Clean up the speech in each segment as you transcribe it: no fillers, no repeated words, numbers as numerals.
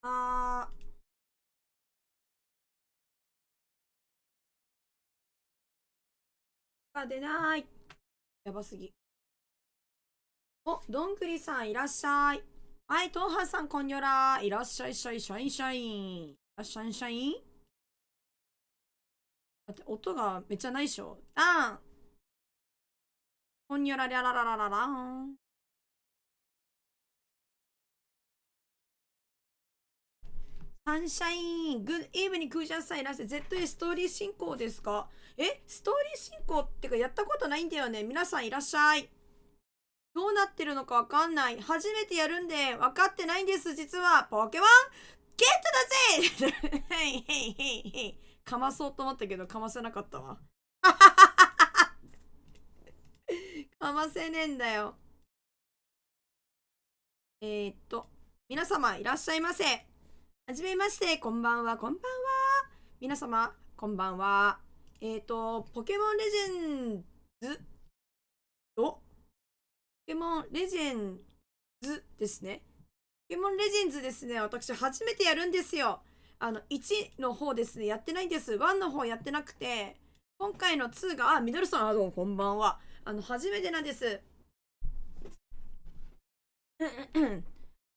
あが出ない。やばすぎ。お、どんぐりさんいらっしゃい。はい、トーハンさんこんにょら。いらっしゃいシャイシャインシャイン。いらっしゃいシャイン。だって音がめっちゃないっしょ。あん。こんにょらりゃらららららん。サンシャイン、グッイーブにクージャンさんいらっしゃい。ZA ストーリー進行ですか？ストーリー進行ってかやったことないんだよね。皆さんいらっしゃい。どうなってるのかわかんない。初めてやるんで分かってないんです、実は。ポケモンゲットだぜへいへいへいへい。かまそうと思ったけど、かませなかったわ。かませねえんだよ。えー、っと、皆様いらっしゃいませ。はじめまして、こんばんは、こんばんは。皆様、こんばんは。ポケモンレジェンズ、ポケモンレジェンズですね。ポケモンレジェンズですね。私、初めてやるんですよ。1の方ですね、やってないんです。1の方やってなくて、今回の2が、ミドルさん、どうもこんばんは。初めてなんです。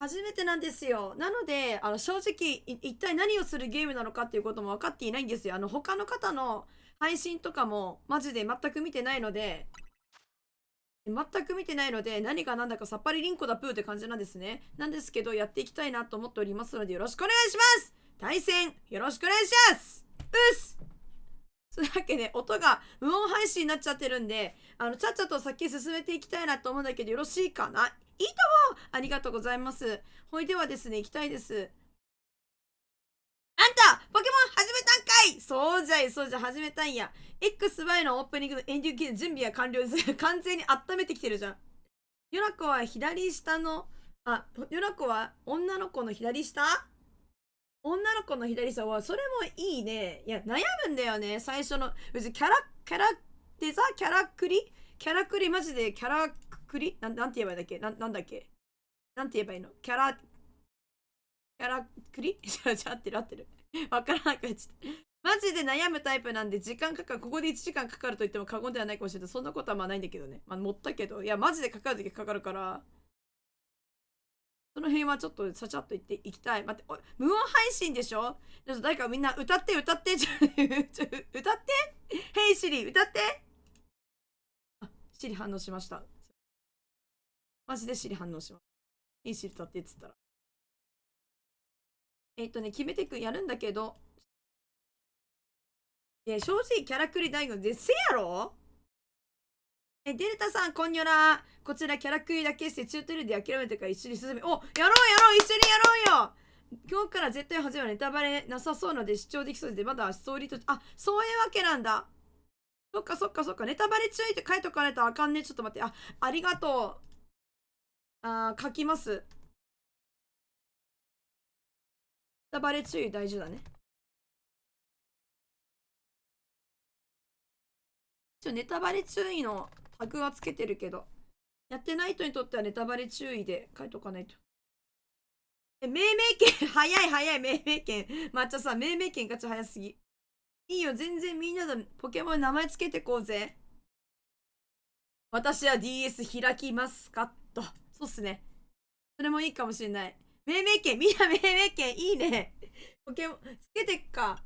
初めてなんですよ。なので、正直、一体何をするゲームなのかっていうことも分かっていないんですよ。他の方の配信とかも、マジで全く見てないので、何が何だかさっぱりリンコだプーって感じなんですね。なんですけど、やっていきたいなと思っておりますので、よろしくお願いします。対戦、よろしくお願いします。うっす。それだけで、音が無音配信になっちゃってるんで、ちゃっちゃと先進めていきたいなと思うんだけど、よろしいかな？いいとも。ありがとうございます。ほいではですね、行きたいです。あんたポケモン始めたんかい。そうじゃ、始めたんや。XY のオープニングのエンディング準備は完了です。完全に温めてきてるじゃん。ヨナコは左下の、ヨナコは女の子の左下。女の子の左下は、それもいいね。いや、悩むんだよね。最初の、別にキャラクリマジでキャラクリなんて言えばいいんだっけなんだっけなんて言えばいいのキャラクリ合ってる合ってる。わからなくなっちゃった。マジで悩むタイプなんで時間かかる。ここで1時間かかると言っても過言ではないかもしれない。そんなことはまあないんだけどね。まあ持ったけど。いや、マジでかかるときかかるから。その辺はちょっとちゃちゃっと言っていきたい。待って、無音配信でしょ？ちょっと誰かみんな歌って歌って。歌って。ヘイシリ、歌って。シリ反応しました。マジでシリ反応します。ヘイシリ歌ってっつったら。決めてくやるんだけど、正直キャラクリ大悟でせやろ。デルタさん、こんにょら。こちらキャラクリだけしてチュートリアルで諦めてから一緒に進め。お、やろう一緒にやろうよ。今日から絶対始まるネタバレなさそうので視聴できそうで、まだストーリーと、そういうわけなんだ。そっか。ネタバレ注意って書いとかないとあかんね。ちょっと待って。ありがとう。書きます。ネタバレ注意大事だね。ネタバレ注意のタグはつけてるけど、やってない人にとってはネタバレ注意で書いとかないと。命名権早い命名権。抹茶さん、命名権ガチ早すぎ。いいよ、全然みんなでポケモンに名前つけてこうぜ。私は DS 開きますかと。そうっすね。それもいいかもしれない。命名権、みんな命名権いいね。ポケモン、つけてっか。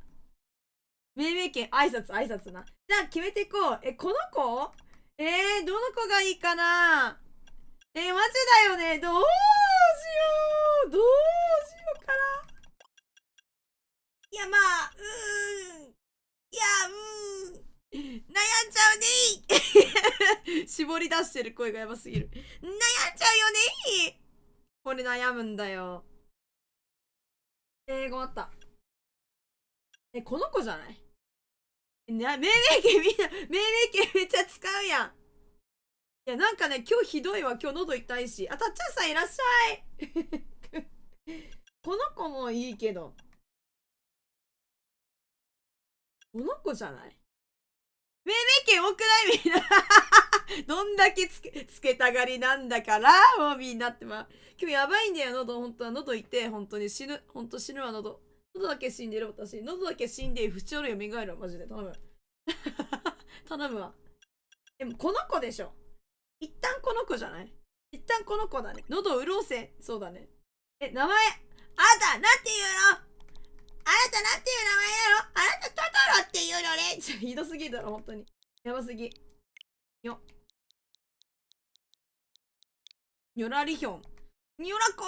命名権、挨拶な。じゃあ決めていこう。この子どの子がいいかな。マジだよね。どうしようかな。いや、まあ、いや、悩んじゃうね絞り出してる声がやばすぎる。悩んじゃうよね。これ悩むんだよ。困った。この子じゃない？命名権みんな、命名権めっちゃ使うやん。いや、なんかね、今日ひどいわ。今日喉痛いし。たっちゃんさんいらっしゃい。この子もいいけど。この子じゃない？命名権多くないみんなどんだけつけたがりなんだから、もうみんなって今日やばいんだよ、喉。本当は喉いて、本当に死ぬ。本当死ぬわ、喉。喉だけ死んでる、私。喉だけ死んで、不調のよみがえる、マジで。頼む。頼むわ。でも、この子でしょ。一旦この子じゃない？一旦この子だね。喉潤せ。そうだね。名前。あなた、なんて言うの？あなたなんていう名前なの？あなたトトロっていうのね。ひどすぎるだろ、本当に。やばすぎ。よ。ニョラリヒョン。ニョラコー。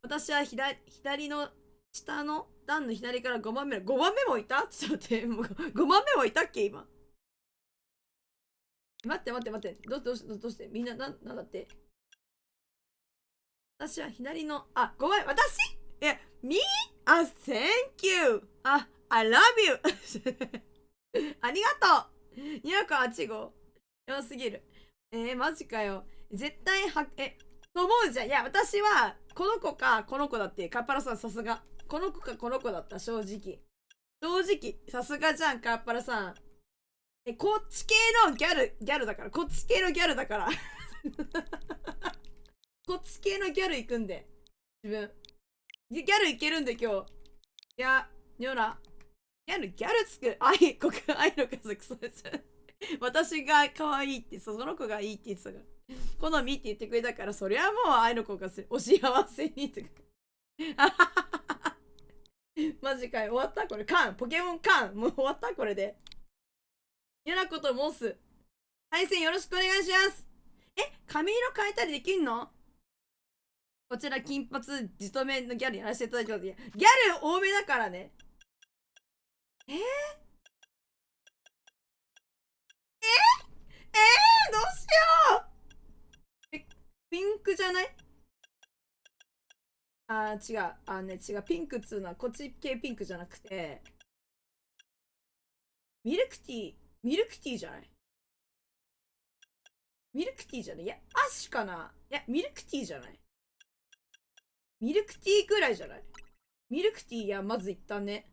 私は左の下の段の左から5番目。5番目もいた？ちょっと待って。もう5番目もいたっけ今。待って待って待って。どうしてみんな、なんだって。私は左の、5番目。私me? thank you. I love you. ありがとう。208号。やばすぎる。マジかよ。絶対と思うじゃん。いや、私は、この子か、この子だって、カッパラさん、さすが。この子か、この子だった、正直。正直、さすがじゃん、カッパラさん。こっち系のギャルだから。こっち系のギャルだから。こっち系のギャル行くんで。自分。ギャルいけるんで、今日。いや、ニョラ。ギャルつく。愛の家族、そうです。私が可愛いって、その子がいいって言ってたから。好みって言ってくれたから、そりゃもう愛の子がお幸せにとか。マジかよ。終わったこれ。ポケモンもう終わったこれで。嫌なこと申す。対戦よろしくお願いします。髪色変えたりできんの？こちら金髪じとめのギャルやらせていただきます。ギャル多めだからね。どうしよう。ピンクじゃない？違う。違う。ピンクっつうのはこっち系ピンクじゃなくて、ミルクティーじゃない？ミルクティーじゃない？いや、アッシュかな？いや、ミルクティーじゃない？ミルクティーぐらいじゃない？ミルクティー、いや、まず一旦ね。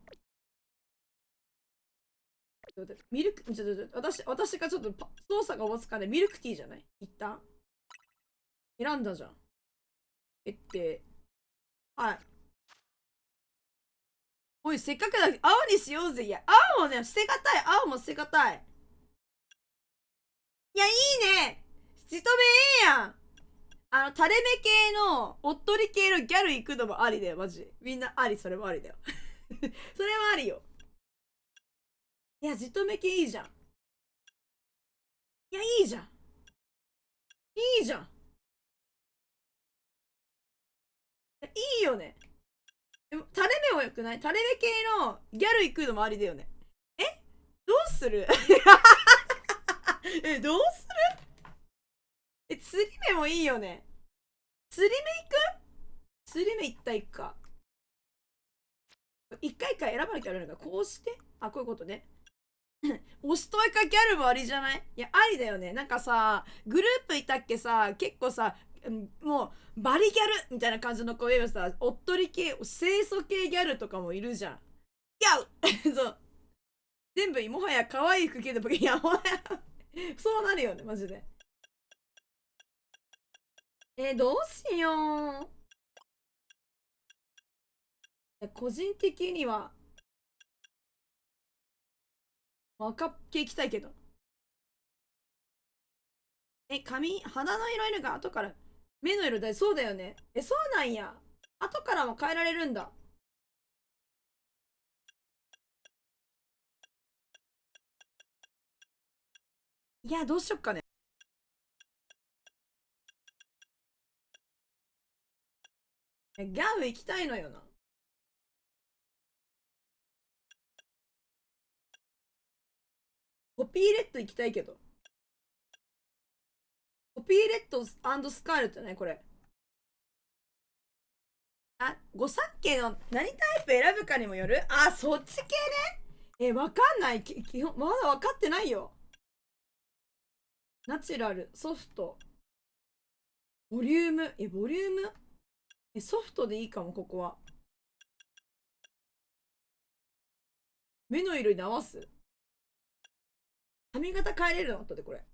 ミルク、私がちょっと操作がおぼつかない。ミルクティーじゃない？一旦。選んだじゃん。はい。おい、せっかくだ。青にしようぜ。いや、青もね、捨てがたい。青も捨てがたい。いや、いいね。しとめええやん。垂れ目系の、おっとり系のギャル行くのもありだよ、マジ。みんなあり、それもありだよ。それもありよ。いや、じとめ系いいじゃん。いや、いいじゃん。いいじゃん。いいよね。でも垂れ目もよくない？垂れ目系のギャル行くのもありだよね。えどうする？どうする？釣り目もいいよね。釣り目行く？釣り目一体行くか。一回一回選ばなきゃいけないのか。こうして、こういうことね。おしといかギャルもありじゃない？いや、ありだよね。なんかさ、グループいたっけさ、結構さ、もう、バリギャルみたいな感じの子いるさ、おっとり系、清楚系ギャルとかもいるじゃん。いやそう。全部、もはや可愛い服着て、いや、もはやそうなるよね、マジで。どうしよう。個人的には、赤っけいきたいけど。肌の色が後から、目の色そうだよね。そうなんや。後からも変えられるんだ。いや、どうしよっかね。ギャル行きたいのよな。コピーレッド行きたいけど。コピーレッドスカーレットね、これ。御三家の何タイプ選ぶかにもよる？そっち系ね。わかんない。基本、まだ分かってないよ。ナチュラル、ソフト、ボリューム。ボリュームソフトでいいかも、ここは。目の色に合わす？髪型変えれるの？後でこれ。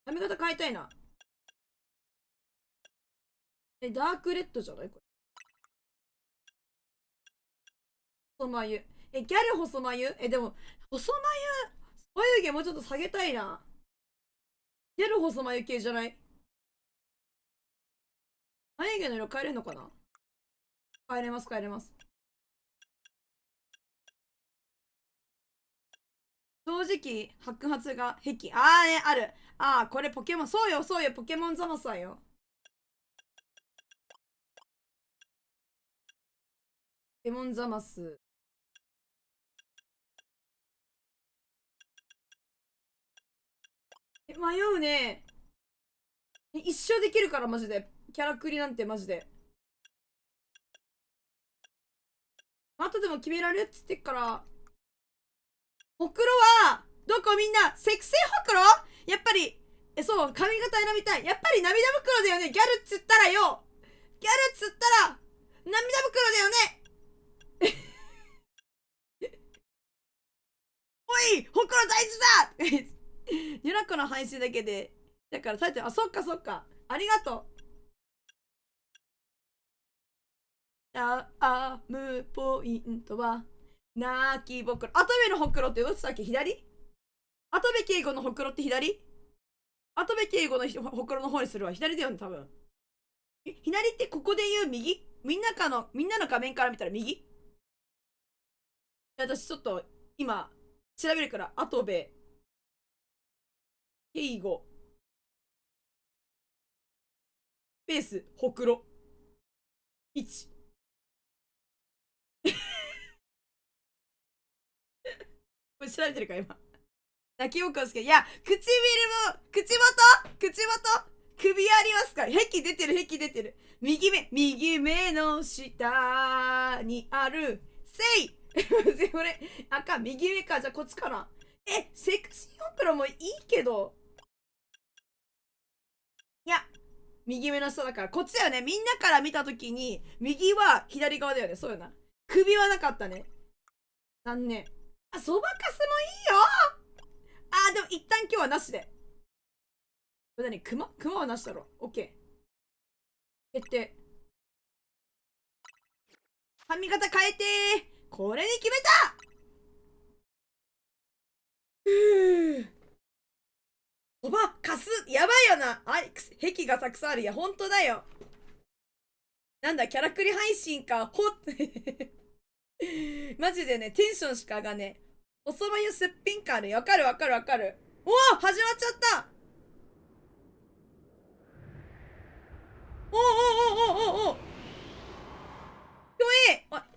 髪型変えたいな。ダークレッドじゃないこれ。細眉。ギャル細眉？でも、細眉、眉毛もうちょっと下げたいな。ギャル細眉系じゃない？眉毛の色変えれるのかな？変えれます、変えれます。正直、白髪が癖。あーね、ある。あー、これポケモン、そうよ、そうよ、ポケモンザマさんよ。ポケモンザマス。迷うね。一生できるから、マジで。キャラクリなんてマジで。後でも決められるっつってっから。ほくろは、どこみんな、セクシーほくろ？やっぱり、そう、髪型選びたい。やっぱり涙袋だよね。ギャルっつったらよ。ギャルっつったら、涙袋だよね。おい、ほくろ大事だユナコの配信だけで。だから、タイトル、あ、そっかそっか。ありがとう。アームポイントは、泣きぼくろ。跡部のほくろってどっちだっけ？左？跡部敬吾のほくろって左？跡部敬吾のほくろの方にするわ。左だよね、多分。左ってここで言う右？みんなの画面から見たら右？私ちょっと今調べるから、跡部敬吾スペースほくろ1。これ調べてるか今。泣きぼくろですけど、いや、唇も、口元首ありますか？壁出てる、壁出てる。右目の下にある、せいこれ、赤、右目か。じゃあこっちかな。セクシーほくろもいいけど。いや、右目の下だから、こっちだよね。みんなから見たときに、右は左側だよね。そうよな。首はなかったね。残念。あ、そばかすもいいよ。でも一旦今日はなしで。これ何？熊はなしだろ。オッケー。決定。髪型変えてー。これに決めた。そばかす、やばいよな。壁がたくさんある。いや、ほんとだよ。なんだ、キャラクリ配信か。マジでね、テンションしか上がね。おそば湯すっぴん感ある。わかる。おお、始まっちゃった。お。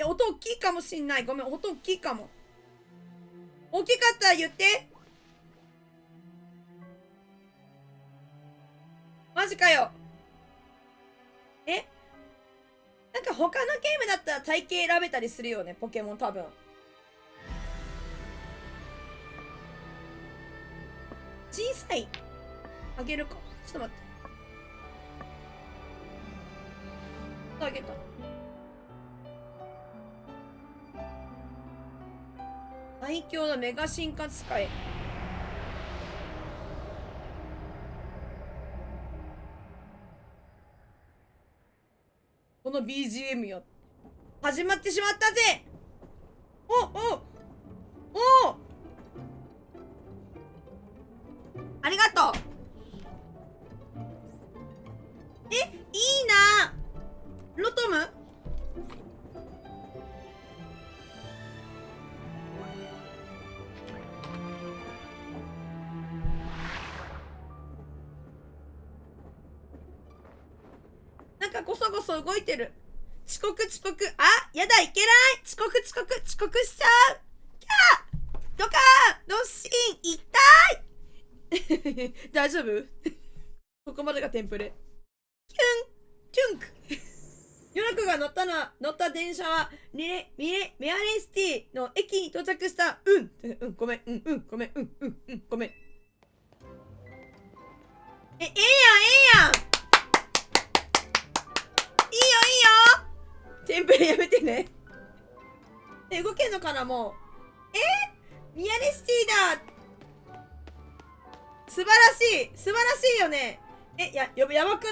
音大きいかもしんない。ごめん、音大きいかも。大きかったら言って。マジかよ。なんか他のゲームだったら体型選べたりするよね、ポケモン多分。小さい？あげるか。ちょっと待って。あげた。最強のメガ進化使い。この BGM よ。始まってしまったぜ。おありがとう。いいな。ロトム？なんかごそごそ動いてる。遅刻。やだ、いけない。遅刻しちゃう。キャードカーンドッシン痛い大丈夫ここまでがテンプレ。キュントゥンクヨナコが乗った電車はメアレスティの駅に到着した。ごめん。ごめん。ええやん。いいよ。テンプレやめてね。動けんのかなもう。ミヤネシティだ。素晴らしい。素晴らしいよね。やばくな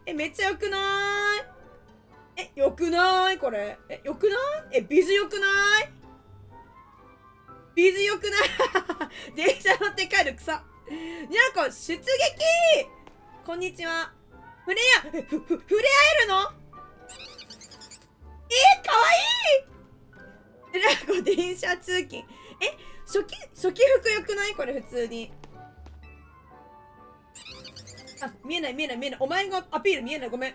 い？めっちゃよくない？よくないこれ。よくない？ビズよくない？ビズよくない電車乗って帰る草。にゃんこ出撃。こんにちは。触れ合えるの？かわいい。にゃんこ電車通勤。初期服よくないこれ普通に。見えない。お前がアピール見えない。ごめん。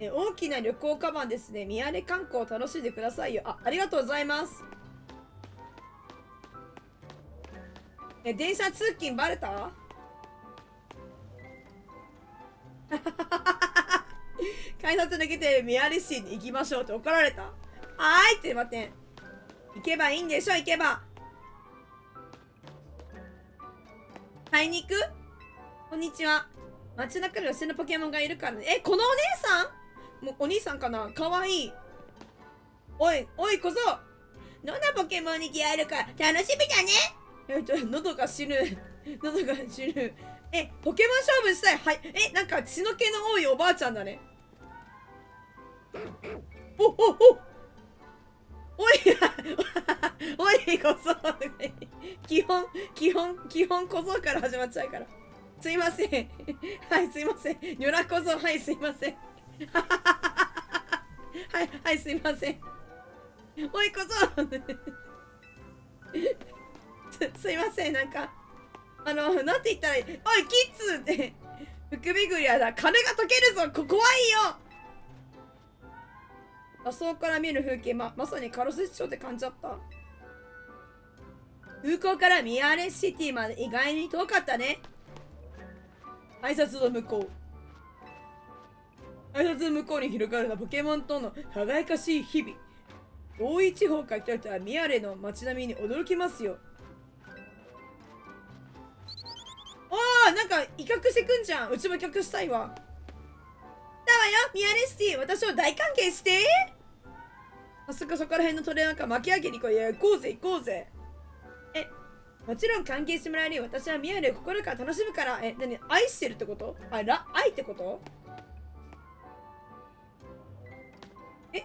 大きな旅行カバンですね。宮根観光を楽しんでくださいよ。ありがとうございます。電車通勤バレた？改札抜けて宮根市に行きましょうって怒られた。って待って。行けばいいんでしょ、行けば。買いに行く？こんにちは。街中に寄せのポケモンがいるからね。このお姉さん？もうお兄さんかな？かわいい。おいこそ。どんなポケモンに出会えるか楽しみだね。喉が死ぬ。ポケモン勝負したい。はい。なんか血の気の多いおばあちゃんだね。おいこそ。基本こそから始まっちゃうから。すいません。はいすいません。よらこそ。はいすいません。はいすいません。おいこそ。すいません。なんかなんて言ったらいい？おいキッズって。福巡りやだ。金が溶けるぞ。怖いよ。車窓から見る風景、まさにカロス市長って感じだった。空港からミヤレシティまで意外に遠かったね。挨拶の向こうに広がるのはポケモンとの輝かしい日々。大井地方から来た人はミヤレの街並みに驚きますよ。なんか威嚇してくんじゃん。うちも威嚇したいわ。だわよ、ミヤレシティ、私を大歓迎して。早速そこら辺のトレーナーから巻き上げに行こうぜ。もちろん歓迎してもらえるよ。私はミヤレを心から楽しむから。何愛してるってこと？愛ってこと？おい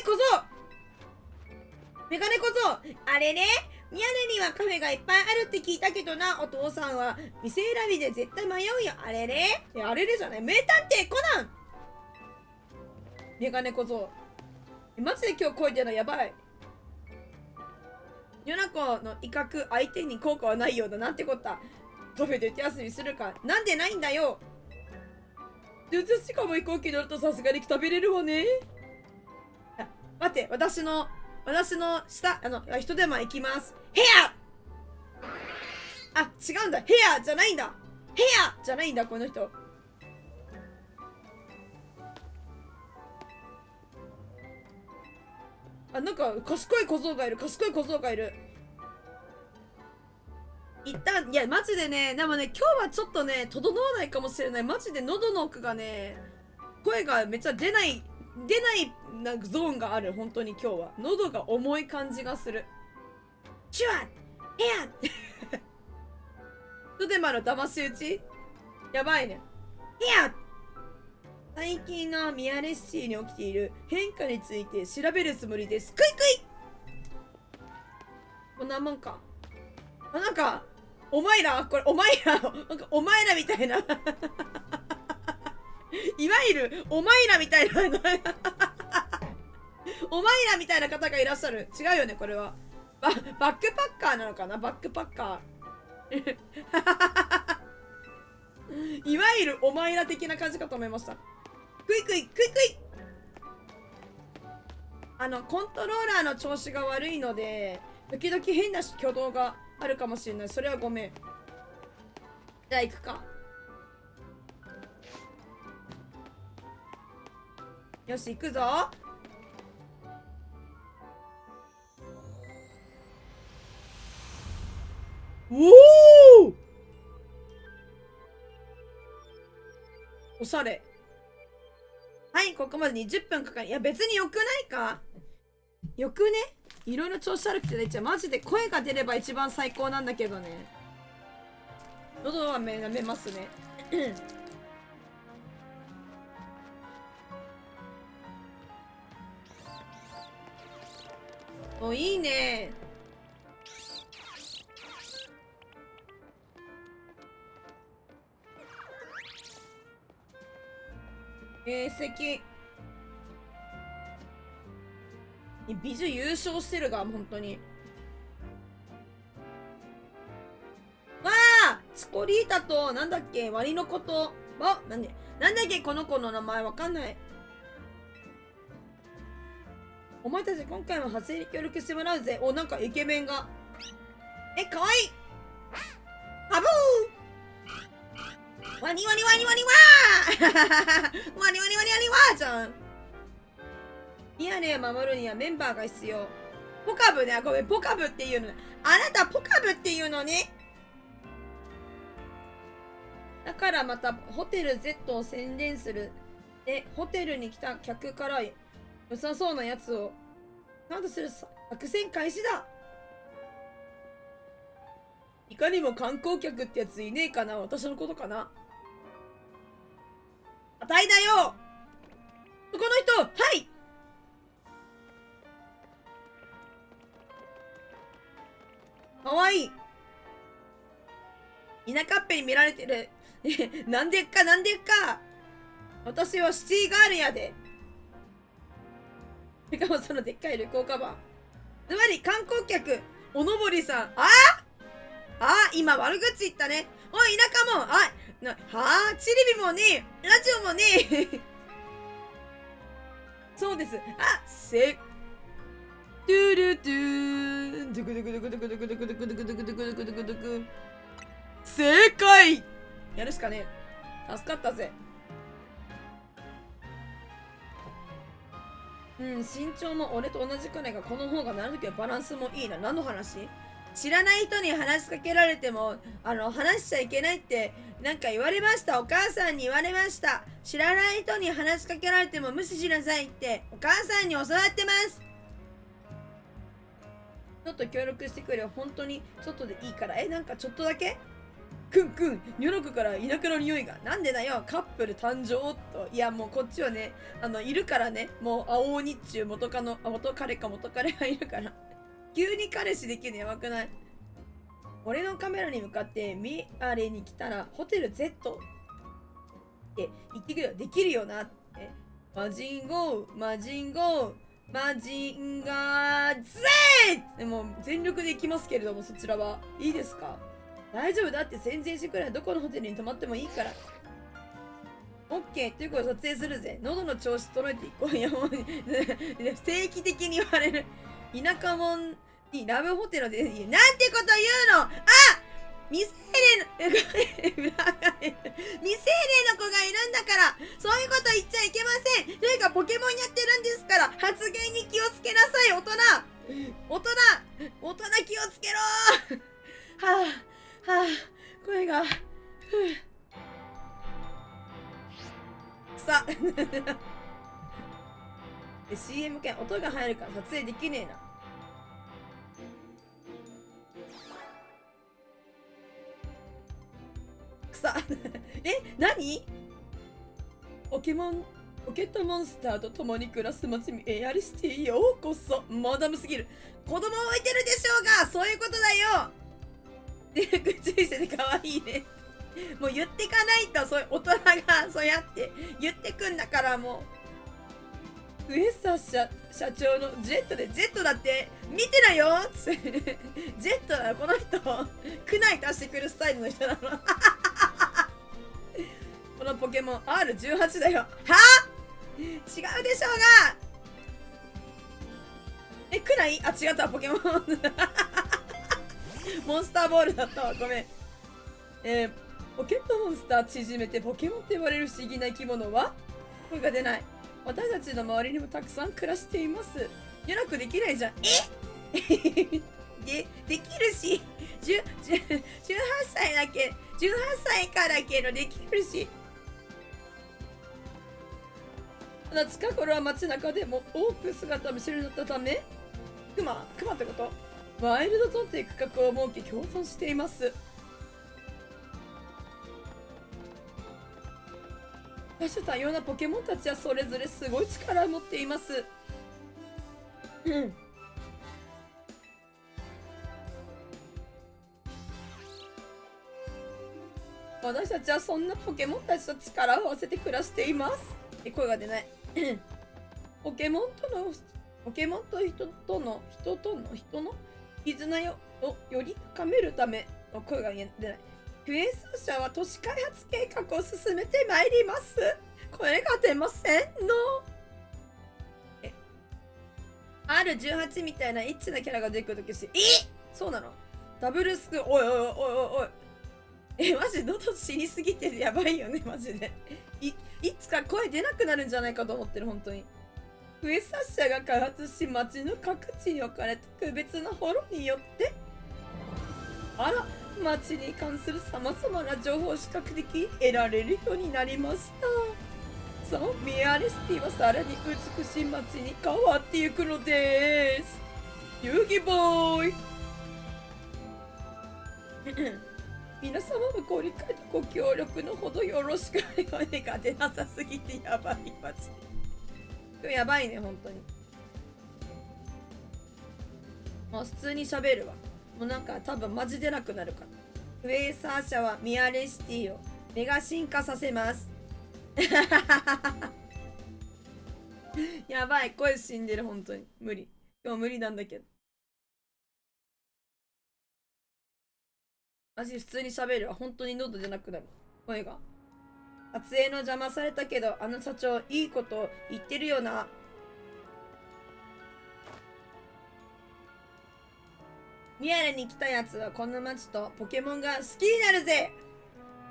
小僧、メガネ小僧、あれね、宮根にはカフェがいっぱいあるって聞いたけどな。お父さんは店選びで絶対迷うよ。あれね。あれれじゃない。名探偵コナン。メガネ小僧、マジで今日声出るのやばい。夜中の威嚇相手に効果はないようだ。なんてこった。カフェで手遊びするか。なんでないんだよ。しかも飛行機乗るとさすがに食べれるわね。待って、私の下、人手間行きます。ヘア。違うんだ。ヘアじゃないんだ。この人。なんか賢い小僧がいる。一旦、いやマジでね、でもね、今日はちょっとね整わないかもしれない。マジで喉の奥がね、声がめっちゃ出ないなんかゾーンがある。本当に今日は喉が重い感じがする。シュワッヘアとでまの騙し討ちやばいね。ヘア。最近のミヤレッシーに起きている変化について調べるつもりです。クイこんなもんか。なんかお前らなんかお前らみたいないわゆるお前らみたいなお前らみたいな方がいらっしゃる。違うよね、これは。バックパッカーなのかな。バックパッカーいわゆるお前ら的な感じかと思いました。クイコントローラーの調子が悪いので時々変な挙動があるかもしれない。それはごめん。じゃあ行くか。よし行くぞ。おお、おしゃれ。はい、ここまで20分かかる。いや別によくないか。よくね。いろいろ調子悪くてね、マジで声が出れば一番最高なんだけどね。喉はめますね。お、いいね。素敵。美女優勝してるが、本当に。わあ、チコリータと、なんだっけ、ワニのこと。なんだっけ、この子の名前わかんない。お前たち今回も発声に協力してもらうぜ。お、なんかイケメンが。かわいい。ハブー。ワニワニワニワニワーワニワニワニワニワーじゃん。ミヤネを守るにはメンバーが必要。ポカブね、ごめん、ポカブっていうの。あなたポカブっていうのね。だからまたホテル Z を宣伝する。で、ホテルに来た客から良さそうなやつをカウントする作戦開始だ。いかにも観光客ってやついねえかな。私のことかな。あたいだよ。この人、はい。かわいい。田舎っぺに見られてる。なんでっか。私はシティガールやで。しかもそのでっかい旅行カバン。つまり観光客、おのぼりさん。今悪口言ったね。おい、田舎もん。テレビもねえ、ラジオもねえ。そうです。トゥルトゥーン。ドゥクドゥクドゥクドゥクドゥクドゥクドゥクドゥクドゥクドゥクドゥクドゥクドゥクドゥク。正解。やるしかねえ。助かったぜ。身長も俺と同じくらいがこの方がなるときはバランスもいいな。何の話？知らない人に話しかけられても話しちゃいけないってなんか言われました。お母さんに言われました。知らない人に話しかけられても無視しなさいってお母さんに教わってます。ちょっと協力してくれよ。本当にちょっとでいいから。なんかちょっとだけくんニョロクから田舎の匂いが。なんでだよ、カップル誕生と。いや、もうこっちはねいるからね。もう青日中元彼がいるから急に彼氏できるのやばくない？俺のカメラに向かってミアレに来たらホテル Z って言ってくれよ。できるよなって。マジンガーゼー。でも全力で行きますけれども、そちらはいいですか？大丈夫だって。宣伝してくれ。どこのホテルに泊まってもいいから。オッケー。ということで撮影するぜ。喉の調子揃えていこう。いやもう定期的に言われる。田舎もんにラブホテルでなんてこと言うの。未成年の子がいるんだからそういうこと言っちゃいけません。というかポケモンやってるんですから発言に気をつけなさい。大人気をつけろ。声がさCM 系音が入るから撮影できねえな。何？ポケットモンスターと共に暮らす街にエアリシティへようこそ。マダムすぎる。子供置いてるでしょうが。そういうことだよ。で、口してて可愛いね。もう言ってかないと、そういう大人がそうやって言ってくんだから。もう上佐社長のジェットで Z だって見てなよ。ジェットだよこの人。区内足してくるスタイルの人なの。このポケモン R18 だよ。はぁ？違うでしょうが。区内？違った。ポケモンモンスターボールだったわ。ごめん。ポケットモンスター縮めてポケモンって呼ばれる不思議な生き物は声が出ない。私たちの周りにもたくさん暮らしています。予約できないじゃん。できるし、18歳からけどできるし。ただ近頃は街中でも多く姿を見せるようになったため、クマってこと？ワイルドゾーンという区画を設け共存しています。多種多様なポケモンたちはそれぞれすごい力を持っています。私たちはそんなポケモンたちと力を合わせて暮らしています。声が出ない。ポケモンと人の絆をより深めるため、声が出ない。クエスト社は都市開発計画を進めてまいります。声が出ませんの。R18 みたいなエッチなキャラが出てくるときし、そうなの？ダブルスク、おいおいおいおいおい。マジ喉死にすぎてやばいよね、マジで。いつか声出なくなるんじゃないかと思ってる、本当に。クエスト社が開発し、街の各地に置かれた特別なホロによって、街に関するさまざまな情報を視覚的に得られるようになりました。そう、ミアレスティはさらに美しい街に変わっていくのです。遊戯ボーイ皆様もご理解とご協力のほどよろしくお願いが出なさすぎてやばいマジで。やばいね、本当に。もう普通に喋るわ。もうなんか多分マジ出なくなるから。クエーサー社はミアレシティをメガ進化させます。やばい、声死んでる、本当に。無理。今日無理なんだけど。マジ普通に喋るわ。本当に喉出なくなる。声が。撮影の邪魔されたけど、あの社長、いいこと言ってるよな。ミアレに来たやつはこの街とポケモンが好きになるぜ。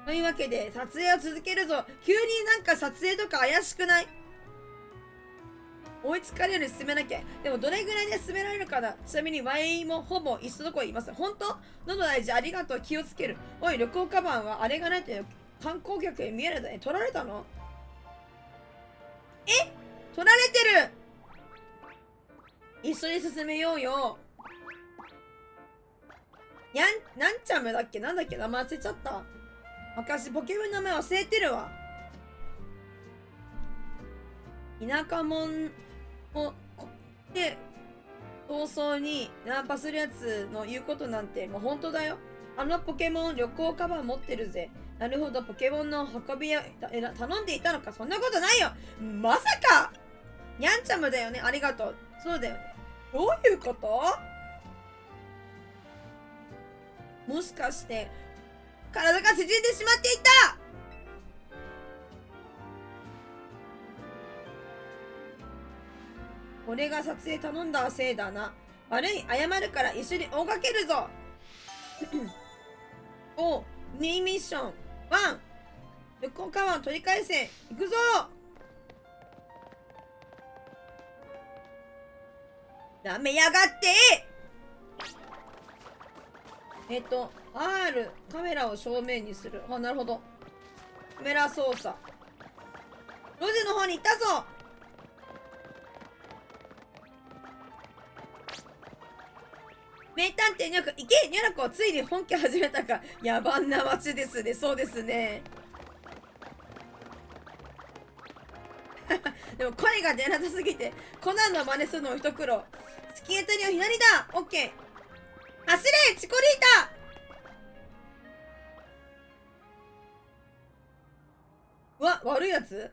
というわけで撮影を続けるぞ。急になんか撮影とか怪しくない？追いつかれるように進めなきゃ。でもどれぐらいで進められるかな。ちなみにワイもほぼ一緒のとこいます。本当？喉大事、ありがとう、気をつける。おい、旅行カバンはあれがないと観光客へ見えるだね。取られたの？取られてる。一緒に進めようよ。なんちゃむだっけ？なんだっけ？名前忘れちゃった。昔ポケモンの名前忘れてるわ。田舎もんをで逃走にナンパするやつの言うことなんてもう本当だよ。あのポケモン旅行カバン持ってるぜ。なるほど、ポケモンの運び屋頼んでいたのか。そんなことないよ。まさか。にゃんちゃむだよね。ありがとう。そうだよね。どういうこと？もしかして体が縮んでしまっていた。俺が撮影頼んだせいだな。悪い、謝るから一緒に追いかけるぞ。おう、2ミッション1、旅行カバン取り返せ。行くぞ。ダメやがって。R、カメラを正面にする。あ、なるほど。カメラ操作。路地の方に行ったぞ。名探偵ニャク、行け。ニャラコはついに本家始めたか。野蛮な街ですね。そうですね。でも声が出なさすぎてコナンの真似するのも一苦労。突き当たりは左だ。オッケー。走れチコリータ。悪いやつ。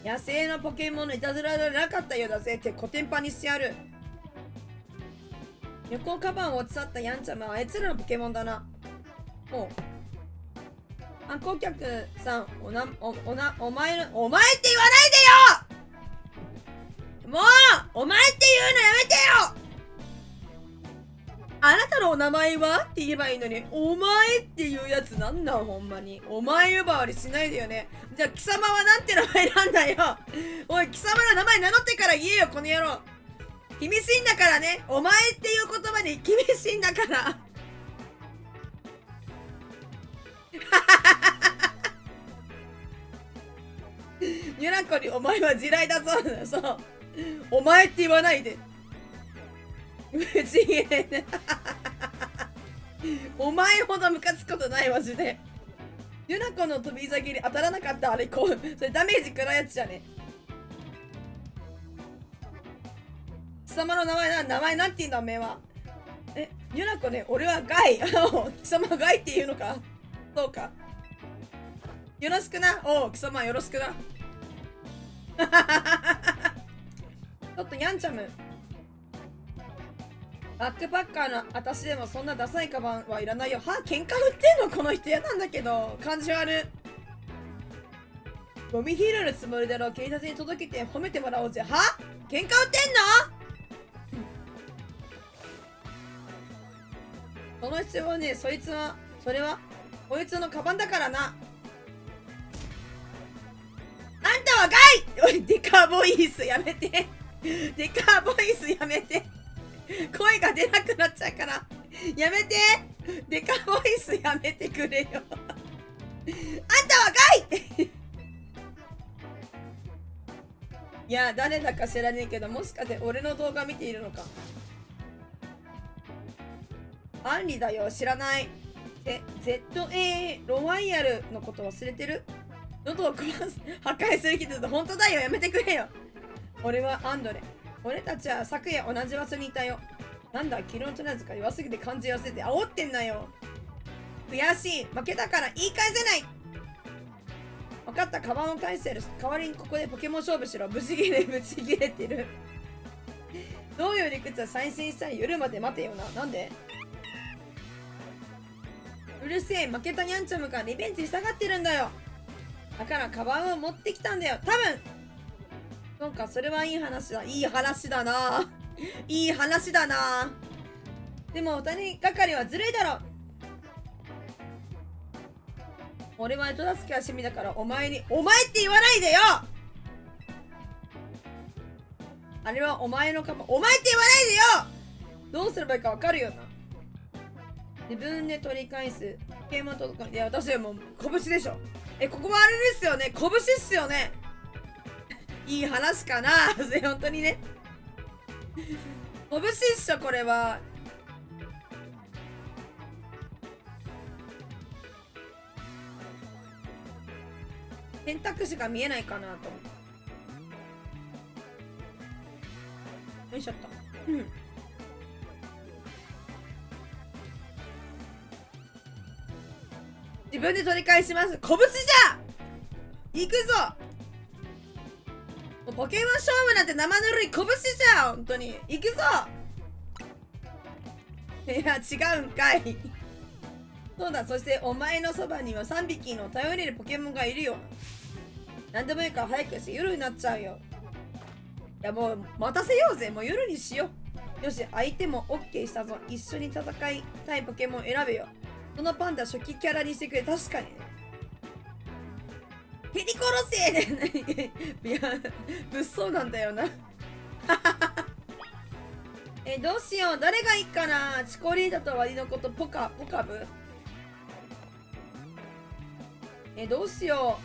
野生のポケモンのいたずらでなかったようだぜってコテンパンにしてやる。旅行カバンを落ち去ったヤンちゃんはあいつらのポケモンだな。おう、観光客さん、お前って言わないでよ。もうお前って言うのやめてよ。あなたのお名前はって言えばいいのに、お前っていうやつなんなん、ほんまに。お前呼ばわりしないでよね。じゃあ貴様はなんて名前なんだよ。おい、貴様の名前名乗ってから言えよ、この野郎。厳しいんだからね。お前っていう言葉に厳しいんだから。ニュラコにお前は地雷だぞ。そう。お前って言わないで。無次元。お前ほどムカつくことないマジで。ユナコの飛び先に当たらなかったあれこう、それダメージ食らうやつじゃね。貴様の名前なんて言うんだおめえは。ユナコね、俺はガイ。貴様ガイって言うのか。そうか。よろしくな。貴様よろしくな。ちょっとヤンチャム。バックパッカーの私でもそんなダサいカバンはいらないよ。は喧嘩売ってんのこの人嫌なんだけど。感じ悪い。ゴミヒーローのつもりだろ。警察に届けて褒めてもらおうぜ。は喧嘩売ってんのその必要はね、それはこいつのカバンだからな。あんたはガイ。おい、デカボイスやめて。デカボイスやめて。声が出なくなっちゃうからやめて。デカボイスやめてくれよ。あんたはガイ。いや、誰だか知らねえけど、もしかして俺の動画見ているのか。アンリだよ、知らない。ZA ロワイヤルのこと忘れてる？喉を破壊する気だと本当だよ、やめてくれよ。俺はアンドレ。俺たちは昨夜同じ場所にいたよ。なんだ、昨日のとりあえずか弱すぎて感じ忘れて煽ってんなよ。悔しい。負けたから言い返せない。分かった、カバンを返してる。代わりにここでポケモン勝負しろ。ブチギレてる。どういう理屈は再生したら夜まで待てよな。なんで？うるせえ、負けたニャンチャムがリベンジしたがってるんだよ。だからカバンを持ってきたんだよ、多分。そうか、それはいい話だ。いい話だな。いい話だな。でも二人がかりはずるいだろ。俺は人助けは趣味だからお前って言わないでよ。あれはお前のカバン。お前って言わないでよ。どうすればいいか分かるよな。自分で取り返す。ポケモンとか。いや、私はもう拳でしょ。ここはあれですよね。拳っすよね。いい話かな。本当にね。拳っしょ、これは。選択肢が見えないかなと思って。よいしょっと。自分で取り返します。拳じゃ行くぞ。もうポケモン勝負なんて生ぬるい拳じゃ本当に行くぞ。いや違うんかい。そうだ、そしてお前のそばには3匹の頼れるポケモンがいるよ。なんでもいいから早くして夜になっちゃうよ。いやもう待たせようぜ。もう夜にしよう。よし、相手も OK したぞ。一緒に戦いたいポケモン選べよ。そのパンダ初期キャラにしてくれ。確かにね。蹴り殺せ。いや物騒なんだよな。どうしよう。誰がいいかな。チコリータとワニのことポカブ。どうしよう。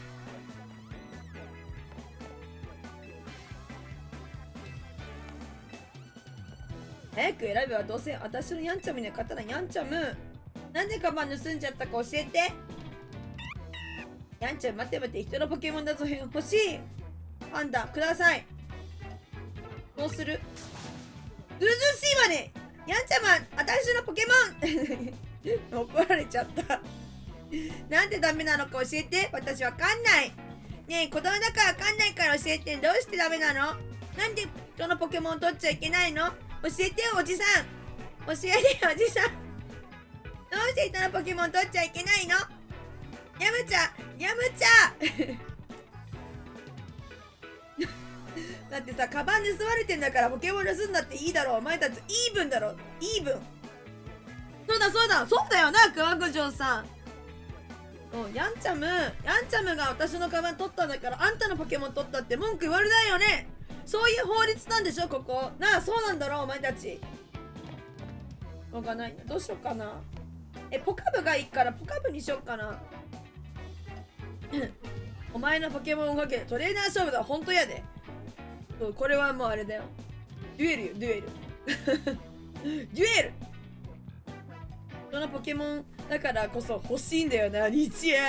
早く選べばどうせ私のヤンチャムに勝ったらヤンチャム。なんでカバン盗んじゃったか教えて。ヤンチャム待て人のポケモンだぞ。欲しい。パンダください。どうする？ずうずうしいわね。ヤンチャムは私のポケモン。怒られちゃった。なんでダメなのか教えて。私わかんない。ねえ、子供だからわかんないから教えて。どうしてダメなの？なんで人のポケモン取っちゃいけないの？教えてよおじさん。教えてよおじさん。どうして人のポケモン取っちゃいけないの？ヤムチャだってさ、カバン盗まれてんだからポケモン盗んだっていいだろう。お前たちイーブンだろ。イーブン。そうだよな、クワグジョウさん。ヤンチャムが私のカバン取ったんだから、あんたのポケモン取ったって文句言われないよね。そういう法律なんでしょ、ここ。なあ、そうなんだろう、お前たち。しょうがないな。どうしようかな。ポカブがいいからポカブにしようかな。お前のポケモンをかけてトレーナー勝負だ。ほんとやで。そうこれはもうあれだよ。デュエルよ、デュエル。デュエルそのポケモンだからこそ欲しいんだよな、日夜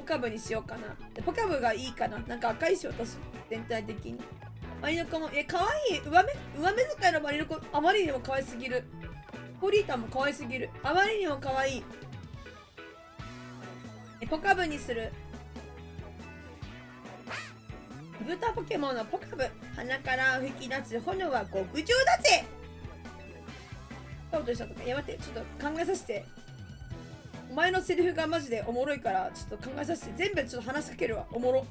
ポカブにしようかな。ポカブがいいかな。なんか赤いし、私、全体的に。マリノコも、かわいい。上目遣いのマリノコ、あまりにも可愛すぎる。ポリータも可愛すぎる。あまりにも可愛い。ポカブにする。豚ポケモンのポカブ。鼻から吹き出す炎は極上だぜ。そうでしたとか。いや待って、ちょっと考えさせて。お前のセリフがマジでおもろいから、ちょっと考えさせて。全部ちょっと話しかけるわ。おもろ。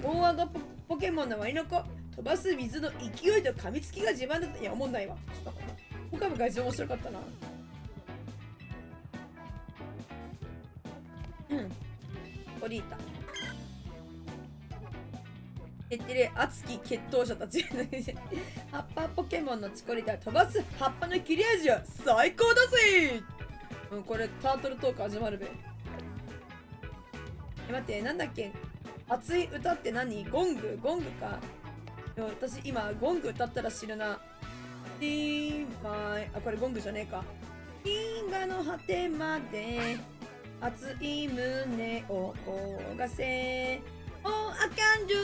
大顎ポケモンのワニの子。飛ばす水の勢いと噛みつきが自慢だった。いや、おもんないわ。ちょっとポカブが一番面白かったな。ポリータ。てれ熱き決闘者たち葉っぱポケモンのチコリタ飛ばす葉っぱの切れ味は最高だぜ。これタートルトーク始まるべ。待って、なんだっけ、熱い歌って何？ゴングか。でも私今ゴング歌ったら知るな。これゴングじゃねえか。銀河の果てまで熱い胸を焦がせOh, I can do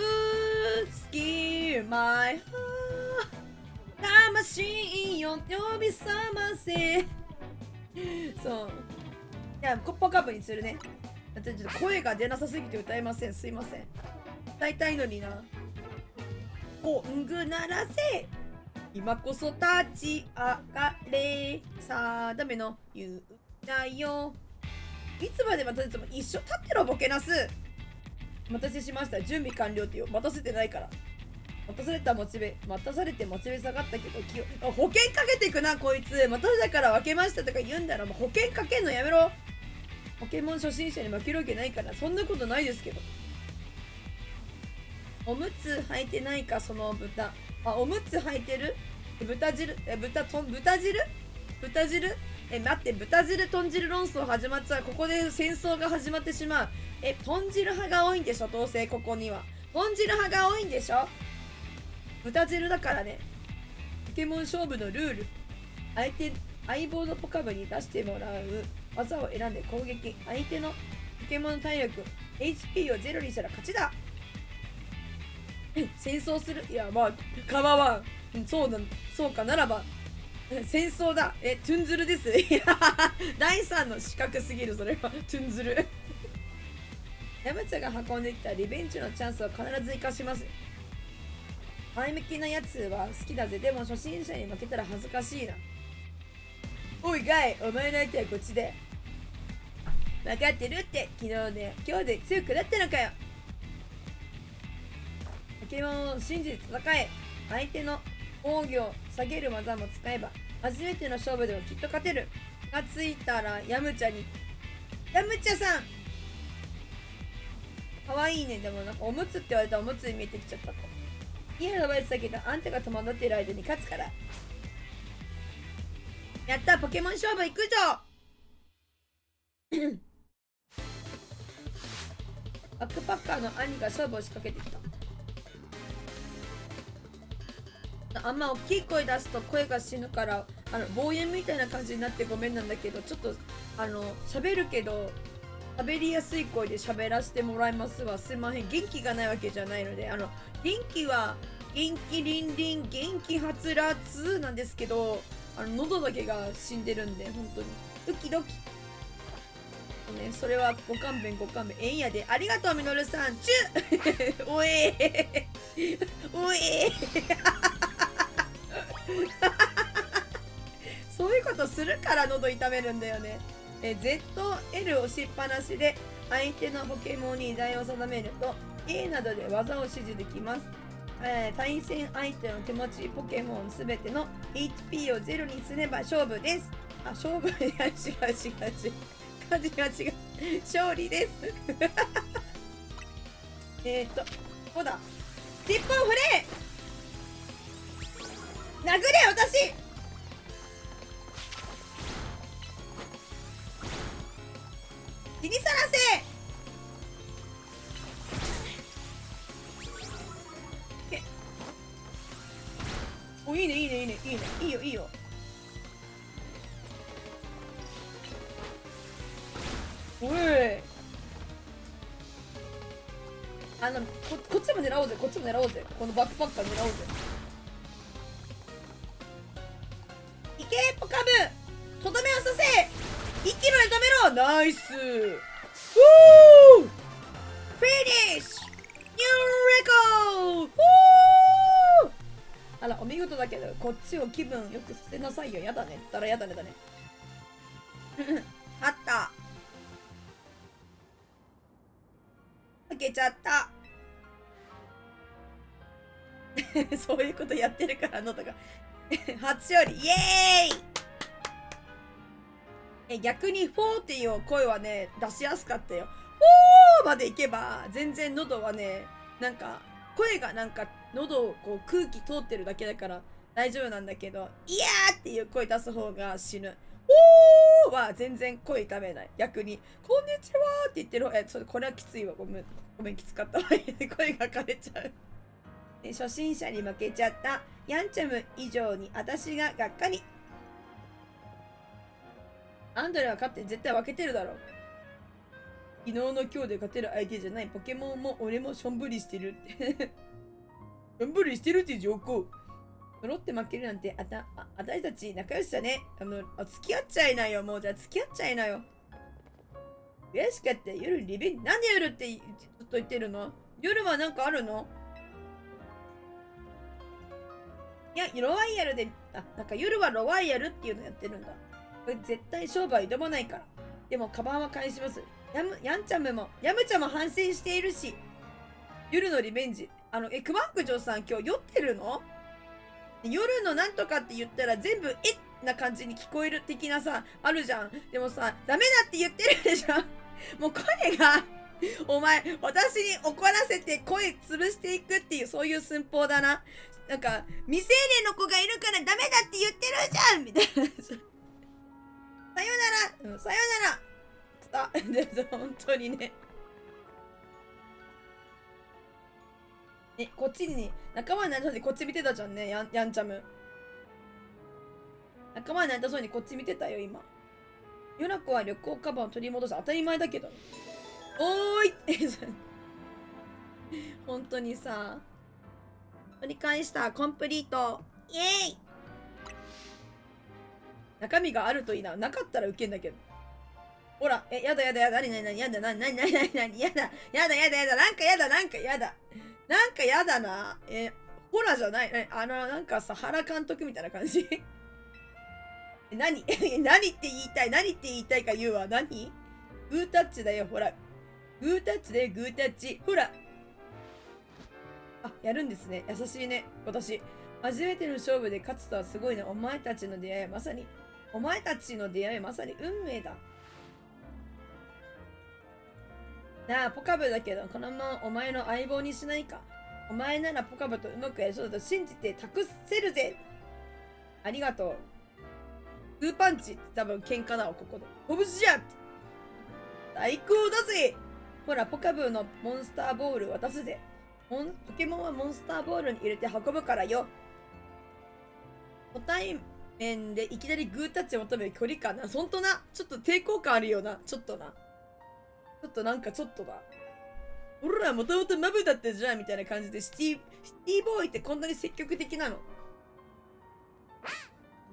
skill my heart 魂よ呼び覚ませそう。いや、ポカブにするね。ちょっと声が出なさすぎて歌えません。すいません。歌いたいのにな。ゴング鳴らせ今こそ立ち上がれさあダメの言うだよ。いつまで待たせても一緒立ってろボケなす。お待たせしました。準備完了ってよ。待たせてないから。待たされてモチベ下がったけど、保険かけていくな、こいつ。待たせたから分けましたとか言うんだろ。もう保険かけんのやめろ。ポケモン初心者に負けるわけないから。そんなことないですけど。おむつ履いてないか、その豚。おむつ履いてる？豚汁待って、豚汁豚汁論争始まっちゃう。ここで戦争が始まってしまう。豚汁派が多いんでしょ、どうせここには。豚汁派が多いんでしょ。豚汁だからね。ポケモン勝負のルール。相棒のポカブに出してもらう技を選んで攻撃。相手のポケモン体力、HP をゼロにしたら勝ちだ。戦争する。いや、まあ、構わん。そうかならば。戦争だ。トゥンズルです。いや、第3の資格すぎる、それは。トゥンズル。ヤムチャが運んできたリベンジのチャンスは必ず生かします。前向きなやつは好きだぜ。でも初心者に負けたら恥ずかしいな。おいガイ、お前の相手はこっちで。分かってるって。昨日ね、今日で強くなったのかよ。ポケモンを信じて戦え。相手の防御を下げる技も使えば初めての勝負でもきっと勝てる。がついたらヤムチャに。ヤムチャさんかわいいね。でもなんかおむつって言われたらおむつに見えてきちゃった。いいアドバイスだけどあんたが戸惑っている間に勝つから。やった、ポケモン勝負行くぞバックパッカーの兄が勝負を仕掛けてきた。あんま大きい声出すと声が死ぬから暴言みたいな感じになってごめんなんだけど、ちょっと喋るけど喋りやすい声で喋らせてもらいますわ。すいません。元気がないわけじゃないので、元気は元気りんりん元気はつらつなんですけど、喉だけが死んでるんで本当にドキドキね。それはご勘弁。えんやで。ありがとうみのるさん。チュおえーおえーそういうことするから喉痛めるんだよね。ZL 押しっぱなしで相手のポケモンに依頼を定めると A などで技を指示できます。対戦相手の手持ちポケモンすべての HP をゼロにすれば勝負です。勝負いや違う感じが違う。勝利ですこうだ。10本振れ殴れ私。血にさらせ。いいねいいねいいねいいね、いいよいいよ。おい、こっちも狙おうぜ、こっちも狙おうぜ、このバックパッカー狙おうぜ。いけポカブ、とどめをさせ、一気ので止めろ。ナイス。ウーフィニッシュ、ニューレコード。あら、お見事だけど、こっちを気分よくさせなさいよ。やだね。ったらやだねだね。あった。開けちゃった。そういうことやってるから喉が。初勝利、イエーイ。逆にフォーっていう声はね、出しやすかったよ。フォーまでいけば、全然喉はね、なんか、声がなんか、喉をこう空気通ってるだけだから大丈夫なんだけど、イヤーっていう声出す方が死ぬ。フォーは全然声痛めない。逆に、こんにちはって言ってる。これはきついわ。ごめん、きつかったわ。声が枯れちゃう。初心者に負けちゃった。ヤンチャム以上に私ががっかり。アンドレは勝って絶対分けてるだろう。昨日の今日で勝てる相手じゃない。ポケモンも俺もしょんぶりしてるって。しょんぶりしてるって状況。揃って負けるなんて私たち仲良しだね。付き合っちゃいなよ。もうじゃあ付き合っちゃいなよ。悔しかった。夜リベンジ。なんで夜ってずっと言ってるの？夜はなんかあるの？いや、ロワイヤルで、なんか夜はロワイヤルっていうのやってるんだ。これ絶対商売挑まないから。でも、カバンは返します。ヤムちゃんも反省しているし。夜のリベンジ。クマンクジョーさん今日酔ってるの？夜のなんとかって言ったら全部な感じに聞こえる的なさ、あるじゃん。でもさ、ダメだって言ってるでしょ。もう声が、お前、私に怒らせて声潰していくっていう、そういう寸法だな。なんか、未成年の子がいるからダメだって言ってるじゃんみたいな。さよなら、さよなら。本当にね。こっちに、仲間になりそうにこっち見てたじゃんね、ヤンチャム。仲間になりたそうにこっち見てたよ、今。ヨナコは旅行カバンを取り戻す。当たり前だけど。おーい本当にさ。取り返した。コンプリート。イエーイ。中身があるといいな。なかったらウケんだけど。ほら、やだ、なに、やだ、なんかやだな。ほらじゃない。なんかさ、原監督みたいな感じ。何って言いたいか言うわ。何グータッチだよ、ほら。グータッチだよ、グータッチ。ほら。やるんですね。優しいね。私。初めての勝負で勝つとはすごいな。お前たちの出会いはまさに運命だ。なあ、ポカブだけど、このままお前の相棒にしないか。お前ならポカブとうまくやりそうだと信じて託せるぜ。ありがとう。グーパンチって多分喧嘩だわ、ここで。拳じゃって。最高だぜ。ほら、ポカブのモンスターボール渡すぜ。ポケモンはモンスターボールに入れて運ぶからよ。初対面でいきなりグータッチを求める距離感な。ほんとな。ちょっと抵抗感あるよな。ちょっとな。ちょっとだ。俺らもともとマブだったじゃんみたいな感じでシティボーイってこんなに積極的なの。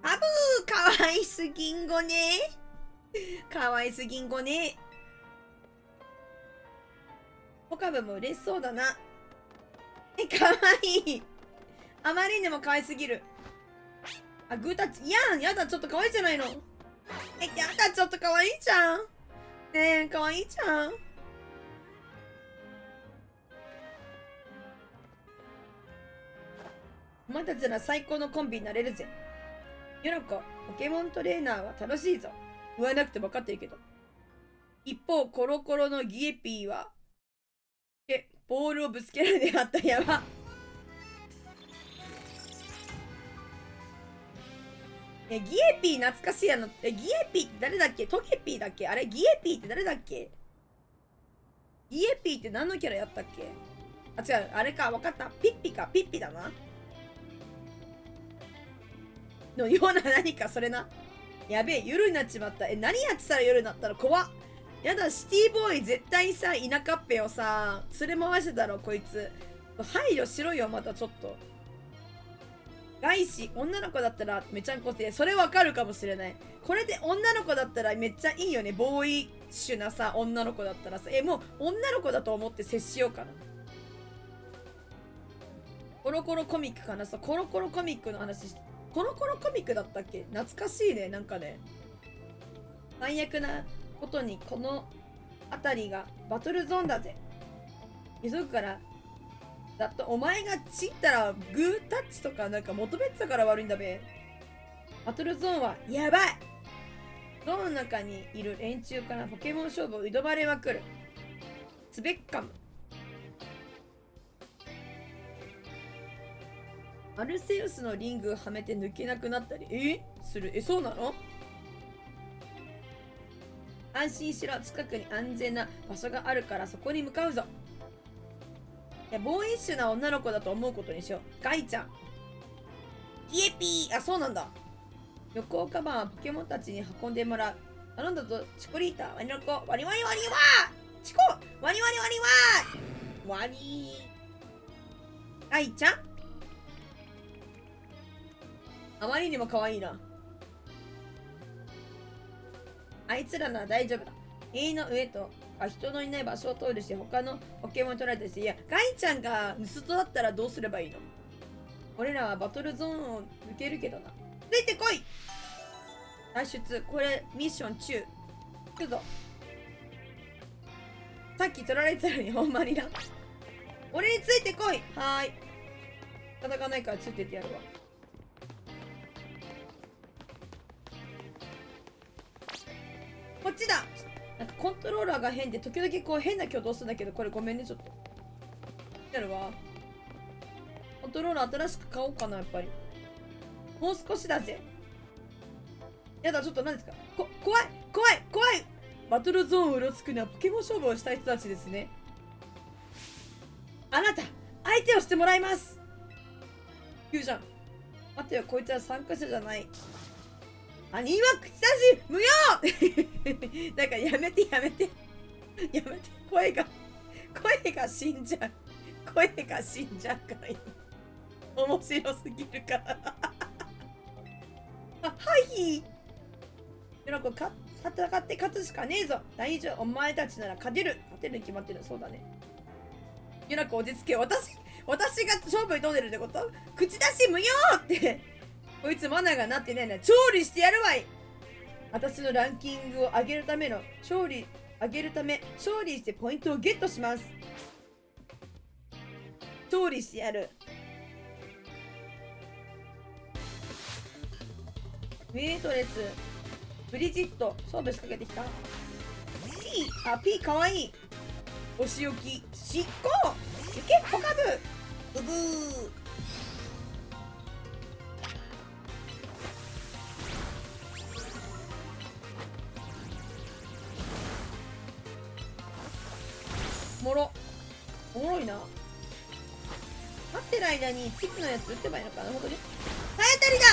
アブーかわいすぎんごね。ポカブも嬉しそうだな。かわいい。あまりにも可愛すぎる。グータッチ。やだ、ちょっと可愛いじゃないの。やだ、ちょっと可愛いじゃん。ねえ、可愛いじゃん。お前たちら最高のコンビになれるぜ。ヨロコ、ポケモントレーナーは楽しいぞ。言わなくて分かってるけど。一方、コロコロのギエピーは、ボールをぶつけられてあった。やば。ギエピー懐かしいギエピーって誰だっけ？トゲピーだっけ？あれギエピーって誰だっけ？ギエピーって何のキャラやったっけ？違う、あれか、わかった。ピッピだな。のような何かそれな。やべえ、夜になっちまった。何やってたら夜になったら怖っ。やだ、シティボーイ絶対さ、田舎っぺをさ、連れ回してたろ、こいつ。配慮しろよ、またちょっと。外資、女の子だったらめちゃんこで、それわかるかもしれない。これで女の子だったらめっちゃいいよね。ボーイッシュなさ、女の子だったらさ。もう女の子だと思って接しようかな。コロコロコミックかなさ、コロコロコミックの話して。コロコロコミックだったっけ？懐かしいね、なんかね。最悪なことにこの辺りがバトルゾーンだぜ。急ぐから。だってお前が散ったらグータッチとかなんか求めてたから悪いんだべ。バトルゾーンはやばい。ゾーンの中にいる連中からポケモン勝負を挑まれまくる。スベッカム。アルセウスのリングをはめて抜けなくなったりする。そうなの？安心しろ。近くに安全な場所があるからそこに向かうぞ。ボーイッシュな女の子だと思うことにしよう。ガイちゃん。キエピー。そうなんだ。旅行カバンはポケモンたちに運んでもらう。頼んだぞ、チコリータ、ワニの子、ワニワニワニワーチコワニワニワニワーワニー。ガイちゃん。あまりにも可愛いな。あいつらなら大丈夫だ。塀の上と人のいない場所を通るし、他のポケモン取られたし、いや、ガイちゃんが盗人だったらどうすればいいの？俺らはバトルゾーンを抜けるけどな。ついてこい！脱出、これミッション中。行くぞ。さっき取られてたのにほんまにな。俺についてこい！はーい。戦わないからついてってやるわ。こっちだ！なんかコントローラーが変で時々こう変な挙動するんだけど、これごめんね、ちょっと。やるわ。コントローラー新しく買おうかな、やっぱり。もう少しだぜ。やだ、ちょっと何ですか？怖い怖い怖い！バトルゾーンをうろつくにはポケモン勝負をしたい人たちですね。あなた、相手をしてもらいます！言うじゃん。待てよ、こいつは参加者じゃない。兄は口出し無用なんかやめてやめて。やめて。声が死んじゃう。声が死んじゃうから今。面白すぎるからはいよく戦って勝つしかねえぞ。大丈夫。お前たちなら勝てるに決まってる。そうだね。ゆなこ落ち着け。私が勝負に挑んでるってこと？口出し無用ってこいつマナーがなってないなら調理してやるわい。私のランキングを上げるため勝利してポイントをゲットします。調理してやる。ウェイトレスブリジット勝負仕掛けてきた。P かわいい。お仕置き執行行けポカブブブー。おもろいな。待ってる間に次のやつ打てばいいのかな。ほんとに体当たりだ。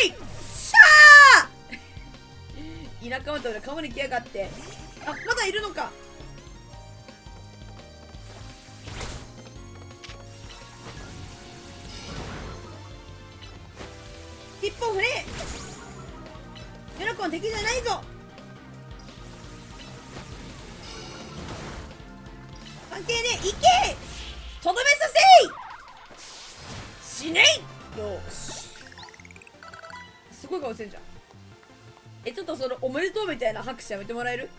せいしゃー田舎まで俺顔に来やがって。まだいるのか。一本振れ。ユナコン敵じゃないぞ。関係ねえ。いけとどめさせい。死ねい。よし。すごい顔してんじゃん。ちょっとそのおめでとうみたいな拍手やめてもらえる？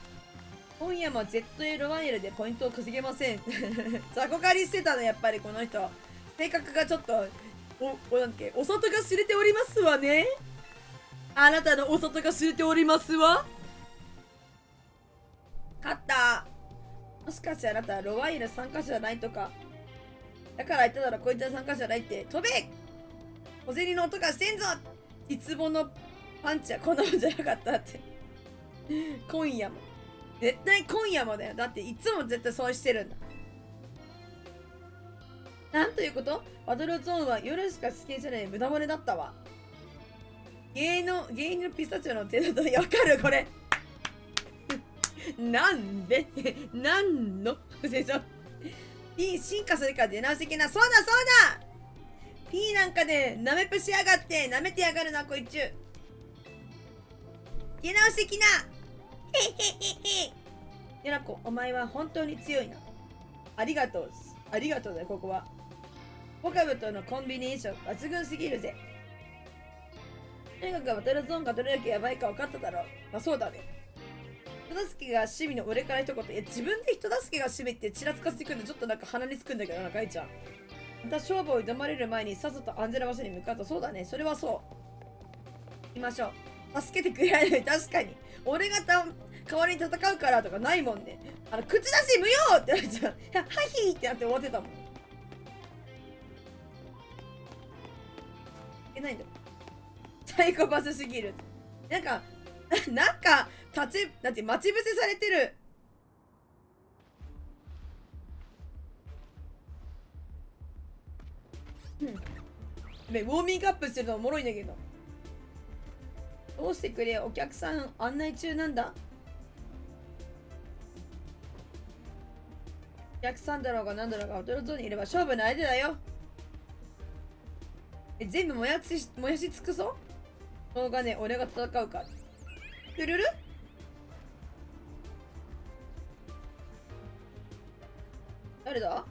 今夜も ZA ロワイヤルでポイントを稼げません雑魚狩りしてたの。やっぱりこの人性格がちょっとなんだっけ、お里が知れておりますわね。あなたのお里が知れておりますわ。勝った。もしかしてあなたロワイヤル参加者じゃないとかだから言っただろ。こいつは参加者じゃないって。飛べ小銭の音がしてんぞ。実母のパンチはこんなもんじゃなかったって今夜も絶対今夜もだよ。だっていつも絶対そうしてるんだ。なんということ？バトルゾーンは夜しか出現しない無駄骨だったわ。芸人のピスタチオの手だとわかるこれ。なんでなんのでしょ。P 進化するから出直してきな。そうだそうだ P なんかでなめぷしやがってなめてやがるなこいつ。出直してきな。へへへへ。ゆなこお前は本当に強いな。ありがとう。ありがとうだよここは。ポカブとのコンビネーション抜群すぎるぜ。とにかくバトルゾーンがどれだけやばいか分かっただろう。まあそうだね。人助けが趣味の俺から一言。いや自分で人助けが趣味ってちらつかせてくるのちょっとなんか鼻につくんだけどな、かいちゃん。また勝負を挑まれる前にさっさと安全な場所に向かった。そうだね、それはそう。行きましょう。助けてくれないのに確かに。俺が代わりに戦うからとかないもんね。口出し無用ってなっちゃう。はひーってなって終わってたもん。ないんだ。サイコパスすぎる。なんかだって待ち伏せされてる。ウォーミングアップしてるのおもろいんだけど。どうしてくれよ、お客さん案内中なんだ。お客さんだろうがなんだろうがホテルゾーンにいれば勝負の相手だよ。全部燃やし尽くそう。動画ね、俺が戦うから。ルルル誰だ。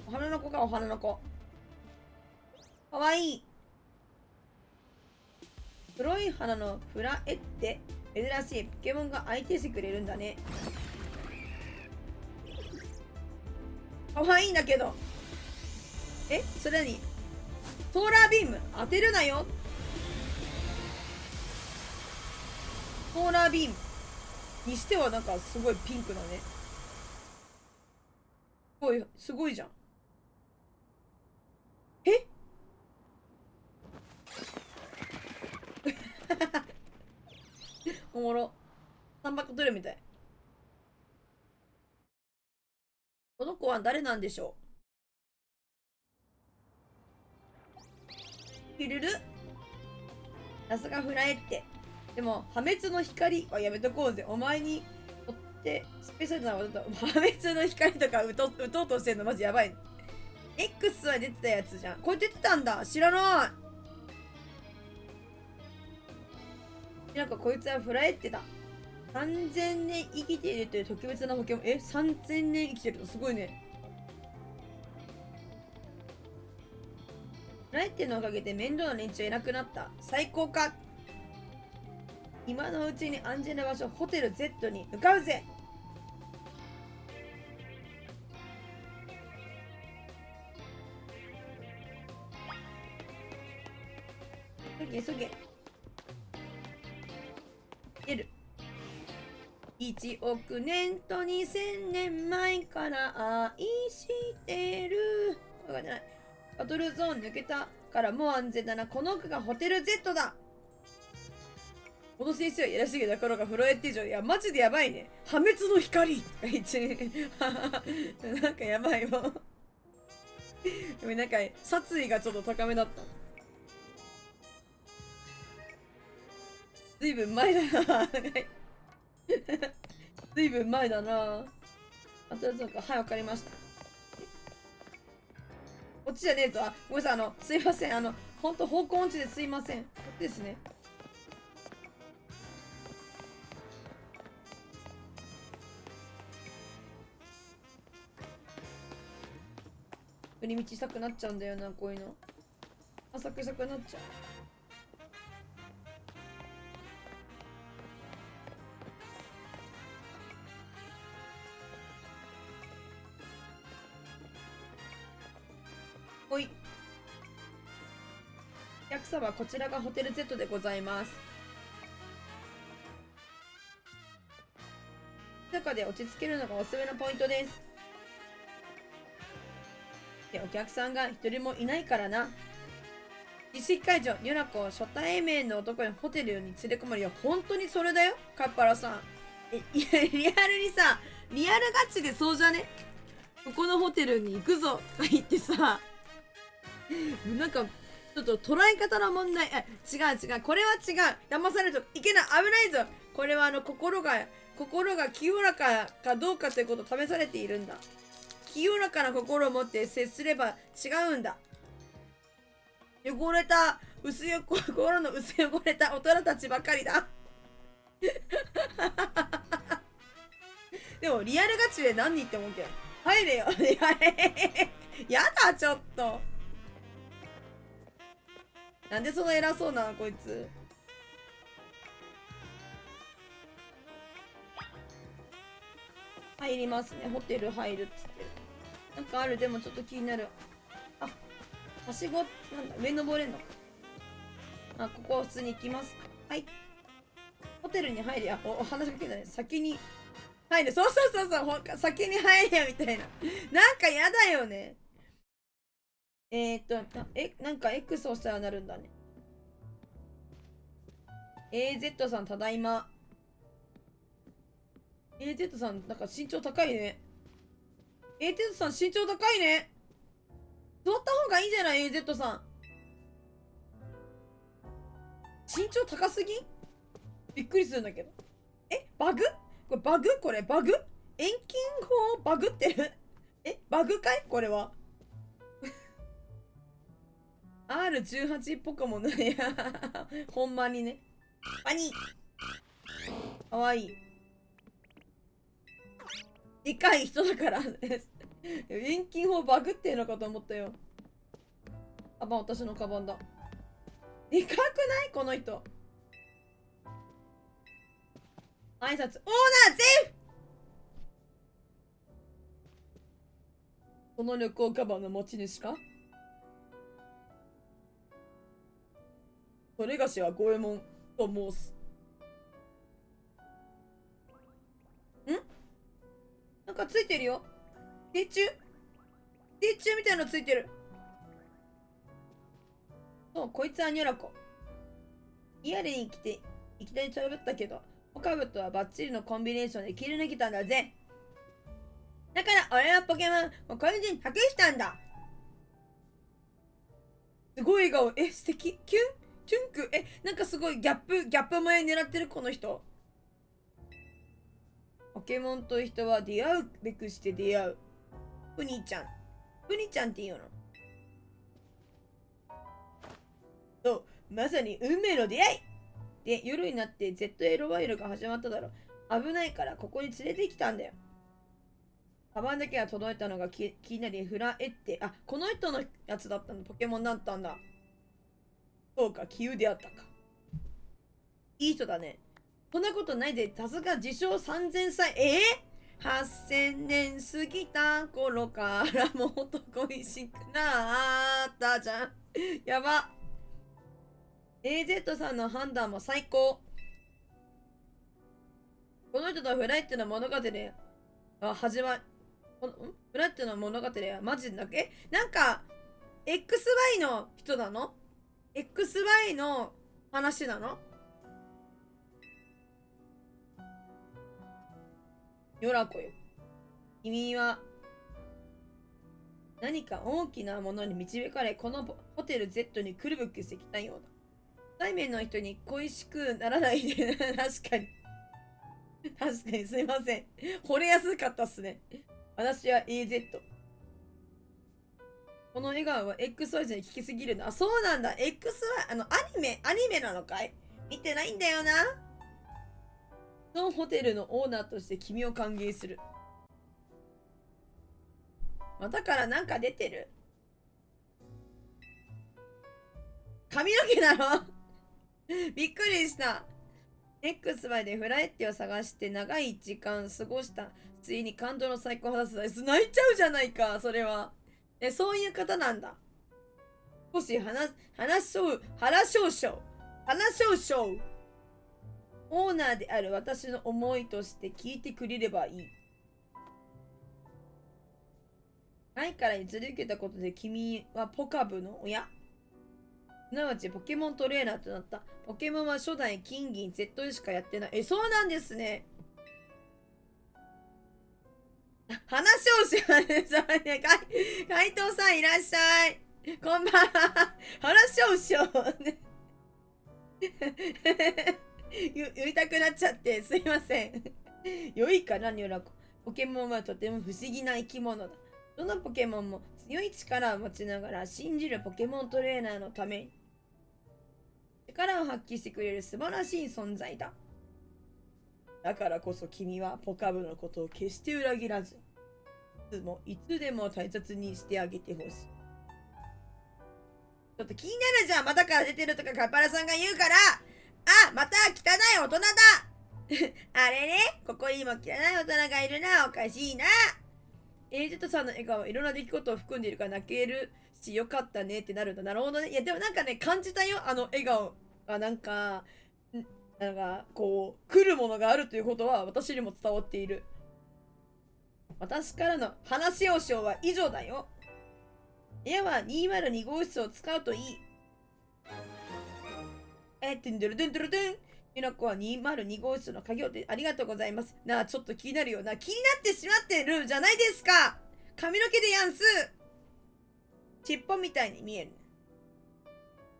お花の子か、お花の子。かわいい。黒い花のフラエって珍しいポケモンが相手してくれるんだね。かわいいんだけど。それにソーラービーム当てるなよ。ソーラービームにしてはなんかすごいピンクだね。すごいじゃん。おもろ。3箱取るみたい。この子は誰なんでしょう。ヒルルさすがフラエって。でも破滅の光はやめとこうぜ。お前にとってスペシャルなことと破滅の光とか打とうとしてんのマジやばい。X は出てたやつじゃん。これ出てたんだ。知らない。なんかこいつはフラエってだ。3000年生きているという特別なポケモン。3000年生きてるのすごいね。フラエってのおかげで面倒な連中いなくなった。最高か。今のうちに安全な場所、ホテル Z に向かうぜ。急げ。出る。1億年と2000年前から愛してる。これじゃない。バトルゾーン抜けたからもう安全だな。この奥がホテル Z だ。この先生はやらしげだからがフロエって以上。いやマジでやばいね。破滅の光とか言ってなんかやばいわでもなんか殺意がちょっと高めだった。ずいぶん前だなずいぶん前だな。あとそうか。はい、わかりました。こっちじゃねえぞ。ごめんなさい。すいません。ほんと方向音痴ですいません。こっちですね。寄り道したくなっちゃうんだよな、こういうの。浅くしたくなっちゃう。ほい。お客様、こちらがホテル Z でございます。中で落ち着けるのがおすすめのポイントです。お客さんが一人もいないからな。実施会場、ユナコ初対面の男にホテルに連れ込まれ。いや、本当にそれだよ、カッパラさん。いや、リアルにさ、リアルガチでそうじゃね。ここのホテルに行くぞとか言ってさ、なんかちょっと捉え方の問題。違う違う。これは違う。騙されるといけない。危ないぞ。これは心が清らかかどうかということを試されているんだ。清らかな心を持って接すれば違うんだ。汚れた、心の薄汚れた大人たちばかりだ。でもリアルガチで何人って思うけど。入れよ。やだ、ちょっと。なんでその偉そうなのこいつ。入りますね。ホテル入るっつってる。なんかある。でもちょっと気になる。あ、はしご、なんだ、上登れんのか。あ、ここ普通に行きますか。はい。ホテルに入り、話しかけたね。先に入る。そうそうそうそう、先に入れや、みたいな。なんかやだよね。なんか X 押したらなるんだね。AZ さん、ただいま。AZ さん、なんか身長高いね。AZ さん、身長高いね。座った方がいいんじゃない ?AZ さん。身長高すぎん？びっくりするんだけど。バグ？これバグ？これバグ？遠近法バグってる？バグかいこれは。R18 ポケモンのね。ほんまにね。ワニかわいい。でかい人だからです。遠近法バグってんのかと思ったよ。カバン、私のカバンだ。でかくないこの人。挨拶。オーナーゼフ！この旅行カバンの持ち主か？それがしは五右衛門と申す。なんかついてるよ。鉄柱みたいなのついてる。そう、こいつはニョラコ。イヤリに来て、いきなり喋ったけど、オカブとはバッチリのコンビネーションで切り抜けたんだぜ。だから俺はポケモンをこれで託したんだ。すごい笑顔。素敵。キュンク。なんかすごいギャップ萌え狙ってるこの人。ポケモンと人は出会うべくして出会う。プニちゃんっていうの。そう、まさに運命の出会いで、夜になって ZL ワイルが始まっただろ。危ないからここに連れてきたんだよ。カバンだけが届いたのが気になりフラエって、この人のやつだったの。ポケモンだったんだ。そうか、キュであったか。いい人だね。そんなことないぜ。さすが自称3000歳。8000年過ぎた頃からもっと恋しくなったじゃん。やば。AZ さんの判断も最高。この人とフライトの物語で始まる。フライトの物語はマジだけ？なんか XY の人なの？ XY の話なの？ヨラコよ。君は何か大きなものに導かれ、このホテル Z に来るべくしてきたようだ。対面の人に恋しくならないで。確かに。確かにすいません。惚れやすかったっすね。私は AZ。この笑顔は XY じゃ効きすぎるな。そうなんだ。XY、アニメなのかい？見てないんだよな。のホテルのオーナーとして君を歓迎する。だからなんか出てる？髪の毛なの？びっくりした。XY でフラエッテを探して長い時間過ごした。ついに感動の最高を果たす。泣いちゃうじゃないか、それは。そういう方なんだ。少し話少々。オーナーである私の思いとして聞いてくれればいい。前から譲り受けたことで君はポカブの親。すなわちポケモントレーナーとなった。ポケモンは初代金銀 Z でしかやってない。そうなんですね。話をします。海藤さんいらっしゃい。こんばんは。話をしようね。言いたくなっちゃってすいません。良いかな、ニョラコ。ポケモンはとても不思議な生き物だ。どのポケモンも強い力を持ちながら信じるポケモントレーナーのために力を発揮してくれる素晴らしい存在だ。だからこそ君はポカブのことを決して裏切らず、いつでも大切にしてあげてほしい。ちょっと気になるじゃん。股から出てるとかカッパラさんが言うから。あ、また汚い大人だ。あれね、ここにも汚い大人がいるな。おかしいな。エージェットさんの笑顔はいろんな出来事を含んでいるから泣けるし、よかったねってなるんだ。なるほどね。いや、でもなんかね、感じたよ。あの笑顔がなんかこう、来るものがあるということは私にも伝わっている。私からの話をしようは以上だよ。部屋は202号室を使うといい。てんてるてんてるてん。ゆなこは202号室の鍵をでありがとうございます。なあ、ちょっと気になるよな。気になってしまってるじゃないですか。髪の毛でやんす。尻尾みたいに見える。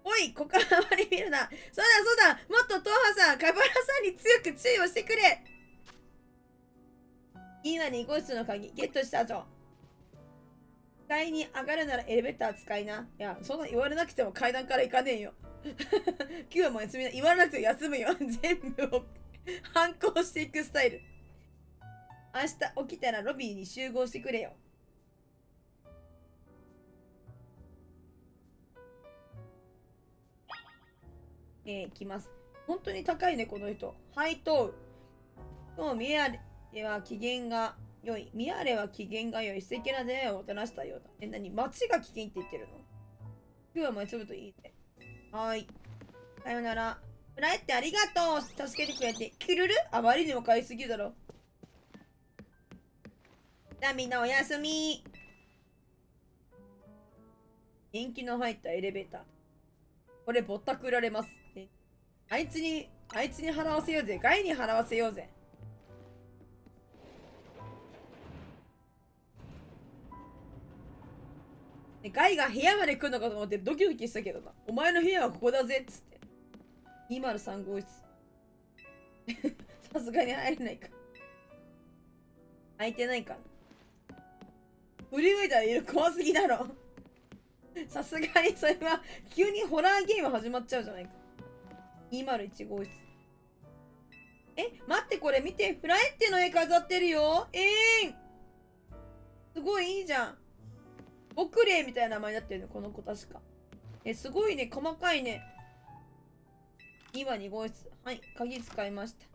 おい、ここからあまり見るな。そうだそうだ。もっとトーハさん、カバラさんに強く注意をしてくれ。202号室の鍵、ゲットしたぞ。階に上がるならエレベーター使いな。いや、そんな言われなくても階段から行かねえよ。今日はもう休みな。言われなくても休むよ。全部を反抗していくスタイル。明日起きたらロビーに集合してくれよ。来ます。本当に高いね、この人。ハイトウ。今日、ミアレは機嫌が良い。ミアレは機嫌が良い。素敵な出会いをもたらしたようだ。何街が危険って言ってるの？今日はもう休むといいね。はい。さよなら。フライってありがとう。助けてくれて。キルル？あまりにも買いすぎだろ。じゃあみんなおやすみ。年季の入ったエレベーター。これぼったくられます。あいつに払わせようぜ。ガイに払わせようぜ。ガイが部屋まで来るのかと思ってドキドキしたけどな。お前の部屋はここだぜっつって。203号室。さすがに入れないか。空いてないか。振り向いたらいる。怖すぎだろ。さすがにそれは急にホラーゲーム始まっちゃうじゃないか。201号室。待って、これ見て。フラエッテの絵飾ってるよ。すごいいいじゃん。ボクレイみたいな名前になってるの、この子確か。すごいね、細かいね。今2号室。はい、鍵使いました。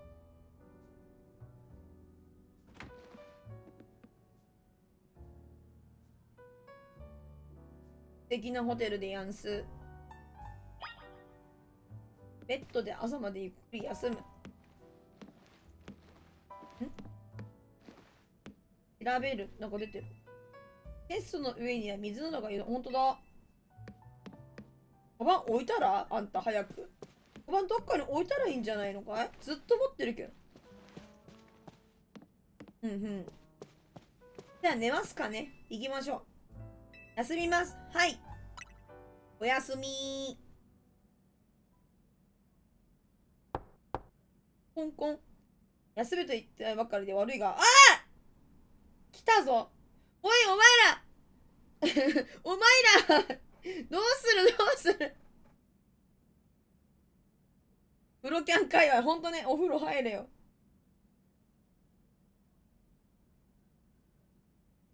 素敵なホテルでやんす。ベッドで朝までゆっくり休む。調べる。なんか出てる。テストの上には水などがいる。ほんとだ。カバン置いたらあんた早く。カバンどっかに置いたらいいんじゃないのかい？ずっと持ってるけど。うんうん。じゃあ寝ますかね。行きましょう。休みます。はい。おやすみ。コンコン。休むと言ってないばかりで悪いが。ああ！来たぞ。おい、お前らお前らどうするプロキャン界隈、ほんとね、お風呂入れよ。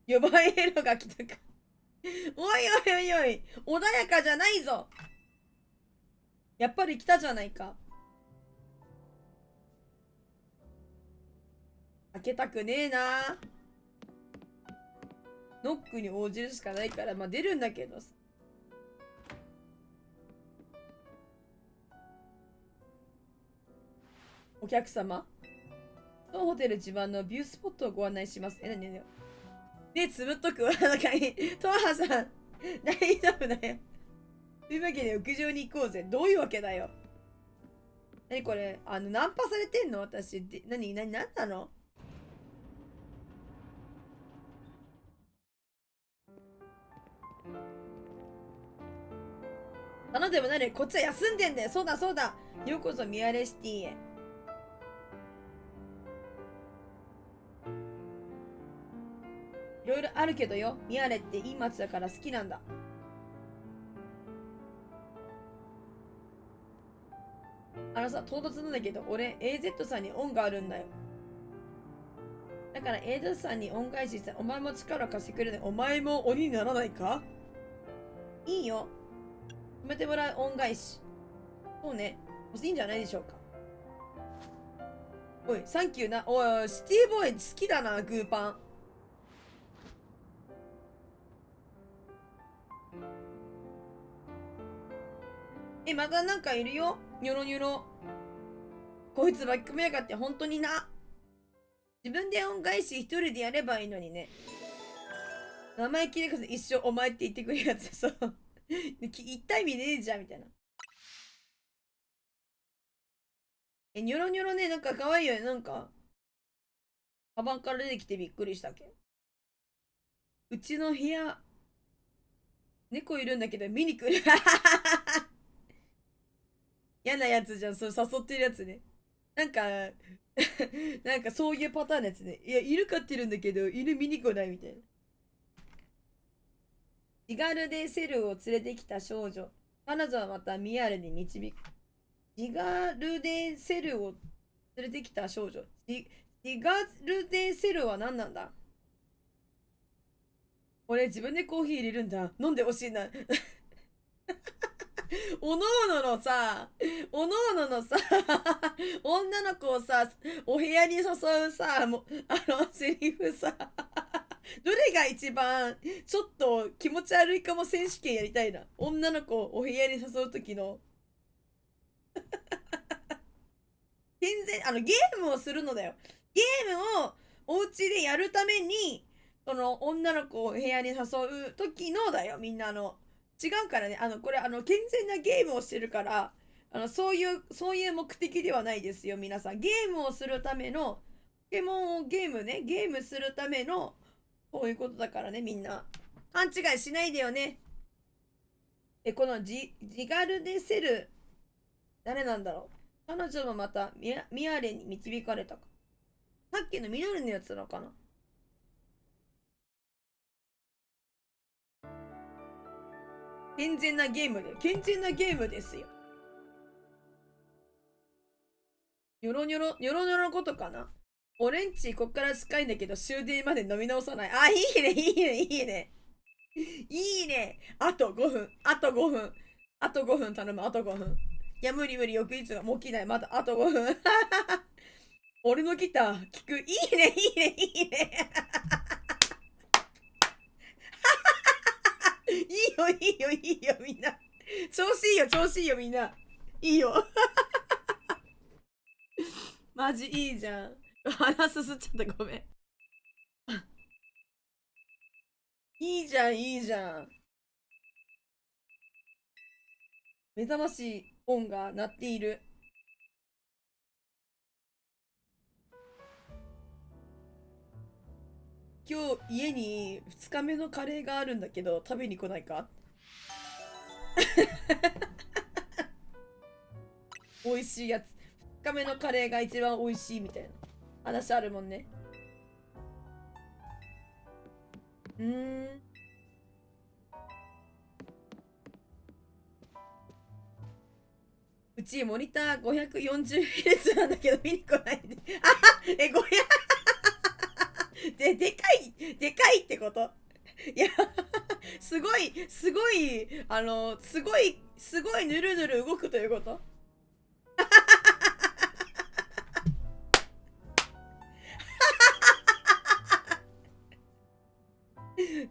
呼ばれるのが来たか。おいおいおいおい、穏やかじゃないぞ。やっぱり来たじゃないか。開けたくねえな。ノックに応じるしかないから、まあ出るんだけどさ。お客様、当ホテル自慢のビュースポットをご案内します。何ね。目つぶっとくわ。なんかに、トハさん、大丈夫だよ。というわけで屋上に行こうぜ。どういうわけだよ。何これ、ナンパされてんの私。何なの？頼んでもなる。こっちは休んでんだよ。そうだそうだ。ようこそミアレシティへ。いろいろあるけどよ。ミアレっていい街だから好きなんだ。さ、唐突なんだけど、俺、AZ さんに恩があるんだよ。だから AZ さんに恩返しして、お前も力貸してくれない。お前も鬼にならないか？いいよ。止めてもらう恩返し。そうね。欲しいんじゃないでしょうか。おい、サンキューな。おい、シティボーイ好きだな、グーパン。またなんかいるよ。ニョロニョロ。こいつ巻き込めやがって本当にな。自分で恩返し一人でやればいいのにね。名前聞いてください。一生お前って言ってくるやつ。そう。言った意味ねえじゃん、みたいな。ニョロニョロね、なんか可愛いよね。なんか、カバンから出てきてびっくりしたけ。うちの部屋、猫いるんだけど見に来る。嫌なやつじゃん。そう誘ってるやつね。なんか、なんかそういうパターンのやつね。いや、犬飼ってるんだけど、犬見に来ないみたいな。身軽でセルを連れてきた少女。彼女はまたミアルに導く。身軽でセルを連れてきた少女。身軽でセルは何なんだ？俺自分でコーヒー入れるんだ。飲んでほしいな。おのおののさ、おのおののさ、女の子をさ、お部屋に誘うさ、セリフさ、どれが一番ちょっと気持ち悪いかも選手権やりたいな。女の子をお部屋に誘う時の。全然、ゲームをするのだよ。ゲームをお家でやるために、その女の子を部屋に誘う時のだよ、みんな違うからね。これ、健全なゲームをしてるから、そういう目的ではないですよ、皆さん。ゲームをするための、ポケモンをゲームね、ゲームするための、そういうことだからね、みんな。勘違いしないでよね。このジガルデセル、誰なんだろう。彼女もまたミアレに導かれたか。さっきの緑のやつなのかな。健全なゲームで、健全なゲームですよ。ニョロニョロ、ニョロニョロのことかな。俺んちこっから近いんだけど終電まで飲み直さない。あ、いいね、いいね、いいね。いいね。あと5分、あと5分。あと5分頼む、あと5分。いや、無理無理、翌日がもう起きない。まだあと5分。俺のギター聞く。いいね、いいね、いいね。いいよ、いいよ、いいよ、みんな。調子いいよ、調子いいよ、みんな。いいよ。マジいいじゃん。鼻すすっちゃった、ごめん。いいじゃん、いいじゃん。目覚ましい音が鳴っている。今日家に2日目のカレーがあるんだけど食べに来ないか？美味しいやつ。2日目のカレーが一番美味しいみたいな話あるもんね。うちモニター 540Hz なんだけど見に来ないで。でかい、でかいってこと？いや、すごい、すごい、すごいぬるぬる動くということ？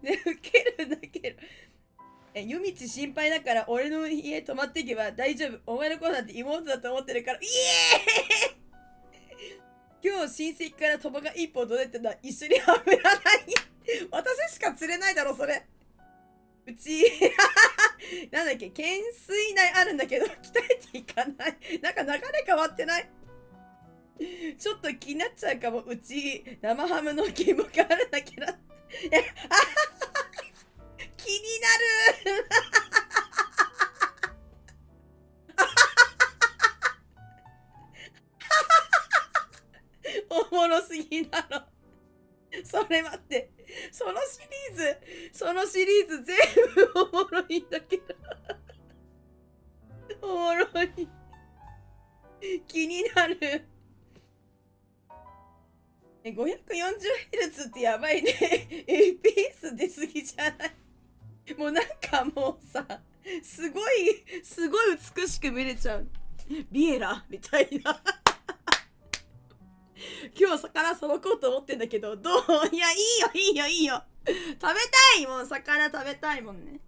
ね、ウケるんだけど。夜道心配だから俺の家泊まっていけば大丈夫。お前の子なんて妹だと思ってるから。イエーイ今日親戚から鳥羽が一歩どれてた。一緒にはめらない。私しか釣れないだろ、それ。うち、なんだっけ、懸垂内あるんだけど、鍛えていかない。なんか流れ変わってない？ちょっと気になっちゃうかも。うち、生ハムの義務があるんだけど。気になるだろ。それ待って。そのシリーズ全部おもろいんだけど。おもろい。気になる。540Hz ってやばいね。FPS 出すぎじゃない？もうなんかもうさ、すごい美しく見れちゃう。ビエラみたいな。今日魚さばこうと思ってんだけど、どう？いや、いいよ。食べたいもん、魚食べたいもんね。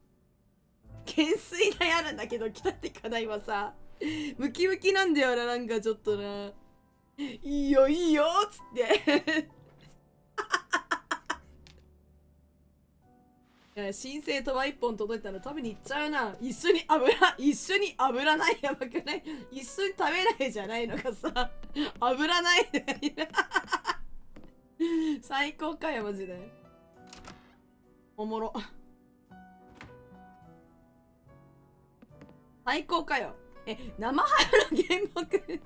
懸垂台あるんだけど、来たって課題はさ、ムキムキなんだよな、なんかちょっとな。いいよっつっていや、新生とは1本届いたら食べに行っちゃうな。一緒に油ないやばくない？一緒に食べないじゃないのがさ、油ないで最高かよマジで。おもろ。最高かよ。生ハムの原木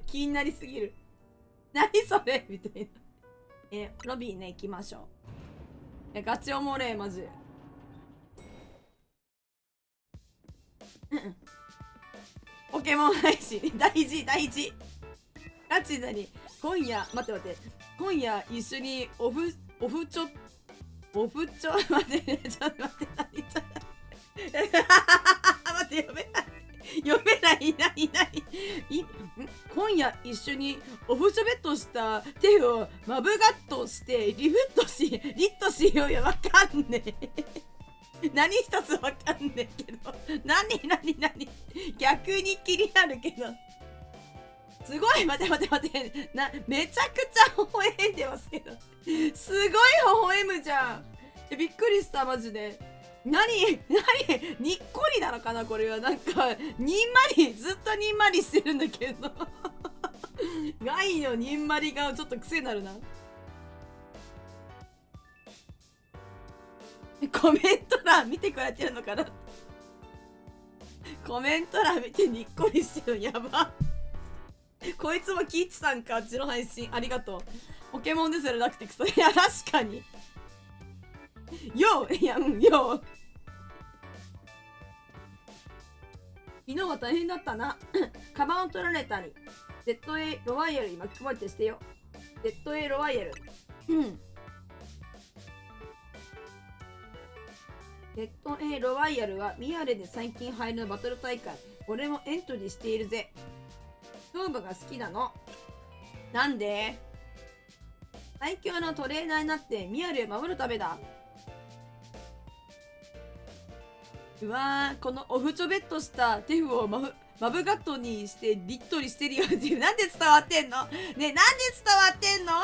気になりすぎる。何それみたいな。ロビーね、行きましょう。ガチおもれマジ。ポケモン配信大事。ガチなに。今夜待って。今夜一緒にオフちょ待ってちょっと待って何待って読めない今夜一緒にオフチョベットした手をマブガットしてリットしようよ。わかんねえ何一つわかんねえけど何逆に気になるけどすごい待ってめちゃくちゃ微笑んでますけどすごい微笑むじゃん。びっくりしたマジで。何にっこりなのかなこれは。なんかにんまりずっとにんまりしてるんだけどガイのにんまりがちょっと癖になるな。コメント欄見てくれてるのかな。コメント欄見てにっこりしてるのやば。こいつも聞いてたんか。うちの配信ありがとう。ポケモンですらなくてクソ。いや確かによう昨日は大変だったなカバンを取られたり ZA ロワイヤルに巻き込まれてしてよ。 ZA ロワイヤルZA ロワイヤルはミアレで最近入るバトル大会。俺もエントリーしているぜ。勝負が好きなの。なんで？最強のトレーナーになってミアレを守るためだ。うわー、このオフチョベットしたテフをマブガットにしてリットリしてるよっていう。なんで伝わってんのねえ、なんで伝わってんの？わ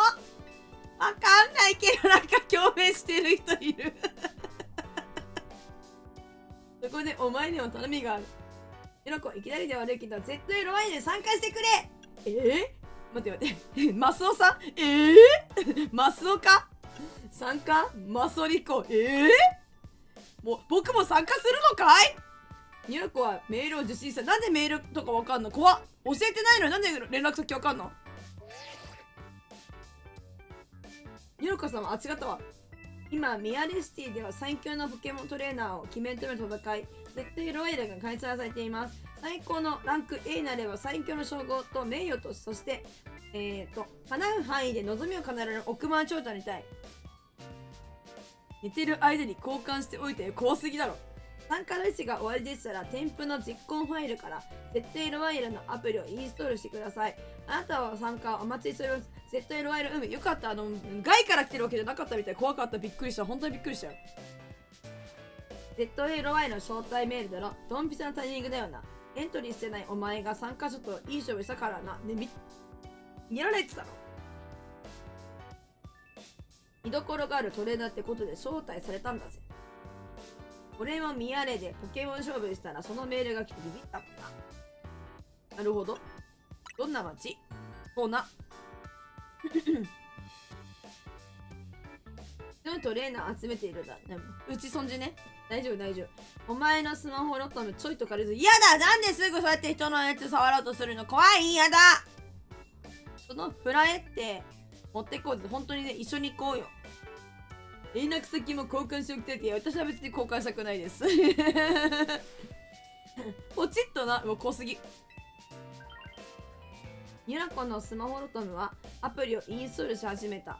かんないけどなんか共鳴してる人いるそこでお前にも頼みがある。ひろこ、いきなりで悪いけど ZA ロワイヤル参加してくれ。待ってマスオさんマスオか参加マソリコもう僕も参加するのかい？ニューコはメールを受信した。なんでメールとかわかんの？怖っ。教えてないのになんで連絡先わかんの？ニューコさんは違ったわ。今ミアレシティでは最強のポケモントレーナーを決めるための戦いZA ロワイヤルが開催されています。最高のランク A になれば最強の称号と名誉とそして叶う範囲で望みを叶えられる億万長者にたい。寝てる間に交換しておいて怖すぎだろ。参加の意思が終わりでしたら添付の実行ファイルからZA ロワイヤルのアプリをインストールしてください。あなたは参加お待ちしております。ZA ロワイヤルよかった。外から来てるわけじゃなかったみたい。怖かった。びっくりした。本当にびっくりしたよ。ZA ロワイヤルの招待メールだろ。ドンピシャのタイミングだよな。エントリーしてないお前が参加者といい勝負したからな。ね、見られてたの？見どころがあるトレーナーってことで招待されたんだぜ。俺もミヤレでポケモン勝負したらそのメールが来てビビったもんな。なるほど。どんな街？そうな。トレーナー集めているんだ。うち損じね。大丈夫。お前のスマホロットのちょいと借りず。嫌だ。なんですぐそうやって人のやつ触ろうとするの？怖い。嫌だ。そのフラエって持ってこうぜ。本当にね、一緒に行こうよ。連絡先も交換しておきたいって、私は別に交換したくないです。ポチッとな、もう濃すぎ。ニュラコのスマホロトムはアプリをインストールし始めた。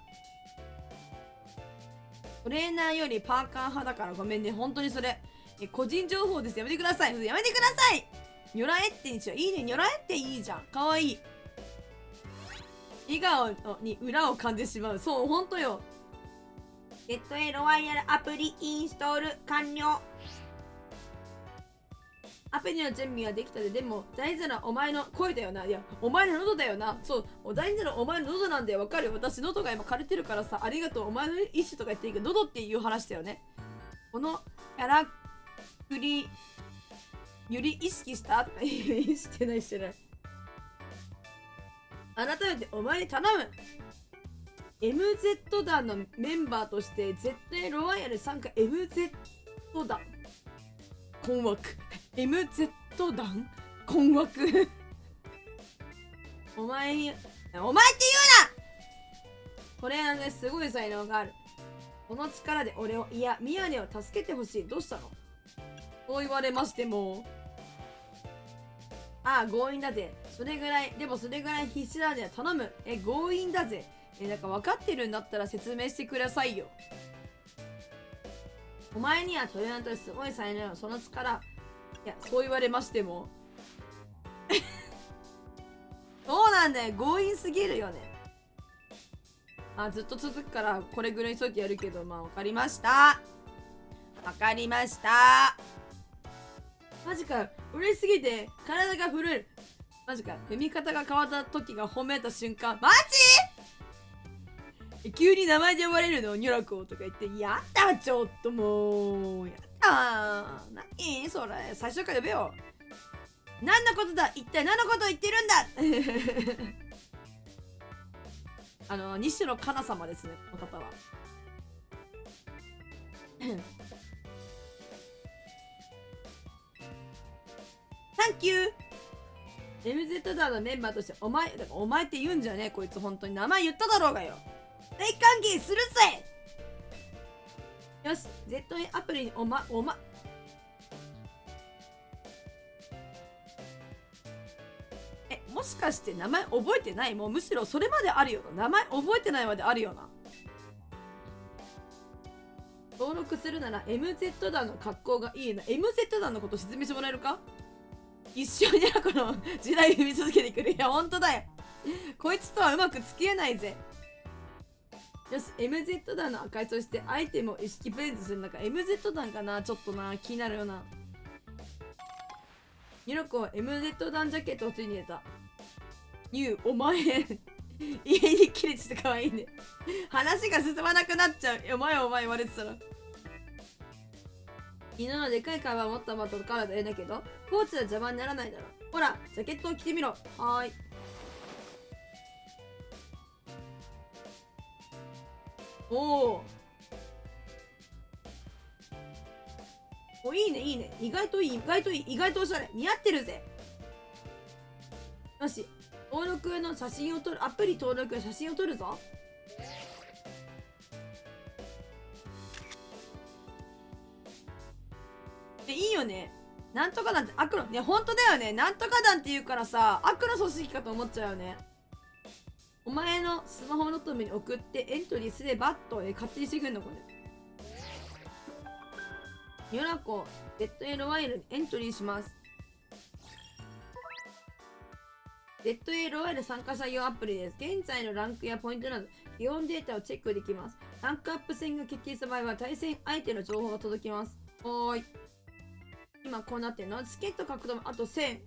トレーナーよりパーカー派だからごめんね。本当にそれ。個人情報です。やめてください。やめてください。ニョラエッテにしよう。いいね。ニョラエッテいいじゃん。かわいい。笑顔に裏を感じてしまう。そう、ほんとよ。ゲットエロワイヤルアプリインストール完了。アプリの準備はできたで、でも大事なお前の声だよな。いや、お前の喉だよな。そう、大事なお前の喉なんだよ。わかるよ。私、喉が今枯れてるからさ、ありがとう。お前の意思とか言っていいけど、喉っていう話だよね。このキャラクリより意識したとかしてないしてない。改めてお前に頼む。 MZ 団のメンバーとして絶対ロワイヤル参加。 MZ 団困惑。 MZ 団困惑。お前って言うな。トレーナーですごい才能がある。この力で俺を、いや宮根を助けてほしい。どうしたの？そう言われましても、ああ強引だぜ。それぐらい必死だぜ。頼む。強引だぜ。なんか分かってるんだったら説明してくださいよ。お前にはトレーナーとしてすごい才能。その力、いやそう言われましてもそうなんだよ。強引すぎるよね。ずっと続くからこれぐらいにしといてやるけど、分かりました。マジか。嬉しすぎて体が震える。マジか。踏み方が変わった時が褒めた瞬間。マジ？急に名前で呼ばれるのニョラコとか言って、やだちょっともう。やだ。何それ。最初から呼べよ。何のことだ。一体何のことを言ってるんだ西野カナ様ですね、この方は。サンキュー。 MZ 団のメンバーとしてお前って言うんじゃねえこいつ。本当に名前言っただろうがよ。大歓迎するぜ。よし、ZA アプリにもしかして名前覚えてない？もうむしろそれまであるよな。名前覚えてないまであるよな。登録するなら MZ 団の格好がいいな。 MZ 団のこと説明してもらえるか？一生にこの時代踏み続けてくる。いやほんとだよ。こいつとはうまく付き合えないぜ。よし、 MZ 団の赤い、そしてアイテムを意識プレゼントする中、 MZ 団かな。ちょっとな気になるよな。ニロコは MZ 団ジャケットを手に入れた。ニュー、お前家に切れててかわいいね。話が進まなくなっちゃう。お前言われてたら。犬のでかいカバンを持ったままからだよだけど、コーチは邪魔にならないだろ。ほら、ジャケットを着てみろ。はーい。おいいね。意外とおしゃれ。似合ってるぜ。よし、登録の写真を撮る。アプリ登録の写真を撮るぞ。いいよね。なんとか団って悪のね、ほんとだよね。なんとか団って言うからさ、悪の組織かと思っちゃうよね。お前のスマホのトムに送ってエントリーすればと、勝手にしてくんのこれ。ニョラコ ZA にエントリーします。ZA 参加者用アプリです。現在のランクやポイントなど基本データをチェックできます。ランクアップ戦が決定した場合は対戦相手の情報が届きます。おーい。今こうなってるの。チケット獲得あと1000。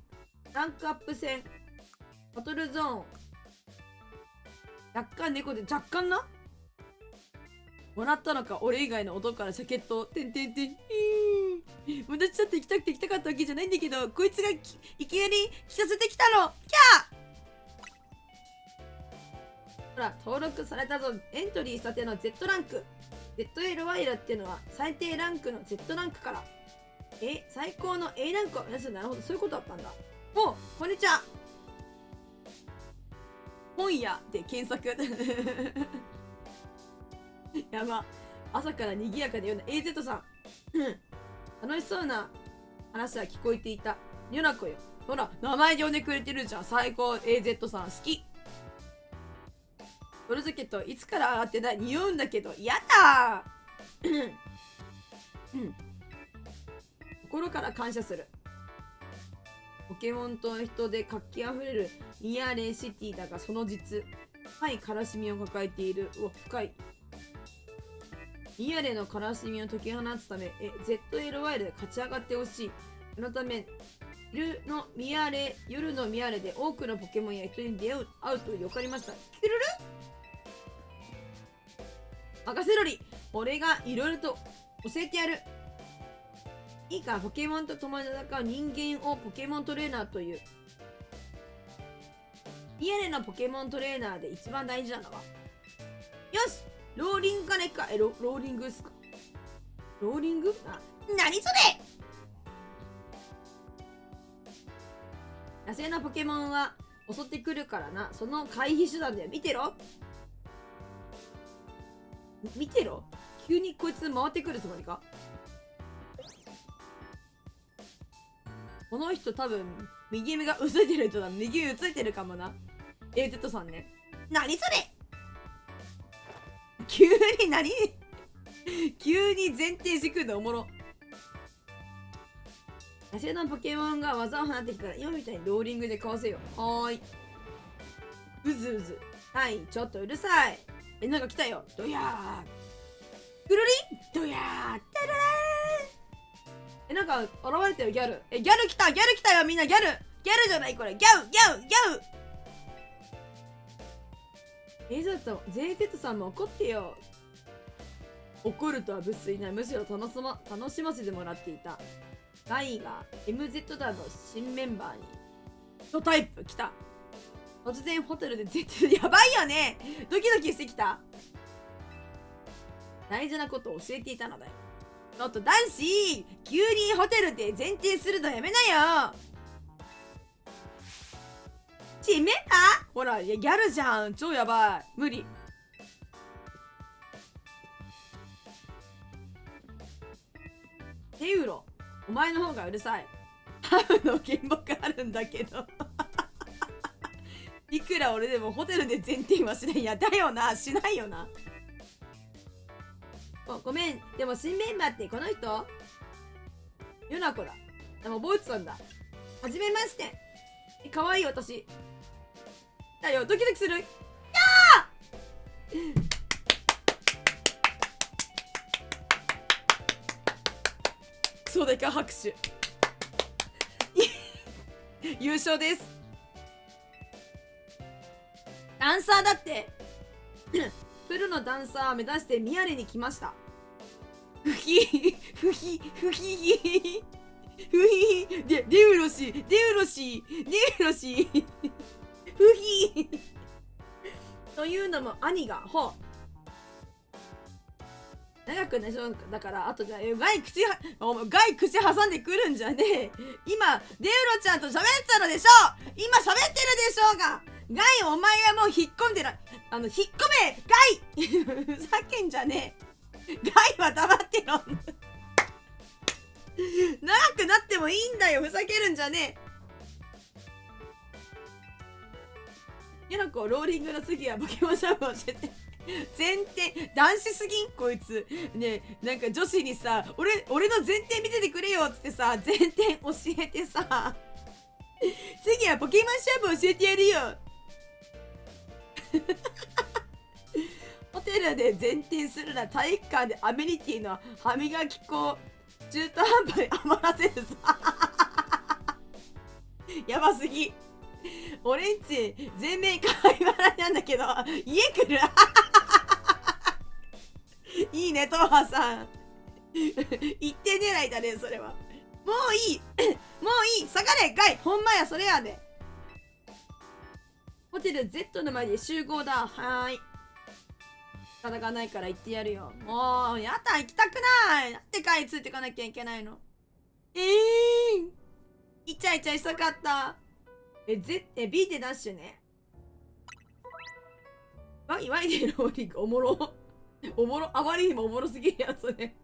ランクアップ戦。バトルゾーン。若干猫で若干な。もらったのか、俺以外の男からジャケットを。私だって行きたくて行きたかったわけじゃないんだけど、こいつがいきなり着させてきたの。キャー。ほら、登録されたぞ。エントリーしたての Z ランク。ZA ロワイラっていうのは最低ランクの Z ランクから最高の A ランクを目指す。なるほど、そういうことだったんだ。お、こんにちは。本屋で検索やば。朝から賑やかでような AZ さん楽しそうな話は聞こえていた。ヨナコよ。ほら、名前で呼んでくれてるじゃん。最高。 AZ さん好き。ブルジャケットいつから上がってない？匂うんだけど。やだ心から感謝する。ポケモンと人で活気あふれるミヤレシティだが、その実深い悲しみを抱えている。深い。ミヤレの悲しみを解き放つためZLY で勝ち上がってほしい。そのため夜のミヤレで多くのポケモンや人に出会うと分かりました。キュルル任せろり、俺がいろいろと教えてやる。いいか、ポケモンと共に戦う人間をポケモントレーナーという。ミヤレのポケモントレーナーで一番大事なのは、よしローリングかねか。ローリングっすか？ローリング？何それ？野生のポケモンは襲ってくるからな。その回避手段だよ。見てろ。急にこいつ回ってくるつもりか？この人多分右目が薄いてる人だ。右目薄いてるかもな。AZ さんね。何それ？急に何急に前転してくるのおもろ。野生のポケモンが技を放ってきたら今みたいにローリングでかわせよ。はーい。うずうず。はい、ちょっとうるさい。なんか来たよ。ドヤー。くるりんドヤー。タララー。なんか現れたよ、ギャル。ギャル来たよ、みんな。ギャルじゃないこれ。ギャウZZ さんも怒ってよ。怒るとは物粋な。むしろ楽しませてもらっていた。ガイが MZ 団の新メンバーにのタイプ来た。突然ホテルで Z やばいよね。ドキドキしてきた。大事なことを教えていたのだよ。ちょっと男子、急にホテルで前提するのやめなよ。チメタほら、ギャルじゃん。超やばい。無理。テウロ、お前の方がうるさい。ハムの原木あるんだけどいくら俺でもホテルで前転はしない。やだよな。しないよな。ごめん。でも新メンバーってこの人ヨナコだ。でも覚えてたんだ。はじめまして。かわいい私。だよ、ドキドキする。やークソデカ拍手優勝です。ダンサーだってプロのダンサーを目指してミヤレに来ました。ふひデウロシふひというのも兄が長くなりそうだから、あとじゃガイ口挟んでくるんじゃねえ。今デウロちゃんと喋ってたのでしょ。今喋ってるでしょうが。ガイお前はもう引っ込んでない。引っ込めガイふざけんじゃねえ。ガイは黙ってろ長くなってもいいんだよ。ふざけるんじゃねえ。ヤナコローリングの次はポケモンシャンプー教えて。前転男子すぎんこいつね。なんか女子にさ、俺の前転見ててくれよっつってさ、前転教えてさ次はポケモンシャンプー教えてやるよホテルで前転するな。体育館でアメニティの歯磨き粉中途半端に余らせるさやばすぎ。俺んち全面会話なんだけど家来るいいね、トハさん一点狙いだね、それは。もういいもういい、下がれガイ。ほんまや、それやで。ホテル Z の前で集合だ。はーい。仕方がないから行ってやるよ。もう、やだ、行きたくない。なんでガイついてかなきゃいけないの。イチャイチャしたかった。B でダッシュね。ワイでローリングおもろ。おもろ、あまりにもおもろすぎるやつね。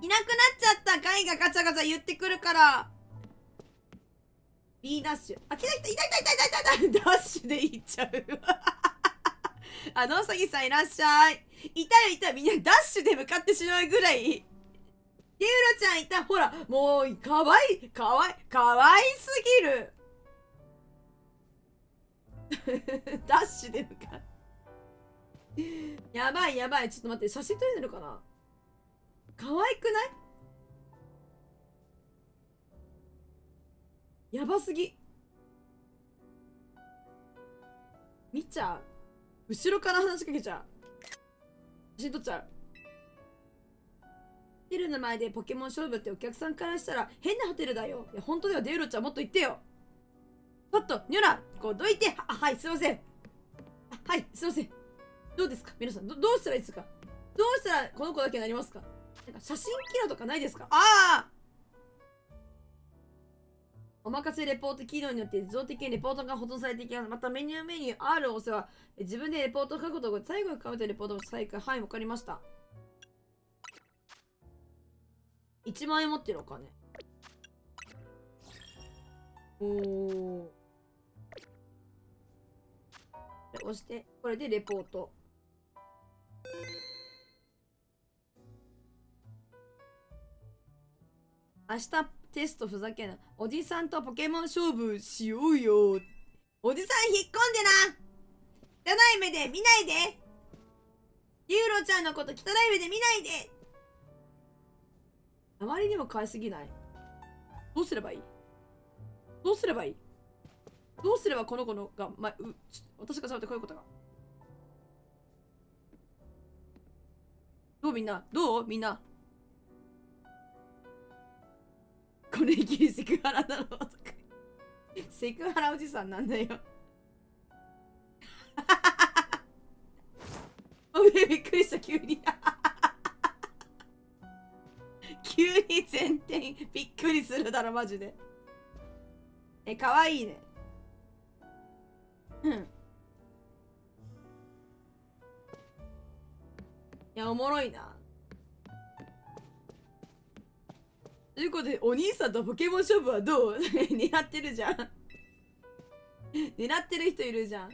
いなくなっちゃった。ガイがガチャガチャ言ってくるから。B ダッシュ。あ、来た来た、いたいたいたいたいた。ダッシュで行っちゃう。あ、野崎さんいらっしゃい。いたよいたよ。みんなダッシュで向かってしまうぐらい。ゲウロちゃんいた。ほら、もう、かわいい、かわいすぎる。ダッシュで向かう。やばいやばい。ちょっと待って、写真撮れてるかな。可愛くない？やばすぎ。見ちゃう。後ろから話しかけちゃう。写真撮っちゃう。ホテルの前でポケモン勝負ってお客さんからしたら変なホテルだよ。いや、本当だよ。デウロちゃんもっと言ってよ。ちょっと、ニョラ、こうどいて。はい、すいません。はい、すいません。どうですか皆さん、どうしたらいいですか？どうしたらこの子だけになりますか？なんか写真機能とかないですか？ああ、お任せレポート機能によって自動的にレポートが保存されていきます。またメニュー R を押せば自分でレポートを書くことを最後に書いてレポートを再開。はい、わかりました。1万円持ってるお金。おー。押して、これでレポート。明日テストふざけな。おじさんとポケモン勝負しようよ。おじさん引っ込んでな。汚い目で見ないで。ユーロちゃんのこと汚い目で見ないで。あまりにも可愛すぎない？どうすればいい？どうすればいい？どうすればこの子のが、私が触ってこういうことが。どうみんな？どうみんな？これきりセクハラだろとか。セクハラおじさんなんだよ。びっくりした、急に。急に前転びっくりするだろ、マジで。かわいいね。うん。いや、おもろいな。ということで、お兄さんとポケモン勝負はどう？狙ってるじゃん。狙ってる人いるじゃん。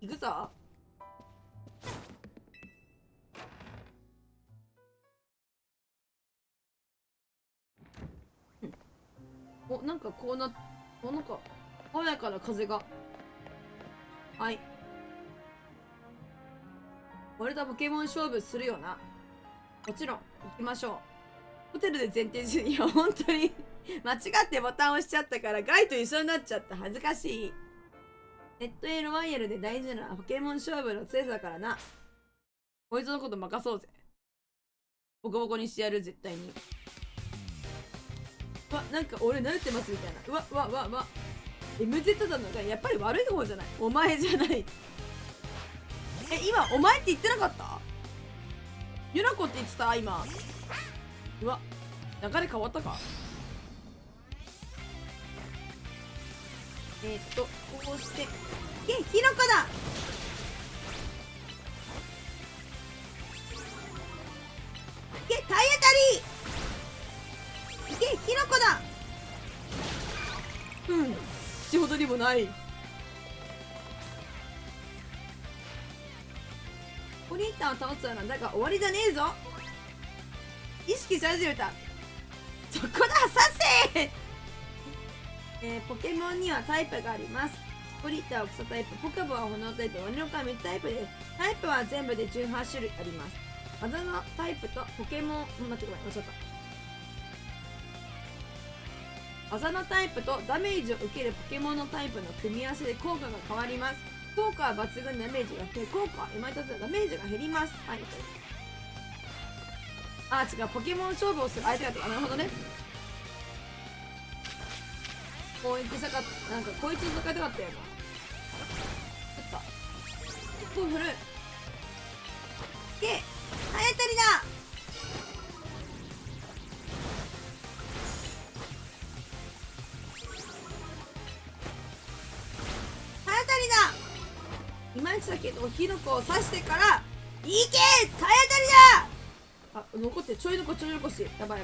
行くぞ。お、なんかこうな、なんか爽やかな風が。はい。俺とポケモン勝負するよな。もちろん、行きましょう。ホテルで前提し、いや、本当に間違ってボタン押しちゃったから、ガイと一緒になっちゃった。恥ずかしい。ネットエロワイヤルで大事なポケモン勝負の強さだからな。こいつのこと任そうぜ。ボコボコにしてやる、絶対に。うわ、なんか俺慣れてますみたいな。うわ、うわ、うわ、うわ。MZ だのがやっぱり悪い方じゃない。お前じゃない。今、お前って言ってなかった？ユナコって言ってた今。うわ、流れ変わったか？こうして。キノコだ！体当たり！キノコだ！口ほどにもない。ポリータンを倒すのだが終わりじゃねえぞ。意識し始めた。そこだ、刺せ！ポケモンにはタイプがあります。スポリッターは草タイプ、ポカボは炎タイプ、ワニロカは水タイプです。タイプは全部で18種類あります。技のタイプとポケモン、間違った。技のタイプとダメージを受けるポケモンのタイプの組み合わせで効果が変わります。効果は抜群、ダメージが低、効果は今一つでダメージが減ります。はい。あ、違う、ポケモン勝負をする相手だった。なるほどね。攻撃したかった。なんかこいつを使いたかったよな。ちょっと振る。体当たりだ！まいちだけど火の粉を刺してからいけ体当たりだ。あ、残ってちょい残し。やばい。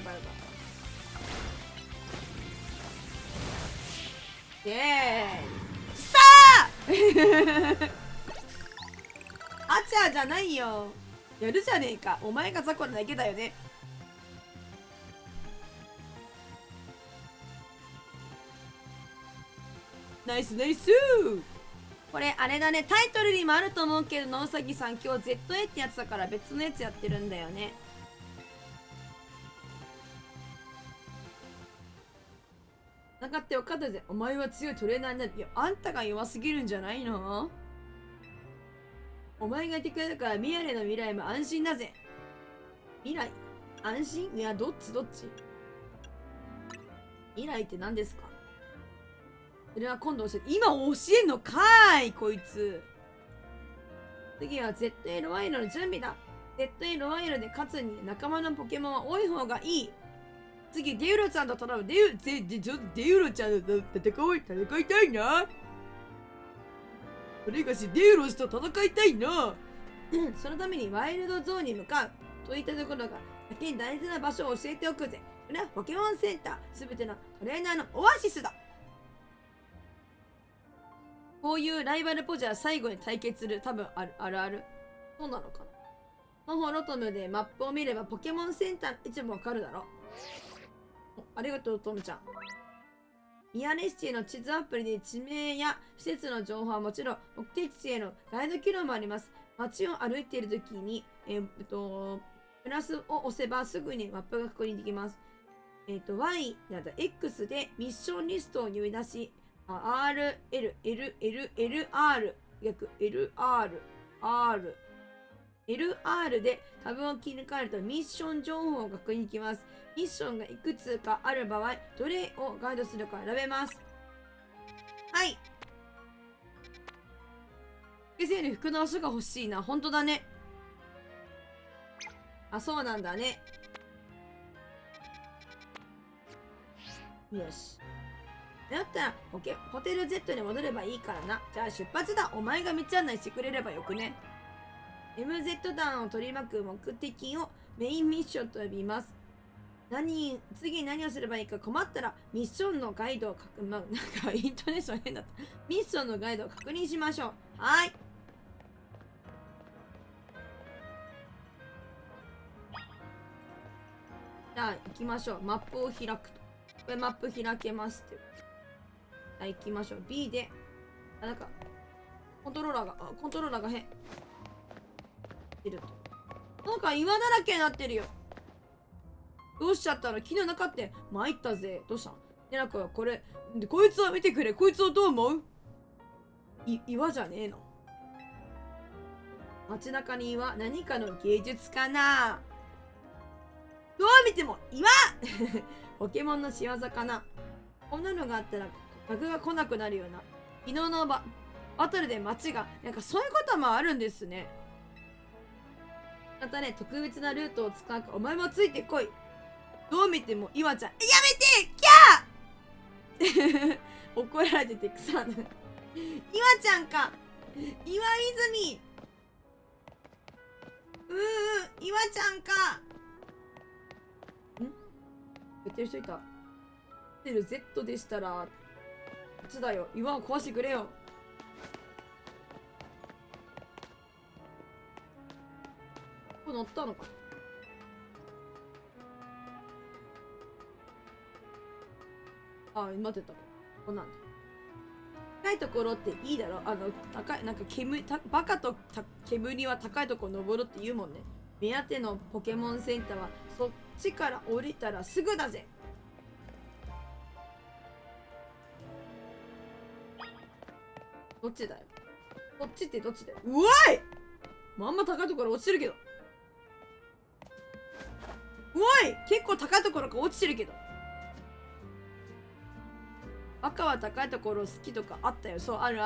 イエーイさああちゃじゃないよ。やるじゃねえか。お前が雑魚なだけだよね。ナイス。これあれだね、タイトルにもあると思うけど、野うさぎさん今日 ZA ってやつだから別のやつやってるんだよね。なかってよかったぜ。お前は強いトレーナーになる。いや、あんたが弱すぎるんじゃないの？お前がいてくれたからミヤレの未来も安心だぜ。未来？安心？いや、どっち？未来って何ですか？それは今度教えて。今教えんのかーい、こいつ。次は ZA ロワイルの準備だ。ZA ロワイルで勝つに仲間のポケモンは多い方がいい。次、デューロちゃんと戦う。デューロちゃんと戦いたいな。それがし、デューロ氏と戦いたいな。そのためにワイルドゾーンに向かう。といったところが、先に大事な場所を教えておくぜ。それはポケモンセンター、すべてのトレーナーのオアシスだ。こういうライバルポジは最後に対決する。多分ある。そうなのかな。魔法ロトムでマップを見ればポケモンセンターの位置もわかるだろ。ありがとう、トムちゃん。ミヤネシティの地図アプリで地名や施設の情報はもちろん、目的地へのガイド機能もあります。街を歩いているときに、プラスを押せばすぐにマップが確認できます。Y など X でミッションリストを呼び出し、LR でタブを切り替えるとミッション情報を確認できます。ミッションがいくつかある場合、どれをガイドするか選べます。はい。先生に服の足が欲しいな。本当だね。あ、そうなんだね。よし。だったらホテル Z に戻ればいいからな。じゃあ出発だ。お前が道案内してくれればよくね。MZ 団を取り巻く目的をメインミッションと呼びます。次何をすればいいか困ったらミッションのガイドをなんかイントネーション変だった。ミッションのガイドを確認しましょう。はい。じゃあ行きましょう。マップを開くと。これマップ開けますって。はい、行きましょう。B で。なんか、コントローラーが変。いると。なんか岩だらけになってるよ。どうしちゃったの？昨日なかった。参ったぜ。どうしたん？で、なんかこれ、こいつを見てくれ。こいつをどう思う？岩じゃねえの？街中に岩、何かの芸術かな？どう見ても岩ポケモンの仕業かな？こんなのがあったらバグが来なくなるよな。昨日のバトルで街が、なんかそういうこともあるんですね。またね、特別なルートを使うか、お前もついてこい。どう見ても岩ちゃん、やめてキャー怒られてて草ぬ。岩ちゃんか。岩泉。岩ちゃんか。やってる人いた。ホテル Z でしたら、こっちだよ。岩を壊してくれよ。ここ乗ったのか。あ、待ってた。こんなんだ。高いところっていいだろ。高い、なんかバカと煙は高いところ登るって言うもんね。目当てのポケモンセンターはそっちから降りたらすぐだぜ。どっちだよ。こっちってどっちだよ。うわい！まんま高いところ落ちてるけど。うわい！結構高いところから落ちてるけど。赤は高いところ好きとかあったよ。そう、ある。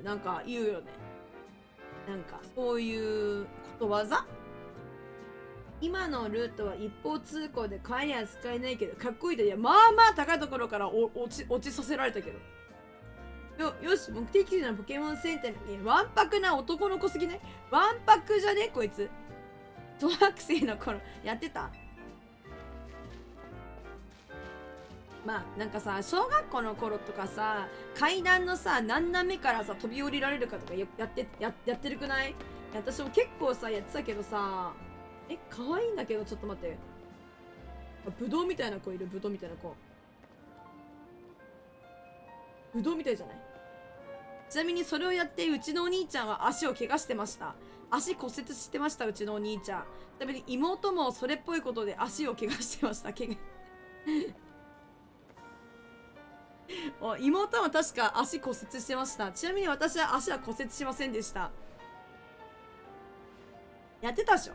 なんか言うよね。なんか、そういうことわざ？今のルートは一方通行で帰りは使えないけど、かっこいいと。いや、まあまあ高いところから落ちさせられたけど。よし、目的地のポケモンセンターに、わんぱくな男の子すぎね。わんぱくじゃねこいつ。小学生の頃、やってた。まあなんかさ、小学校の頃とかさ、階段のさ、何段目からさ飛び降りられるかとかやってるくない？私も結構さやってたけどさ、可愛いんだけど、ちょっと待って。ぶどうみたいな子いる。ぶどうみたいな子。ぶどうみたいじゃない？ちなみにそれをやってうちのお兄ちゃんは足を怪我してました。足骨折してました、うちのお兄ちゃん。ちなみに妹もそれっぽいことで足を怪我してました。妹も確か足骨折してました。ちなみに私は足は骨折しませんでした。やってたでしょ。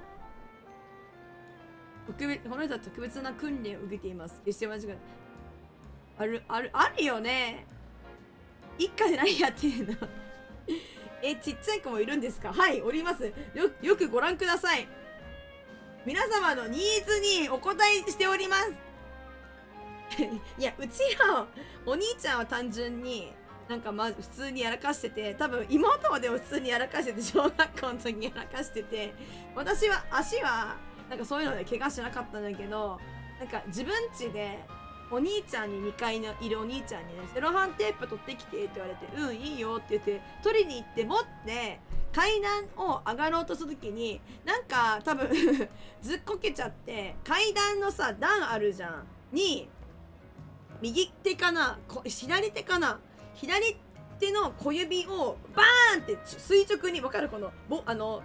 この人は特別な訓練を受けています。決して間違いない。あるよね。一家で何やってんの？ちっちゃい子もいるんですか？はい、おります。よくご覧ください。皆様のニーズにお答えしております。いや、うちのお兄ちゃんは単純になんか普通にやらかしてて、多分妹もでも普通にやらかしてて、小学校の時にやらかしてて、私は足はなんかそういうので怪我しなかったんだけど、なんか自分家でお兄ちゃんに2階のいるお兄ちゃんにね、セロハンテープ取ってきてって言われて、うんいいよって言って取りに行って持って階段を上がろうとした時に、なんか多分ずっこけちゃって、階段のさ段あるじゃんに右手かな左手かな、左手の小指をバーンって垂直に、分かる？この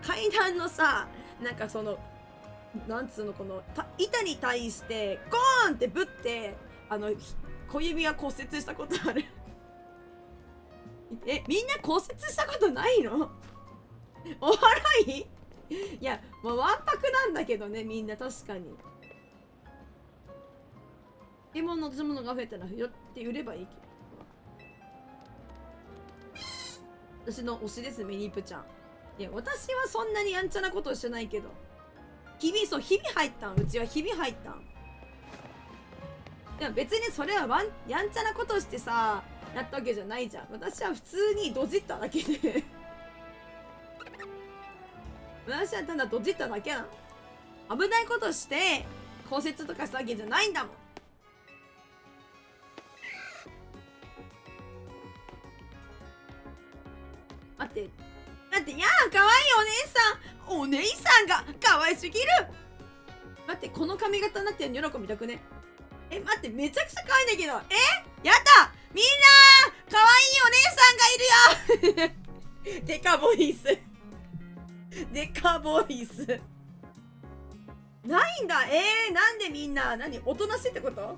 階段のさ、なんかそのなんつうの、この板に対してゴーンってぶって、小指は骨折したことある。みんな骨折したことないの？お笑い？いや、もうわんぱくなんだけどね、みんな確かに。ポケモンの落とし物が増えたら拾って売ればいいけど。私の推しです、メニープちゃん。いや、私はそんなにやんちゃなことしてないけど。日々入ったん。うちは日々入ったん。でも別にそれはやんちゃなことしてさ、やったわけじゃないじゃん。私は普通にドジっただけで。私はただドジっただけなの。危ないことして骨折とかしたわけじゃないんだもん。待って、やあ、かわいいお姉さんがかわいすぎる。待って、この髪型になってるニョロコ見たくね？待って、めちゃくちゃ可愛いんだけど。やったみんな可愛いお姉さんがいるよデカボイスデカボイスないんだ。なんでみんな、おとなしいってこと？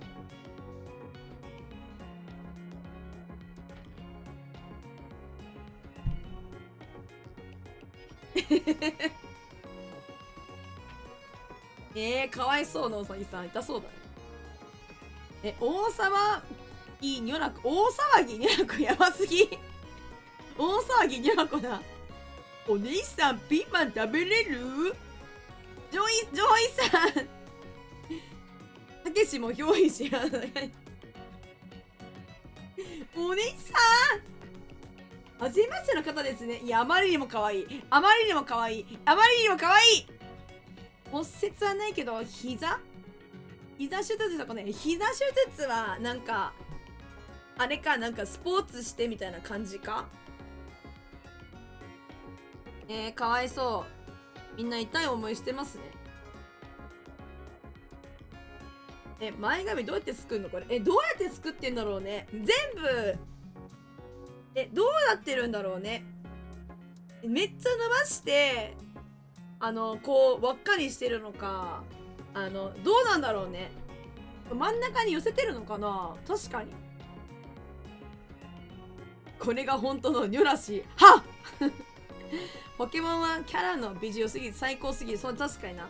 かわいそうなおさぎさん、痛そうだね。大騒ぎにょらこ、大騒ぎにょらこやばすぎ。大騒ぎにょらこだ。お姉さん、ピーマン食べれる？ジョイさん。たけしもひょうい知らない。お姉さん、はじめましての方ですね。いや、あまりにも可愛い。あまりにも可愛い。あまりにも可愛い。骨折はないけど、膝手術とかね。膝手術はなんかあれか、なんかスポーツしてみたいな感じか。かわいそう。みんな痛い思いしてますね。前髪どうやって作るのこれ？どうやって作ってんだろうね。全部どうなってるんだろうね。めっちゃ伸ばしてこう輪っかにしてるのか、どうなんだろうね。真ん中に寄せてるのかな。確かにこれが本当のニョラシはっポケモンはキャラの美女すぎて最高すぎる。そう、確かにな。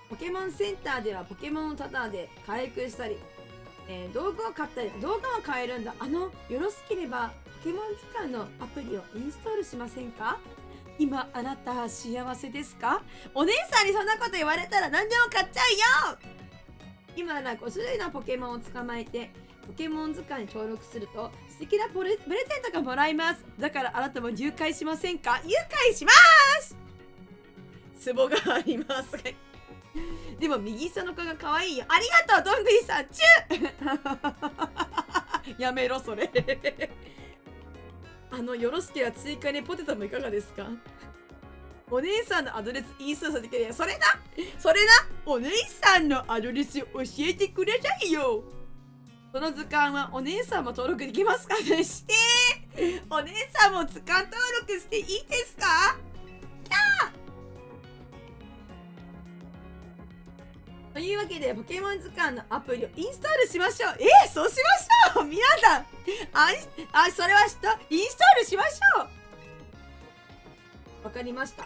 ポケモンセンターではポケモンをタダで回復したり、道具を買ったり、動画を買えるんだ。よろしければポケモン図鑑のアプリをインストールしませんか？今あなた幸せですか？お姉さんにそんなこと言われたら何でも買っちゃうよ。今なら5種類のポケモンを捕まえてポケモン図鑑に登録すると素敵なプレゼントがもらえます。だからあなたも入会しませんか？入会します。ツボがあります。でも右下の子が可愛いよ。ありがとうどんぐりさん。チューやめろそれ。よろしければ追加にポテトもいかがですか？お姉さんのアドレスインストールさせてくれよ。それなお姉さんのアドレス教えてくださいよ。この図鑑はお姉さんも登録できますかね？してお姉さんも図鑑登録していいですか？というわけでポケモン図鑑のアプリをインストールしましょう。そうしましょう。皆さんそれはインストールしましょう。わかりました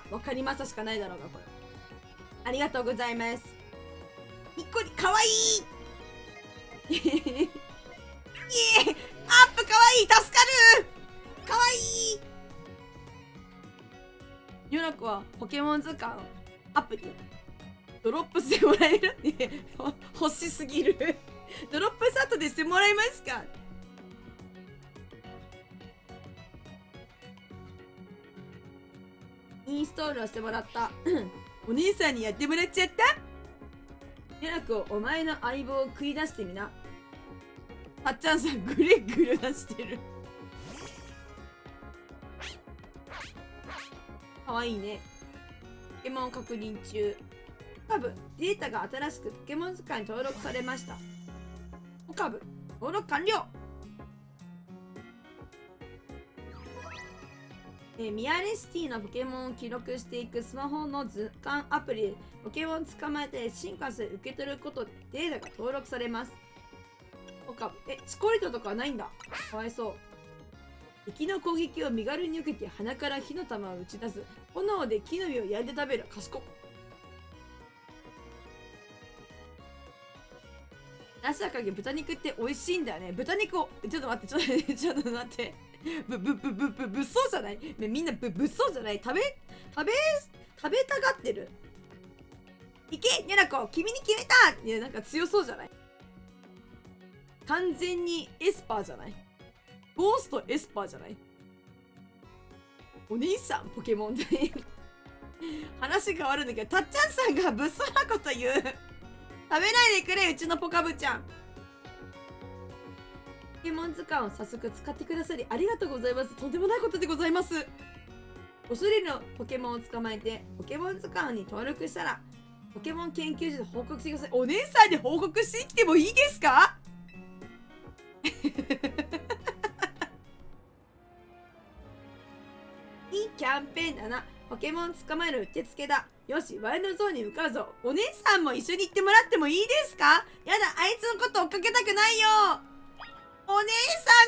しかないだろうが、これありがとうございます。にっこりかわいいアップかわいい、助かる、かわいい。ヨナコはポケモン図鑑アプリドロップしてもらえる欲しすぎるドロップサットでしてもらえますか？インストールをしてもらったお姉さんにやってもらっちゃった。ヨナコ、お前の相棒を食い出してみな。たっちゃんさんグレグル出してるかわいいね。ポケモン確認中。オカブ、データが新しくポケモン図鑑に登録されました。オカブ、登録完了。ミアレシティのポケモンを記録していくスマホの図鑑アプリでポケモン捕まえて進化して受け取ることでデータが登録されます。オカブ、チコリトとかはないんだ。かわいそう。敵の攻撃を身軽に受けて鼻から火の玉を打ち出す。炎で木の実を焼いて食べる。賢っ。足だかけ豚肉って美味しいんだよね。豚肉をちょっと待ってちょっと待って物騒じゃない？みんな物騒じゃない？食べたがってる。いけニャラコ、君に決めた。いや、なんか強そうじゃない？完全にエスパーじゃない？ゴーストエスパーじゃない？お兄さんポケモンで話変わるんだけど、たっちゃんさんが物騒なこと言う食べないでくれ、うちのポカブちゃん。ポケモン図鑑を早速使ってくださりありがとうございます。とんでもないことでございます。おそれのポケモンを捕まえてポケモン図鑑に登録したらポケモン研究所で報告してください。お姉さんに報告してきてもいいですか？いいキャンペーンだな。ポケモン捕まえる受付だ。よし、ワイルドゾーンに向かうぞ。お姉さんも一緒に行ってもらってもいいですか？やだ、あいつのこと追っかけたくないよ。お姉さ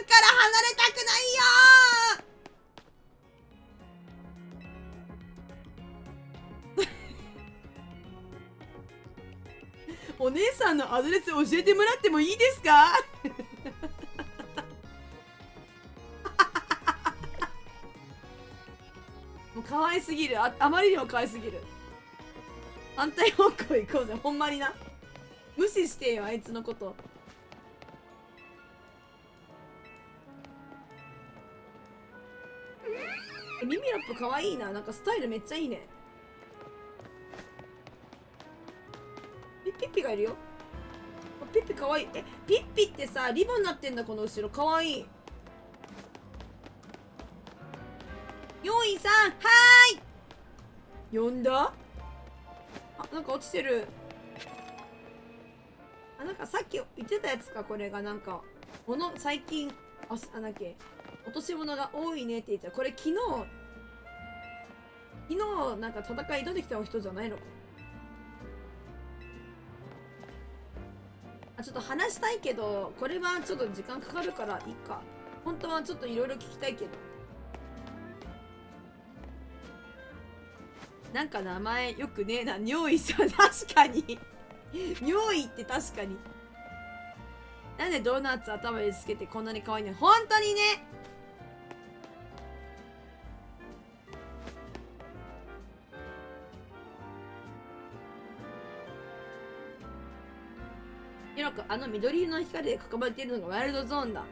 んから離れたくないよお姉さんのアドレス教えてもらってもいいですか？もう可愛すぎる。あまりにも可愛すぎる。反対方向行こうぜ。ほんまにな。無視してよ、あいつのこと。ミミラップ可愛いな。なんかスタイルめっちゃいいね。ピッピがいるよ。ピッピ可愛い。ピッピってさ、リボンになってんだ、この後ろ。可愛い。4位さん、はーい。呼んだ？なんか落ちてる。なんかさっき言ってたやつか、これがなんか。最近、なんだっけ。落とし物が多いねって言ってた。これ昨日なんか戦い挑んできた人じゃないのか。ちょっと話したいけど、これはちょっと時間かかるからいいか。本当はちょっといろいろ聞きたいけど。なんか名前よくねえな。尿意さん、確かに尿意って確かに。なんでドーナツ頭につけてこんなに可愛いの？本当にね。広くあの緑色の光で囲まれているのがワイルドゾーンだ。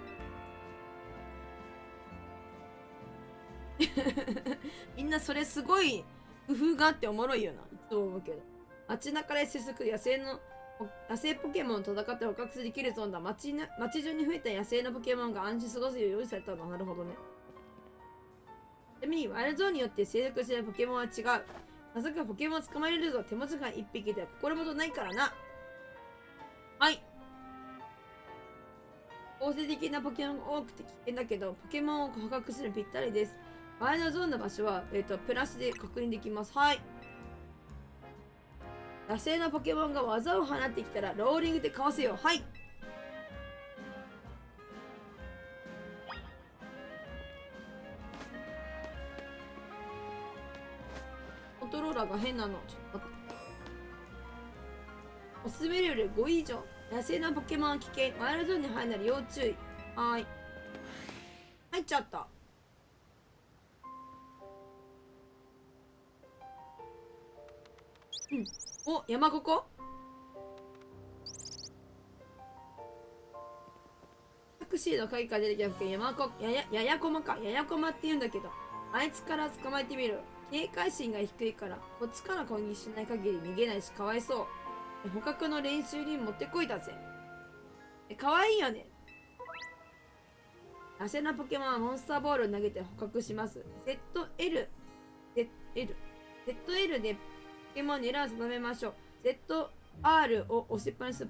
みんなそれすごい工夫があっておもろいよな。いつも思うけど。街中で接続野生ポケモンと戦って捕獲できるゾーンだ。街中に増えた野生のポケモンが安心過ごせるよう用意されたの。なるほどね。ちなみにワイルドゾーンによって生息しているポケモンは違う。まさかポケモンを捕まえるぞ。手持ちが1匹では心もとないからな。はい。構成的なポケモンが多くて危険だけど、ポケモンを捕獲するにぴったりです。ワイルドゾーンの場所は、プラスで確認できます。はい。野生のポケモンが技を放ってきたら、ローリングでかわせよう。はい。コントローラーが変なの。ちょっと待って。おすすめレベル5以上。野生のポケモンは危険。ワイルドゾーンに入るなら要注意。はい。入っちゃった。うん。お、山ここタクシーの鍵から出てきたポケややこまか。ややこまって言うんだけど、あいつから捕まえてみる。警戒心が低いから、こっちから攻撃しない限り逃げないしかわいそう。捕獲の練習にもってこいだぜ。かわいいよね。野生のポケモンはモンスターボールを投げて捕獲します。ZL でポケモンに狙いを定めましょう。ZR を押しっぱなしで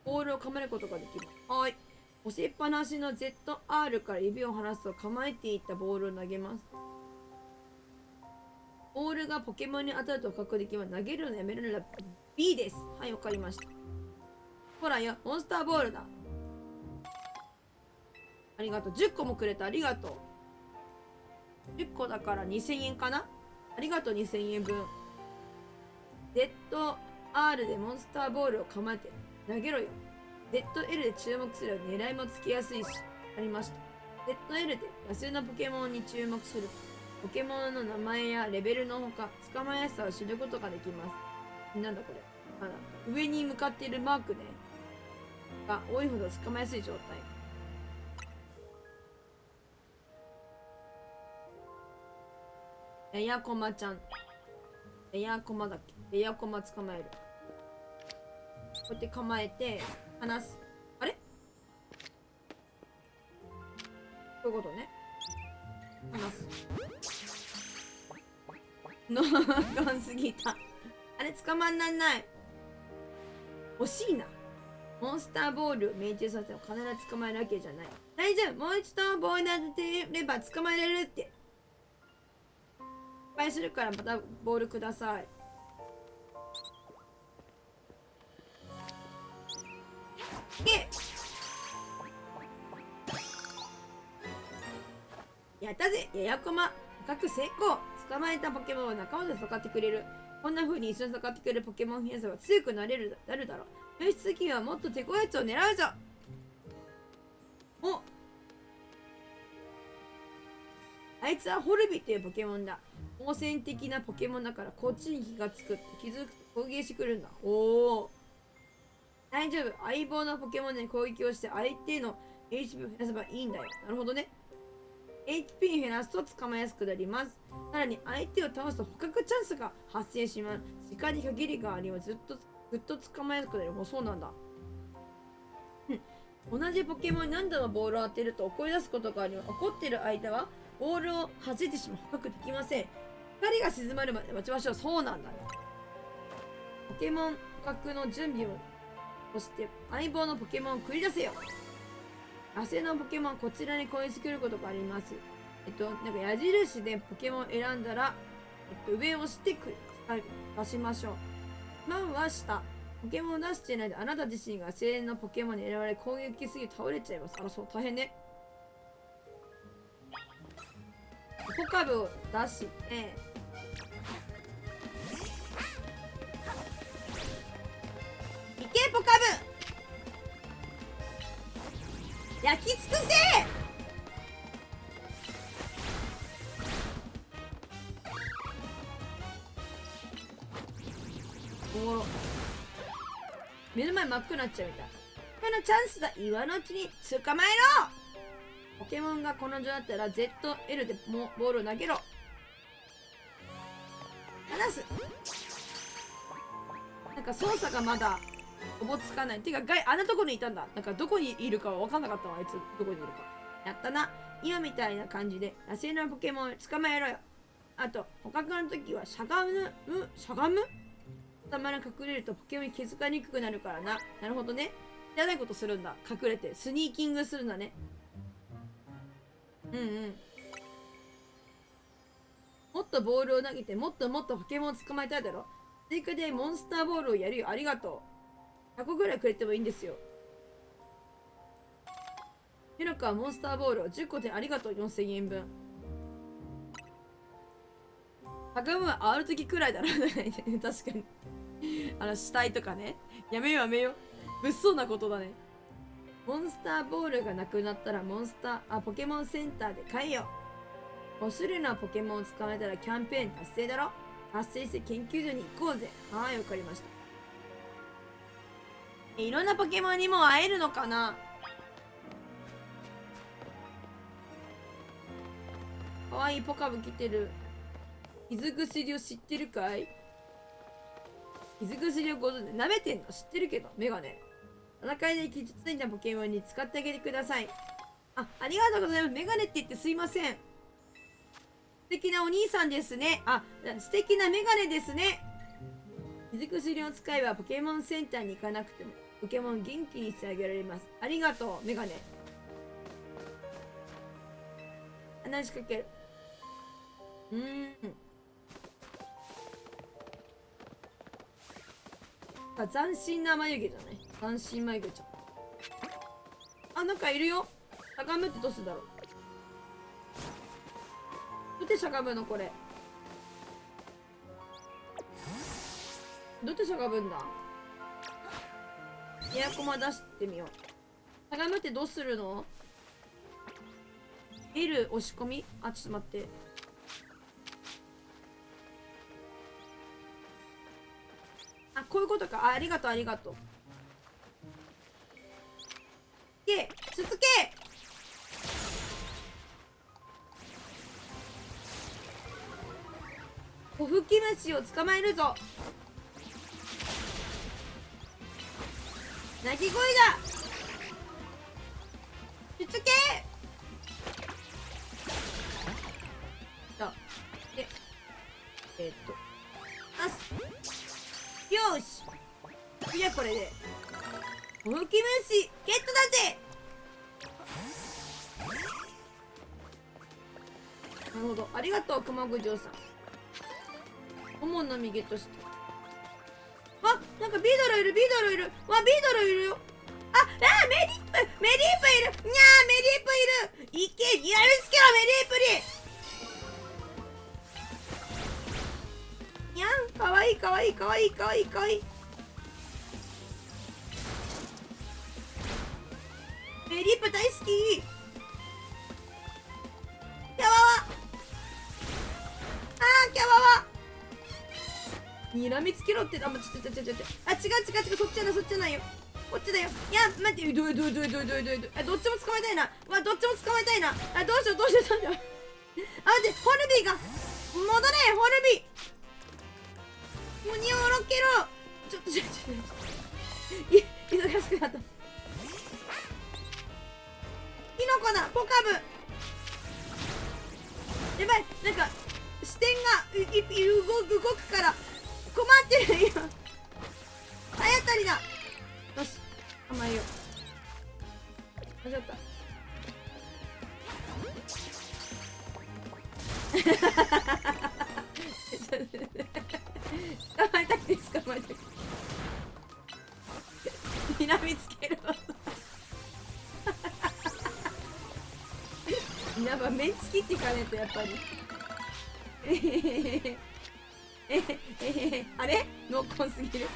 ボールを構えることができる。はい。押しっぱなしの ZR から指を離すと構えていったボールを投げます。ボールがポケモンに当たると捕獲できます。投げるのやめるなら B です。はい、わかりました。ほらよ、モンスターボールだ。ありがとう。10個もくれた。ありがとう。10個だから2000円かな。ありがとう、2000円分。ZR でモンスターボールを構えて投げろよ。ZL で注目するよ。狙いもつきやすいし。ありました。ZL で野生のポケモンに注目する。ポケモンの名前やレベルのほか、捕まえやすさを知ることができます。なんだこれ。上に向かっているマークね。が多いほど捕まえやすい状態。レアコマちゃん。レアコマだっけ。レアコマ捕まえる。こうやって構えて、離す。あれこういうことね。離す。ノーガンすぎた。あれ捕まんなんない。惜しいな。モンスターボールを命中させても必ず捕まえるわけじゃない。大丈夫。もう一度ボール当てれば捕まえられるって。失敗するからまたボールください。やったぜ。ややこま。捕獲成功。捕まえたポケモンを仲間で戦ってくれる。こんな風に一緒に戦ってくれるポケモン編成は強くなるだろう。輸出機はもっと手こやつを狙うぞ。お、あいつはホルビっていうポケモンだ。好戦的なポケモンだからこっちに気がつくって気づくと攻撃してくるんだ。おお。大丈夫。相棒のポケモンに攻撃をして相手の HP を減らせばいいんだよ。なるほどね。HP 減らすと捕まえやすくなります。さらに相手を倒すと捕獲チャンスが発生します。時間に限りがあります。ぐっと捕まえやすくなる。もうそうなんだ。同じポケモンに何度もボールを当てると怒り出すことがあります。怒っている間はボールを弾いてしまう。捕獲できません。光が静まるまで待ちましょう。そうなんだね。ポケモン捕獲の準備をして相棒のポケモンを繰り出せよ。野生のポケモンこちらに攻撃してくることがあります。なんか矢印でポケモンを選んだら、上を押して出しましょう。マンは下。ポケモンを出していないであなた自身が野生のポケモンに選ばれ攻撃すぎて倒れちゃいます。あら、そう、大変ね。ポカブを出して、いけポカブ焼き尽くせ。おもろ。目の前真っ暗になっちゃうみたい。のチャンスだ。今のうちに捕まえろ。ポケモンがこの状態だったら ZL でもボールを投げろ。離す。なんか操作がまだおぼつかない。てかあんなとこにいたんだ。なんかどこにいるかは分かんなかったわ。あいつどこにいるか。やったな。今みたいな感じで野生のポケモンを捕まえろよ。あと捕獲の時はしゃがむ頭に隠れるとポケモンに気づかにくくなるからな。なるほどね。やらないことするんだ。隠れてスニーキングするんだね。もっとボールを投げてもっともっとポケモンを捕まえたいだろ。追加でモンスターボールをやるよ。ありがとう。100個ぐらいくれてもいいんですよ。ヒロカはモンスターボールを10個でありがとう。4000円分。はがむはある時くらいだろ。確かに。死体とかね。やめようやめよう。物騒なことだね。モンスターボールがなくなったらポケモンセンターで買えよ。5種類のポケモンを捕まえたらキャンペーン達成だろ。達成して研究所に行こうぜ。はい、わかりました。いろんなポケモンにも会えるのかな。かわいいポカブ来てる。傷薬を知ってるかい？傷薬をご存知。舐めてんの知ってるけど、メガネ。戦いで傷ついたポケモンに使ってあげてください。ありがとうございます。メガネって言ってすいません。素敵なお兄さんですね。素敵なメガネですね。傷薬を使えばポケモンセンターに行かなくてもポケモン元気にしてあげられます。ありがとう、メガネ。話しかける。斬新な眉毛じゃない？斬新眉毛ちゃん。なんかいるよ。しゃがむってどうするんだろう。どうやってしゃがむのこれ。どうやってしゃがむんだ。エアコマ出してみよう。しゃがむってどうするの？ L 押し込み？ちょっと待って。こういうことか。ありがとうありがとう。つつけ。小吹き虫を捕まえるぞ。鳴き声だ。つつけ。よし。次はこれで小吹き虫ゲットだぜ。なるほど。ありがとう熊五条さん。主の実ゲットした。なんかビードルいる。ビードルいるよ。メリープいる。メリープいる。いけやるすけろメリープにゃん。かわいい。メリープ大好き。キャワワ。キャワワ。にらみつけろって。違う。そっちじゃないよ。こっちだよ。いや、待って。どっちも捕まえたいな。どっちも捕まえたいな。どうしよう。待って、ホルビーが。戻れ、ホルビー。にょろけろ。ちょっと。忙しくなった。キノコだ、ポカブ。やばい、なんか視点が動くから困ってる今。あやたりだ。よし、甘えよう。間違った。捕まえたくて。にらみつける。やっぱ目つきっていかねえとやっぱり。あれノッコンすぎる。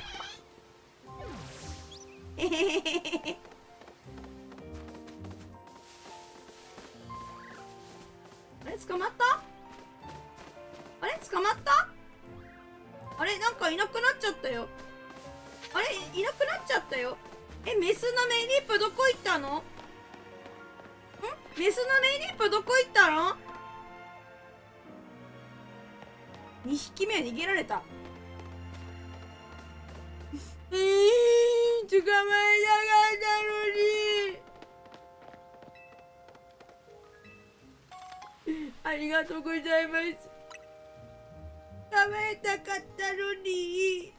あれ捕まった？なんかいなくなっちゃったよ。いなくなっちゃったよ。メスのメイリップどこ行ったの？メスのメイリップどこ行ったの？ 2 匹目は逃げられた。捕まえたかったのに。ありがとうございます。捕まえたかったのに。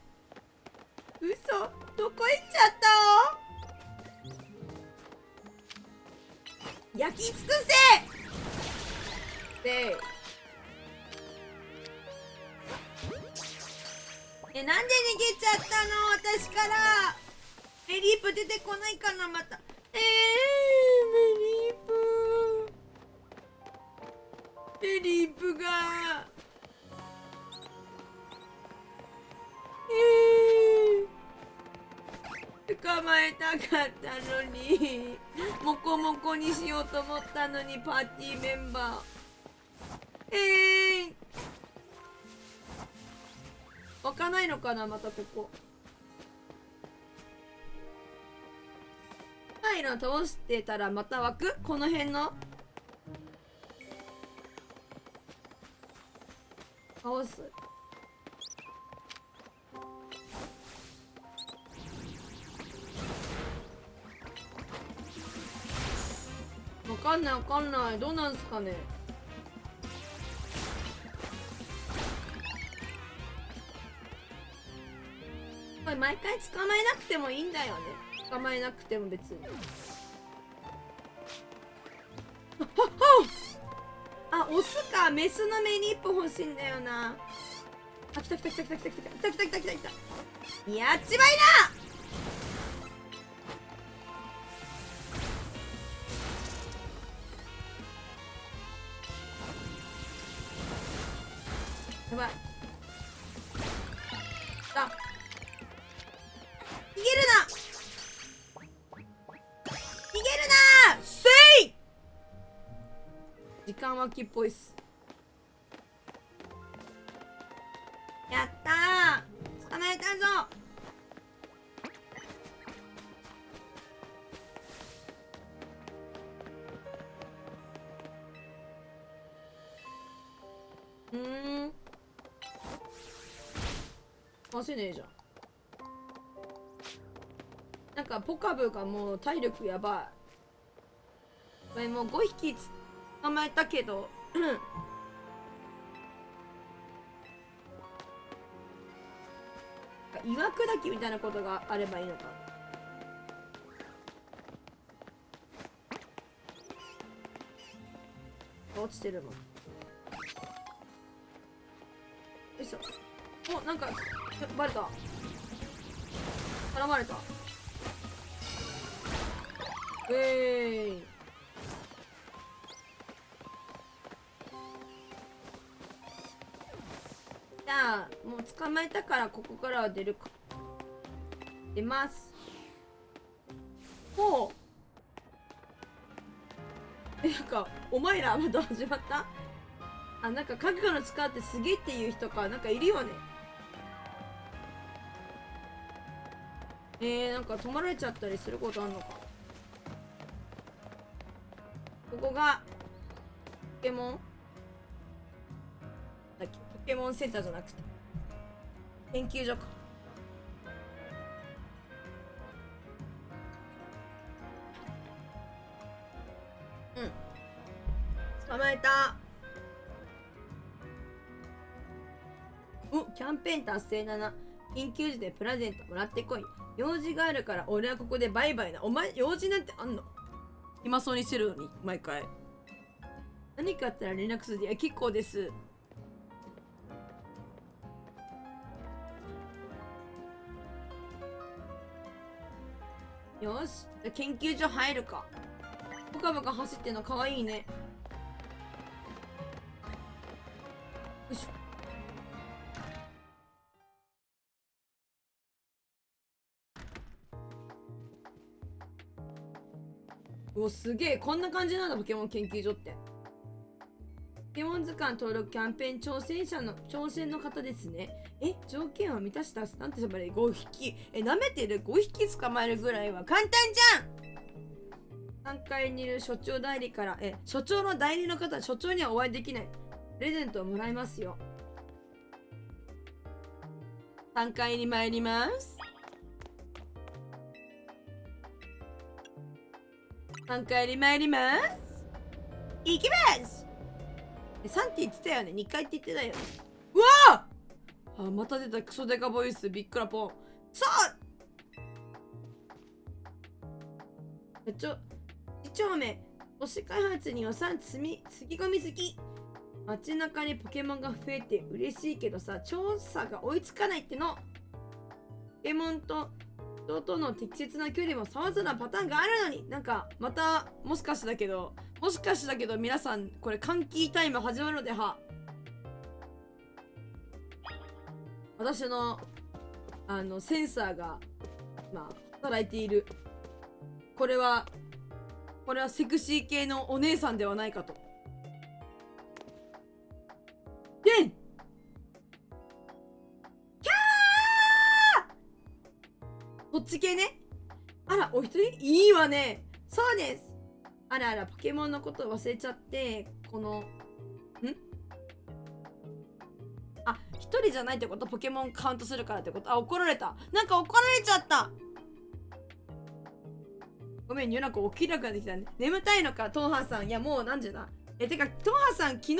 嘘、どこ行っちゃったの？焼き尽くせで、なんで逃げちゃったの？私からメリープ出てこないかな、また。メリープが捕まえたかったのに、モコモコにしようと思ったのに、パーティーメンバー。湧かないのかな、またここ。パイロン倒してたらまた湧く？この辺の倒す。わかんないわかんない。どうなんすかね。これ毎回捕まえなくてもいいんだよね。捕まえなくても別に。あ、オスか。メスのメニップ欲しいんだよな。あ、来た来た来た来た来た来た来た来た来た来た。やっちまいな。やばい。あ、逃げるな。逃げるな。せい。時間脇っぽいっす。やったー。捕まえたぞ。倒せねえじゃん。なんかポカブがもう体力やばい。これもう5匹捕まえたけど岩砕きみたいなことがあればいいのか。落ちてるもん。よいしょ。お、なんかバレた。絡まれた。じゃあもう捕まえたからここからは出るか。出ます。ほう。なんかお前らまた始まった。あ、なんか覚悟の力ってすげえっていう人かなんかいるよね。なんか止まられちゃったりすることあんのか。ここがポケモンだっけ。ポケモンセンターじゃなくて研究所か。捕まえた。キャンペーン達成だな。緊急時でプレゼントもらってこい。用事があるから俺はここでバイバイな。お前用事なんてあんの？暇そうにしてるのに毎回。何かあったら連絡するで。いや結構です。よし、研究所入るか。ボカボカ走ってんのかわいいね。よいしょ。うお、すげえ。こんな感じなんだポケモン研究所って。ケモン図鑑登録キャンペーン挑戦の方ですね。条件を満たしたなんてそばで5匹。舐めてる？ 5 匹捕まえるぐらいは簡単じゃん。3階にいる所長代理から、所長の代理の方、所長にはお会いできない。プレゼントをもらいますよ。3階に参ります。3階に参ります。行きます。3って言ってたよね。2回って言ってたよね。うわあ、また出たクソデカボイス。ビックラポン。1丁目。都市開発に予算つぎ込みすぎ。街中にポケモンが増えて嬉しいけどさ、調査が追いつかないっての。ポケモンと人との適切な距離も様々なパターンがあるのに、なんかまたもしかしてだけど皆さんこれ換気タイム始まるので私のセンサーが働いている。これはセクシー系のお姉さんではないかと。でんキャーこっち系ね。あら、お一人いいわね。そうです。あらあら、ポケモンのこと忘れちゃって、一人じゃないってこと？ポケモンカウントするからってこと？怒られた。なんか怒られちゃった。ごめん、夜中起きなくなってきたね。眠たいのか、トンハさん。いや、もう何時だ？てか、トンハさん、昨日、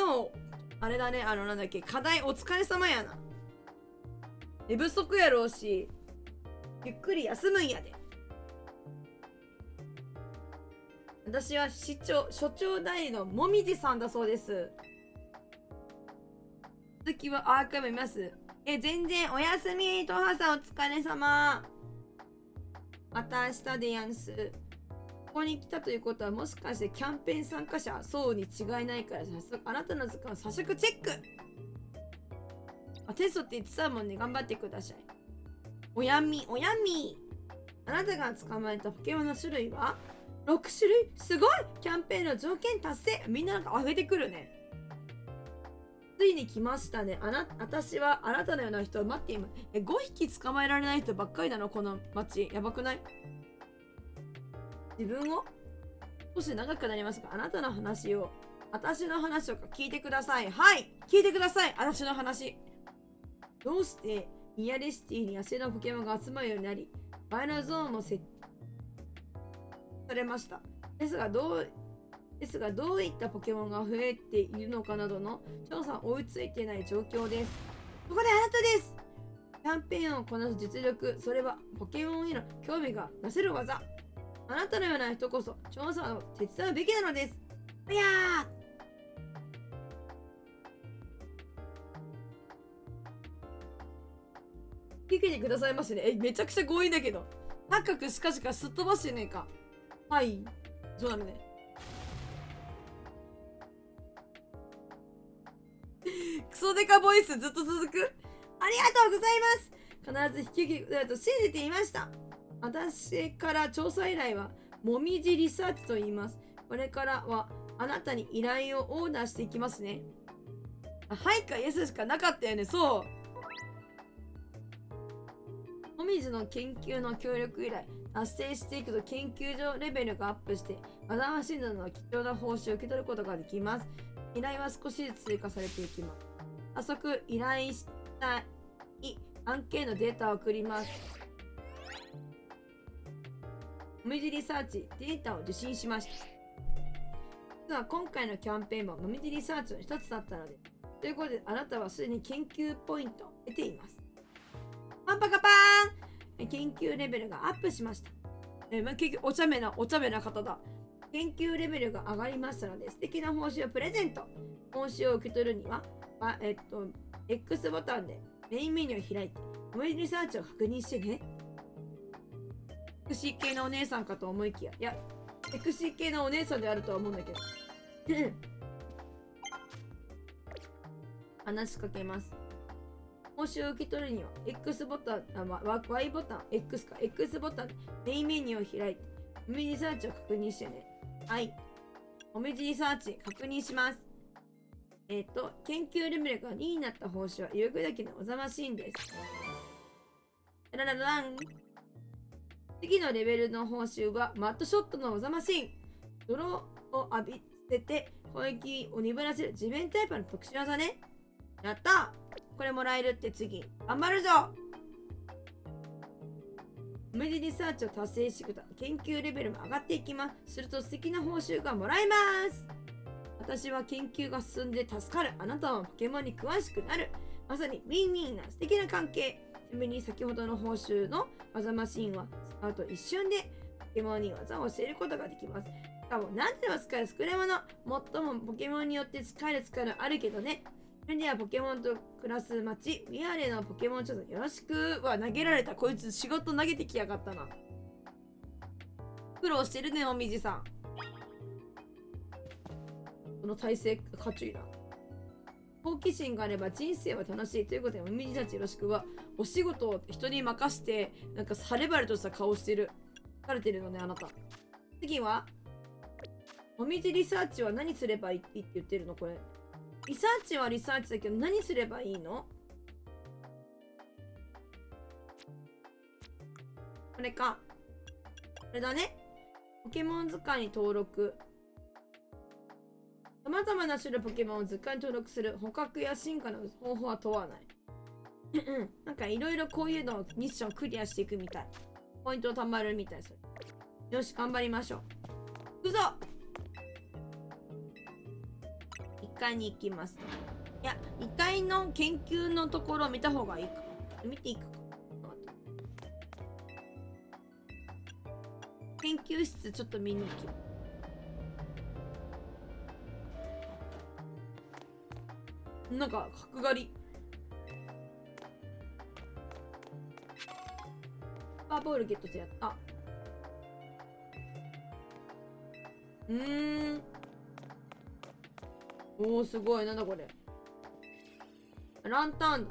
あれだね、なんだっけ、課題お疲れ様やな。寝不足やろうし、ゆっくり休むんやで。私は所長代理のもみじさんだそうです。続きはアーカイブ見ます。全然おやすみ。トンハさんお疲れ様。また明日でやんす。ここに来たということはもしかしてキャンペーン参加者そうに違いないから、早速あなたの図鑑を早速チェック。テストって言ってたもんね。頑張ってください。おやみ。あなたが捕まえたポケモンの種類は6種類。すごい。キャンペーンの条件達成。みんななんか上げてくるね。ついに来ましたね。私はあなたのような人を待っています。5匹捕まえられない人ばっかりなのこの街。やばくない？自分を少し長くなりますが、私の話を聞いてください。はい、聞いてください。私の話。どうしてニアレシティに野生のポケモンが集まるようになり、バイオゾーンも設置されました。ですがどういったポケモンが増えているのかなどの調査追いついていない状況です。ここであなたです。キャンペーンをこなす実力、それはポケモンへの興味がなせる技。あなたのような人こそ調査を手伝うべきなのです。いやー、聞けてくださいましね。めちゃくちゃ強引だけど。高くしかすっ飛ばしてねえか。はい。そうなのね。クソデカボイスずっと続く。ありがとうございます。必ず引き受けると信じていました。私から調査依頼はもみじリサーチと言います。これからはあなたに依頼をオーダーしていきますね。はいかイエスしかなかったよね。そう。もみじの研究の協力依頼達成していくと研究所レベルがアップしてマザーマシンなどの貴重な報酬を受け取ることができます。依頼は少しずつ追加されていきます。早速依頼したい案件のデータを送ります。もみじリサーチデータを受信しました。実は今回のキャンペーンももみじリサーチの一つだったので、ということであなたはすでに研究ポイントを得ています。パンパカパーン。研究レベルがアップしました。結局お茶目な方だ。研究レベルが上がりましたので素敵な報酬をプレゼント。報酬を受け取るにはX ボタンでメインメニューを開いてもみじリサーチを確認してね。セクシー系のお姉さんかと思いきや、いや、セクシー系のお姉さんであるとは思うんだけど。話しかけます。報酬を受け取るには X ボタン、Y ボタン、X ボタン、メインメニューを開いて、もみじリサーチを確認してね。はい。もみじリサーチ確認します。研究レベルが2になった報酬は威力だけのおざましいんです。ラララン。次のレベルの報酬はマットショットのおざましん。泥を浴び捨てて攻撃を鈍らせる地面タイプの特殊技ね。やった。これもらえるって次。頑張るぞ。無理リサーチを達成してくだ研究レベルも上がっていきます。すると素敵な報酬がもらえます。私は研究が進んで助かる。あなたはポケモンに詳しくなる。まさにウィンウィンな素敵な関係。ちなみに先ほどの報酬の技マシンは使うと一瞬でポケモンに技を教えることができます。しかも何でも使える作れ物。最もポケモンによって使えるあるけどね。それではポケモンと暮らす街、ウィアレのポケモン調査よろしくは投げられた。こいつ仕事投げてきやがったな。苦労してるね、おみじさん。この体勢かっちょいいな。好奇心があれば人生は楽しいということで、おみじたちよろしくは、お仕事を人に任して、なんか晴れ晴れとした顔してる。疲れてるのね、あなた。次は、おみじリサーチは何すればいいって言ってるのこれ。リサーチはリサーチだけど何すればいいの？これか。これだね。ポケモン図鑑に登録。様々な種類ポケモンを図鑑に登録する。捕獲や進化の方法は問わない。なんかいろいろこういうのをミッションクリアしていくみたい。ポイント貯まるみたいです。よし、頑張りましょう。行くぞ！1階に行きます。いや、2階の研究のところを見た方がいいか。見ていくか。研究室ちょっと見に行きます。なんか角刈り。スパーボールゲットしてやった。おお、すごい。なんだこれ。ランタン。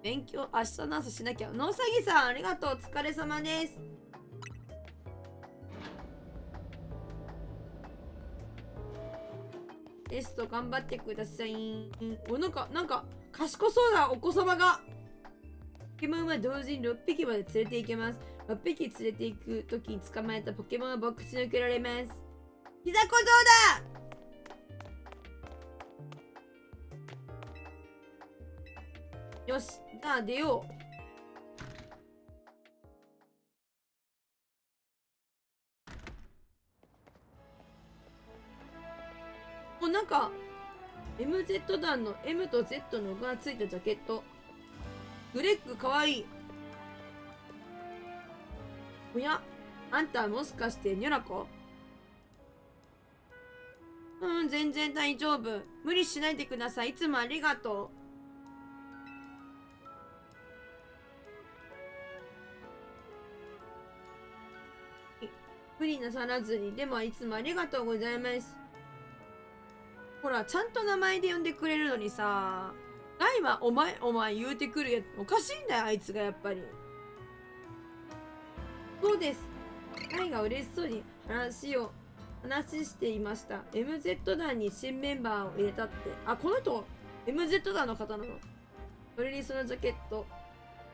勉強、明日の朝しなきゃ。野うさぎさん、ありがとう。お疲れ様です。テスト頑張ってください。なんか、賢そうだ、お子様が。ポケモンは同時に6匹まで連れて行けます。6匹連れて行くときに捕まえたポケモンはボックスに受けられます。膝小僧だ！よし、じゃあ出よう。なんか MZ 団の M と Z のがついたジャケット。グレッグかわいい。おや、あんたもしかしてニョラコ？全然大丈夫。無理しないでください。いつもありがとう。無理なさらずに。でもいつもありがとうございます。ほら、ちゃんと名前で呼んでくれるのにさ、ガイはお前言うてくるやつおかしいんだよ、あいつがやっぱり。そうです。ガイが嬉しそうに話していました。MZ 団に新メンバーを入れたって。あ、この人 MZ 団の方なの。それにそのジャケット。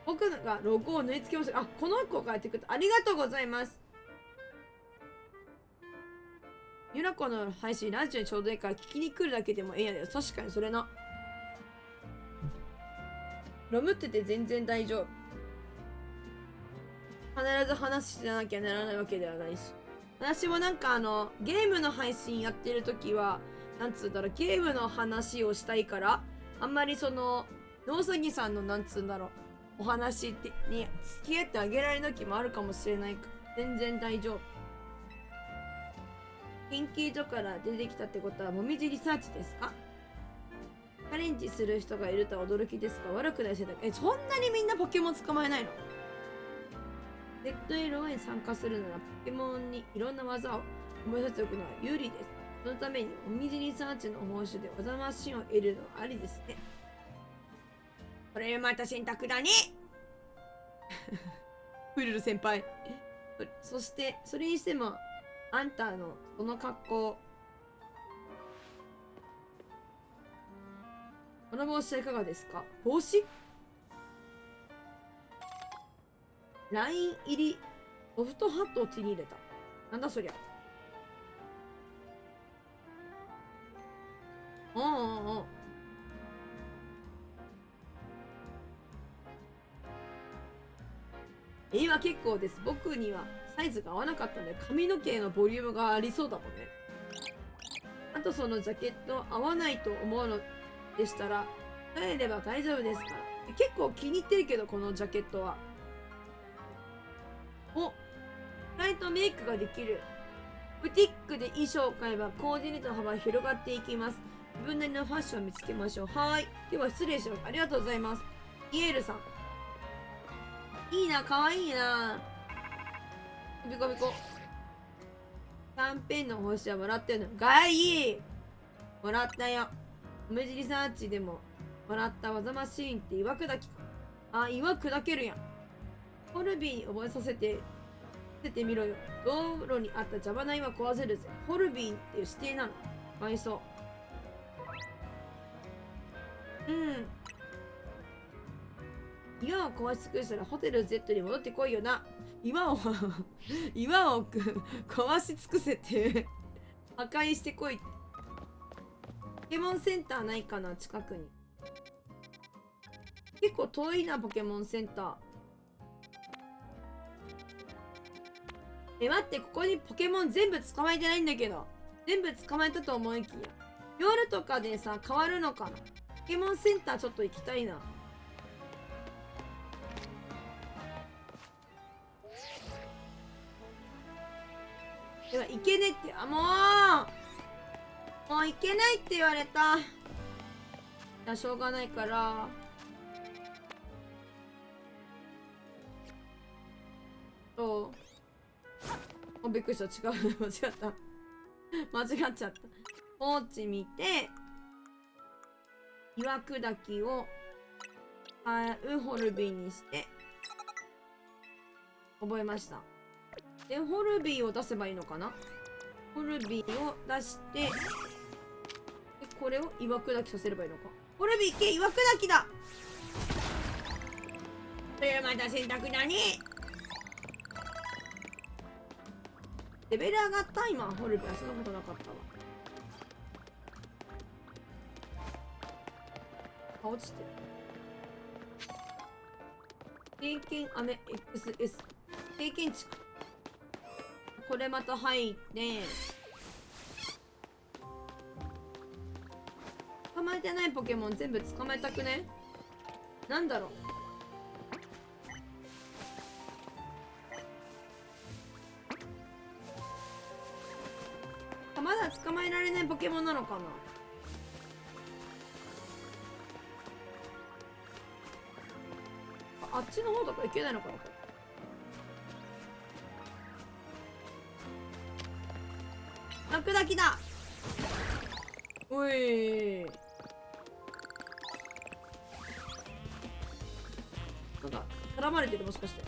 僕がロゴを縫い付けました。あ、この子がやってくれた。ありがとうございます。ゆらこの配信ラジオにちょうどいいから聞きに来るだけでもええやで。確かにそれな。ロムってて全然大丈夫。必ず話してなきゃならないわけではないし。私もなんかゲームの配信やってる時は、なんつうんだろう、ゲームの話をしたいから、あんまりノウサギさんのなんつうんだろう、お話に付き合ってあげられる時もあるかもしれないから、全然大丈夫。研究所から出てきたってことはもみじリサーチですか？チャレンジする人がいるとは驚きですが、悪くない世代。そんなにみんなポケモン捕まえないの？ ZLO に参加するならポケモンにいろんな技を覚えさせておくのは有利です。そのためにもみじリサーチの報酬でおざましんを得るのはありですね。これまた選択だね。フルル先輩。そしてそれにしてもあんたのその格好、この帽子はいかがですか？帽子？ライン入りソフトハットを手に入れた。なんだそりゃ。うんうんうん。今結構です。僕にはサイズが合わなかったので、髪の毛のボリュームがありそうだもんね。あとそのジャケット合わないと思うのでしたら、変えれば大丈夫ですから。結構気に入ってるけど、このジャケットは。お、ライトメイクができる。ブティックで衣装を買えばコーディネートの幅が広がっていきます。自分なりのファッションを見つけましょう。はい。では失礼します。ありがとうございます。イエールさん。いいな、かわいいな。ビコビコ。キャンペーンの報酬はもらってるの。がいいもらったよ。梅尻サーチでももらった技マシーンって岩砕きか。あ、岩砕けるやん。ホルビーに覚えさせてみろよ。道路にあった邪魔な岩壊せるぜ。ホルビーっていう指定なの。かわいそう。うん。岩を壊し尽くしたらホテル Z に戻ってこいよな。岩を岩を壊し尽くせて破壊してこい。ポケモンセンターないかな、近くに。結構遠いな、ポケモンセンター。待って、ここにポケモン全部捕まえてないんだけど。全部捕まえたと思いきや。夜とかでさ、変わるのかな。ポケモンセンターちょっと行きたいな。では、行けねって、あ、もう行けないって言われた。いや、しょうがないから。びっくりした。違う。間違った。間違っちゃった。放置見て、岩砕きを、ホルビーにして、覚えました。で、ホルビーを出せばいいのかな。ホルビーを出して、で、これを岩砕きさせればいいのか。ホルビーいけ、岩砕きだ。それまた選択だね。レベル上がった今、ホルビーはそんなことなかったわ。あ、落ちてる。経験飴 XS。経験値か。これまた入って、捕まえてないポケモン全部捕まえたくね？なんだろう。まだ捕まえられないポケモンなのかな。あっちの方とか行けないのかな。ラクダキだ。おい。なんか絡まれてる、もしかして。よ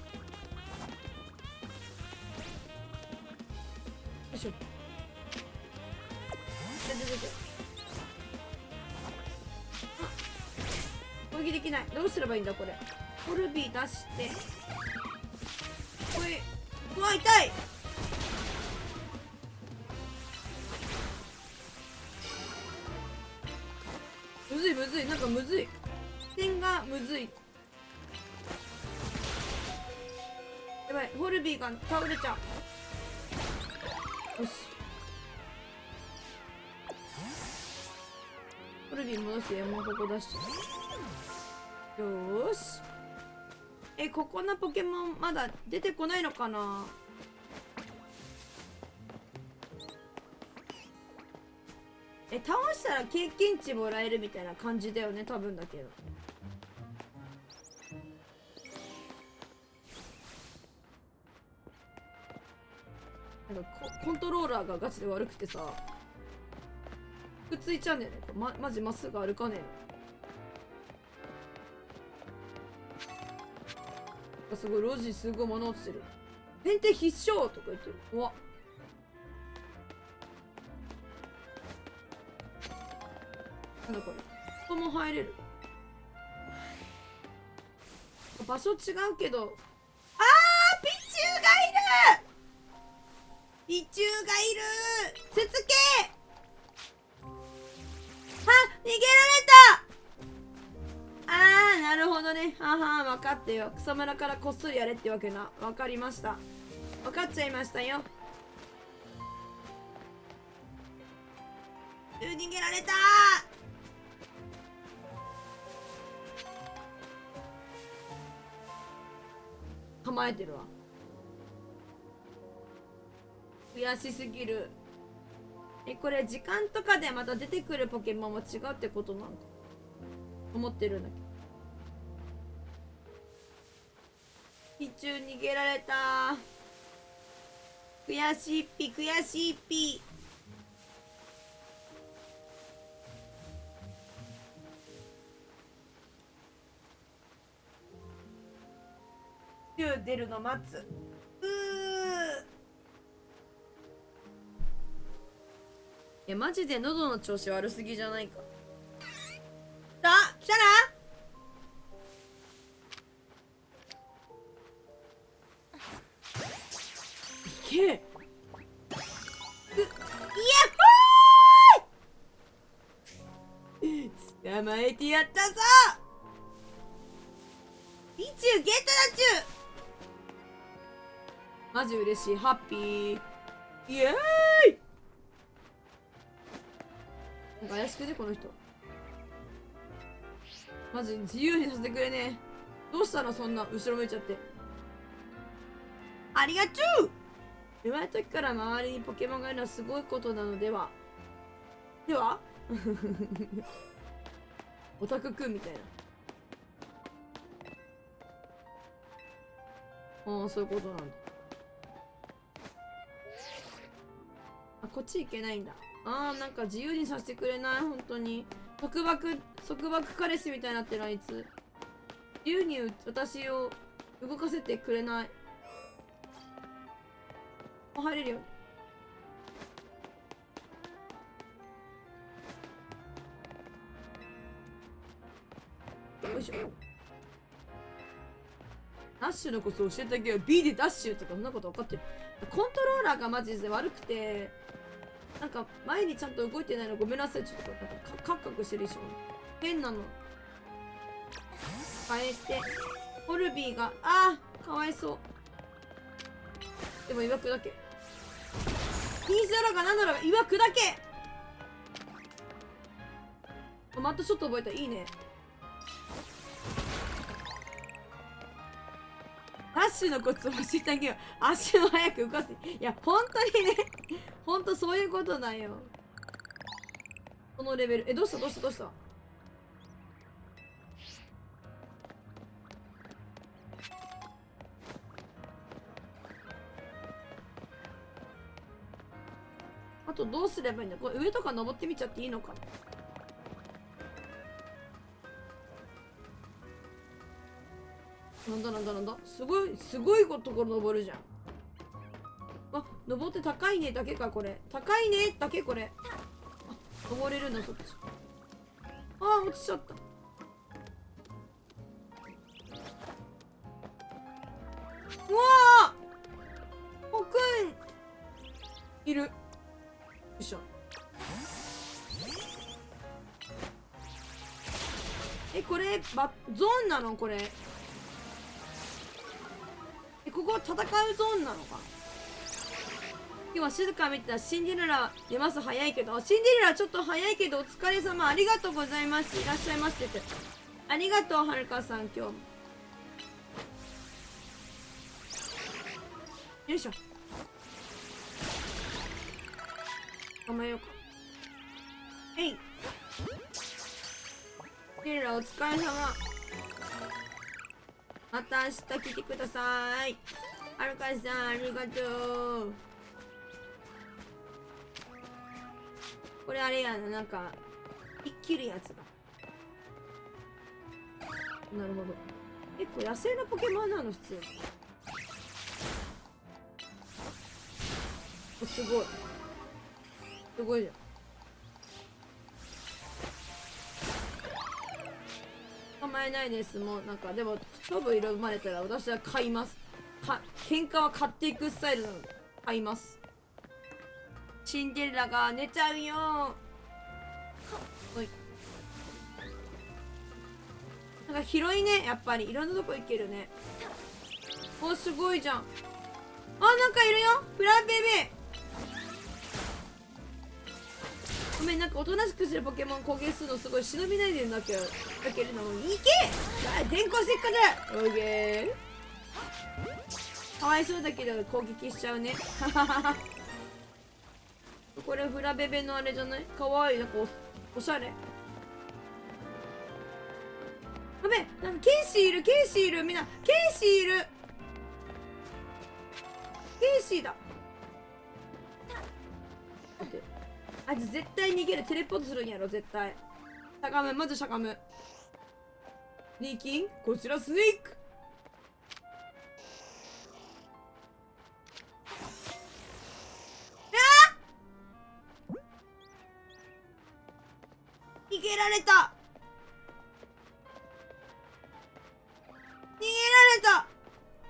いしょ。攻撃できない。どうすればいいんだこれ。ホルビー出して、おい、うわ痛い。むずいむずい、なんかむずい。点がむずい。やばい、ホルビーが倒れちゃう。よし、ホルビー戻して、もうここ出しちゃう。よーし。ここのポケモンまだ出てこないのかな。倒したら経験値もらえるみたいな感じだよね、多分だけど。なんかコントローラーがガチで悪くてさ、くっついちゃうんだよね。マジまっすぐ歩かねえの。すごい路地、すごい物落ちてる。変定必勝とか言ってる。うわ、なんだこれ。ここも入れる。場所違うけど。あー、ピチューがいる。ピチューがいる。つつけ。あ、逃げられた。あー、なるほどね。はは、分かってよ。草むらからこっそりやれってわけな。分かりました。分かっちゃいましたよ。逃げられた。構えてるわ。悔しすぎる。これ時間とかでまた出てくるポケモンも違うってことなのか思ってるんだけど。ピチュー逃げられた。悔しいっぴ、悔しいっぴ。ピチュー出るの待つ。マジで喉の調子悪すぎじゃないか。来たな。いけ。いやほーい。捕まえてやったぞ。ピチューゲットだっちゅう。マジ嬉しい。ハッピー。イエーイ。なんか怪しくねこの人。マジ自由にさせてくれねえ。どうしたのそんな後ろ向いちゃって。ありがとう。生まれた時から周りにポケモンがいるのはすごいことなのでは。ではオタクくんみたいな。ああ、そういうことなんだ。あ、こっち行けないんだ。ああ、なんか自由にさせてくれない。本当に束縛彼氏みたいになってる。あいつ自由に私を動かせてくれない。入れるよ。よいしょ。ダッシュのコツ教えてあげよう。 B でダッシュとかそんなこと分かってる。コントローラーがマジで悪くて、なんか前にちゃんと動いてないのごめんなさい。ちょっとなんかカクカクしてるでしょ。変なの変えて。ホルビーがかわいそう。でもいわくだけ。ピースだろうがなんだろうがいわくだけ。またちょっと覚えた。いいね。ダッシュのコツを教えてあげよう。足を早く動かす。いや本当にね本当そういうことだよ。このレベル。どうしたどうしたどうした。あとどうすればいいんだ。これ上とか登ってみちゃっていいのかな。なんだなんだなんだ。すごいところ登るじゃん。登って高いねだけか。これ高いねだけ。これ登れるのそっち。落ちちゃった。うわーポくんいる。よいしょ。これゾーンなのこれ。ここ戦うゾーンなのか。今日は静か見てた。シンデレラ出ます。早いけど。シンデレラちょっと早いけどお疲れ様。ありがとうございます。いらっしゃいませって。ありがとうはるかさん今日も。よいしょ。構えようか。えい。シンデレラお疲れ様。また明日来てください。はるかさんありがとう。これあれやな。なんか切るやつだ。なるほど。これ野生のポケモンなの普通。すごいじゃん。捕まえないです。もうなんかでも勝負色生まれたら私は買います。喧嘩は買っていくスタイルなので買います。シンデレラが寝ちゃうよ。おい、なんか広いね、やっぱりいろんなとこ行けるね。お、すごいじゃん。あ、なんかいるよ、フラベベ。ごめん、なんかおとなしくしてるポケモン攻撃するのすごい忍びないでるんだけど、いけ電光石火だ。オーケー。かわいそうだけど攻撃しちゃうね。これフラベベのあれじゃない？かわいい、なんかおしゃれ。ごめん、なんかケイシーいる、みんなケイシーいる。ケイシーだ。待って、あいつ絶対逃げる。テレポートするんやろ絶対。しゃがむ、まずしゃがむ。リーキン、こちらスネーク。逃げられた。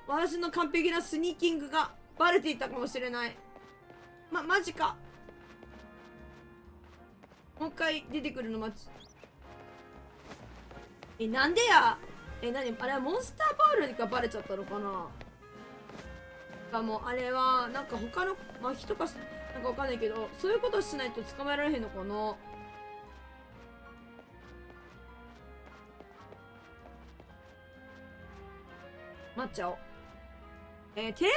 私の完璧なスニーキングがバレていたかもしれない。マジか。もう一回出てくるの待ち。なんでや。何あれはモンスターパールがバレちゃったのかな。かもあれはなんか他の人かなんかわかんないけど、そういうことしないと捕まえられへんのかな。待っちゃおう。テレポだ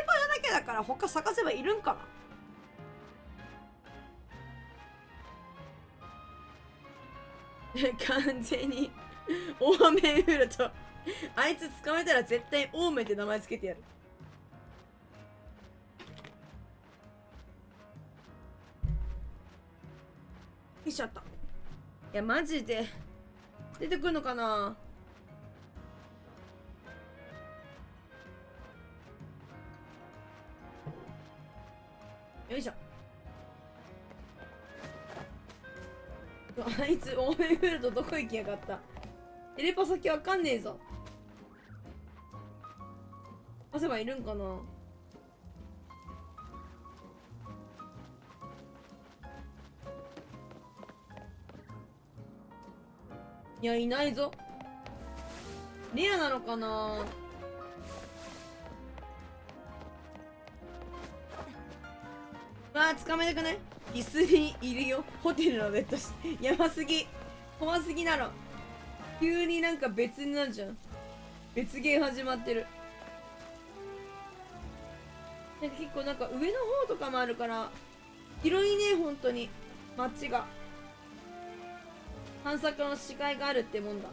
けだから他探せばいるんかな。完全にオーメンフルト。あいつ捕まえたら絶対オーメンって名前つけてやる。よいしょっと。いやマジで出てくるのかな。よいしょ。あいつオーメンフルトどこ行きやがった。テレパ先わかんねえぞ。汗ばいるんかな。いやいないぞ。レアなのかな。捕まえたくない？椅子にいるよ。ホテルのベッドしやばすぎ。怖すぎなの。急になんか別になるじゃん。別ゲー始まってる。なんか結構なんか上の方とかもあるから広いね、本当に街が。探索の視界があるってもんだ。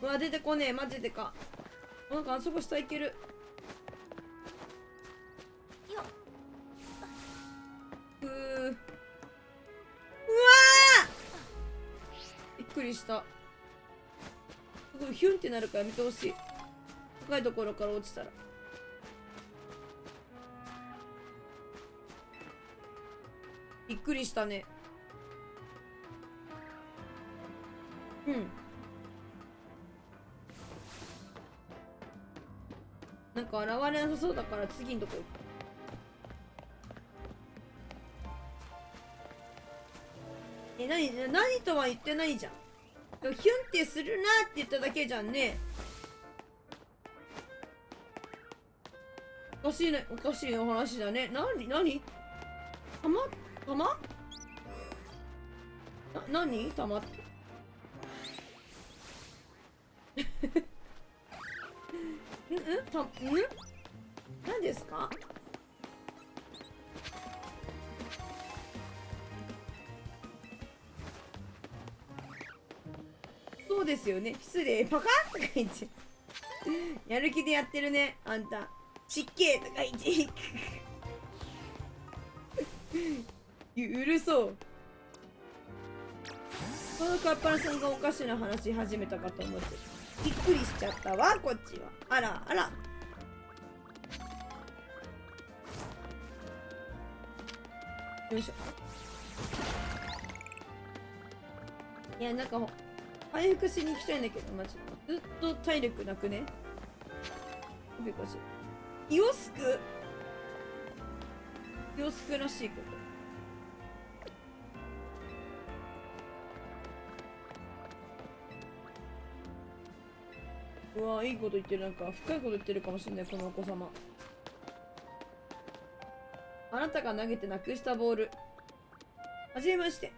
うわ出てこねえ、マジでか。なんかあそこ下行ける。うわびっくりした。すごいヒュンってなるからやめてほしい。高いところから落ちたら。びっくりしたね。うん。なんか現れなさそうだから次のとこ行く。何とは言ってないじゃん。ヒュンってするなって言っただけじゃんね。おかしいね、おかしいお話だね。何玉何玉って何ですか。そうですよね、失礼。パカッとか言ってやる気でやってるねあんた。ちっけーとか言ってうるそう。このカッパラさんがおかしな話し始めたかと思ってびっくりしちゃったわ、こっちは。あらあら。よいしょ。いやなんか回復しに行きたいんだけど、マジずっと体力なくね。びっくりしイオスクらしいこと。うわ、いいこと言ってる。なんか深いこと言ってるかもしれない、このお子様。あなたが投げてなくしたボール。はじめまして。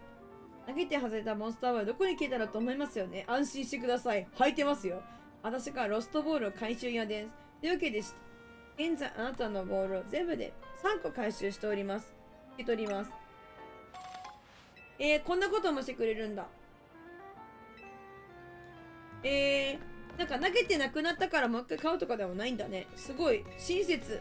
投げて外れたモンスターボールどこに消えたらと思いますよね。安心してください。履いてますよ。私がロストボールを回収屋です。というわけでした。現在あなたのボールを全部で3個回収しております。受け取ります。こんなこともしてくれるんだ。なんか投げてなくなったからもう一回買うとかでもないんだね。すごい親切。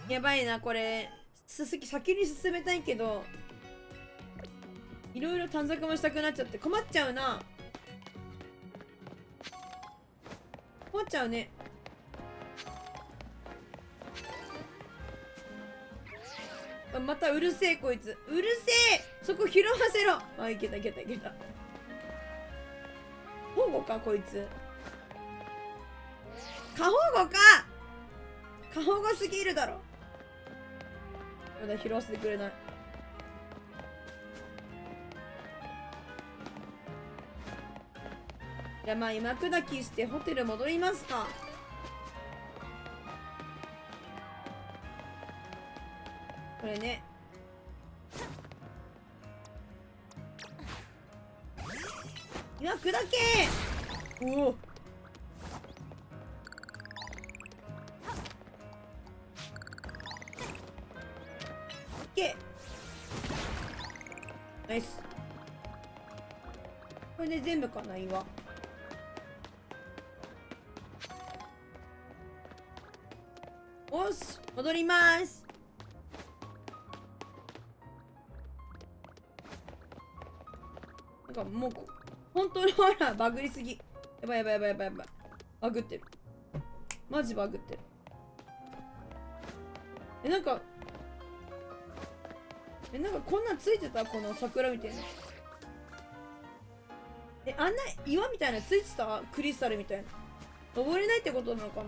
やばいなこれ。先に進めたいけどいろいろ探索もしたくなっちゃって困っちゃうな。困っちゃうね。またうるせえこいつ。うるせえ。そこ拾わせろ。あ、いけたいけたいけた。保護かこいつ。過保護か。過保護すぎるだろ。まだ拾わせてくれない。じゃあまあ今砕きしてホテル戻りますか。これね。今砕け。おお。ナイス。これで全部かな岩。おし戻ります。なんかもう本当にほらバグりすぎ。やばいやばいやばいやばいやばい。バグってる。マジバグってる。なんかこんなんついてたこの桜みたいな。あんな岩みたいなついてたクリスタルみたいな。登れないってことなのかな。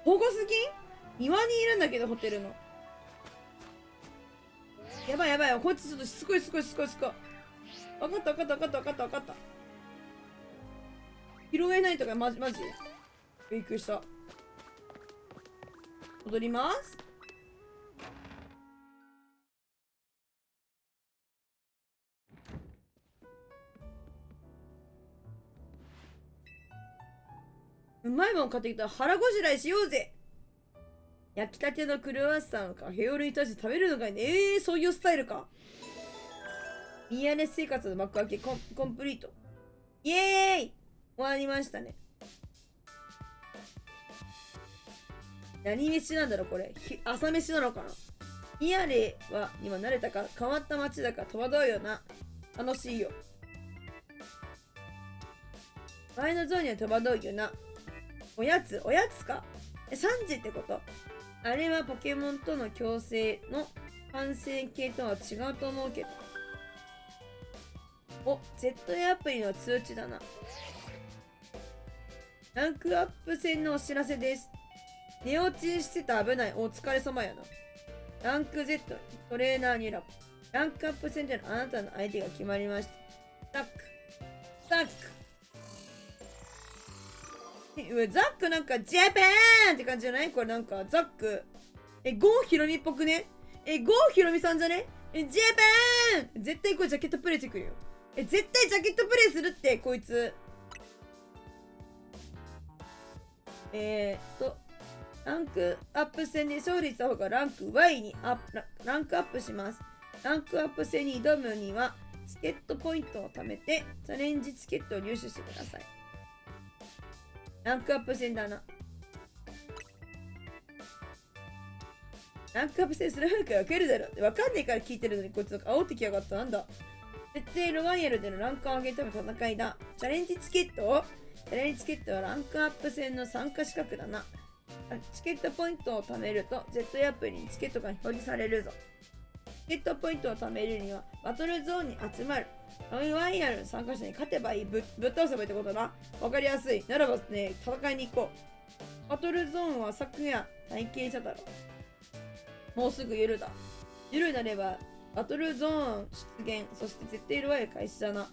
保護すぎん。庭にいるんだけどホテルの。やばいやばい。こいつちょっとしつこいしつこいしつこいしつこい。わかったわかったわかったわかったわかった。拾えないとかマジびっくりした。戻ります。うまいもん買ってきたら腹ごしらえしようぜ。焼きたてのクルワッサンをカフェオレに対して食べるのかいね。そういうスタイルか。宮根生活の幕開けコンプリート。イエーイ終わりましたね。何飯なんだろうこれ。朝飯なのかな。ミヤレは今慣れたか変わった街だから戸惑うよな。楽しいよ。前のゾーンには戸惑うよな。おやつか。3時ってこと。あれはポケモンとの共生の完成形とは違うと思うけど。お、ZA アプリの通知だな。ランクアップ戦のお知らせです。寝落ちしてた危ない。お疲れ様やな。ランク Z トレーナーに選ぶ。ランクアップ戦でのあなたの相手が決まりました。ザック。ザックなんかジャパンって感じじゃない。これなんかザック。ゴーヒロミっぽくね。ゴーヒロミさんじゃね。ジャパン絶対これジャケットプレイしてくるよ。絶対ジャケットプレイするってこいつ。ランクアップ戦に勝利した方がランク Y にランクアップします。ランクアップ戦に挑むにはチケットポイントを貯めてチャレンジチケットを入手してください。ランクアップ戦だな。ランクアップ戦するか分けるだろ。分かんねえから聞いてるのにこいつなんか煽ってきやがった。なんだ設定ロワイヤルでのランクを上げるための戦いだ。チャレンジチケットはランクアップ戦の参加資格だな。チケットポイントを貯めると Z アプリにチケットが表示されるぞ。チケットポイントを貯めるにはバトルゾーンに集まる。ロワイヤルの参加者に勝てばいい。ぶっ倒せばいいってことだ。わかりやすい。ならばね、戦いに行こう。バトルゾーンは昨夜体験しただろう。もうすぐ夜だ。夜になればバトルゾーン出現、そして絶対ロワイヤル開始だな。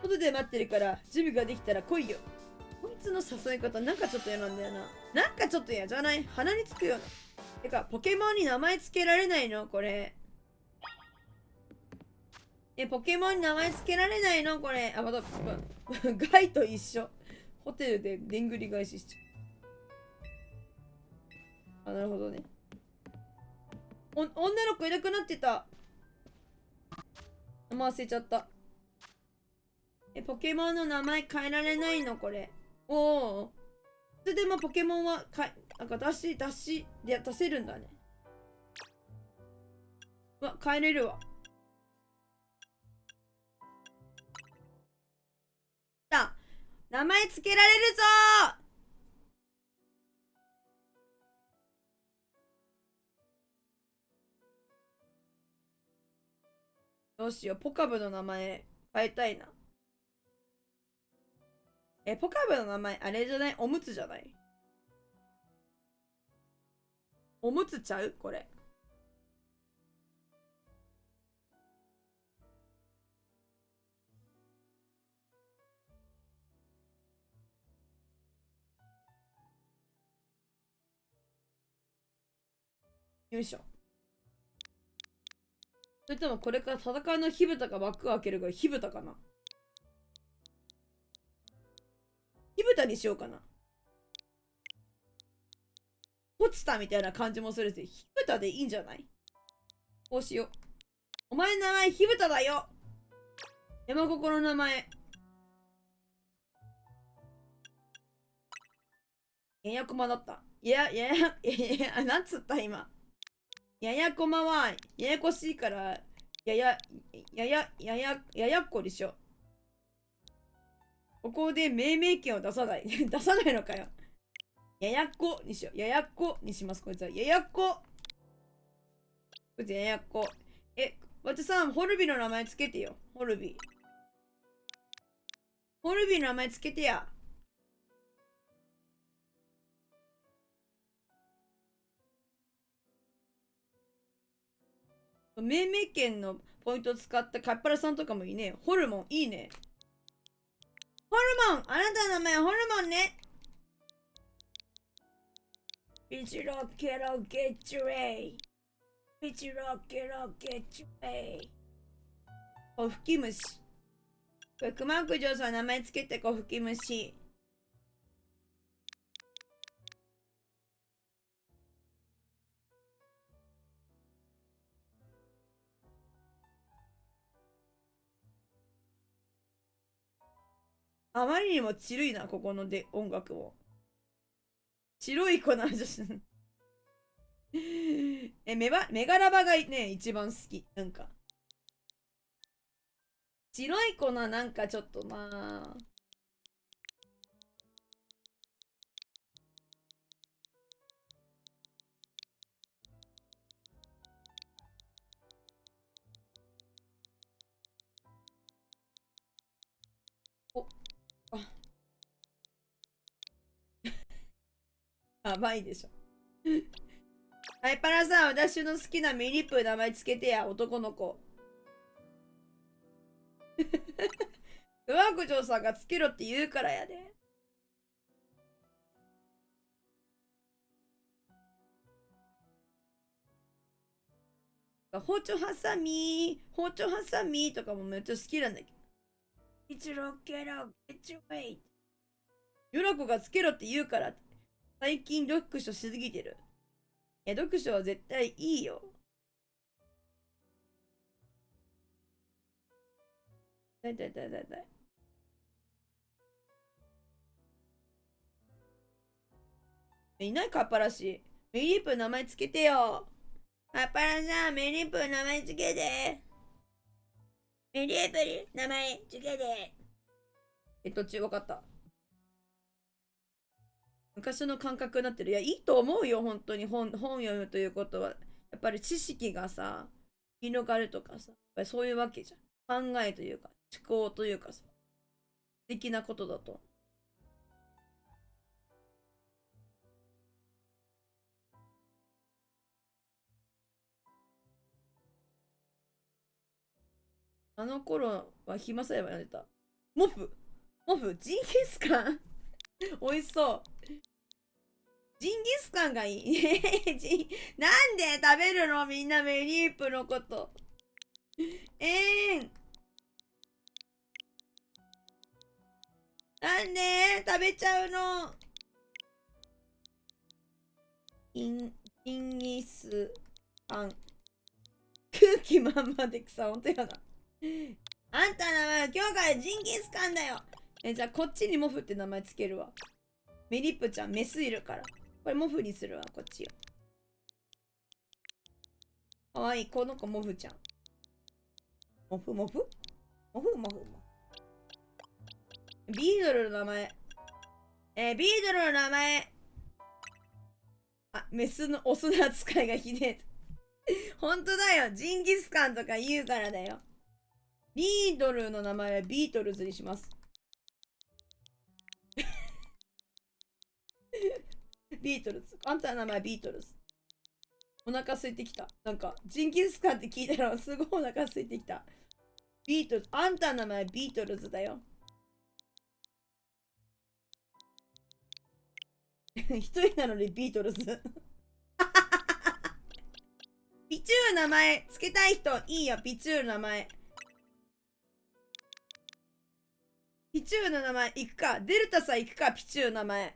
外で待ってるから準備ができたら来いよ。こいつの誘い方なんかちょっと嫌なんだよな。なんかちょっと嫌じゃない？鼻につくよな。てか、ポケモンに名前つけられないのこれ。ポケモンに名前つけられないのこれ。あ、また、ガイと一緒。ホテルででんぐり返ししちゃう。あ、なるほどね。女の子いなくなってた。名前忘れちゃった。ポケモンの名前変えられないのこれ。おお。それでもポケモンはなんか出せるんだね。変えれるわ。名前つけられるぞー。どうしよう、ポカブの名前変えたいな。ポカブの名前あれじゃない？おむつじゃない？おむつちゃうこれ。よいしょ。それともこれから戦いの火蓋が枠を開けるから火蓋かな？火蓋にしようかな。落ちたみたいな感じもするし、火蓋でいいんじゃない？こうしよう。お前の名前火蓋だよ。山心の名前。ややこまだった。なんつった今。ややこまはややこしいから、ややっこにしよう。ここで命名権を出さない。出さないのかよ。ややっこにしよう。ややっこにします。こいつは。ややっこ。こいつややっこ。わたさん、ホルビの名前つけてよ。ホルビ。ホルビの名前つけてや。命名権のポイントを使ったカッパラさんとかもいいね。ホルモン、いいね。ホルモンあなたの名前ホルモンね。ピチロケロゲッチュレイ。ピチロケロゲッチュレイ。コフキムシ。これ、熊九条さん名前つけてコフキムシ。あまりにもちるいな、ここので音楽も。白い粉じゃし。メガラバがね、一番好き。なんか。白い粉なんかちょっとなお、甘いでしょ。はい、パラさん、私の好きなミニプー名前つけてや、男の子。うわくじょうさんがつけろって言うからやで。包丁ハサミとかもめっちゃ好きなんだけど。一郎ケロゲッチュウェイ。ヨラコがつけろって言うから。最近読書しすぎてる。読書は絶対いいよ。だいたい。いないかっぱらし。ミリープ名前つけてよ。アパラさん、メリープ名前つけて。メリープに名前つけて。途中分かった。昔の感覚になってる。いや、いいと思うよ、本当に本読むということは。やっぱり知識がさ、広がるとかさ、やっぱりそういうわけじゃん。考えというか、思考というかさ、素敵なことだと。あの頃は暇さえば読んでた。モフジンギスカン美味しそう。ジンギスカンがいい。なんで食べるのみんなメリープのこと。なんで食べちゃうの。ジンギスカン。空気まんまで草、ほんとやな。あんたの名前は今日からジンギスカンだよ。じゃあこっちにモフって名前つけるわ。メリップちゃん、メスいるから。これモフにするわ、こっちよ。かわいい、この子モフちゃん。モフモフモフモフモフ。ビードルの名前。ビードルの名前。あ、メスのオスの扱いがひでえ。ほんとだよ。ジンギスカンとか言うからだよ。ビードルの名前はビートルズにします。ビートルズ。あんたの名前はビートルズ。お腹空いてきた。なんか、ジンギスカンって聞いたらすごいお腹空いてきた。ビートルズ。あんたの名前はビートルズだよ。一人なのにビートルズ。ピチュー名前つけたい人いいよ、ピチュー名前。ピチューの名前行くか。デルタさん行くか、ピチュー名前。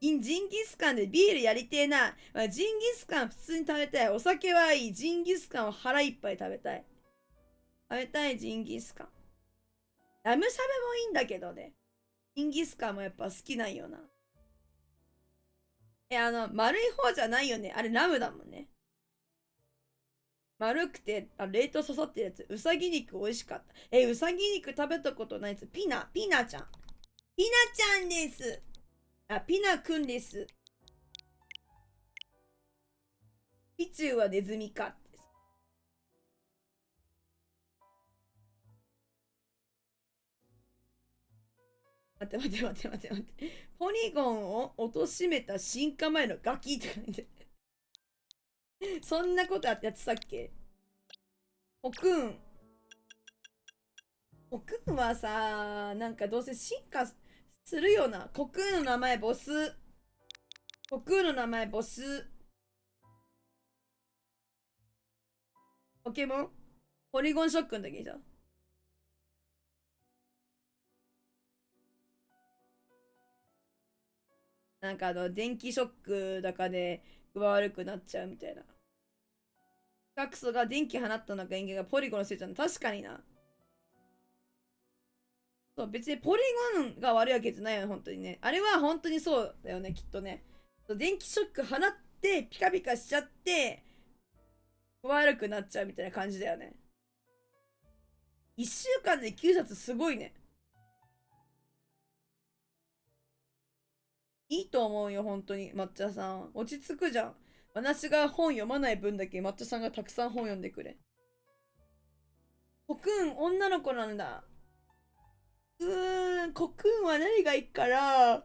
ジンギスカンでビールやりてえな。ジンギスカン普通に食べたい。お酒はいい。ジンギスカンを腹いっぱい食べたい。食べたいジンギスカン。ラムしゃべもいいんだけどね。ジンギスカンもやっぱ好きなんよな。丸い方じゃないよね。あれラムだもんね。丸くて冷凍刺さってるやつ。うさぎ肉美味しかった。うさぎ肉食べたことないやつ。ピナちゃん。ピナちゃんです。ピナくんです。ピチューはネズミか。待って。ポリゴンを貶めた進化前のガキって感じ。そんなことやってたっけ。ポクン。コクーンはさ、なんかどうせ進化するよな。コクーンの名前ボス。コクーンの名前ボス。ポケモンポリゴンショックの時にさ。なんか電気ショックだかで具合悪くなっちゃうみたいな。ガクソが電気放ったのか人間がポリゴンのせいじゃん。確かにな。そう、別にポリゴンが悪いわけじゃないよね、本当にね。あれは本当にそうだよね、きっとね。電気ショック放ってピカピカしちゃって悪くなっちゃうみたいな感じだよね。1週間で9冊すごいね。いいと思うよ、本当に抹茶さん。落ち着くじゃん。私が本読まない分だけ抹茶さんがたくさん本読んでくれ。コクーン女の子なんだ。コクーンは何がいいかな。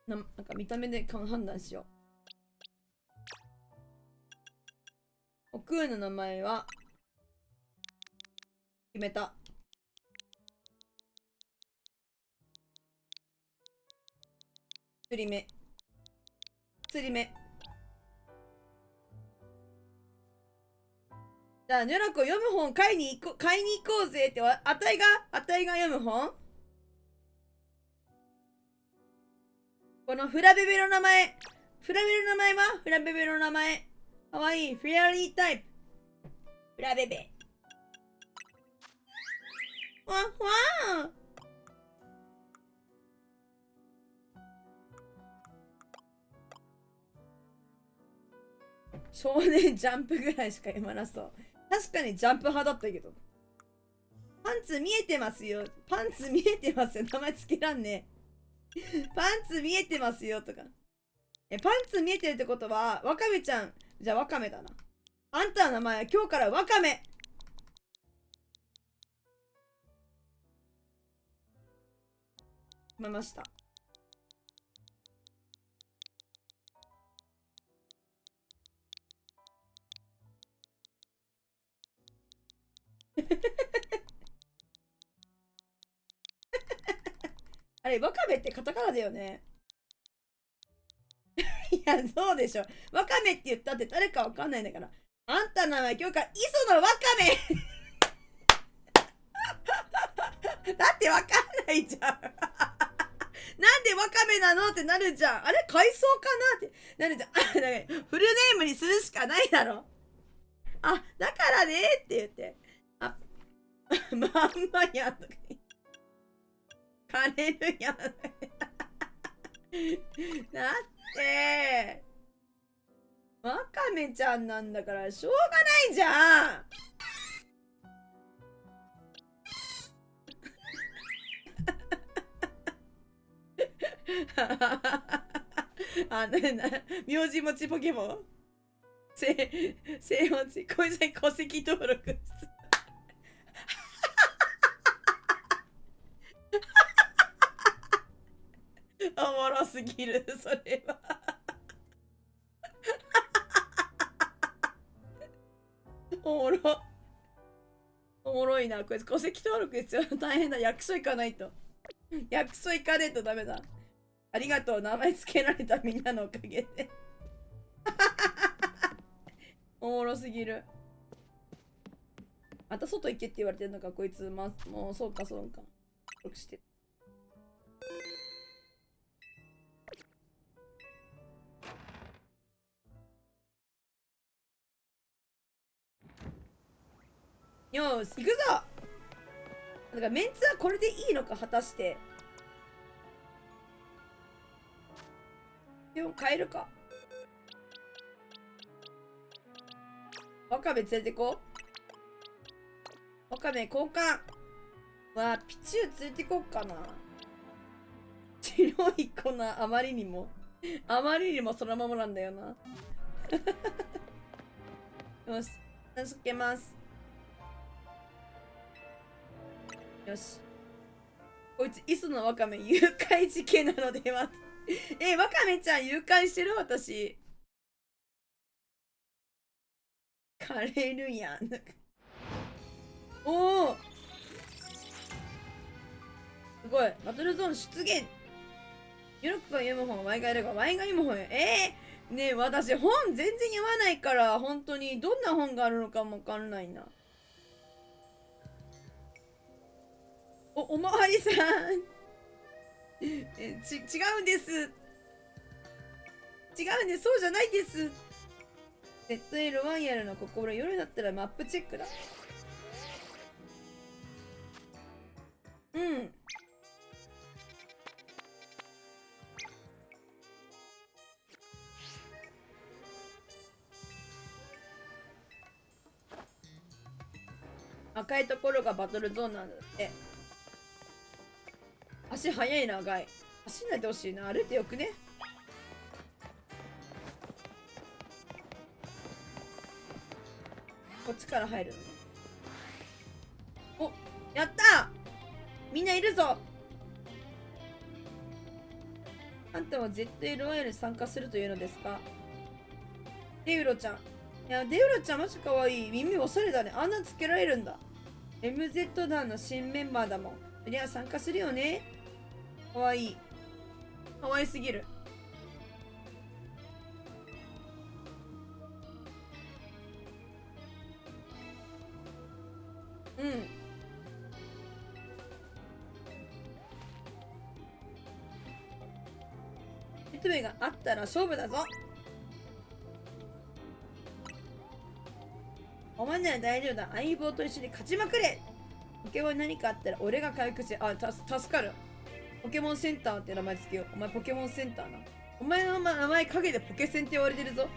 なんか見た目で判断しよう。コクーンの名前は決めた。釣り目。じゃあ、ニョロコ読む本買いに行こうぜって、あたいが読む本。このフラベベの名前。フラベベの名前。かわいい。フェアリータイプ。フラベベ。わっわー。少年ジャンプぐらいしか読まなそう。確かにジャンプ派だったけど。パンツ見えてますよ。パンツ見えてますよ。名前つけらんねえ。パンツ見えてますよとか。パンツ見えてるってことは、ワカメちゃん。じゃあワカメだな。あんたの名前は今日からワカメ。決めました。あれ、ワカメってカタカナだよね。いや、そうでしょ。ワカメって言ったって誰かわかんないんだから。あんたの名前今日から磯野ワカメだってわかんないじゃん。なんでワカメなのってなるじゃん。あれ海藻かなってなるじゃん。フルネームにするしかないだろ。あ、だからねって言って。あ、まんまやんとか言って。枯れるやん。だってワカメちゃんなんだからしょうがないじゃん。名字持ちポケモン正文字こいつに戸籍登録おもろすぎるそれはおもろいなこいつ戸籍登録必要大変だ役所行かないと役所行かねえとダメだありがとう名前つけられたみんなのおかげでおもろすぎるまた外行けって言われてるのかこいつもうそうかそうか登録してよし行くぞだからメンツはこれでいいのか果たしてでも変えるかワカメ連れてこうワカメ交換わあピチュー連れてこうかな白い粉あまりにもそのままなんだよなよし名付けますよしこいつ磯野ワカメ誘拐事件なのではワカメちゃん誘拐してる私枯れるやんおおすごいバトルゾーン出現ユロックが読む本ワイがやるがワイが読む本よねえ私本全然読まないから本当にどんな本があるのかもわかんないなおまわりさん違うんですそうじゃないです ZL ワイヤルの心夜だったらマップチェックだうん赤いところがバトルゾーンなんだって足速いなガイ走んないでほしいな歩いてよくねこっちから入るのねおやったみんないるぞあんたは ZLOL に参加するというのですかデウロちゃんいやデウロちゃんマジかわいい耳おしゃれだねあんなつけられるんだ MZ 団の新メンバーだもんそりゃ参加するよねかわいいかわいすぎるうん手首があったら勝負だぞお前なら大丈夫だ相棒と一緒に勝ちまくれポケモンに何かあったら俺が回復して助かるポケモンセンターって名前つけようお前ポケモンセンターなお前の名前陰でポケセンって言われてるぞ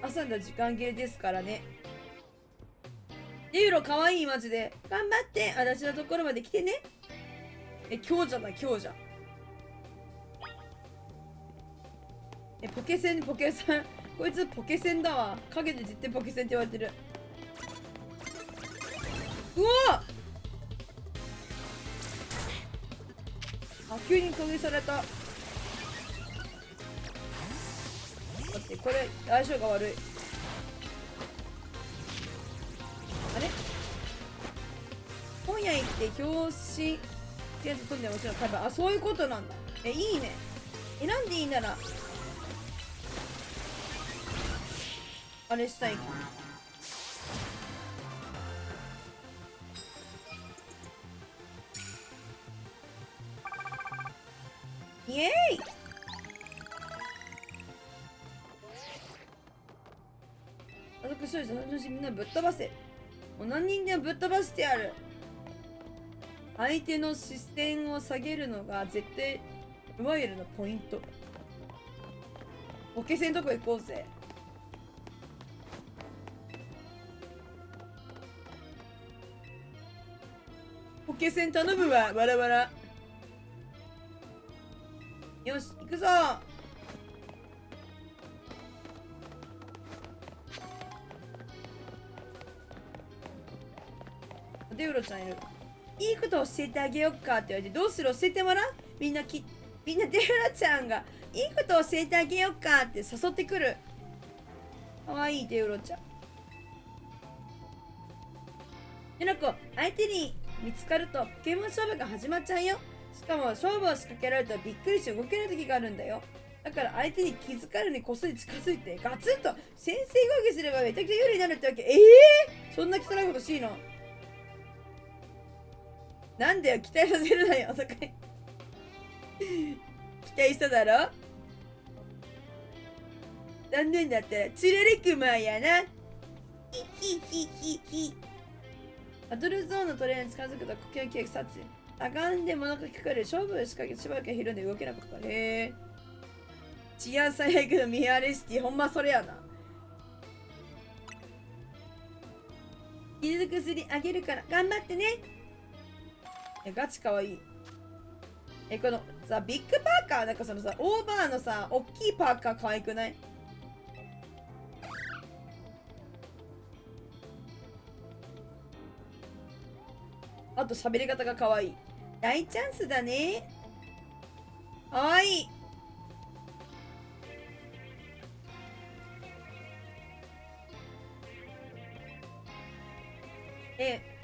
朝の時間切れですからね。ユーロかわいいマジで。頑張って。私のところまで来てね。強者だ、強者。ポケセン、ポケセン。こいつポケセンだわ。影で絶対ポケセンって言われてる。うわあ、急に攻撃された。待って、これ相性が悪い。あれ本屋行って表紙ってやつ飛んでもちろん多分、あ、そういうことなんだ。いいね。選んでいいならあれしたい。イエーイ。家族少女その調子みんなぶっ飛ばせ。もう何人でもぶっ飛ばしてやる。相手の視線を下げるのが絶対いわゆるのポイント。ポケセンとこ行こうぜ。ポケセン頼むわ、バラバラ。よし、行くぞ。デウロちゃんいる。いいこと教えてあげよっかって言われて、どうする、教えてもらう。みんなデウロちゃんがいいこと教えてあげよっかって誘ってくる。かわいいデウロちゃん。えなこ、相手に見つかるとポケモン勝負が始まっちゃうよ。しかも勝負を仕掛けられるとびっくりして動けない時があるんだよ。だから相手に気づかれるにこっそり近づいてガツンと先制攻撃すればめちゃくちゃ有利になるってわけ。そんな汚いことしいの。なんだよ、期待させるなよ、お互い。期待しただろ。残念だったらつられくまやな。バトルゾーンのトレーナーに近づくと呼吸器察知。あかんで物が聞かれる。勝負を仕掛けてしばらくひるんで動けなかった。へえ。治安最悪のミアレシティ、ほんまそれやな。傷薬あげるから頑張ってね。ガチかわいい。このさ、ビッグパーカー、なんかそのさ、オーバーのさ、おっきいパーカーかわいくない？あと喋り方がかわいい。大チャンスだね。かわいい。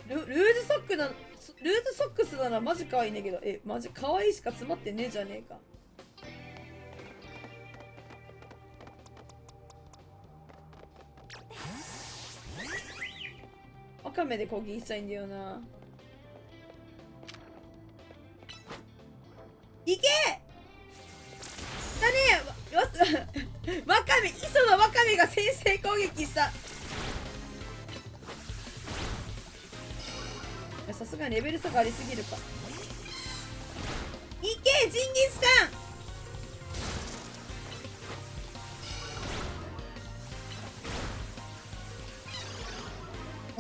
ルーズソックな、ルーズソックスならマジかわいいんだけど、マジかわいいしか詰まってねえじゃねえか。ワカメで攻撃したいんだよな。いけだねえワカメ、磯のワカメが先制攻撃した。さすがにレベル差がありすぎるか。いけジンギスカ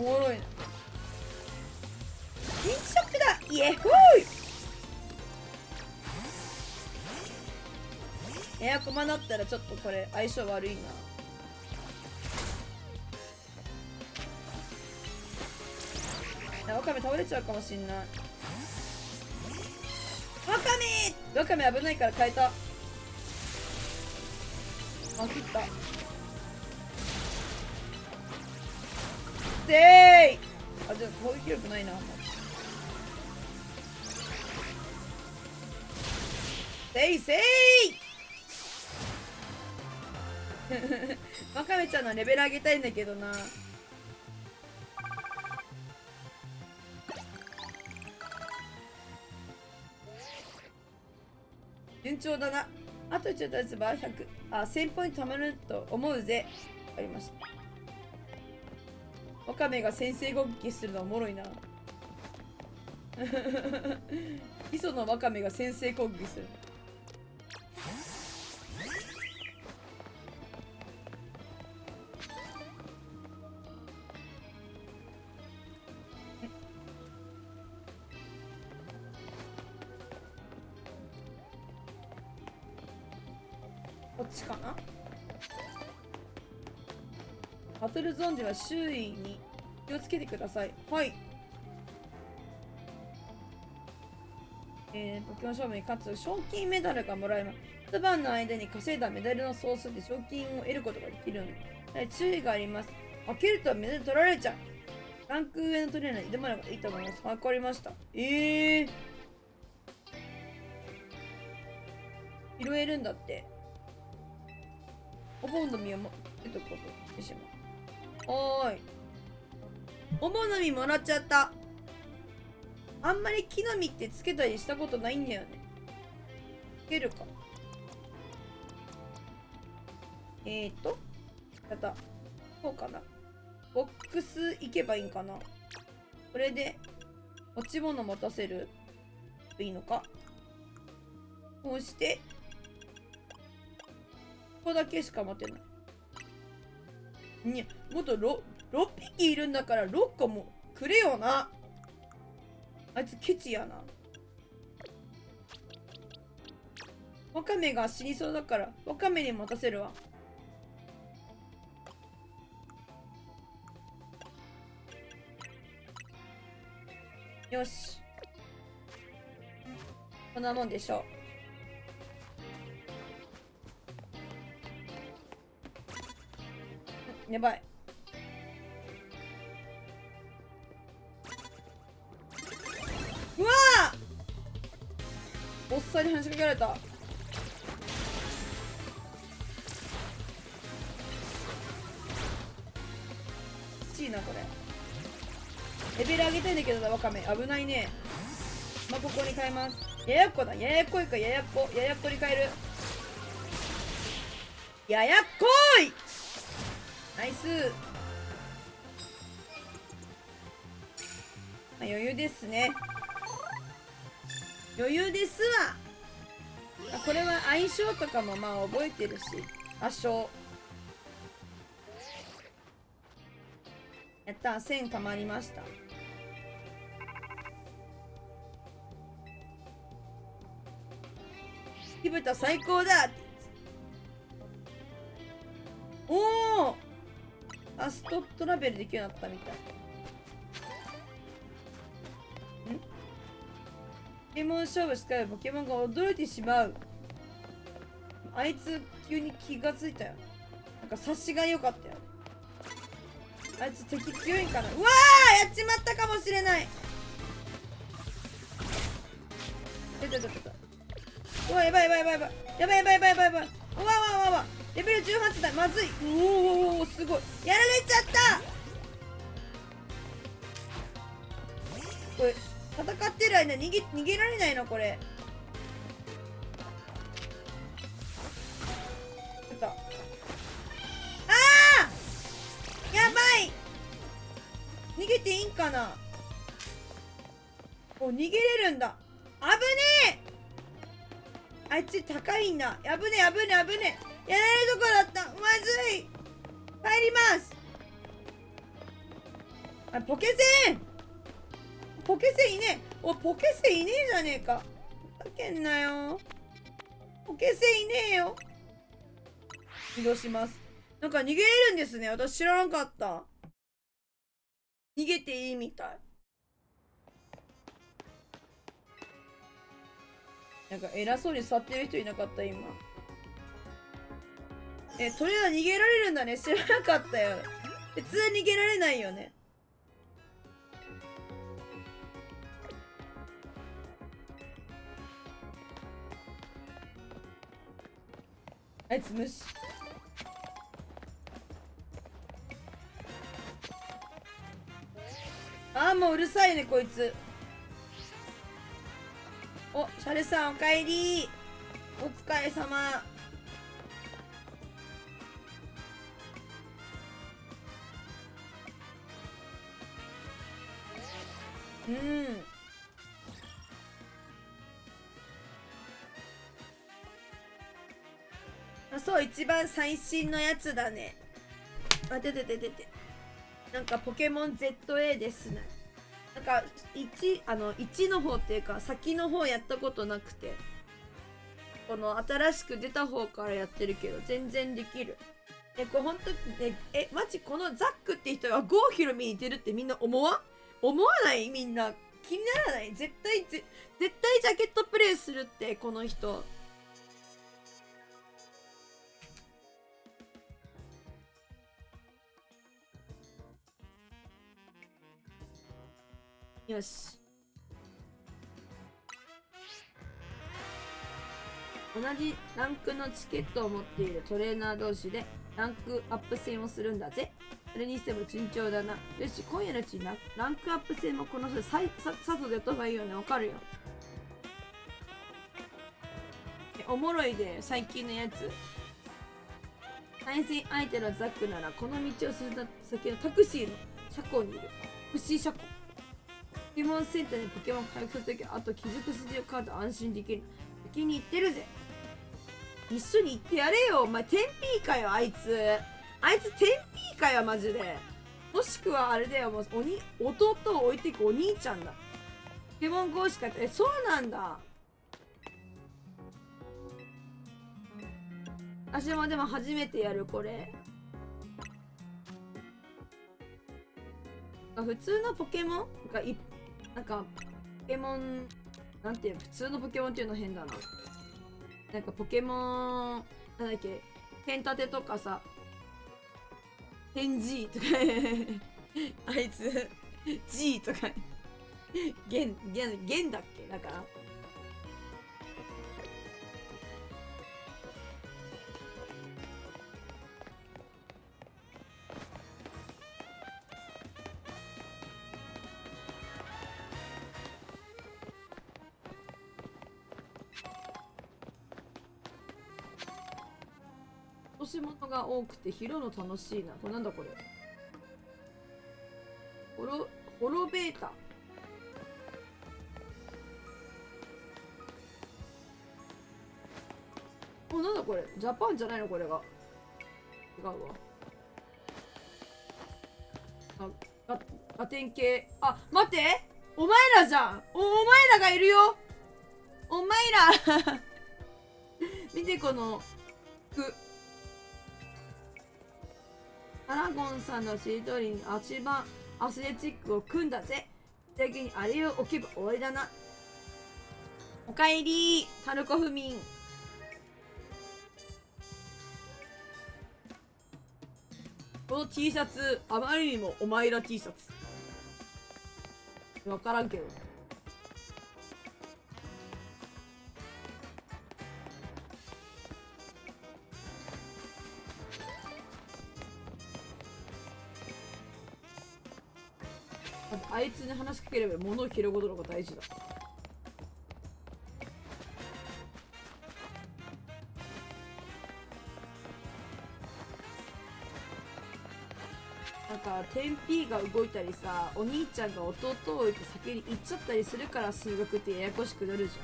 ン。おもろいな。ピンチショックだ。イエホーイ。エアコマだったらちょっとこれ相性悪いな。ワカメ倒れちゃうかもしんない。ワカメ危ないから変えた。あ、切った。せーい。あ、じゃあ攻撃力ないな。せいせいワカメちゃんのレベル上げたいんだけどな。順調だな。あとちょっとやつば100。1000ポイント貯まると思うぜ。ありました。ワカメが先制攻撃するのおもろいな。磯のワカメが先制攻撃する。こっちかな。バトルゾーンでは周囲に気をつけてください。はい。ポケモン勝負に勝つ賞金メダルがもらえます。一晩の間に稼いだメダルの総数で賞金を得ることができるので、注意があります。負けるとメダル取られちゃう。ランク上のトレーナーに挑まなくていいと思います。わかりました。拾えるんだって。お盆の実を持ってとくことにします。おーい。お盆の実もらっちゃった。あんまり木の実ってつけたりしたことないんだよね。つけるか。やった。こうかな。ボックス行けばいいんかな。これで持ち物持たせるといいのか。こうしてここだけしか持てない。にもっと 6匹いるんだから6個もくれよな。あいつケチやな。ワカメが死にそうだからワカメに持たせるわ。よし、こんなもんでしょう。やばい。うわー、おっさんに話しかけられた。きちいなこれ。レベル上げたいんだけどな、ワカメ危ないね。まあ、ここに変えます。ややっこだ。ややっこいか。ややっこに変える。ややっこーい。ナイス。余裕ですね。余裕ですわ。これは相性とかもまあ覚えてるし、多少。やった、1000たまりました。火蓋最高だって。おお、ファストトラベルできるようになったみたい。ポケモン勝負しかりポケモンが驚いてしまう。あいつ急に気がついたよ。なんか察しが良かったよ。あいつ敵強いんかな。うわー、やっちまったかもしれない。うわ、やばい。うわレベル18だ。まずい。おお、すごい。やられちゃった。これ戦ってる間逃げられないのこれ。ああ、やばい。逃げていいんかな。お、逃げれるんだ。危ねえ。あいつ高いんだ。危ねえ。やられるとこだった。まずい。帰ります。あ、ポケセンいねえ。お、ポケセンいねえじゃねえか。ふざけんなよ。ポケセンいねえよ。移動します。なんか逃げれるんですね。私知らなかった。逃げていいみたい。なんか偉そうに座ってる人いなかった今。とりあえず逃げられるんだね。知らなかったよ。普通逃げられないよね。あいつ無視。ああ、もううるさいねこいつ。お、シャレさんおかえり。お疲れ様。うん。あ、そう、一番最新のやつだね。あ、出て。なんかポケモン ZA ですね。なんか1の方っていうか先の方やったことなくて、この新しく出た方からやってるけど全然できる。これほんとマジこのザックって人が郷ひろみに似てるってみんな思わない？みんな気にならない？絶対ジャケットプレイするってこの人。よし。同じランクのチケットを持っているトレーナー同士でランクアップ戦をするんだぜ。それにしても順調だな。よし、今夜のうちにランクアップ戦もこの人さっさとやった方がいいよね。わかるよ。おもろいで、最近のやつ。対戦相手のザックならこの道を進んだ先のタクシーの車庫にいる。タクシー車庫。ポケモンセンターにポケモン回復するとき、あと気づく筋を買うと安心できる。先に行ってるぜ。一緒に行ってやれよ。お前、テンピーかよ、あいつ。あいつ、テンピーかよ、マジで。もしくは、あれだよ、もう、弟を置いていくお兄ちゃんだ。ポケモン GO しかやって、そうなんだ。私もでも初めてやる、これ。普通のポケモンなんか、ポケモン、なんていうの、普通のポケモンっていうの変だな。なんかポケモン、なんだっけ、ペンタテとかさ、ペン G とかあいつ、G とか、ゲンだっけだから。落とし物が多くて拾うの楽しいな。これなんだこれ。ホロベータ。なんだこれ。ジャパンじゃないのこれが。違うわ。ラテン系。あ、待ってお前らじゃん。お前らがいるよ。お前ら見てこの服。アラゴンさんのしりとりに一番アスレチックを組んだぜ。的にあれを置けば終わりだな。おかえりタルコフミン。この T シャツあまりにもお前ら T シャツわからんけど。あいつに話しかければ物を拾うことの方が大事だ。なんかテンピーが動いたりさ、お兄ちゃんが弟を置いて先に行っちゃったりするから数学ってややこしくなるじ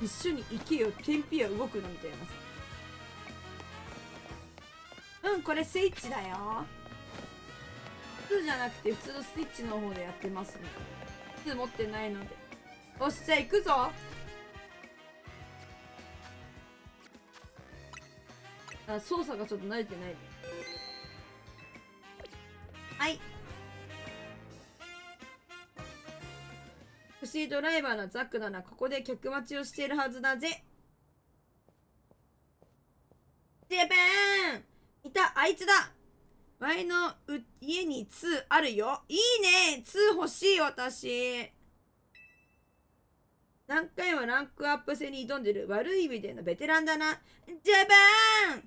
ゃん。一緒に行けよ、テンピーは動くのみたいなさ。これスイッチだよ。普通じゃなくて普通のスイッチの方でやってますね。普通持ってないので。よし、じゃあ行くぞ。操作がちょっと慣れてない。はい。タクシードライバーのザックならここで客待ちをしているはずだぜ。ジャパンいた、あいつだ。前の家に2あるよ。いいね、2欲しい私。何回もランクアップ戦に挑んでる悪い意味でのベテランだな。ジャパン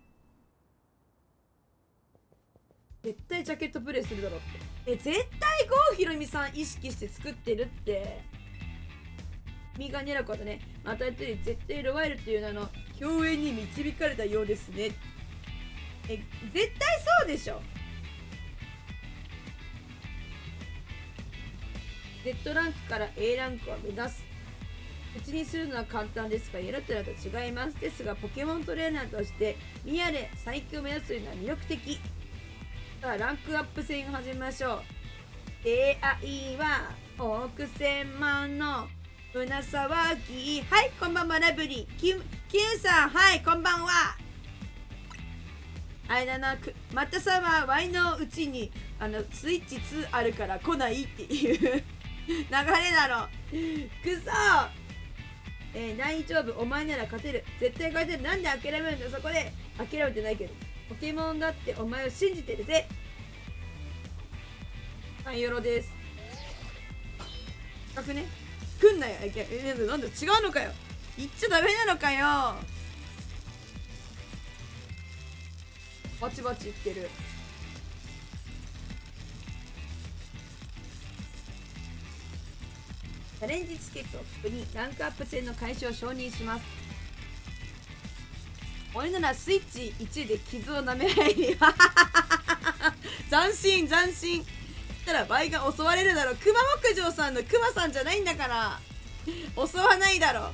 絶対ジャケットプレイするだろって。絶対郷ひろみさん意識して作ってるって。ミガネラコだね。またやってる。絶対ロワイルっていう名の共演に導かれたようですね。絶対そうでしょ。Z ランクから A ランクを目指す。口にするのは簡単ですが、やるとなると違います。ですが、ポケモントレーナーとしてミヤで最強を目指すというのは魅力的。さあ、ランクアップ戦を始めましょう。出会いは億千万の胸騒ぎ。はい、こんばんは、ラブリー。キュンさん、はい、こんばんは。あれだな、またさはワイのうちにスイッチ2あるから来ないっていう流れだろ。くそ。大丈夫、お前なら勝てる、絶対勝てる。なんで諦めるんだ。そこで諦めてないけど、ポケモンだってお前を信じてるぜ。はい、よろです。近くね、来んなよ。なんだ違うのかよ。言っちゃダメなのかよ。バチバチいってる。チャレンジチケットにランクアップ戦の開始を承認します。俺ならスイッチ1で傷を舐めないで斬新斬新。ったら倍が襲われるだろ。熊牧場さんの熊さんじゃないんだから襲わないだろ。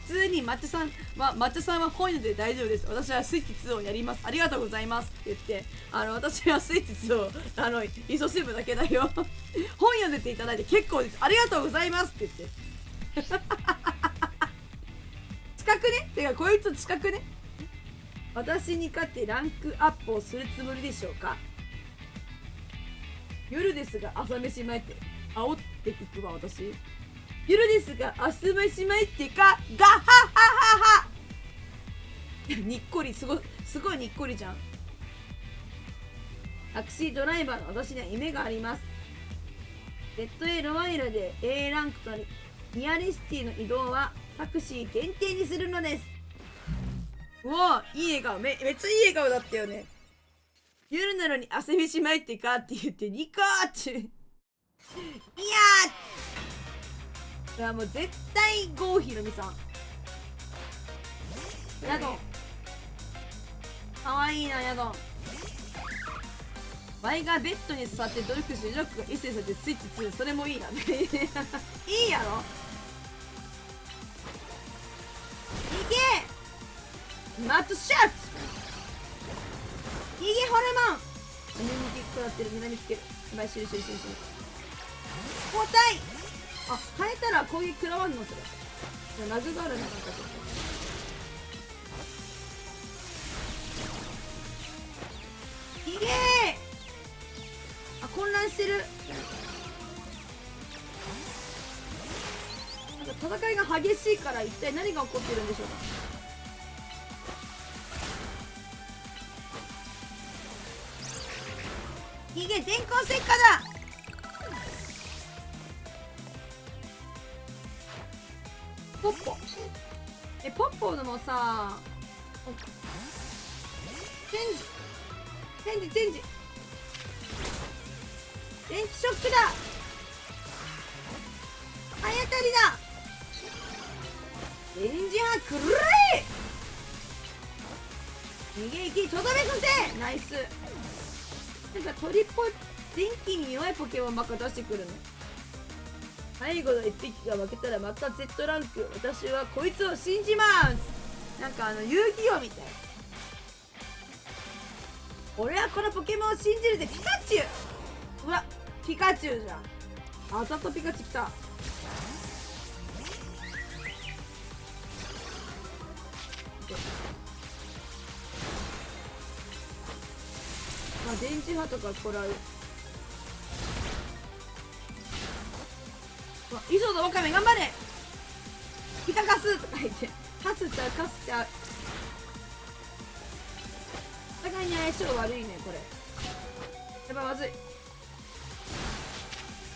普通にマッチさんは本読んで大丈夫です。私はスイッチ2をやります。ありがとうございますって言って、私はスイッチ2をイソシブだけだよ本読んでていただいて結構です。ありがとうございますって言って近くね。てかこいつ近くね。私に勝ってランクアップをするつもりでしょうか。夜ですが朝飯前って煽っていくわ。私夜ですが朝飯前ってかガハハハハにっこり。すごいにっこりじゃん。タクシードライバーの私には夢があります。ZA ロワイラで A ランクとなり、ニアリシティの移動はタクシー限定にするのです。うわ、いい笑顔。めっちゃいい笑顔だったよね。夜なのに汗飯前ってかって言ってニコーっていやー、いやもう絶対郷ひろみさん。ヤドンかわいいな。ヤドンワイがベッドに座って努力してロックが一斉されてスイッチ2。それもいいな。いいやろ。いけマットシャット。いけホルモン。胸に結構やってる。南つける。やばい、シュル交代。あ、変えたら攻撃食らわんの。それラグがあるな。なんかちょっといけー。あ、混乱してる。なんか戦いが激しいから一体何が起こってるんでしょうか。いけ電光石火だ。ポッポポッポのもさチェンジ電気ショックだ。早当たりだ。電磁波くるれ。逃げ行きとどめさせ。ナイス。なんか鳥っぽい電気に弱いポケモンばっか出してくるの。最後の1匹が負けたらまた Z ランク。私はこいつを信じます。なんか遊戯王みたい。俺はこのポケモンを信じるぜ。ピカチュウ。うわピカチュウじゃん。あざとピカチュウ来た。まあ、電磁波とかこらう。磯野ワカメ頑張れ。ピカカスとか言ってカスちゃうカスちゃう。お互いに相性悪いねこれ。やばいまずい。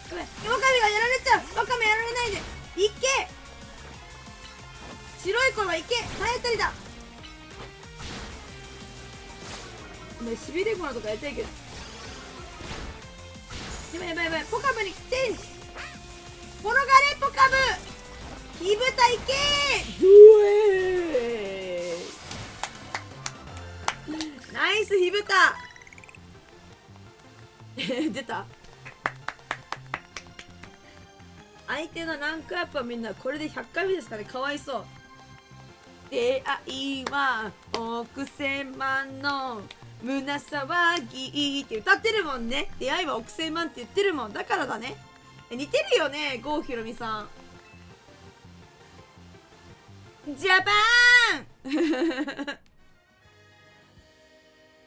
ごめんワカメがやられちゃう。ワカメやられないで。いけ白い子はいけ。早当たりだ。お前しびれ物とかやりたいけど。やばいポカブにチェンジ。転がれポカブ。火蓋いけー。ナイス火蓋出た。相手のランクアップはみんなこれで100回目ですかね。かわいそう。出会いは億千万の胸騒ぎって歌ってるもんね。出会いは億千万って言ってるもんだからだね。似てるよね、郷ひろみさん。ジャパン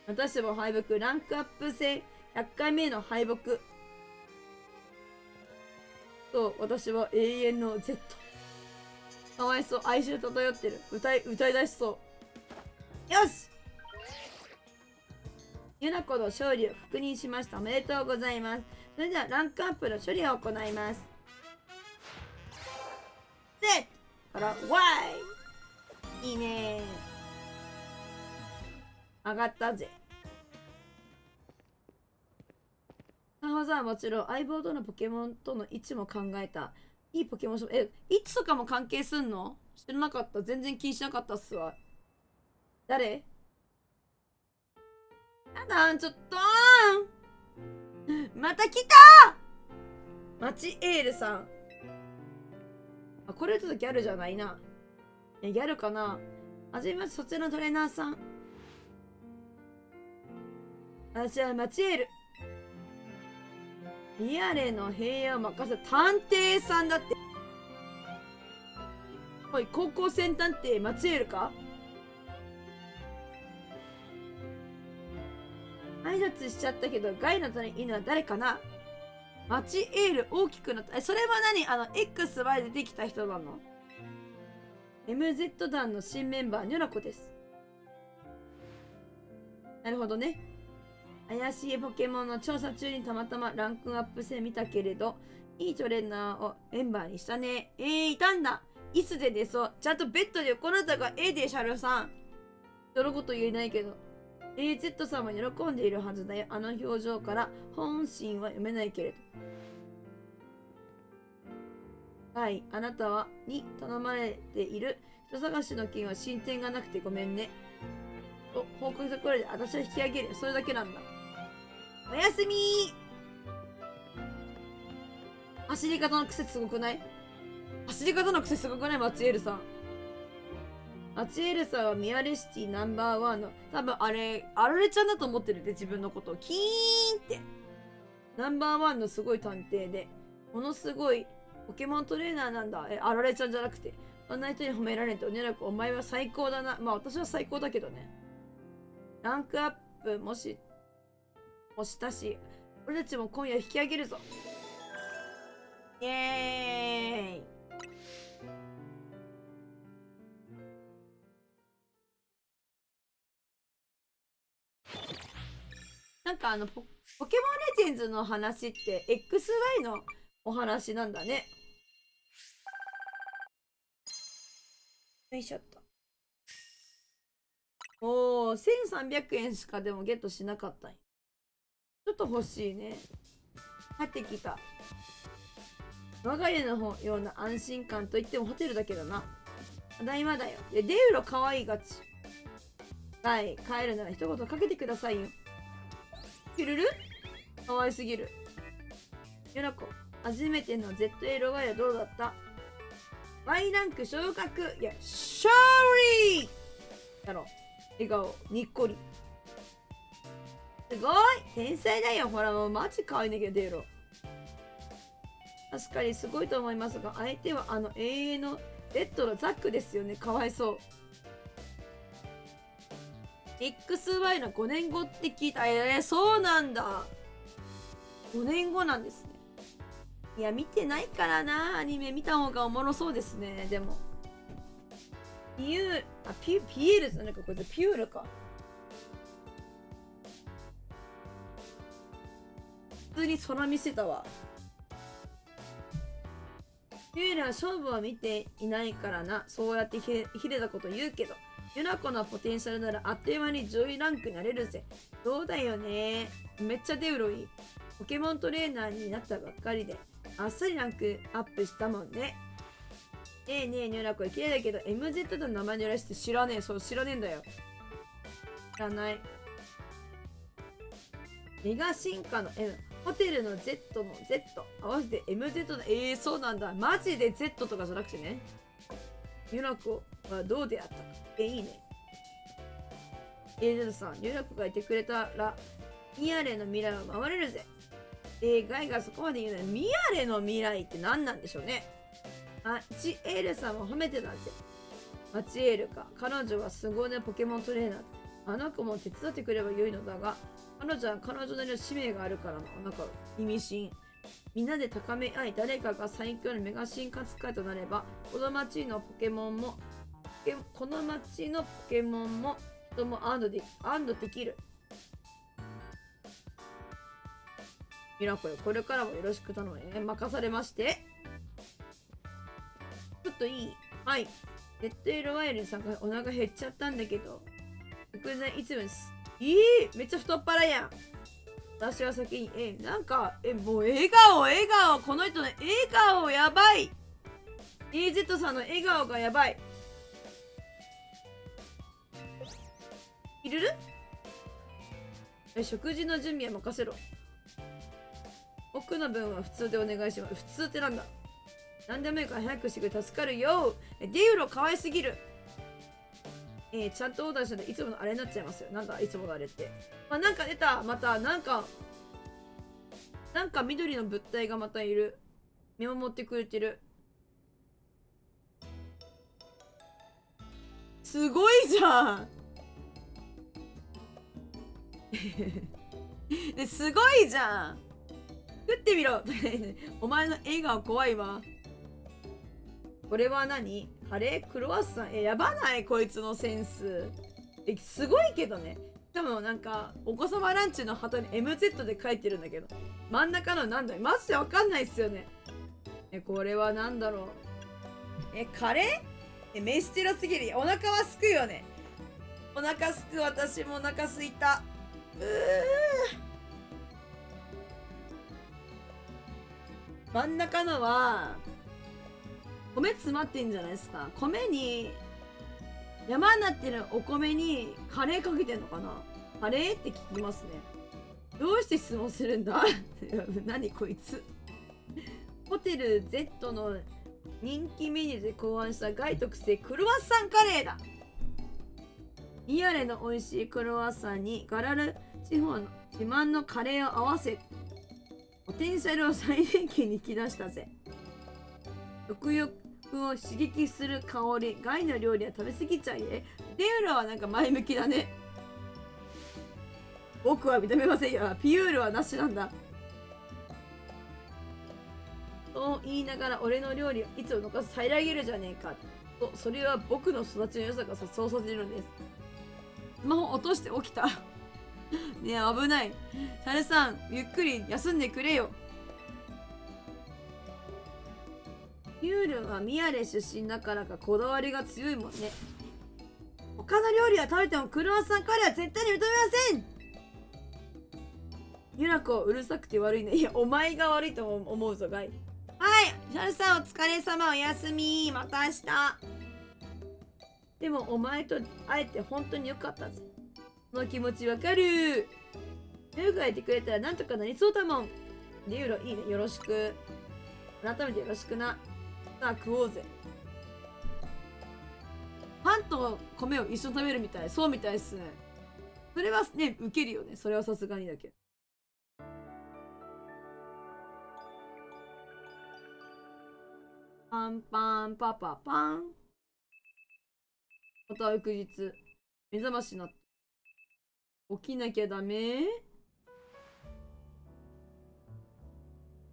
私も敗北、ランクアップ戦100回目の敗北。そう、私は永遠の Z。かわいそう、哀愁漂ってる。歌い出しそう。よしユナコの勝利を確認しました。おめでとうございます。それではランクアップの処理を行います。Z から Y。 いいね上がったぜ。母さんはもちろん相棒とのポケモンとの位置も考えた。いいポケモンショップ。位置とかも関係すんの？知らなかった。全然気にしなかったっすわ。誰？やだちょっとまた来たマチエールさん。あ、これちょっとギャルじゃないな。ギャルかな。はじめまして、そちらのトレーナーさん。私はマチエール。リアレの平野を任せ探偵さんだって。おい、高校生探偵マチエールか？挨拶しちゃったけど、ガイの隣にいるのは誰かな？マチエール大きくなった。それは何XY で出てきた人なの？ MZ 団の新メンバー、ニョラコです。なるほどね。怪しいポケモンの調査中にたまたまランクアップ戦見たけれど、いいトレーナーをメンバーにしたね。いたんだ。いつで出そう。ちゃんとベッドでこなたがでシャルさん。そのこと言えないけど。Z さんは喜んでいるはずだよ。あの表情から本心は読めないけれど。はい、あなたに頼まれている人探しの件は進展がなくてごめんね。と報告したところで私は引き上げる。それだけなんだ。おやすみ走り方の癖すごくない？走り方の癖すごくない？マチエールさん。マチエールさんはミアレシティナンバーワンの、多分あれちゃんだと思ってるで、自分のことを。キーンって。ナンバーワンのすごい探偵で、ものすごいポケモントレーナーなんだ。あられちゃんじゃなくて。そんな人に褒められておねらくお前は最高だな。まあ私は最高だけどね。ランクアップもしたし、俺たちも今夜引き上げるぞ。イエーイ。なんかポケモンレジェンズの話って XY のお話なんだね。よいしょっと。おー、1300円しかでもゲットしなかったんや。ちょっと欲しいね。帰ってきた。我が家のような安心感といってもホテルだけどな。ただいまだよ。デウロ可愛いがち。はい、帰るなら一言かけてくださいよ。キルル可愛すぎる。ユナコ、初めての ZLY はどうだった？ Y ランク昇格。いや、勝利だろ。笑顔、にっこり。すごい天才だよ。ほら、もうマジ可愛いんだけど、デウロ。確かにすごいと思いますが、相手は永遠の Z のザックですよね。かわいそう。XY の5年後って聞いた。そうなんだ。5年後なんですね。いや、見てないからな。アニメ見た方がおもろそうですね。でも。ピエールじゃないか。これピュールか。普通に空見せたわ。ピュールは勝負を見ていないからな。そうやってひれたこと言うけど。ユナコのポテンシャルならあっという間に上位ランクになれるぜ。そうだよね。めっちゃデウロいい。ポケモントレーナーになったばっかりで、あっさりランクアップしたもんね。ねえねえ、ユナコ綺麗だけど、MZ の名前にらして知らねえ。そう、知らねえんだよ。知らない。メガ進化の M。ホテルの Z の Z。合わせて MZ の、そうなんだ。マジで Z とかじゃなくてね。ユナコはどうであったか。いいね。Z さん、ユナコがいてくれたら、ミアレの未来を守れるぜ。ガイがそこまで言うのはミアレの未来って何なんでしょうね。マチエールさんも褒めてたんですよ。マチエールか。彼女は凄腕なポケモントレーナー。あの子も手伝ってくればよいのだが、彼女は彼女なりの使命があるからの。なんか意味深。みんなで高め合い、誰かが最強のメガ進化使いとなれば、この町のポケモンも人も安堵できる。ミラコよ、これからもよろしく頼むね。任されまして。ちょっといい？はい。レッドエルワイルに参加、お腹減っちゃったんだけど。食材いつもです。めっちゃ太っ腹やん。私は先に、もう笑顔。この人の笑顔やばい。AZ さんの笑顔がやばい。いる？食事の準備は任せろ。僕の分は普通でお願いします。普通ってなんだ？何でもいいから早くしてくれ、助かるよ。デューロ可愛すぎる。ちゃんとオーダーしたらいつものあれになっちゃいますよ。なんだいつものあれって。なんか出た。またなんか緑の物体がまたいる。見守ってくれてる。すごいじゃん。すごいじゃん。食ってみろ。お前の笑顔怖いわ。これは何？カレークロワッサン。やばないこいつのセンス。すごいけどね。しかもなんかお子様ランチの旗に MZ で書いてるんだけど、真ん中のなんだよ、マジでわかんないっすよね。これはなんだろう。カレー？飯テロすぎる。お腹はすくよね。お腹すく。私もお腹すいた。真ん中のは米詰まってんじゃないですか。米に山になってるお米にカレーかけてんのかな。カレーって聞きますね。どうして質問するんだ？何こいつ。ホテル Z の人気メニューで考案したガイ特製クロワッサンカレーだ。ミアレの美味しいクロワッサンにガラル地方の自慢のカレーを合わせ、ポテンシャルを最大限に引き出したぜ。食欲を刺激する香り。ガイの料理は食べ過ぎちゃいね。デュールはなんか前向きだね。僕は認めませんよ。ピュールはなしなんだ。と言いながら俺の料理をいつも残す平らげるじゃねえかと。それは僕の育ちの良さがそうさせるんです。スマホ落として起きた。ねえ危ない。シャルさんゆっくり休んでくれよ。ピュールはミアレ出身だからかこだわりが強いもんね。他の料理は食べてもクロワッサンカレーは絶対に認めません。ユラコうるさくて悪いね。いやお前が悪いと思うぞガイ。はい、シャルさんお疲れ様、おやすみ。また明日。でもお前と会えて本当によかったぜ。その気持ちわかる。よく会えてくれたらなんとかなりそうだもん。でユーロいいね、よろしく。改めてよろしくな。さあ食おうぜ。パンと米を一緒に食べるみたい。そうみたいっすね。それはねウケるよね。それはさすがにだけど。パンパンパパパン。また翌日目覚ましになって起きなきゃダメ。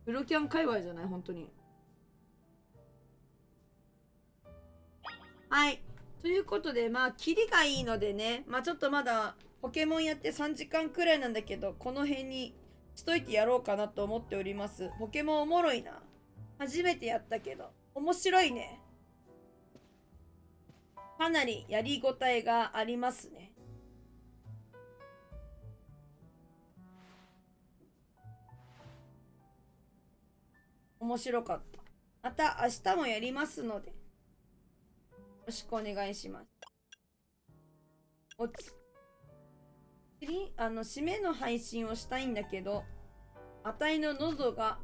プロキャン界隈じゃない本当に。はい。ということで、キリがいいのでね、ちょっとまだポケモンやって3時間くらいなんだけど、この辺にしといてやろうかなと思っております。ポケモンおもろいな。初めてやったけど、面白いね。かなりやりごたえがありますね。面白かった。また明日もやりますので。よろしくお願いします。締めの配信をしたいんだけど、あたいの喉が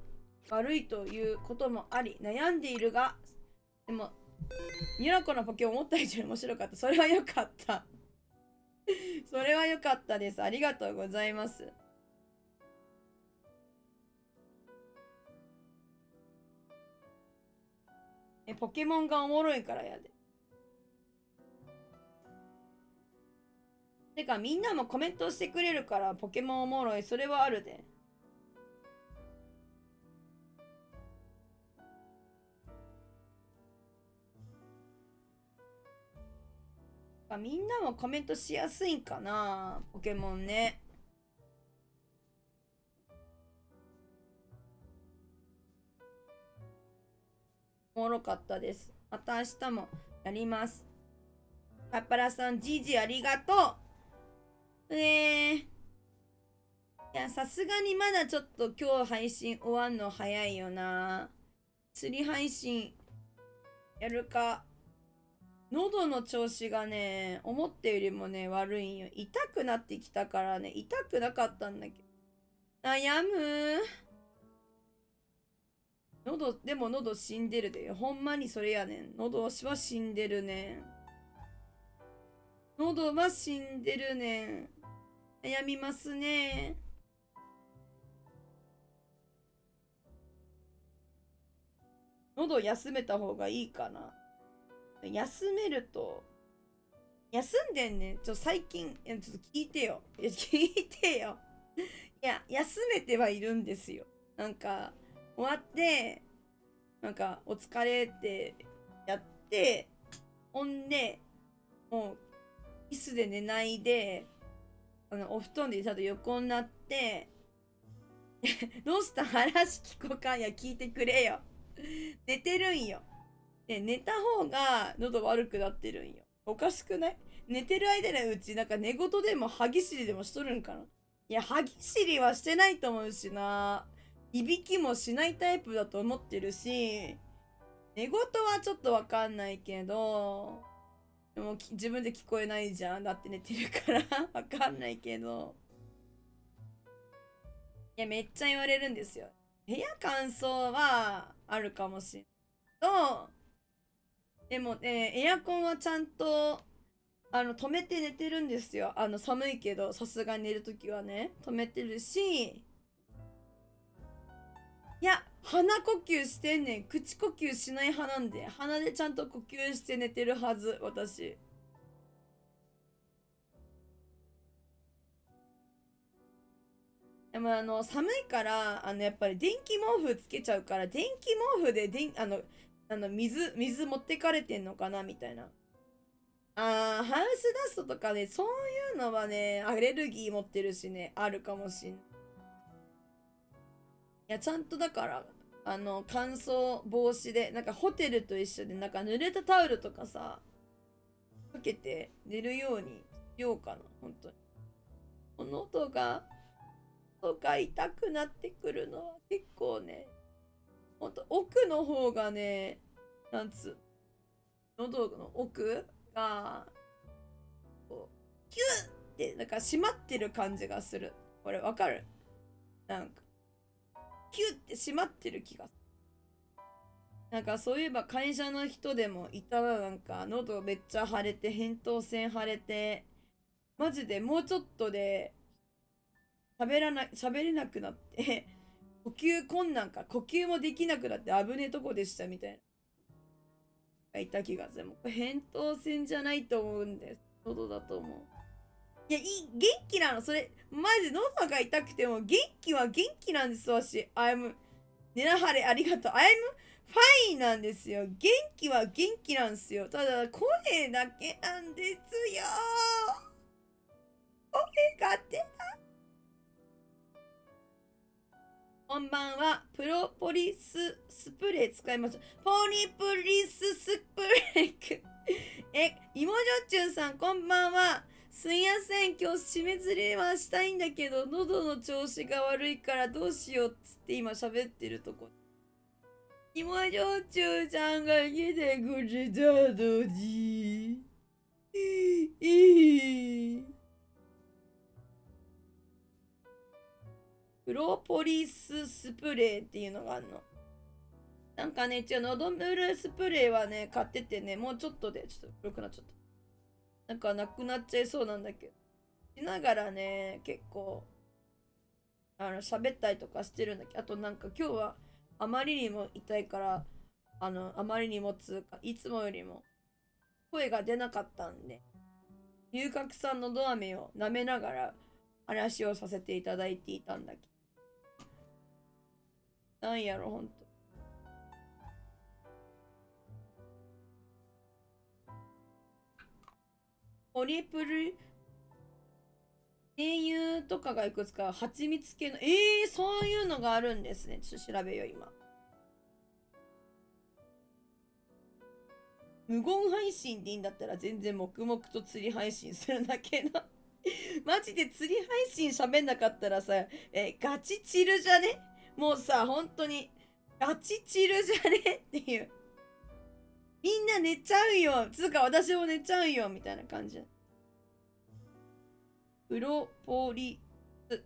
悪いということもあり悩んでいるが、でもミラコのポケモン思った以上に面白かった。それは良かった。それは良かったです。ありがとうございます。ポケモンがおもろいからやで。てかみんなもコメントしてくれるからポケモンおもろい。それはあるで。みんなもコメントしやすいんかな、ポケモンね。おもろかったです。また明日もやります。パッパラさん、じじありがとう。いや、さすがにまだちょっと今日配信終わんの早いよな。釣り配信やるか。喉の調子がね、思ったよりもね、悪いんよ。痛くなってきたからね、痛くなかったんだけど。悩む。でも喉死んでるで。ほんまにそれやねん。喉は死んでるねん。喉は死んでるねん。悩みますね。喉休めた方がいいかな。休めると、休んでんねん。最近、ちょっと聞いてよ。聞いてよ。いや、休めてはいるんですよ。なんか、終わって、なんか、お疲れってやって、ほんで、もう、椅子で寝ないで、お布団でちゃんと横になって、どうした話聞こうか。いや、聞いてくれよ。寝てるんよ。で、寝た方が喉悪くなってるんよ。おかしくない？寝てる間のうち、なんか寝言でも歯ぎしりでもしとるんかな。いや、歯ぎしりはしてないと思うしな。いびきもしないタイプだと思ってるし、寝言はちょっとわかんないけど、でも自分で聞こえないじゃん。だって寝てるからわかんないけど。いや、めっちゃ言われるんですよ。部屋乾燥はあるかもしれないけど、でもね、エアコンはちゃんと、止めて寝てるんですよ。寒いけど、さすがに寝るときはね、止めてるし、いや、鼻呼吸してんねん。口呼吸しない派なんで、鼻でちゃんと呼吸して寝てるはず、私。でも寒いから、やっぱり電気毛布つけちゃうから、電気毛布で水持ってかれてんのかなみたいな。ハウスダストとかね、そういうのはね、アレルギー持ってるしね、あるかもしんない。いや、ちゃんとだから、乾燥防止で、なんかホテルと一緒で、なんか濡れたタオルとかさ、かけて寝るようにしようかな、本当に。喉が痛くなってくるのは結構ね、ほんと奥の方がね、なんつ喉の奥が、こう、キュッってなんか締まってる感じがする。これわかる？なんか、キュッて締まってる気がする。なんかそういえば会社の人でもいたらなんか喉めっちゃ腫れて、扁桃腺腫れて、マジでもうちょっとで喋れなくなって呼吸困難か、呼吸もできなくなって危ねえとこでしたみたいな。いた気がする。もう扁桃腺じゃないと思うんです。喉だと思う。いや、元気なの。それ、マジ喉が痛くても元気は元気なんです、私。ねなはれありがとう。ファインなんですよ。元気は元気なんですよ。ただ、声だけなんですよ。声が出ない。こんばんは。プロポリススプレー使いました。ポリプリススプレー。イモジョチュンさん、こんばんは。すいません。今日締めずれはしたいんだけど、喉の調子が悪いからどうしようっつって今喋ってるとこ。イモジョチュンさんが来てくれたのに。プロポリススプレーっていうのがあるの。なんかね、一応喉ブルスプレーはね、買っててね、もうちょっとで、ちょっと古くなっちゃった。なんかなくなっちゃいそうなんだけど。しながらね、結構、喋ったりとかしてるんだけど、あとなんか今日はあまりにも痛いから、あまりにもつうか、いつもよりも声が出なかったんで、龍角散のど飴を舐めながら話をさせていただいていたんだけど。なんやろ、ほんと。トリプル精油とかがいくつか蜂蜜系の、そういうのがあるんですね。ちょっと調べよう、今。無言配信でいいんだったら全然黙々と釣り配信するんだけどマジで釣り配信喋んなかったらさ、ガチチルじゃね？もうさ、本当にガチチルじゃねっていう。みんな寝ちゃうよ。つうか私も寝ちゃうよ。みたいな感じ。プロポリス。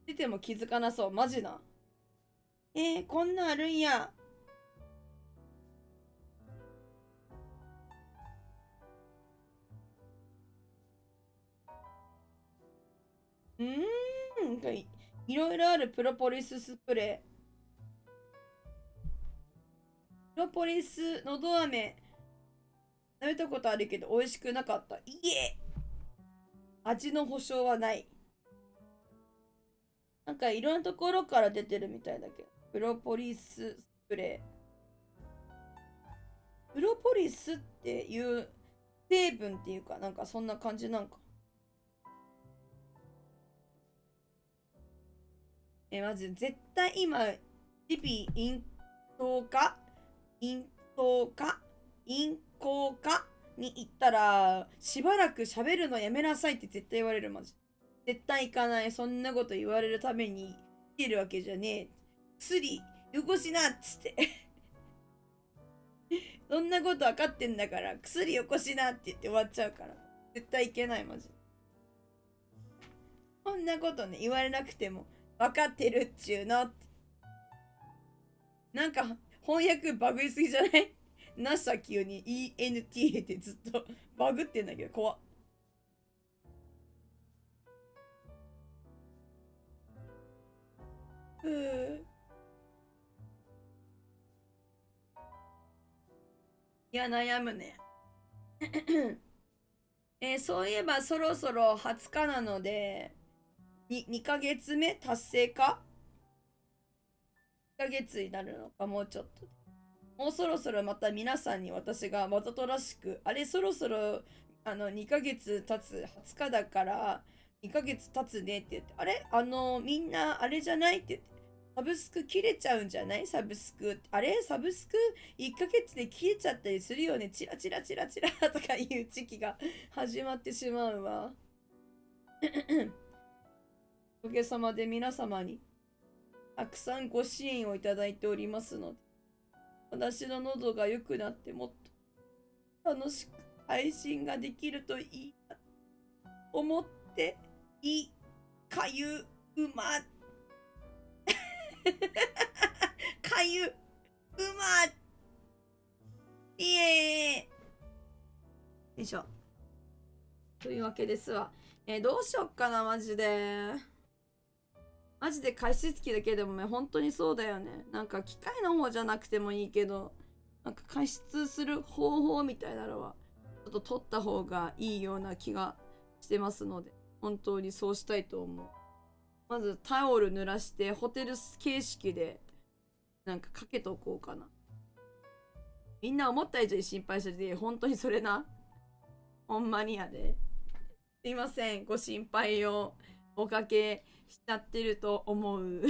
出ても気づかなそう。マジな。こんなんあるんや。いろいろあるプロポリススプレー。プロポリスのど飴。食べたことあるけど美味しくなかった。いえ、味の保証はない。なんかいろんなところから出てるみたいだけど。プロポリススプレー。プロポリスっていう成分っていうか、なんかそんな感じなんか。まず絶対今、リピ咽頭科咽頭科咽喉科に行ったら、しばらく喋るのやめなさいって絶対言われる、マジ。絶対行かない。そんなこと言われるために来てるわけじゃねえ。薬、よこしなっつってそんなこと分かってんだから、薬よこしなって言って終わっちゃうから。絶対いけない、マジ。こんなことね、言われなくても分かってるっちゅうのって。なんか、翻訳バグりすぎじゃないなさ急に ENTA ってずっとバグってんだけど、怖っ。いや、悩むね。そういえばそろそろ20日なので、2ヶ月目達成か？ 2 ヶ月になるのか、もうちょっと。もうそろそろまた皆さんに私がわざとらしく、あれそろそろ2ヶ月経つ、20日だから2ヶ月経つねって言って、あれみんなあれじゃないって言って、サブスク切れちゃうんじゃない？サブスク。あれサブスク1ヶ月で切れちゃったりするよね。チラチラチラチラとかいう時期が始まってしまうわ。おかげさまで皆様にたくさんご支援をいただいておりますので、私の喉が良くなってもっと楽しく配信ができるといいなと思っていかゆうまかゆうまいえよいしょ。というわけですわ。どうしよっかな、マジで。マジで加湿器だけでもね、本当にそうだよね。なんか機械の方じゃなくてもいいけど、なんか加湿する方法みたいなのは、ちょっと取った方がいいような気がしてますので、本当にそうしたいと思う。まずタオル濡らしてホテル形式でなんかかけとこうかな。みんな思った以上に心配してて、本当にそれな。ほんまにやで。すいません、ご心配をおかけしちゃってると思う。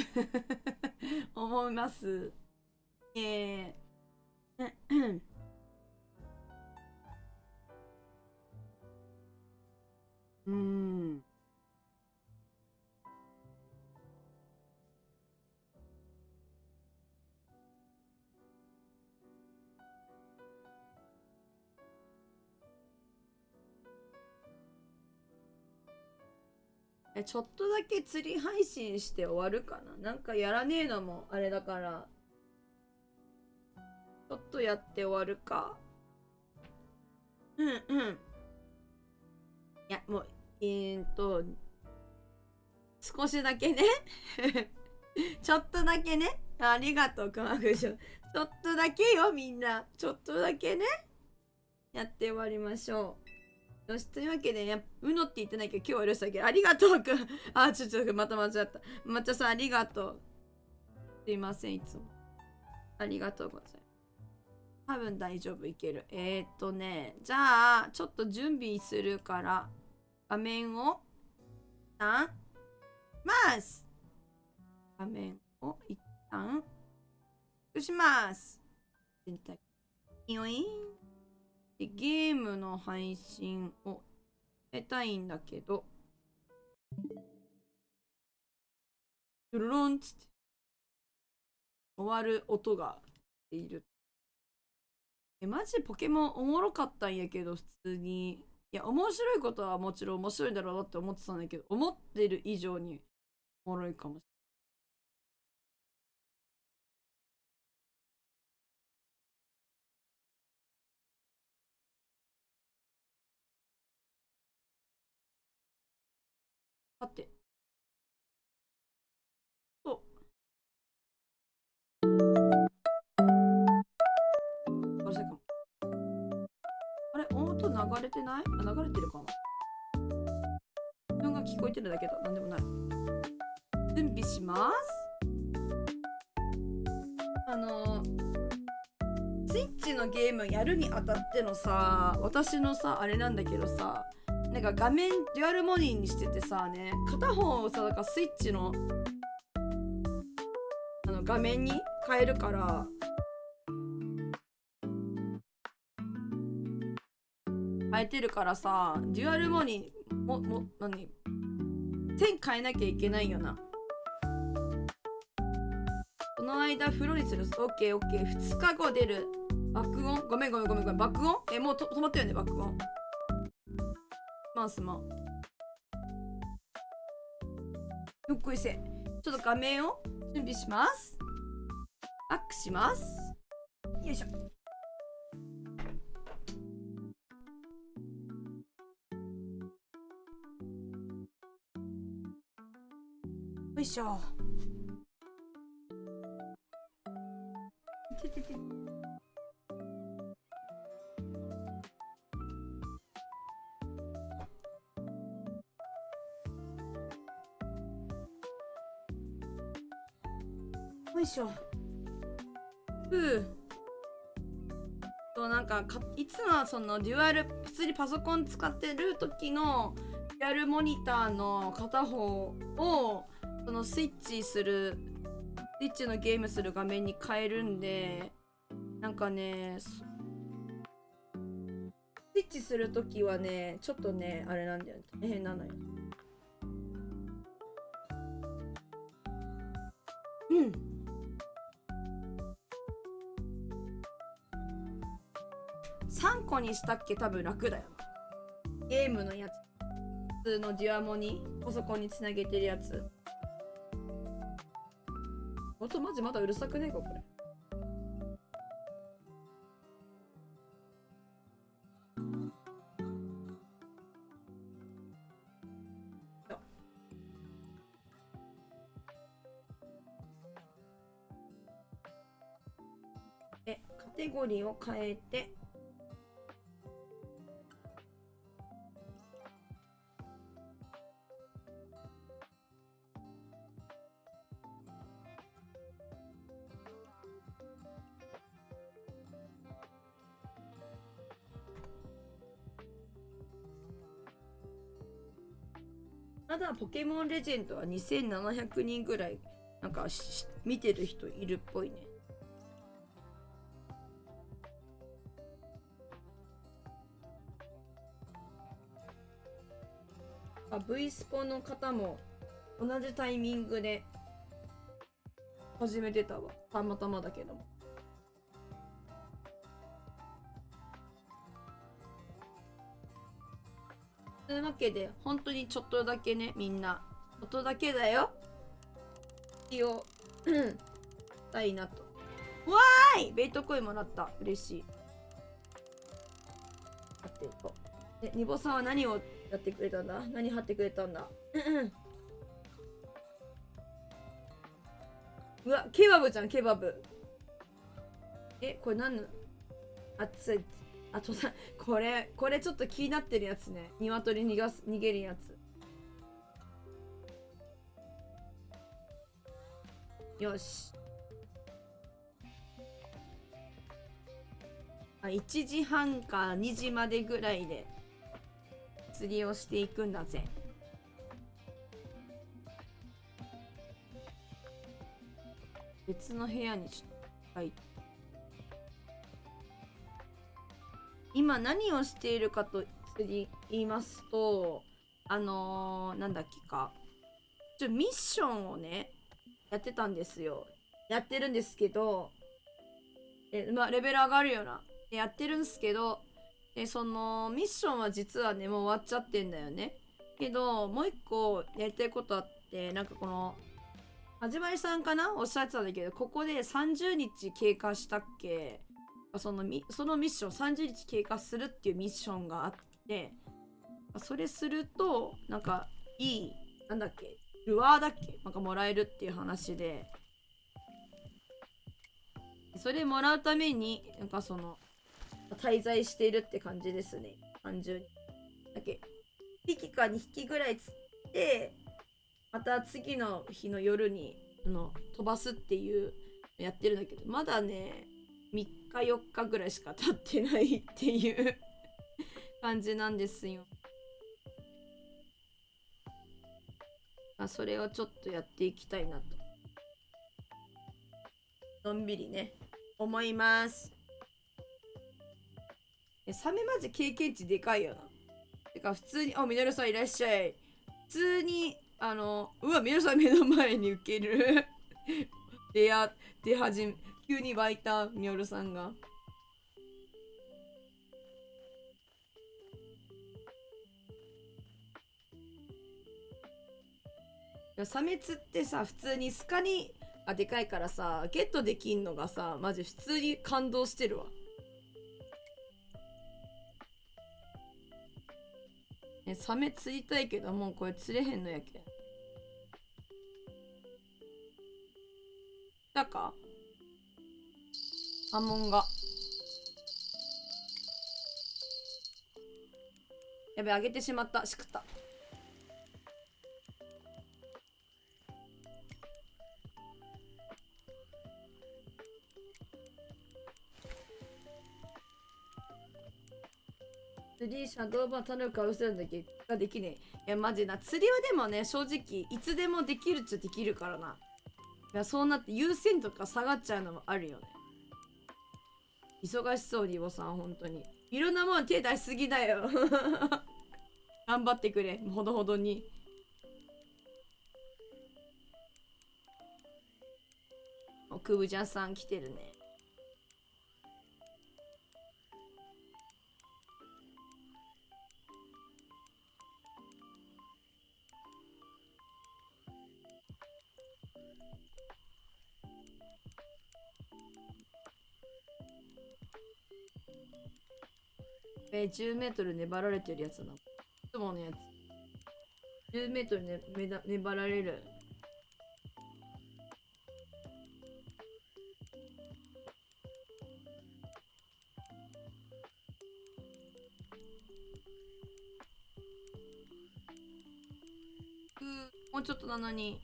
思います。えーうん。ちょっとだけ釣り配信して終わるかな。なんかやらねえのもあれだから、ちょっとやって終わるか。うんうん。いや、もう、少しだけねちょっとだけね。ありがとう、熊くじょ。ちょっとだけよ、みんな。ちょっとだけね。やって終わりましょう。よし、というわけで、うのって言ってないけど、今日は許したけど、ありがとう、くん。あ、ちょっと、また間違った。抹茶さん、ありがとう。すいません、いつも。ありがとうございます。多分大丈夫、いける。じゃあ、ちょっと準備するから、画面を、ます。画面を一旦、隠します。全体。よいでゲームの配信をしたいんだけど、ドゥルロンつって終わる音がいる。マジポケモンおもろかったんやけど、普通に。いや、面白いことはもちろん面白いんだろうなって思ってたんだけど、思ってる以上におもろいかもしれない。だって、そう。あれかも。あれ、音流れてない？あ、流れてるかな？自分が聞こえてるだけだ。なんでもない。準備します。スイッチのゲームやるにあたってのさ、私のさ、あれなんだけどさ、なんか画面デュアルモニーにしててさね、片方をさ、だからスイッチの画面に変えるから、変えてるからさ、デュアルモニー何線変えなきゃいけないよな。この間風呂にする。オッケーオッケー。2日後出る。爆音ごめん。爆音もう止まったよね、爆音。すまん。よっこいせ。ちょっと画面を準備します。バックします。よいしょ。よいしょ。よいしょ。なんかいつもそのデュアル普通にパソコン使ってる時のデュアルモニターの片方をそのスイッチのゲームする画面に変えるんで、なんかねスイッチする時はねちょっとねあれなんだよね、大変なのよ。3個にしたっけ？多分楽だよな。ゲームのやつ。普通のデュアモにパソコンにつなげてるやつ。音マジまだうるさくねえかこれ。カテゴリーを変えて、まだポケモンレジェンドは2700人ぐらいなんか見てる人いるっぽいね。V スポの方も同じタイミングで始めてたわ。たまたまだけども。というわけで本当にちょっとだけね、みんな音だけだよ気をしたいなと。わーい、ベイトコインもらった。嬉しい。さてとで、ニボさんは何をやってくれたんだ？何貼ってくれたんだ？うわ、ケバブじゃん、ケバブ。これ何の熱い。あとさ、これちょっと気になってるやつね。鶏逃げるやつ。よし。1時半か2時までぐらいで釣りをしていくんだぜ。別の部屋にちょっと入って。今何をしているかと言いますと、なんだっけか。ミッションをね、やってたんですよ。やってるんですけど、まあ、レベル上がるような。やってるんですけど、そのミッションは実はね、もう終わっちゃってんだよね。けど、もう一個やりたいことあって、なんかこの、始まりさんかなおっしゃってたんだけど、ここで30日経過したっけ、そのミッション30日経過するっていうミッションがあって、それすると、なんかいい、なんだっけ、ルアーだっけなんかもらえるっていう話で、それもらうために、なんかその、滞在しているって感じですね。単純に。だけ、1匹か2匹ぐらい釣って、また次の日の夜に飛ばすっていうやってるんだけど、まだね、3日4日ぐらいしか経ってないっていう感じなんですよ。それをちょっとやっていきたいなと。のんびりね、思います。サメマジ経験値でかいよな。てか普通に、みのるさんいらっしゃい。普通に、うわ、みのるさん目の前に受ける。出始め、急に湧いたみのるさんが。サメ釣ってさ、普通にスカニがでかいからさ、ゲットできんのがさ、マジ普通に感動してるわ。サメ釣りたいけど、もうこれ釣れへんのやけん。だか波紋が。やべ、あげてしまった。しくった。釣りシャドーバー頼むかうせるんだけができねえ。いや、マジな。釣りはでもね、正直、いつでもできるっちゃできるからな。いや、そうなって優先とか下がっちゃうのもあるよね。忙しそう、リボさん、本当に。いろんなもん手出しすぎだよ。頑張ってくれ、ほどほどに。くぶちゃんさん来てるね。10メートル粘られてるやつな。いつものやつ。10メートル、粘られる。もうちょっとなのに。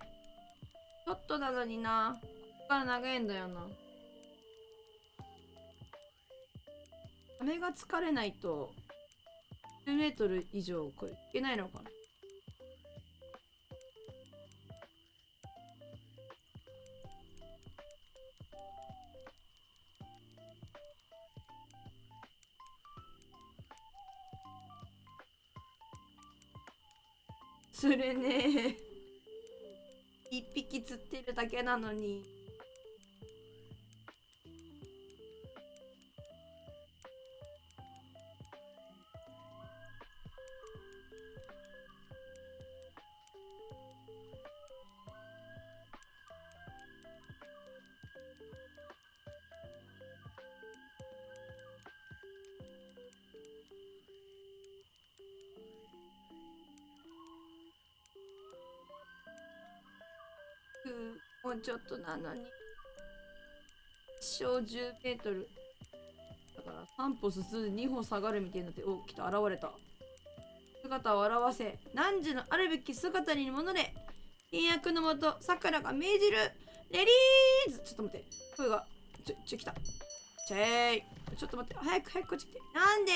ちょっとなのにな。ここから長いんだよな。羽が疲れないと10メートル以上これいけないのかな。釣れねえ。一匹釣ってるだけなのに。もううちょっとなのに。小10メートル。だから3歩進んで2歩下がるみたいになって、お、来た、現れた。姿を現せ、汝のあるべき姿に戻れ。契約のもと、さくらが命じる。レリーズ。ちょっと待って。声が、来た。チェーイ。ちょっと待って。早くこっち来て。なんで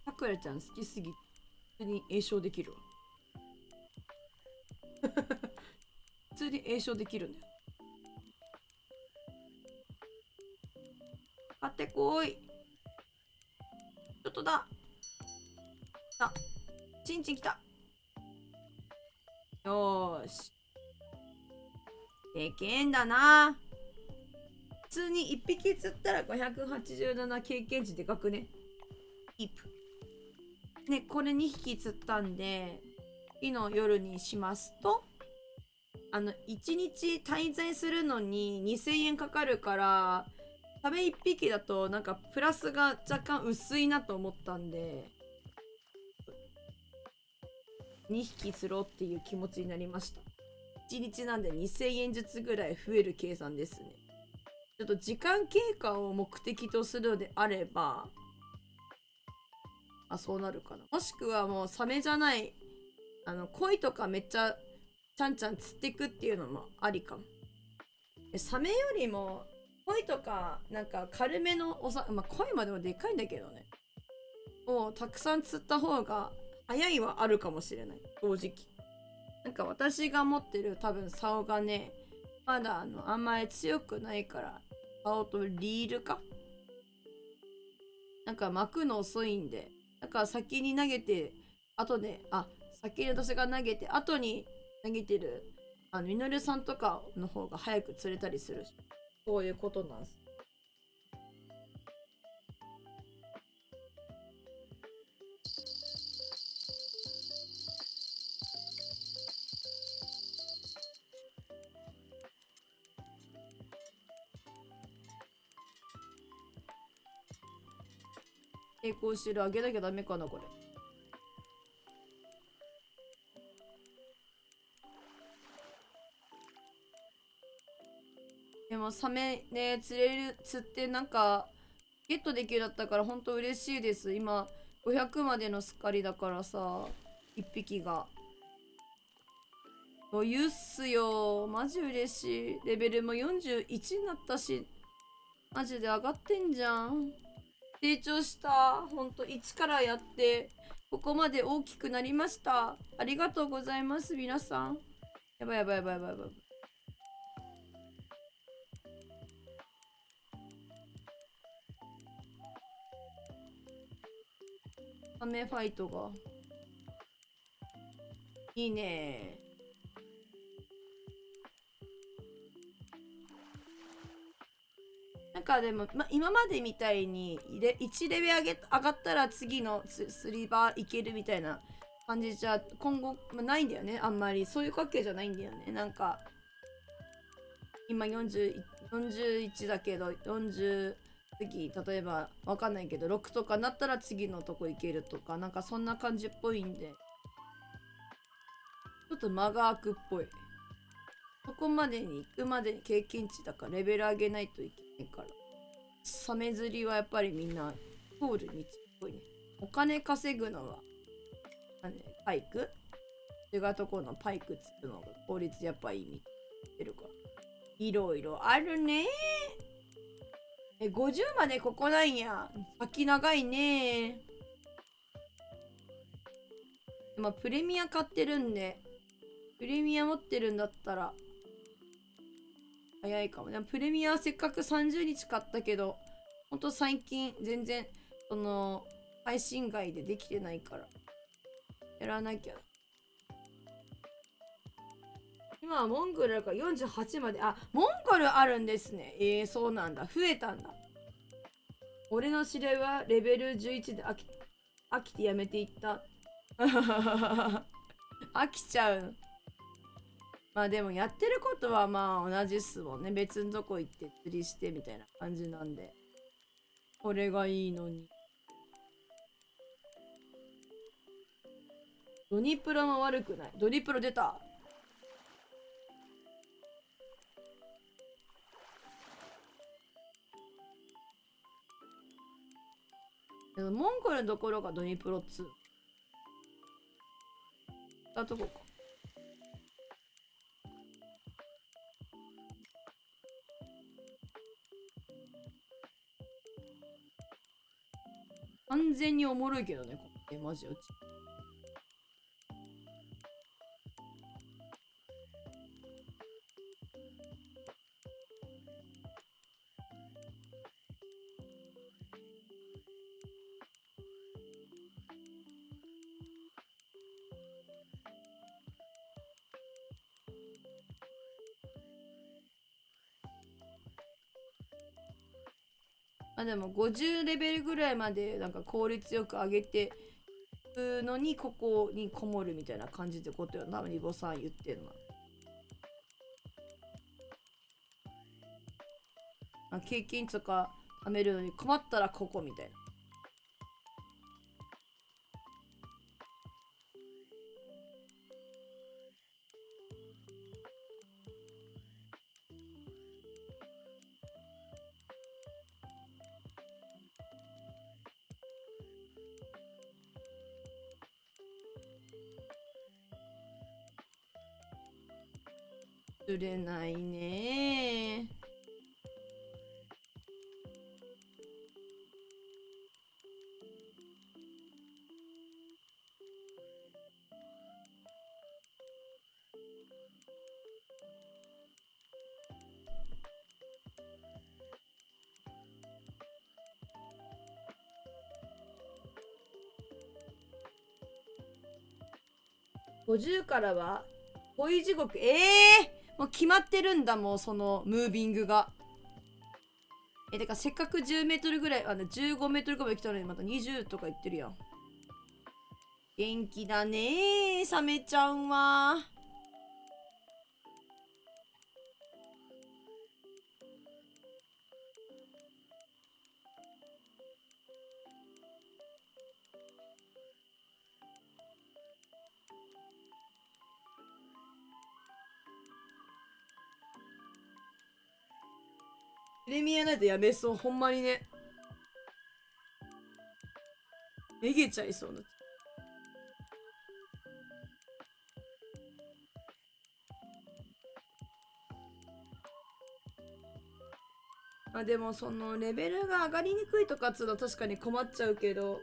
さくらちゃん好きすぎて普通に詠唱できるわ。普通に詠唱できるんだよ。買ってこい。ちょっとだ。あ、ちんちん来た。よーし。でけんだな。普通に1匹釣ったら587経験値でかくね。キープ。ね、これ2匹釣ったんで、日の夜にしますと、1日滞在するのに2000円かかるから、サメ1匹だとなんかプラスが若干薄いなと思ったんで、2匹釣ろうっていう気持ちになりました。1日なんで2000円ずつぐらい増える計算ですね。ちょっと時間経過を目的とするのであれば、そうなるかな。もしくはもうサメじゃない、鯉とかめっちゃちゃんちゃん釣っていくっていうのもありかも。サメよりも鯉とかなんか軽めの鯉までもでかいんだけどね。をたくさん釣った方が早いはあるかもしれない。正直。なんか私が持ってる多分竿がね、まだあんまり強くないから、竿とリールかなんか巻くの遅いんで、だから先に投げて、後で、先に私が投げて、後に投げてる、みのるさんとかの方が早く釣れたりするし。そういうことなんです。成功してる。あげなきゃダメかな、これ。でもサメね、釣ってなんかゲットできるだったから本当嬉しいです。今500までのスカリだからさ、1匹が。余裕っすよ。マジ嬉しい。レベルも41になったし、マジで上がってんじゃん。成長した。ほんと1からやって、ここまで大きくなりました。ありがとうございます、皆さん。やばいやばいやばいやばいやばい。サメファイトが。いいね。なんかでも、今までみたいに1レベル上がったら次のスリーバーいけるみたいな感じじゃ今後、ないんだよね。あんまりそういうわけじゃないんだよね。なんか今41だけど40次例えばわかんないけど6とかなったら次のとこ行けるとかなんかそんな感じっぽいんで、ちょっと間が空くっぽい。そこまでに行くまでに経験値だからレベル上げないといけないから、サメ釣りはやっぱりみんな通る道っぽいね。お金稼ぐのはパイク違うところのパイク釣るのが効率やっぱいいみたいな。いろいろあるね。50までここなんや。先長いね。まあプレミア買ってるんで、プレミア持ってるんだったら早いかも。でもプレミアはせっかく30日買ったけど、ほんと最近全然その配信外でできてないからやらなきゃ。今はモンゴルから48まで。モンゴルあるんですね。そうなんだ。増えたんだ。俺の知り合いはレベル11で飽きてやめていった。飽きちゃう。まあでもやってることはまあ同じっすもんね。別のとこ行って釣りしてみたいな感じなんで。これがいいのに。ドニプロも悪くない。ドニプロ出た。でもモンゴルのところがドニプロ2。あとこか。完全におもろいけどね、これマジうち。まあでも50レベルぐらいまでなんか効率よく上げてるのにここにこもるみたいな感じってことよ。多分リボさん言ってるのは。まあ、経験とか貯めるのに困ったらここみたいな。釣れないね50からは恋地獄。もう決まってるんだもん、そのムービングが。てかせっかく10メートルぐらい、15メートルぐらい来たのにまた20とか言ってるやん。元気だねサメちゃんは。プレミアないとやめそう、ほんまにね。めげちゃいそうな。まあでもそのレベルが上がりにくいとかっつうのは確かに困っちゃうけど、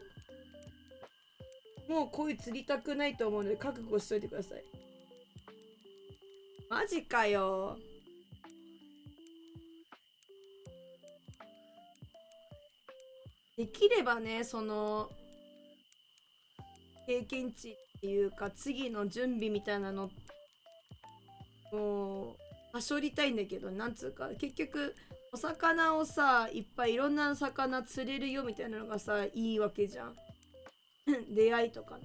もうこい釣りたくないと思うので覚悟しといてください。マジかよ。できればね、その経験値っていうか次の準備みたいなのをはしょりたいんだけど、なんつうか結局お魚をさいっぱいいろんな魚釣れるよみたいなのがさいいわけじゃん。出会いとかね。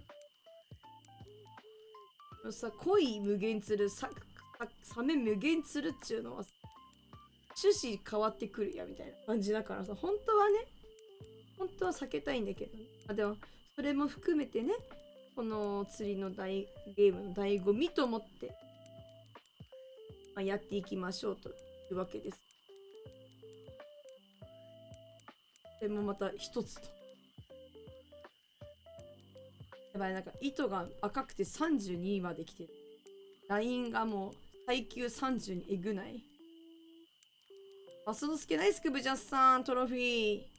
さ恋無限釣るサメ無限釣るっちゅうのは趣旨変わってくるやみたいな感じだからさ、本当はね、本当は避けたいんだけど、ね、でもそれも含めてね、この釣りのゲームの醍醐味と思って、まあ、やっていきましょうというわけです。でもまた一つと。やばい、なんか糸が赤くて32まで来てる。ラインがもう耐久32えぐない。マスノスケナイスクブジャスさんトロフィー。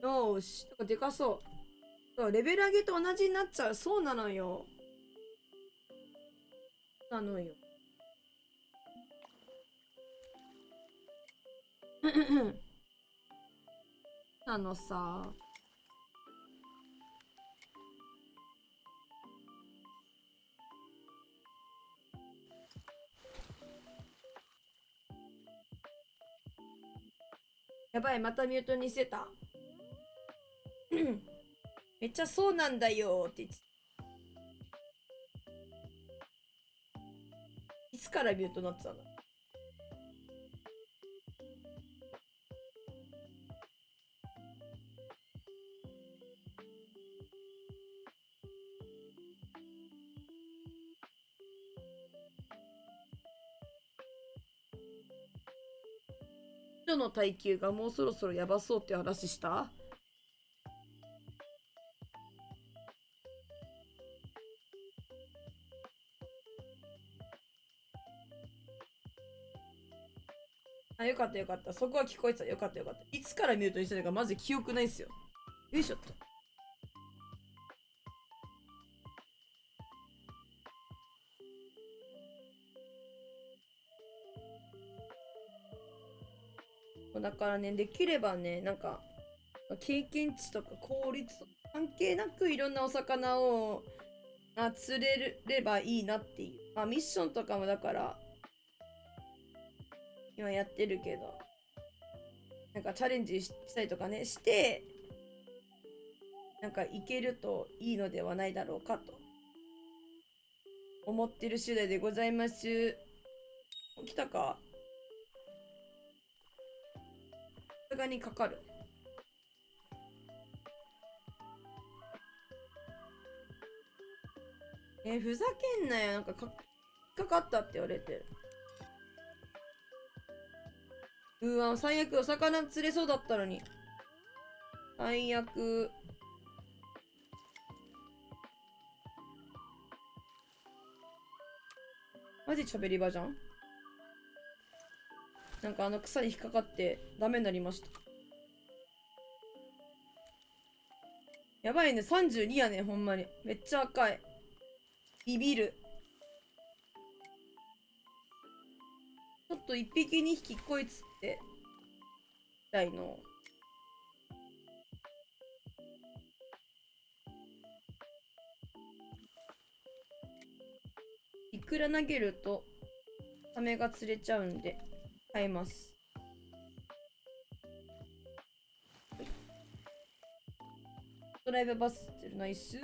よーし、なんかでかそう。そうレベル上げと同じになっちゃう。そうなのよ。なのよ。さ。やばい、またミュートにしてた。めっちゃそうなんだよって言って。いつからミュートになってたの？人の耐久がもうそろそろやばそうって話した。あ、よかったよかった。そこは聞こえてた。よかったよかった。いつからミュートにしてたかマジ記憶ないっすよ。よいしょっと。だからね、できればね、なんか、経験値とか効率とか関係なくいろんなお魚を釣れればいいなっていう。まあ、ミッションとかもだから、今やってるけど、なんかチャレンジしたりとかね、して、なんかいけるといいのではないだろうかと思ってる次第でございます。来たか？さすがにかかる。ふざけんなよ。なんかかかったって言われてる。うわ、最悪。お魚釣れそうだったのに。最悪。マジチャベリバじゃん。なんか草に引っかかってダメになりました。やばいね。32やねん、ほんまに。めっちゃ赤い。ビビる。ちょっと1匹2匹こいつってたいの。いくら投げるとサメが釣れちゃうんで買います。ドライブバスってる。ナイス。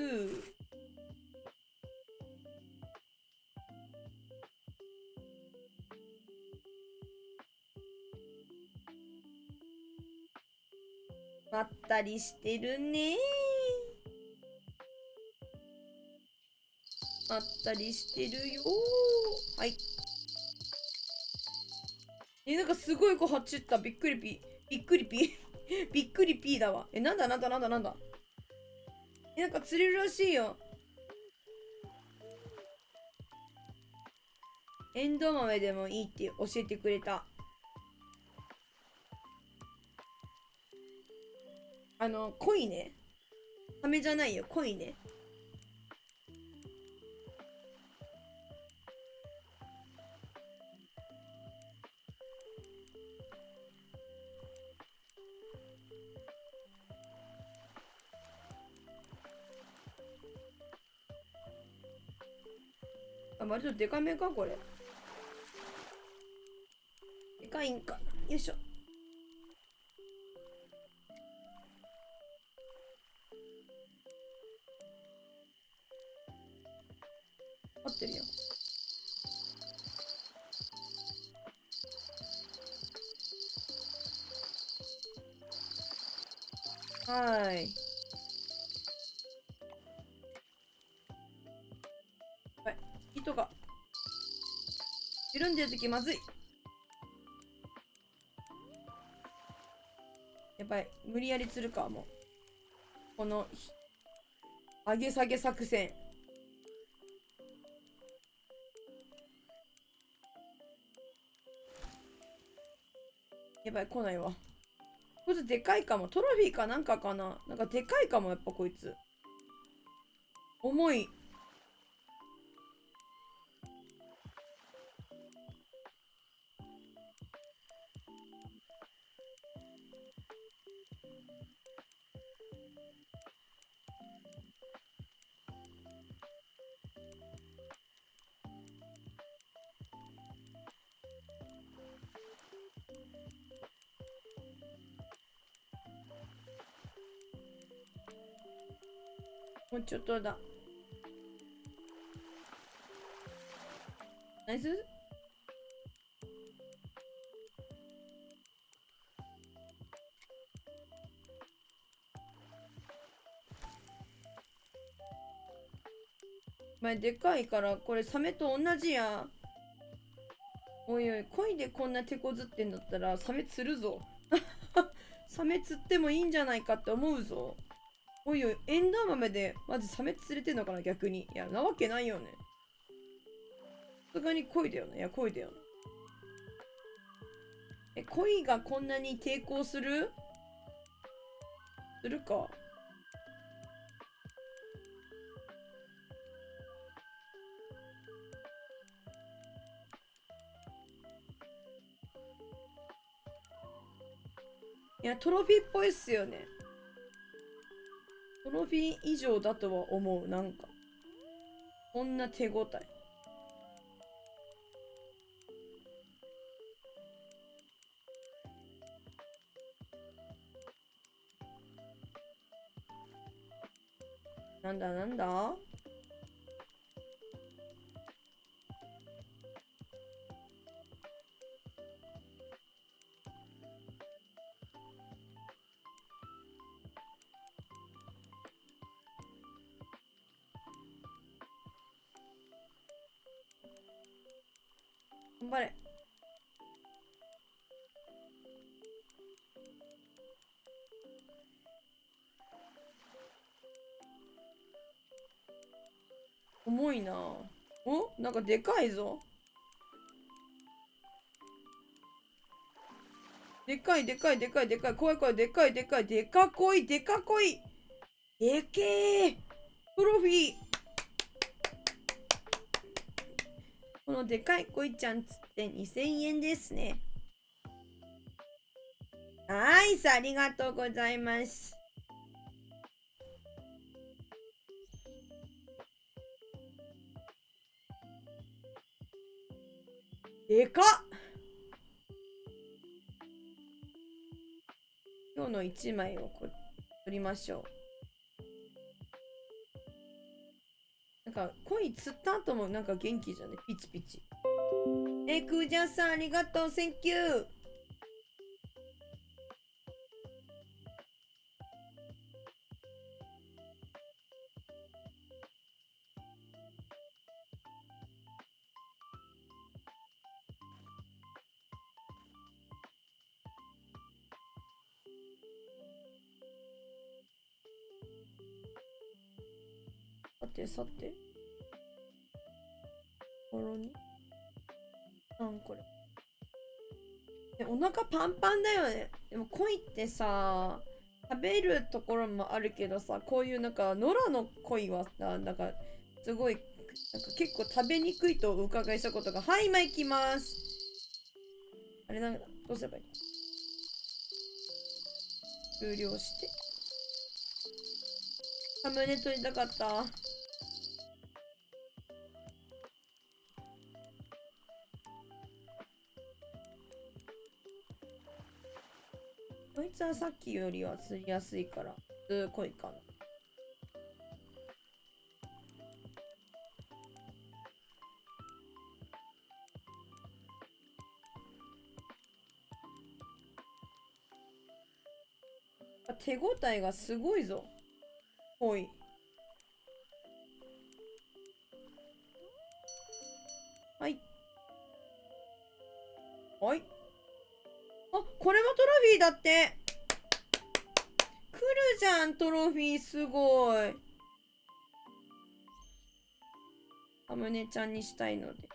まったりしてるね。まったりしてるよ。はい。なんかすごい子走った。びっくりピー。びっくりピー。びっくりピーだわ。なんだなんだなんだなんだ。なんか釣れるらしいよ。エンドウ豆でもいいって教えてくれた。鯉ね。サメじゃないよ、鯉ね。あ、割とデカめか、これ。でかいんか。よいしょ。合ってるよ。はい。はい。糸が。緩んでるときまずい。やばい。無理やり釣るか、もう。この、上げ下げ作戦。やばい、来ないわ。こいつでかいかも。トロフィーかなんかかな。なんかでかいかも、やっぱこいつ。重い。もうちょっとだ。ナイス。前でかいからこれサメと同じやん。おいおい、恋でこんな手こずってんだったらサメ釣るぞ。サメ釣ってもいいんじゃないかって思うぞ。おいおい、エンダー豆でマジサメ釣れてんのかな逆に。いや、なわけないよね。さすがに恋だよね。いや、恋だよね。恋がこんなに抵抗するか。いや、トロフィーっぽいっすよね。トロフィー以上だとは思う。なんか。こんな手応え。なんだなんだ。頑張れ。重いな。お、なんかでかいぞ。でかいでかいでかいでかい。怖い怖い。でかいでかい。でかこいでかこい。でけえ。トロフィー。このでかいこいちゃんつって2000円ですね。はい、ありがとうございます。でかっ。今日の1枚を取りましょう。なんか、鯉釣った後もなんか元気じゃね。ピチピチ。クージャンさんありがとう。センキュー。さてさて。ころに。なんこれ。お腹パンパンだよね。でも鯉ってさ、食べるところもあるけどさ、こういうなんか野良の鯉はさ、なんかすごい、なんか結構食べにくいとお伺いしたことが。はい、今行きます。あれなんだ、どうすればいいの。終了して。サムネ撮りたかった。こいつはさっきよりは釣りやすいから、濃いかな。手応えがすごいぞ。濃い。はい。はい。あ、これもトロフィーだって。来るじゃん、トロフィーすごい。サムネちゃんにしたいので。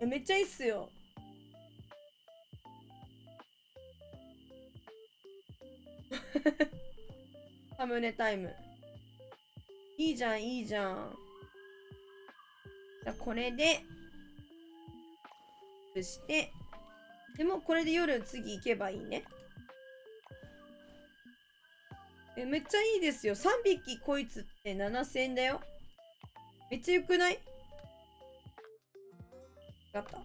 めっちゃいいっすよ。サムネタイム。いいじゃん、いいじゃん。じゃあこれで、そして、でもこれで夜次行けばいいね。めっちゃいいですよ。3匹こいつって7000円だよ。めっちゃ良くない？わかっ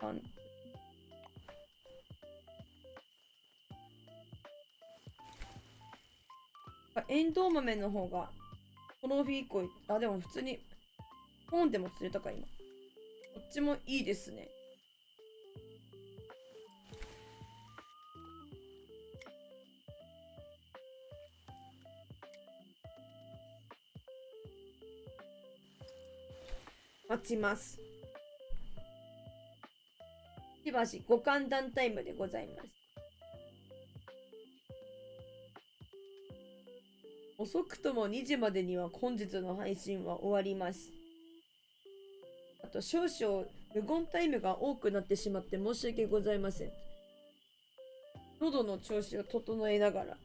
た。エンドウ豆の方がトロフィー1個、でも普通にポンでも釣れたか今。こっちもいいですね。待ちます。しばしご歓談タイムでございます。遅くとも2時までには本日の配信は終わります。あと少々無言タイムが多くなってしまって申し訳ございません。喉の調子を整えながら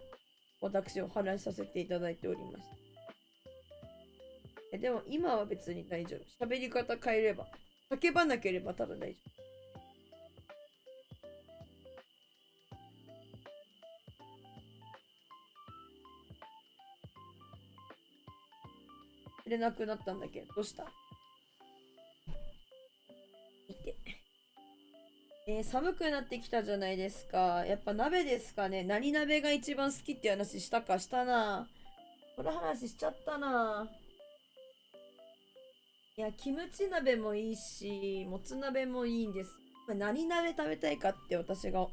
私を話しさせていただいております。でも今は別に大丈夫。喋り方変えれば。叫ばなければ多分大丈夫。れなくなったんだけど、どうした？いて。寒くなってきたじゃないですか。やっぱ鍋ですかね。何鍋が一番好きって話したな。この話しちゃったな。いや、キムチ鍋もいいし、もつ鍋もいいんです。何鍋食べたいかって私が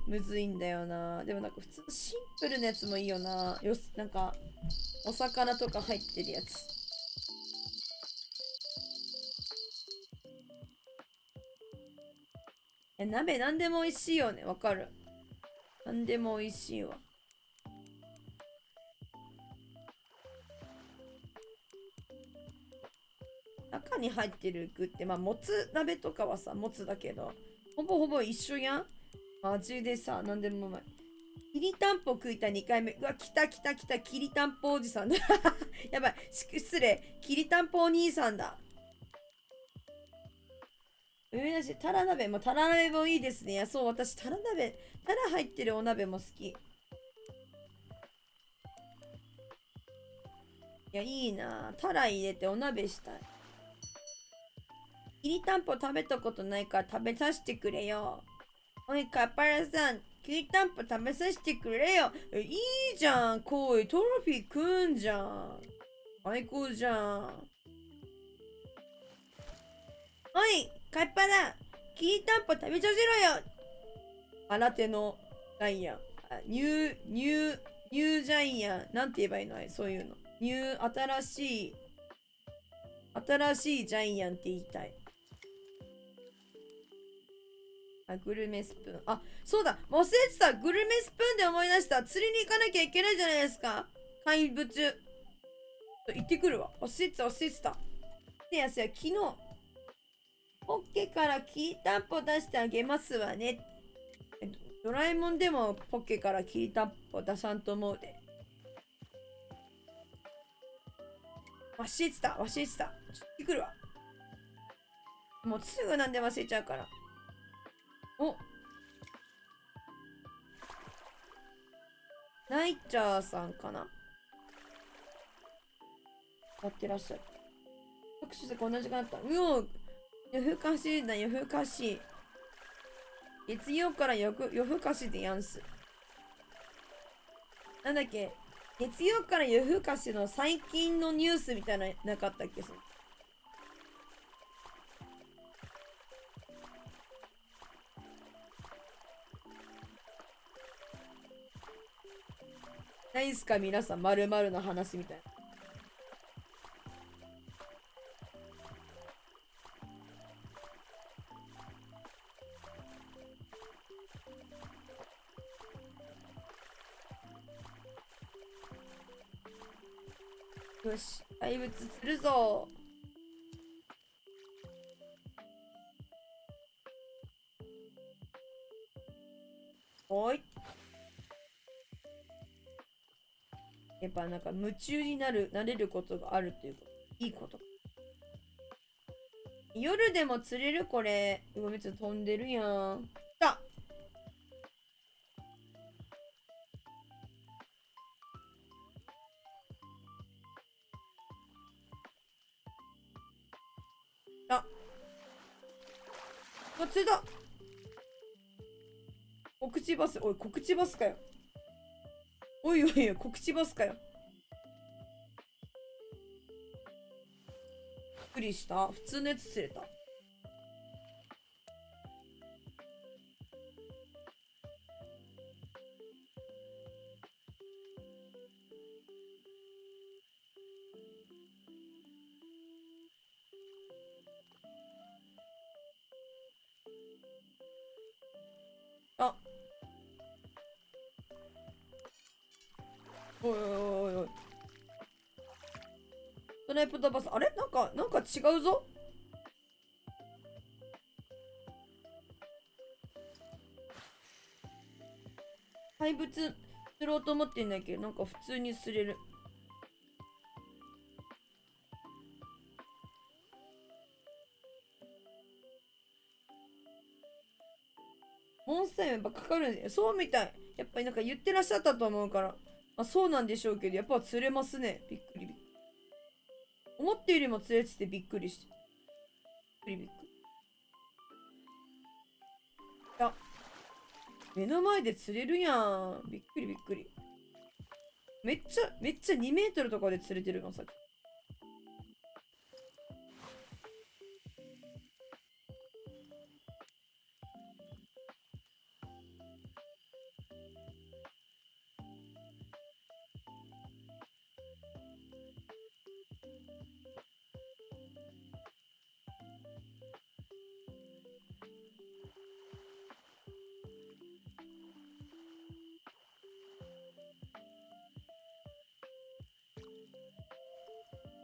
むずいんだよな。でもなんか普通シンプルなやつもいいよな。なんか、お魚とか入ってるやつ。鍋なんでも美味しいよね。わかる。なんでも美味しいわ。中に入ってる具って、まあ、もつ鍋とかはさ、もつだけど、ほぼほぼ一緒やん。味でさ、なんでもうまい。きりたんぽ食いた2回目。うわ、来た来た来た、きりたんぽおじさんだ。やばい、失礼。きりたんぽお兄さんだ。梅なし、タラ鍋も、タラ鍋もいいですね。いや、そう、私、タラ鍋、タラ入ってるお鍋も好き。いや、いいな。タラ入れてお鍋したい。きりたんぽ食べたことないから食べさせてくれよ。おい、カッパラさん、きりたんぽ食べさせてくれよ。いいじゃん、こい、トロフィーくんじゃん。最高じゃん。おい、カッパラ、きりたんぽ食べさせろよ。新手のジャイアン。ニュージャイアン。なんて言えばいいのそういうの。新しいジャイアンって言いたい。グルメスプーン。そうだ、忘れてた。グルメスプーンで思い出した。釣りに行かなきゃいけないじゃないですか。怪物。行ってくるわ。忘れてた、忘れてた。ねやすや、昨日、ポッケからきりたんぽ出してあげますわね。ドラえもんでもポッケからきりたんぽ出さんと思うで。忘れてた、忘れてた。行ってくるわ。もうすぐなんで忘れちゃうから。お、ナイチャーさんかな、やってらっしゃる。特殊でこんな時間だった。夜更かしだ、夜更かし。月曜から夜更かしでやんす。なんだっけ、月曜から夜更かしの最近のニュースみたいななかったっけ？ないっすか皆さん、〇〇の話みたいな。よし、怪物釣るぞ。おい。やっぱなんか夢中になれることがあるというか、いいこと。夜でも釣れるこれ。うわ、めっちゃ飛んでるやん。来た。あ、釣れた。コクチバス、おい、コクチバスかよ。おいおいおい、コクチバスかよ。びっくりした。普通のやつ釣れた。あ、おいおいおいおい。ストライプダバス、あれなんか違うぞ。怪物釣ろうと思ってんだけど、なんか普通に釣れる。モンスターやっぱかかるんだよ。そうみたい。やっぱりなんか言ってらっしゃったと思うから。まあそうなんでしょうけど、やっぱ釣れますね。びっくりびっくり。思ってよりも釣れててびっくりして。びっくりびっくり。あ、目の前で釣れるやん。びっくりびっくり。めっちゃ2メートルとかで釣れてるのさっき。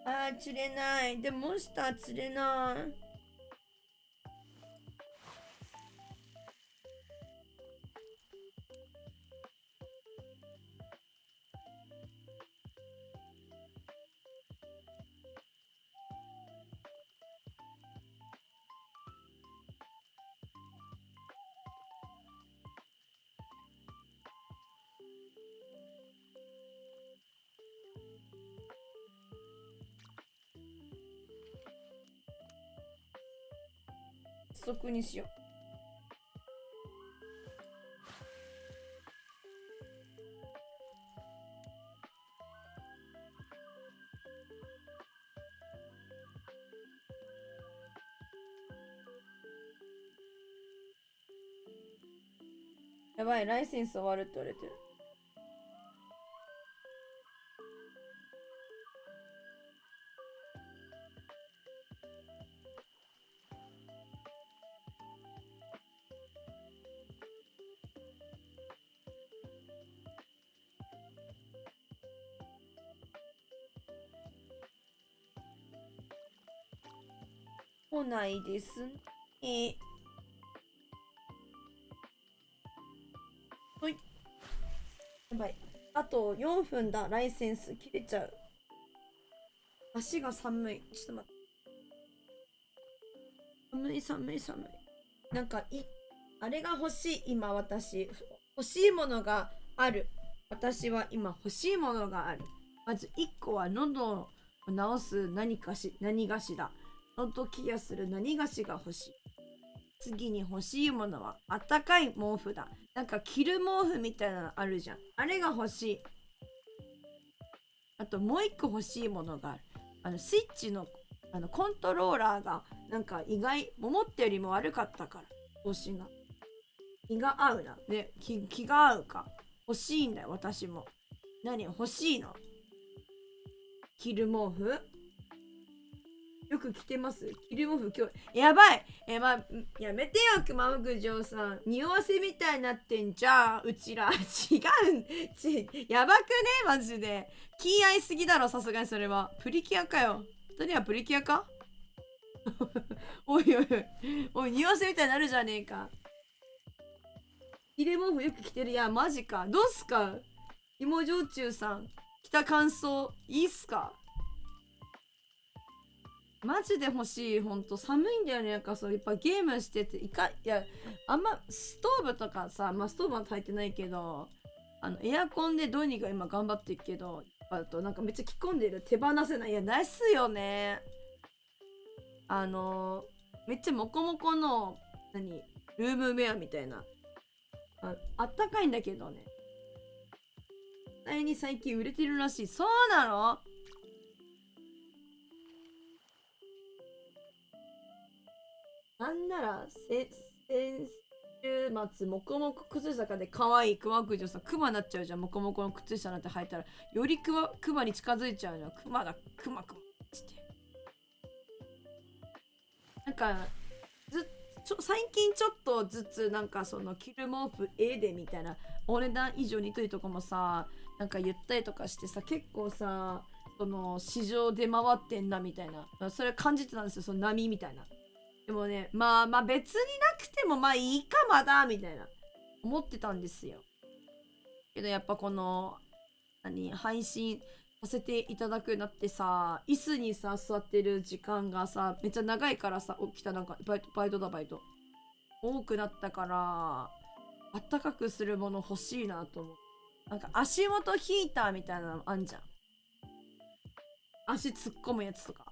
あー、釣れない。でもモンスター釣れない。即にしよう。やばい、ライセンス終わるって言われてる。来ないですね。ほい。やばい。あと4分だ。ライセンス切れちゃう。足が寒い。ちょっと待って。寒い寒い寒い。なんかあれが欲しい。今私。欲しいものがある。私は今欲しいものがある。まず1個は喉を治す何かしら。喉ケアする何がしが欲しい。次に欲しいものはあったかい毛布だ。なんか着る毛布みたいなのあるじゃん。あれが欲しい。あともう1個欲しいものがある。スイッチのコントローラーがなんか思ったよりも悪かったから。調子が。気が合うな。ね、気が合うか。欲しいんだよ、私も。何欲しいの？着る毛布？よく着てます？着る毛布今日。やばい。やめてよ、熊牧場さん。匂わせみたいになってんじゃん。うちら。違う。やばくねマジで。気合いすぎだろ、さすがにそれは。プリキュアかよ。二人はプリキュアか？おいおいおい。おい、匂わせみたいになるじゃねえか。入れ毛布よく着てる。いや、マジか。どうすか芋焼酎さん。着た感想、いいっすか？マジで欲しい。ほんと寒いんだよね。なんかそう、やっぱゲームしてて、いや、あんまストーブとかさ、まあストーブは炊いてないけど、エアコンでどうにか今頑張ってるけど、あとなんかめっちゃ着込んでる。手放せない。いや、ですよね。めっちゃモコモコの、ルームウェアみたいな。あったかいんだけどね。実際に最近売れてるらしい。そうなの？なんなら、先週末、もこもこ靴下で可愛いクマクジョさん、クマになっちゃうじゃん。もこもこの靴下なんて履いたら、よりクマに近づいちゃうじゃん。クマだ、クマクマって。なんか、最近ちょっとずつなんかその着る毛布でみたいなお値段以上にというとこもさ、なんか言ったりとかしてさ、結構さ、その市場出回ってんなみたいな、それ感じてたんですよ、その波みたいな。でもね、まあ別になくてもまあいいかまだみたいな思ってたんですよ。けどやっぱこの配信させていただくようになってさ、椅子にさ座ってる時間がさめっちゃ長いからさ、起きたなんかバイト多くなったから、あったかくするもの欲しいなと思う。なんか足元ヒーターみたいなのあんじゃん。足突っ込むやつとか。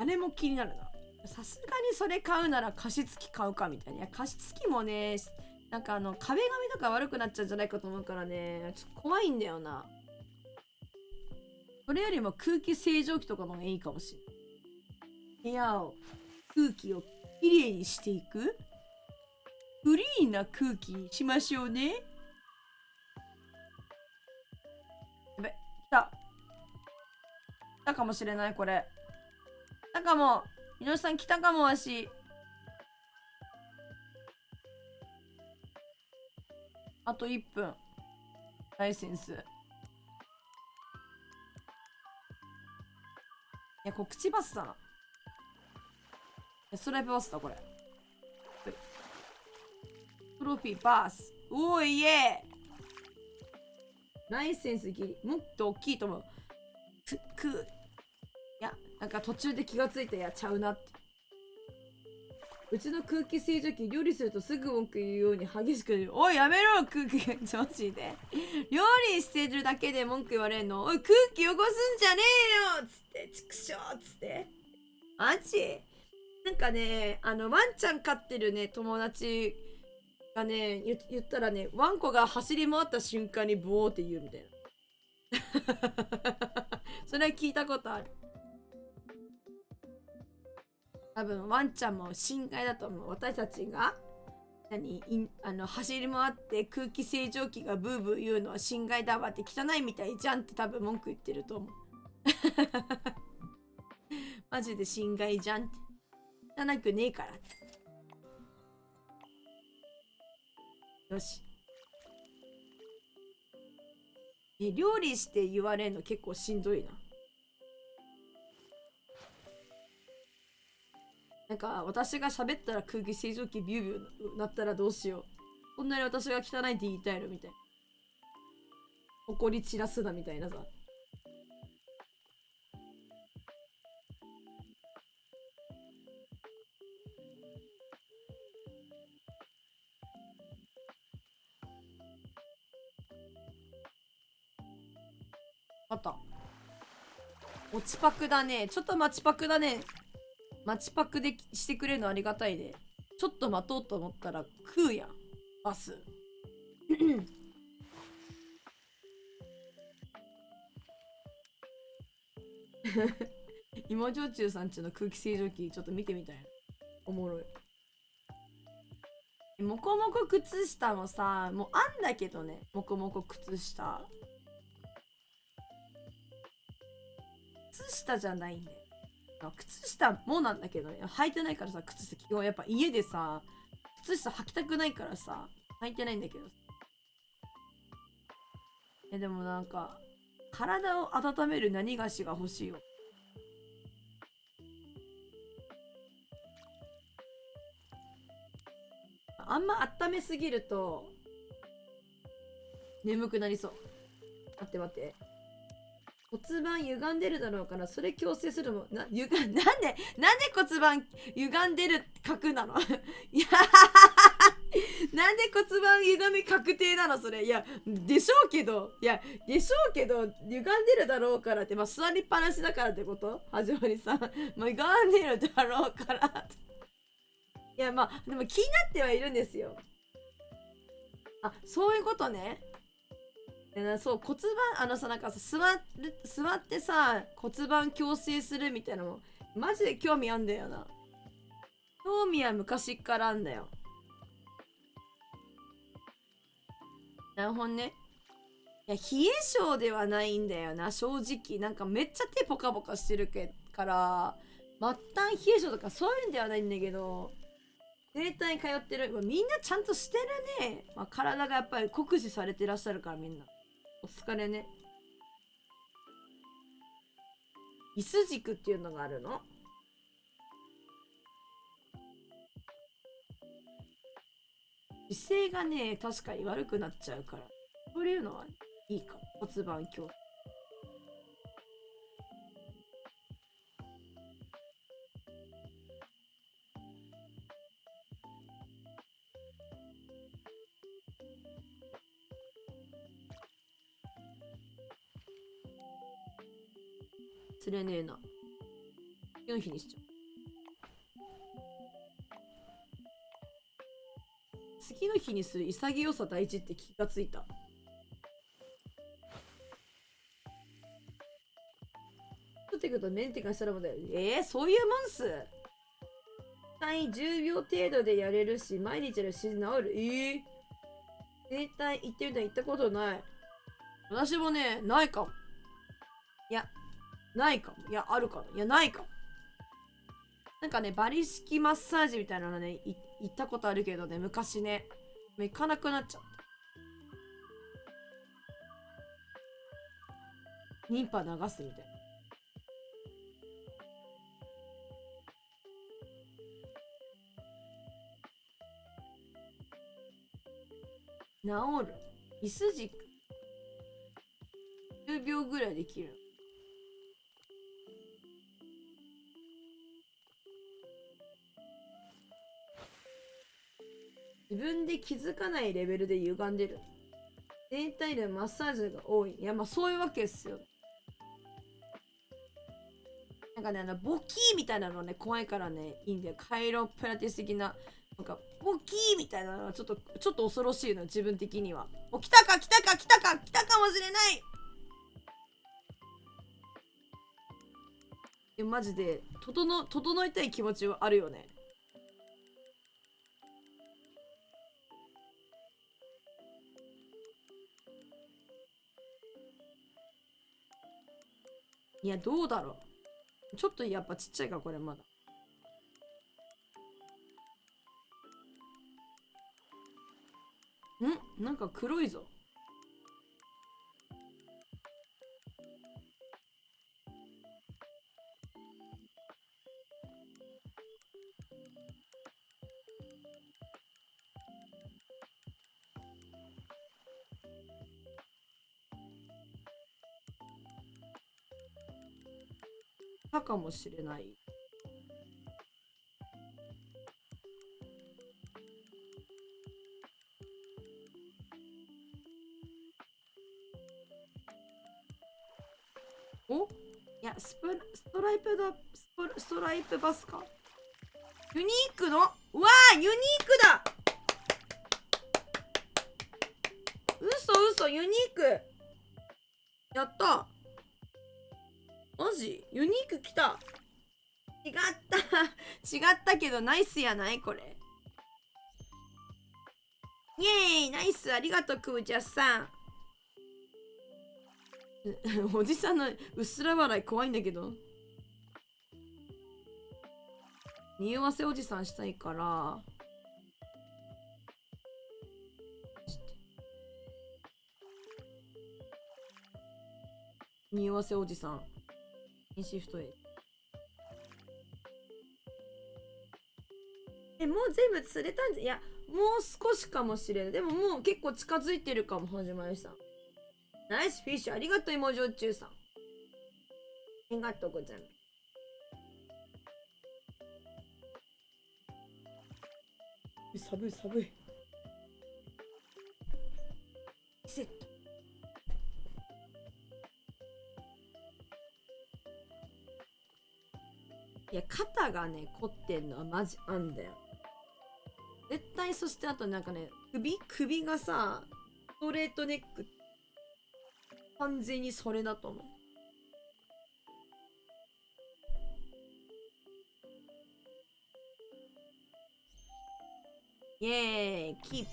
あれも気になるな。さすがにそれ買うなら加湿器買うかみたいな。いや、加湿器もね、なんか壁紙とか悪くなっちゃうんじゃないかと思うからね、ちょっと怖いんだよな。それよりも空気清浄機とかの方がいいかもしれない。部屋を、空気をきれいにしていくクリーンな空気にしましょうね。やべ、来た。来たかもしれない、これ。来たかも。井上さん来たかも、わし。あと1分。ライセンス。いや、これ口バスだな。ストライプバスだ、これ。トロフィーパス。おーいえライセンスギリ。もっと大きいと思う。いや、なんか途中で気がついた。やちゃうなって。うちの空気清浄機料理するとすぐ文句言うように激しく言う。おいやめろ空気マジで。料理してるだけで文句言われんの？おい空気汚すんじゃねえよっつって、畜生っつって。マジなんかね、ワンちゃん飼ってるね、友達がね、言ったらね、ワンコが走り回った瞬間にボーって言うみたいな。それは聞いたことある。多分ワンちゃんも心外だと思う。私たちが走り回って空気清浄機がブーブー言うのは心外だわって汚いみたいじゃんって多分文句言ってると思う。マジで心外じゃんって。汚くねえからって。よし。料理して言われんの結構しんどいな。なんか私が喋ったら空気清浄機ビュービューなったらどうしよう。こんなに私が汚いって言いたいのみたいな。怒り散らすなみたいなさ。あった。落ちパクだね。ちょっと待ちパクだね。待ちパクでしてくれるのありがたいね。ちょっと待とうと思ったら食うやん。バス。芋焼酎さんちの空気清浄機ちょっと見てみたい。おもろい。もこもこ靴下もさ、もうあんだけどね。もこもこ靴下。靴下じゃないんだよ。靴下もなんだけどね。履いてないからさ、靴下基本やっぱ家でさ、靴下履きたくないからさ、履いてないんだけど。でもなんか、体を温める何菓子が欲しいよ。あんま温めすぎると眠くなりそう。待って待って。骨盤歪んでるだろうから、それ矯正するもん。なんで骨盤歪んでる角なのいやなんで骨盤歪み確定なのそれ。いや、でしょうけど、歪んでるだろうからって、まあ、座りっぱなしだからってこと始まりさん。まあ、歪んでるだろうからって。いや、まあ、でも気になってはいるんですよ。あ、そういうことね。そう骨盤なんかさ座ってさ骨盤矯正するみたいなのもマジで興味あんだよな。興味は昔っからあんだよ。なるほどね。いや冷え性ではないんだよな正直。なんかめっちゃ手ポカポカしてるから末端冷え性とかそういうんではないんだけど、整体に通ってるみんなちゃんとしてるね。まあ、体がやっぱり酷使されてらっしゃるからみんなお疲れね。椅子軸っていうのがあるの。姿勢がね確かに悪くなっちゃうから、そういうのはいいかも。骨盤矯正。釣れねえな。次の日にしちゃう。次の日にする潔さ大事って気がついた。ってことメンテがしたらもだよ。そういうもんす。10秒程度でやれるし、毎日やるし治る。整体行ってみたら行ったことない。私もね、ないかも。いや、ないかも。いや、あるかも。いや、ないかも。なんかね、バリ式マッサージみたいなのね、行ったことあるけどね、昔ね、行かなくなっちゃった。リンパ流すみたいな。治る。椅子軸。10秒ぐらいできる。自分で気づかないレベルで歪んでる。全体でマッサージが多い。いや、まあそういうわけですよ。なんかね、ボキーみたいなのね、怖いからね、いいんだよ。カイロプラティス的な、なんか、ボキーみたいなのはちょっと恐ろしいの、自分的には。来たかもしれない。マジで、整いたい気持ちはあるよね。いや、どうだろう。ちょっとやっぱちっちゃいか、これまだ。なんか黒いぞ。たかもしれない。おいや、ストライプバスか。ユニークのユニークだ。嘘ユニーク。やった。マジユニーク来た。違ったけどナイスやないこれ。イエーイナイスありがとうくーちゃさん。おじさんのうっすら笑い怖いんだけど。匂わせおじさんしたいから匂わせおじさんシフト A。 もう全部釣れたんじゃ。いや少しかもしれない。でももう結構近づいてるかも、始まりさん。ナイスフィッシュ、ありがとう、芋焼酎さん。ありがとうございます。寒い寒い。セット。いや、肩がね、凝ってんのはマジあんだよ。絶対。そしてあとなんかね、首がさ、ストレートネック。完全にそれだと思う。イエーイ、キープ。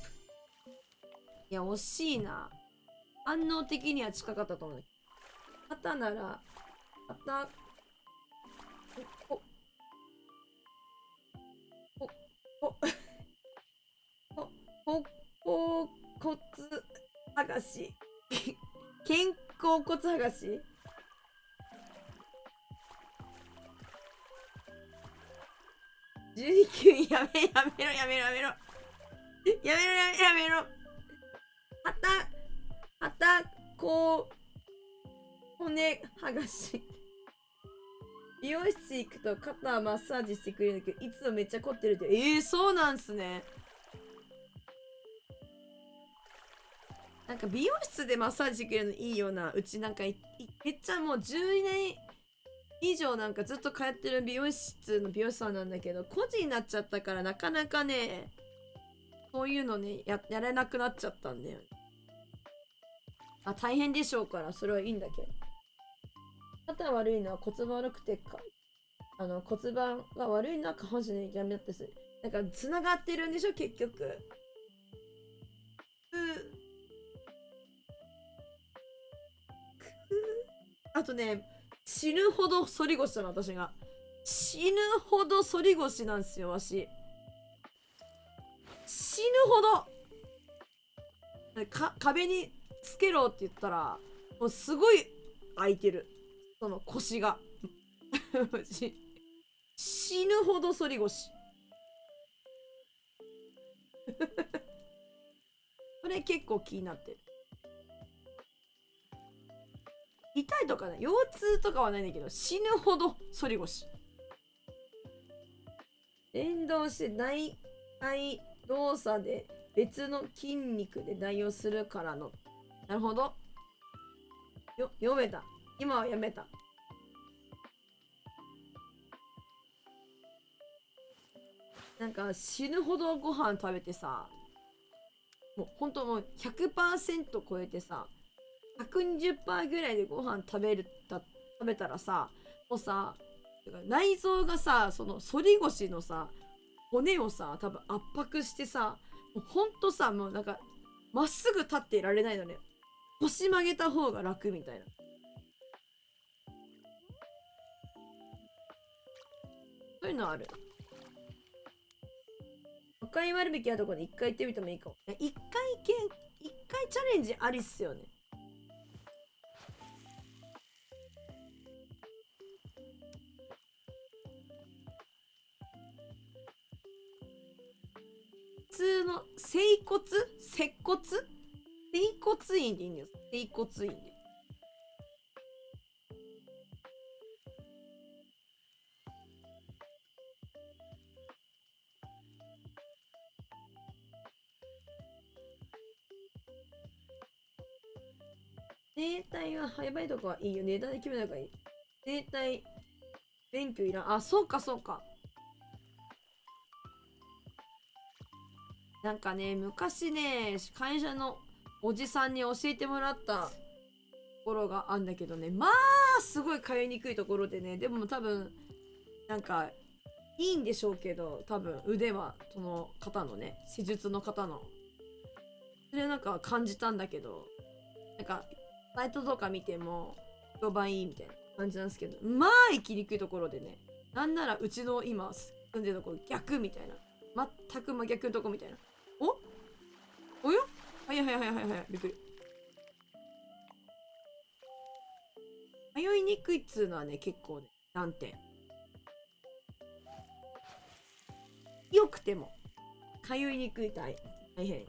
いや、惜しいな。反応的には近かったと思う。肩なら、肩、お、お、お、お、お、骨剥がし。肩甲骨剥がし。19、やめろやめろやめろやめろ。やめろやめろ。肩、こう、骨剥がし。美容室行くと肩マッサージしてくれるんだけど、いつもめっちゃ凝ってるって。そうなんすね。なんか美容室でマッサージしてくれるのいいような。うちなんかめっちゃもう10年以上なんかずっと通ってる美容室の美容師さんなんだけど、個人になっちゃったからなかなかね、そういうのね、やれなくなっちゃったんだよ。大変でしょうから、それはいいんだけど。肩悪いのは骨盤悪くてか、骨盤が悪いのは下半身の痛みだってする。なんか繋がってるんでしょ、結局。あとね、死ぬほど反り腰なの、私が。死ぬほど反り腰なんですよ、わし。死ぬほど壁につけろって言ったら、もうすごい空いてる。その腰が。死ぬほど反り腰。これ結構気になってる。痛いとかね、腰痛とかはないんだけど、死ぬほど反り腰。連動して内動作で別の筋肉で代用するからの。なるほど。読めた。今はやめた。なんか死ぬほどご飯食べてさ、もうほんともう 100% 超えてさ、120% ぐらいでご飯食べたらさ、もうさ、内臓がさ、その反り腰のさ、骨をさ、多分圧迫してさ、もうほんとさ、もうなんか、まっすぐ立っていられないのね。腰曲げた方が楽みたいな。そういうのある。赤い割引はどこで一回行ってみてもいいかも。一回チャレンジありっすよね。普通の接骨院でいいんです。接骨院で。整体はやばいとこはいいよ。値段で決めた方がいい。整体勉強いらん。あ、そうかそうか。なんかね、昔ね、会社のおじさんに教えてもらったところがあんだけどね、まあ、すごい通いにくいところでね、でも多分、なんか、いいんでしょうけど、多分腕は、その方のね、施術の方の。それなんか感じたんだけど、なんか、サイトとか見ても、評判いいみたいな感じなんですけど、まあ、行きにくいところでね、なんならうちの今住んでるところ逆みたいな。全く真逆のとこみたいな。およはいはいはいはいはい。びっくり。迷いにくいっつうのはね、結構ね、難点。良くても、かゆいにくい大変。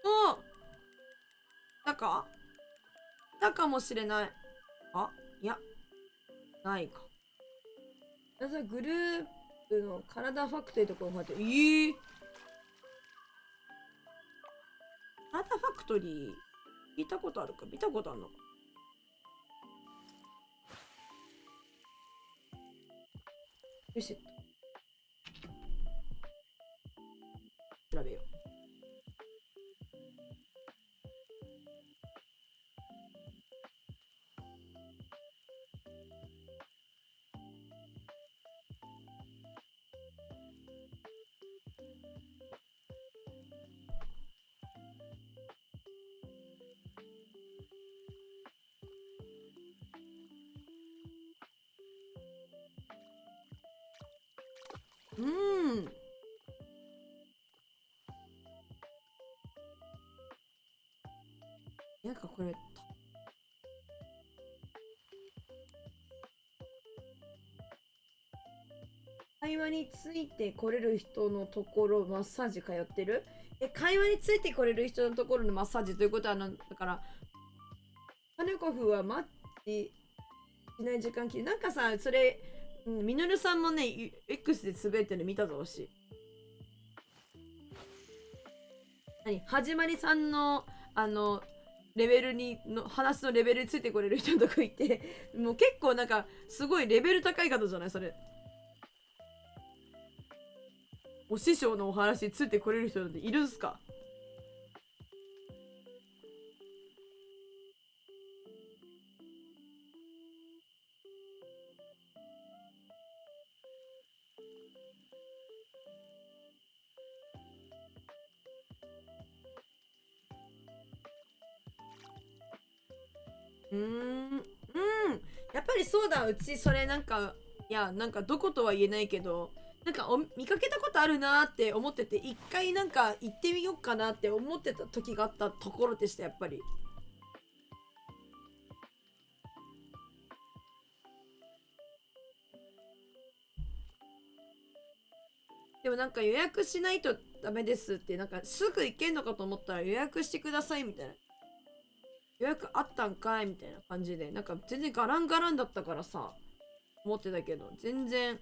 お、だかもしれない。あ、いや、ないか。グループの体ファクトリーとかを待って、体ファクトリー、聞いたことあるか見たことあるのか。よし、調べよう。なんかこれ、会話についてこれる人のところマッサージ通ってる？会話についてこれる人のところのマッサージということは、だから、ハネコフはマッチしない時間切り。なんかさ、それ、ミノルさんもね、X で滑ってるの見たぞ、し。始まりさんの、レベルにの話のレベルについてこれる人のとこ行ってもう結構なんかすごいレベル高い方じゃないそれ。お師匠のお話についてこれる人なんているんすか？やっぱりそうだ。うちそれなんか、いやなんかどことは言えないけど、なんか見かけたことあるなって思ってて、一回なんか行ってみようかなって思ってた時があったところでした。やっぱりでもなんか予約しないとダメですって、なんかすぐ行けんのかと思ったら予約してくださいみたいな、予約あったんかいみたいな感じで、なんか全然ガランガランだったからさ、思ってたけど全然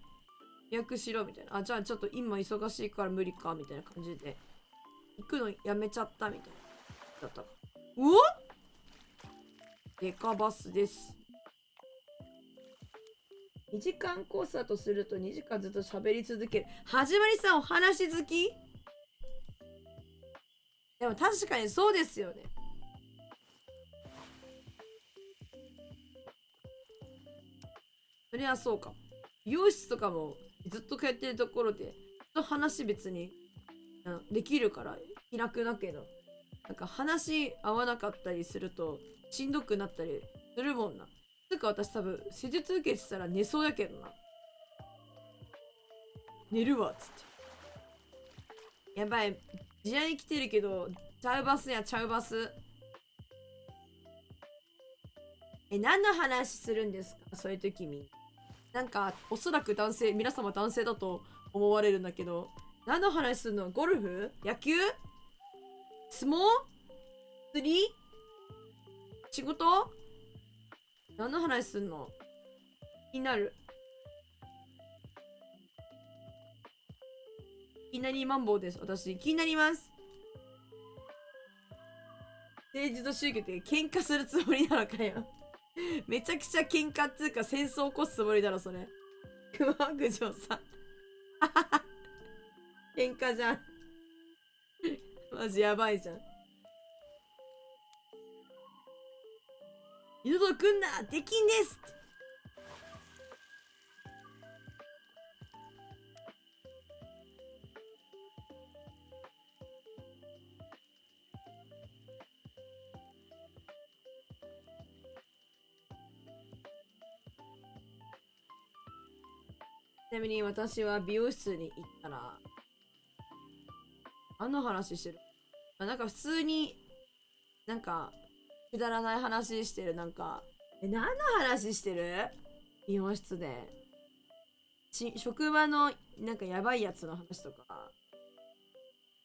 予約しろみたいな。あ、じゃあちょっと今忙しいから無理かみたいな感じで行くのやめちゃったみたいなだった。うお、デカバスです。2時間コースだとすると2時間ずっと喋り続ける。始まりさんお話好き？でも確かにそうですよね。そりゃそうか。美容室とかもずっと通ってるところで、ずっと話別にできるから気楽だけど、なんか話合わなかったりするとしんどくなったりするもんな。つうか私多分施術受けてたら寝そうやけどな。寝るわっつって。やばい。時代に来てるけど、ちゃうバスやちゃうバス。何の話するんですかそういう時に。なんか、おそらく男性、皆様男性だと思われるんだけど、何の話するの？ゴルフ？野球？相撲？釣り？仕事？何の話すんの？気になる。気になりマンボウです。私、気になります。政治と宗教って喧嘩するつもりなのかよ。めちゃくちゃ喧嘩っつうか戦争起こすつもりだろ、それ。熊九条さん。喧嘩じゃん。マジやばいじゃん。二度と来んなできんですって。ちなみに私は美容室に行ったら、何の話してる？なんか普通に、なんか、くだらない話してる。なんか、何の話してる？美容室で。職場のなんかやばいやつの話とか、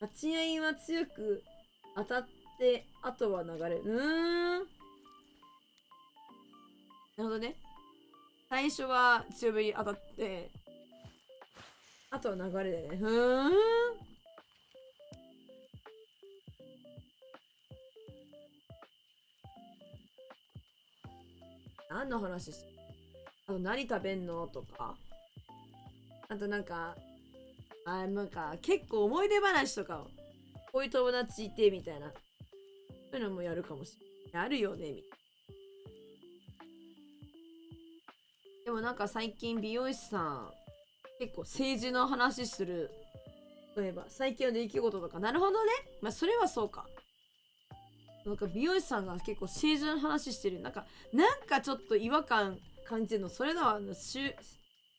立ち合いは強く当たって、あとは流れる。なるほどね。最初は強めに当たって、あとは流れでね。何の話してる？あと何食べんのとか。あとなんか、なんか結構思い出話とかを、こういう友達いてみたいな。そういうのもやるかもしれない。あるよね、みたいな。でもなんか最近美容師さん、結構政治の話する。例えば、最近の出来事とか。なるほどね。まあ、それはそうか。なんか美容師さんが結構政治の話してる。なんかちょっと違和感感じるの。それだわ。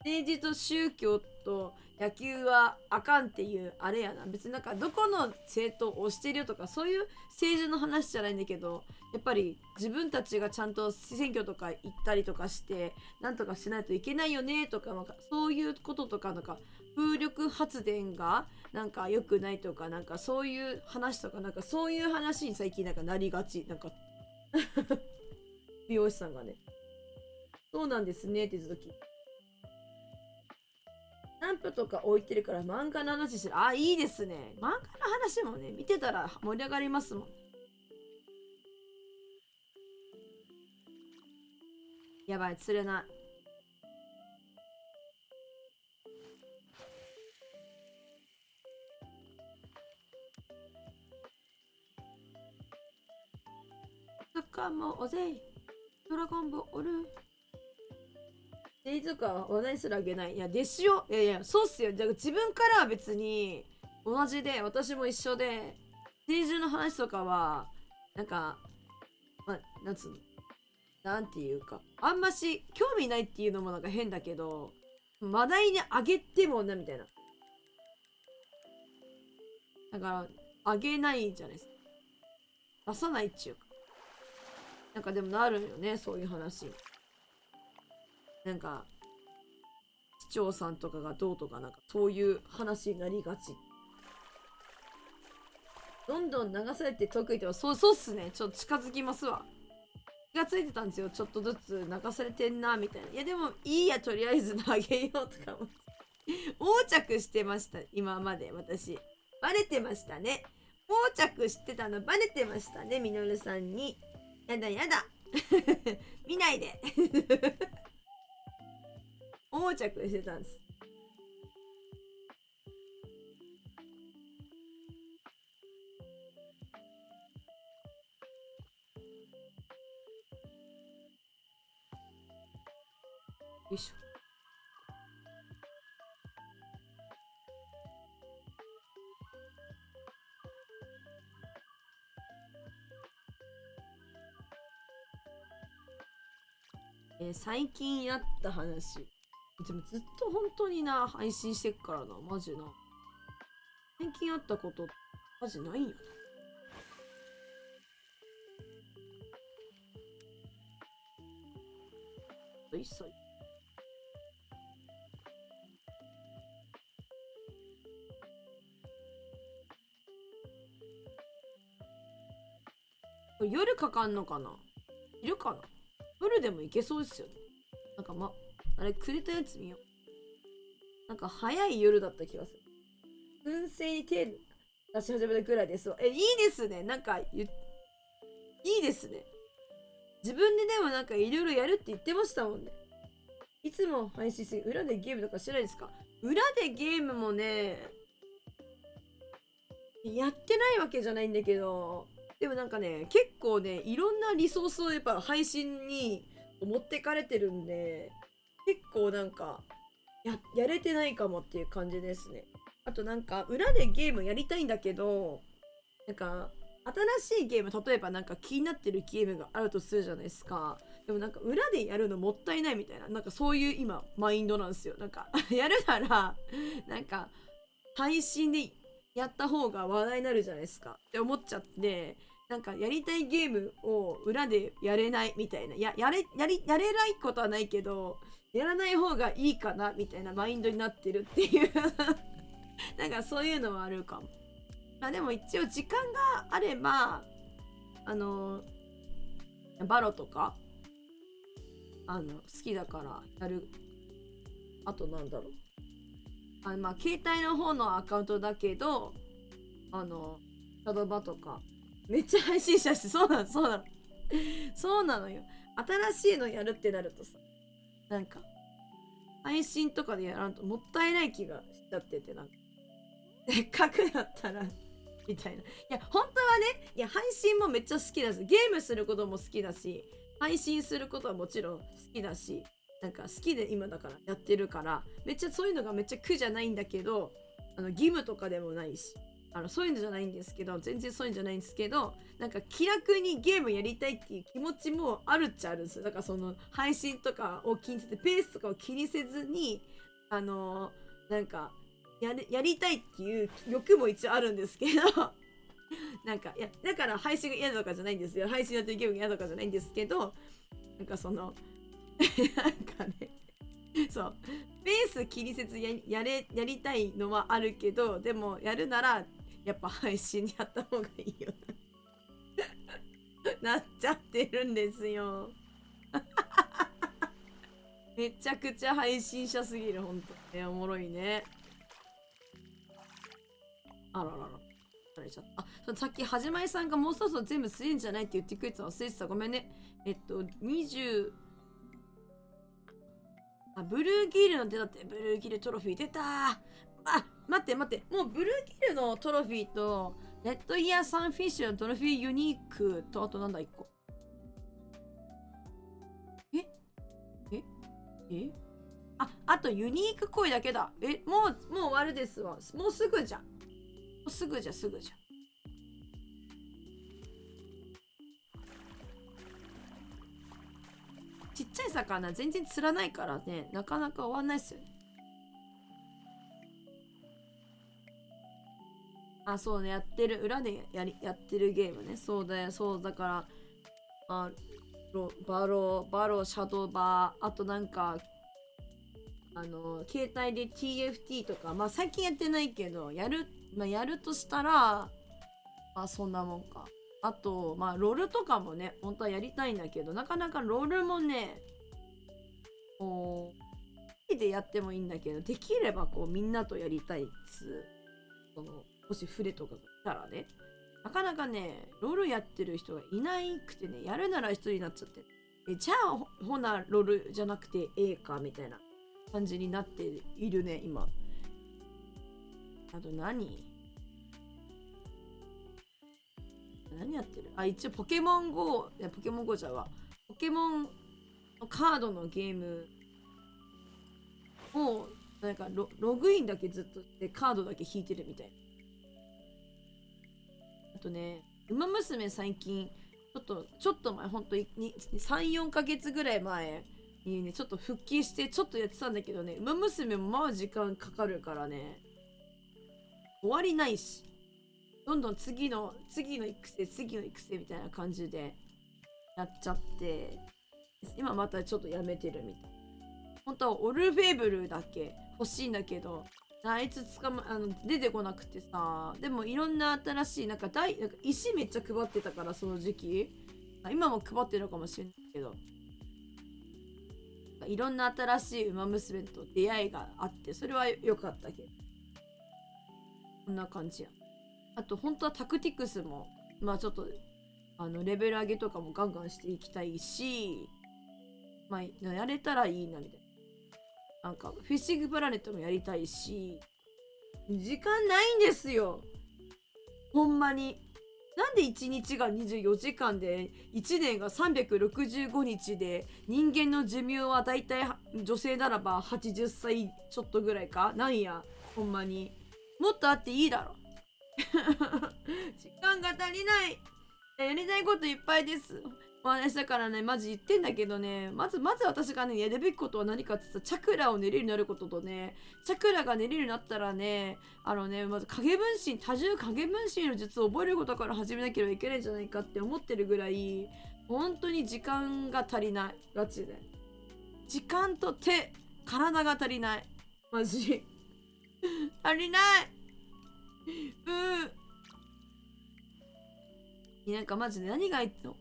政治と宗教と野球はあかんっていうあれやな。別になんかどこの政党を推してるよとかそういう政治の話じゃないんだけど、やっぱり自分たちがちゃんと選挙とか行ったりとかしてなんとかしないといけないよねとか、なんかそういうこととか、なんか風力発電がなんか良くないとか、なんかそういう話とか、なんかそういう話に最近なんかなりがち。なんか美容師さんがね、そうなんですねって言った時、スタンプとか置いてるから漫画の話してる。あ、いいですね。漫画の話もね、見てたら盛り上がりますもん。やばい、釣れない。サッカーもおぜい。ドラゴンボール。デイとか話題すらあげない。いや、ですよ。いやいや、そうっすよ。じゃあ自分からは別に同じで、私も一緒で、政治の話とかは、なんか、まあ、なんつうの、なんていうか、あんまし興味ないっていうのもなんか変だけど、話題にあげてもな、みたいな。だから、あげないじゃないですか。出さないっちゅうか。なんかでもなるよね、そういう話。なんか、市長さんとかがどうとか、なんかそういう話になりがち。どんどん流されて遠く行っても、そうっすね。ちょっと近づきますわ。気がついてたんですよ。ちょっとずつ流されてんな、みたいな。いや、でもいいや、とりあえず投げようとか思って。横着してました、今まで私。バレてましたね。横着してたのバレてましたね、みのるさんに。やだやだ。見ないで。横着してたんです。よいしょ。最近あった話。でもずっと本当にな、配信してっからな、マジな。最近あったこと、マジないんよな。一切。これ夜かかんのかな？いるかな？夜でもいけそうですよね。なんかあれくれたやつ見よう。なんか早い夜だった気がする。燻製に手出し始めたぐらいですわ。いいですね。なんかいいですね。自分ででもなんかいろいろやるって言ってましたもんね。いつも配信する裏でゲームとかしてないですか？裏でゲームもね、やってないわけじゃないんだけど、でもなんかね、結構ね、いろんなリソースをやっぱ配信に持ってかれてるんで、結構なんかやれてないかもっていう感じですね。あとなんか裏でゲームやりたいんだけど、なんか新しいゲーム、例えばなんか気になってるゲームがあるとするじゃないですか。でもなんか裏でやるのもったいないみたいな、なんかそういう今マインドなんですよ。なんかやるならなんか配信でやった方が話題になるじゃないですかって思っちゃって、なんかやりたいゲームを裏でやれないみたいな、やれないことはないけどやらない方がいいかなみたいなマインドになってるっていうなんかそういうのはあるかも。まあでも一応時間があればバロとか好きだからやる。あとなんだろう、まあ携帯の方のアカウントだけどシャドバとかめっちゃ配信者して、そうなのそうなのよ。新しいのやるってなるとさ、なんか配信とかでやらんともったいない気がしちゃってて、なんかせっかくだったらみたいな。いや本当はね、いや配信もめっちゃ好きだし、ゲームすることも好きだし、配信することはもちろん好きだし、なんか好きで今だからやってるから、めっちゃそういうのがめっちゃ苦じゃないんだけど、義務とかでもないし、そういうのじゃないんですけど、全然そういうんじゃないんですけど、なんか気楽にゲームやりたいっていう気持ちもあるっちゃあるんですよ。だからその配信とかを気にせて、ペースとかを気にせずになんかやりたいっていう欲も一応あるんですけどなんかいやだから配信が嫌とかじゃないんですよ。配信やってるゲームが嫌とかじゃないんですけど、なんかそのなんかね、そうペース気にせずやりたいのはあるけど、でもやるならやっぱ配信やった方がいいよなっちゃってるんですよめちゃくちゃ配信者すぎる、ほんとね。おもろいね。あららら。れちゃった。さっきはじまりさんがもうそろそろ全部するんじゃないって言ってくれてた、忘れてた。ごめんね。20、ブルーギルの出たって、ブルーギルトロフィー出た。待って。もうブルーギルのトロフィーと、レッドイヤーサンフィッシュのトロフィーユニークと、あとなんだ、1個。あとユニーク恋だけだ。もう終わるですわ。もうすぐじゃん。すぐじゃん。ちっちゃい魚全然釣らないからね、なかなか終わんないっすよね。そうね、裏でやってるゲームね。そうだよ、だから、バロー、シャドーバー、あとなんか、携帯で TFT とか、最近やってないけど、やるとしたら、そんなもんか。あと、ロールとかもね、本当はやりたいんだけど、なかなかロールもね、こう、でやってもいいんだけど、できればこう、みんなとやりたいっつもしフレとかが来たらね、なかなかね、ロールやってる人がいないくてね、やるなら一人になっちゃって。じゃあ、ほな、ロールじゃなくてええか、みたいな感じになっているね、今。あと何やってる？一応ポケモン GO、ポケモン GO じゃわ。ポケモンのカードのゲームを、なんかログインだけずっとしてカードだけ引いてるみたいな。あとね、ウマ娘最近、ちょっと前、ほんと3、4ヶ月ぐらい前にね、ちょっと復帰してちょっとやってたんだけどね、ウマ娘も時間かかるからね、終わりないし。どんどん次の育成みたいな感じでやっちゃって、今またちょっとやめてるみたい。本当はオルフェーブルだけ欲しいんだけど、あいつ出てこなくてさ。でもいろんな新しいなんか石めっちゃ配ってたから、その時期。今も配ってるかもしれないけど、いろんな新しいウマ娘と出会いがあって、それは良かったけど、こんな感じや。あと本当はタクティクスもちょっとレベル上げとかもガンガンしていきたいし、やれたらいいなみたいな。なんかフィッシングプラネットもやりたいし、時間ないんですよ、ほんまに。なんで1日が24時間で1年が365日で、人間の寿命はだいたい女性ならば80歳ちょっとぐらいかなんや。ほんまにもっとあっていいだろ時間が足りない。やりたいこといっぱいです。私だからね、マジ言ってんだけどね、まず私がね、やるべきことは何かって言ったら、チャクラを練れるようになることとね、チャクラが練れるようになったらね、まず影分身、多重影分身の術を覚えることから始めなければいけないんじゃないかって思ってるぐらい、本当に時間が足りない。ガチで。時間と手、体が足りない。マジ。足りない。なんかマジで何がいいの？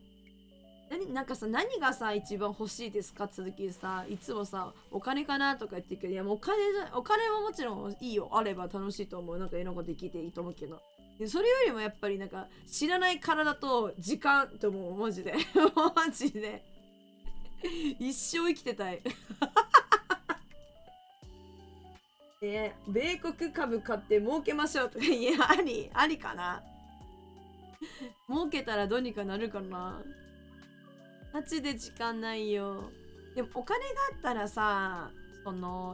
なんかさ、何がさ、一番欲しいですかって時さ、いつもさ、お金かなとか言ってるけど、いやもうお金はもちろんいいよ。あれば楽しいと思う。なんかいろんなことできていいと思うけど。それよりもやっぱりなんか、知らない体と時間って思う。マジで。マジで。一生生きてたい。米国株買って儲けましょうとか、いや、ありかな。儲けたらどうにかなるかな。マジで時間ないよ。でもお金があったらさ、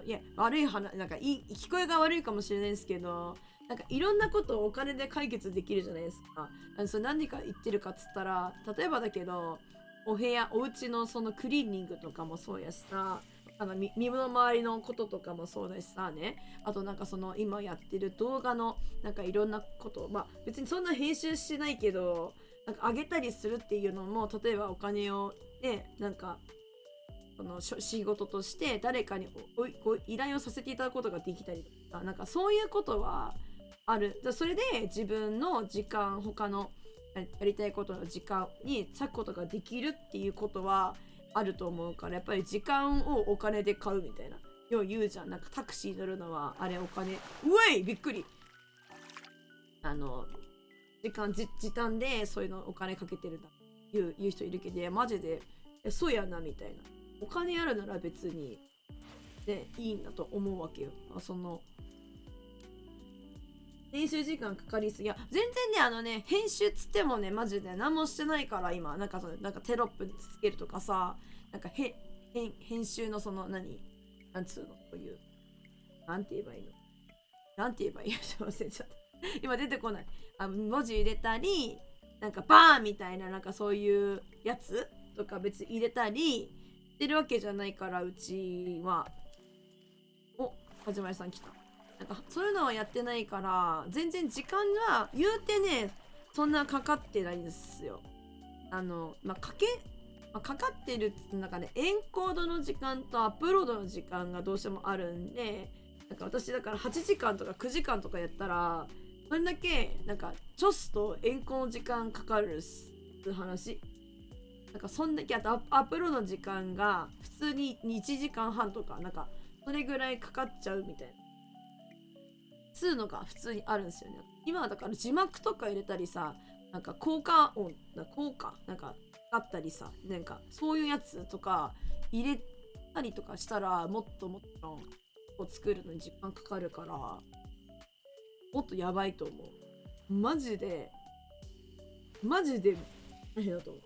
いや、悪い話、なんか聞こえが悪いかもしれないですけど、なんかいろんなことをお金で解決できるじゃないですか。それ何か言ってるかっつったら、例えばだけど、お家のそのクリーニングとかもそうやしさ、身の回りのこととかもそうだしさね。あとなんか今やってる動画のなんかいろんなこと、まあ別にそんな編集しないけど、なんかあげたりするっていうのも、例えばお金をね、なんか仕事として誰かに依頼をさせていただくことができたりとか、なんかそういうことはある。それで自分の時間、他のやりたいことの時間に割くことができるっていうことはあると思うから、やっぱり時間をお金で買うみたいな。よう言うじゃん。なんかタクシー乗るのはあれお金。うえいびっくり。時短でそういうのお金かけてるんだ。言う人いるけど、マジでそうやなみたいな。お金あるなら別にね、いいんだと思うわけよ。編集時間かかりすぎ。いや、全然ね、編集つってもね、マジで何もしてないから今、なんかテロップつけるとかさ、なんか編集のなんつうの、こういう、なんて言えばいいのなんて言えばいいの忘れちゃった。今出てこない。文字入れたり、なんかバーンみたいな、なんかそういうやつとか別に入れたりしてるわけじゃないから、うちは。はじまりさん来た。なんかそういうのはやってないから、全然時間が言うてね、そんなかかってないんですよ。かかってるってなんかね、エンコードの時間とアップロードの時間がどうしてもあるんで、なんか私だから8時間とか9時間とかやったら、それだけなんかチョスとエンコの時間かかるって話。なんかそんだけ、あとアップロードの時間が普通に1時間半とか、なんかそれぐらいかかっちゃうみたいな。つうのが普通にあるんですよね。今はだから字幕とか入れたりさ、なんか効果なんかあったりさ、なんかそういうやつとか入れたりとかしたら、もっと作るのに時間かかるから、もっとやばいと思う。マジで大変だと思う。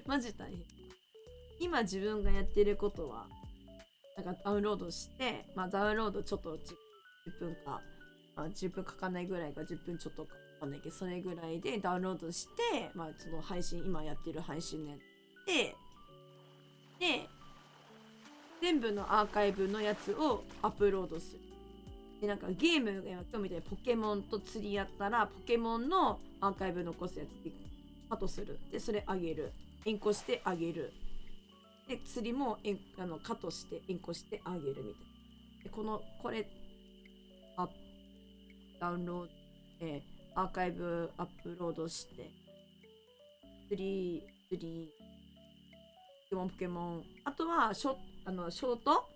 マジ大変。今自分がやってることは、なんかダウンロードして、ダウンロードちょっと10分か、10分かかんないぐらいか10分ちょっとかかんないけど、それぐらいでダウンロードして、その今やってる配信のやつで、全部のアーカイブのやつをアップロードする。で、なんかゲームが今みたいにポケモンと釣りやったら、ポケモンのアーカイブ残すやつでカットする。で、それあげる。エンコしてあげる。で、釣りもカットしてエンコしてあげるみたいな。で、これ、ダウンロード、アーカイブアップロードして、ポケモン、あとはショート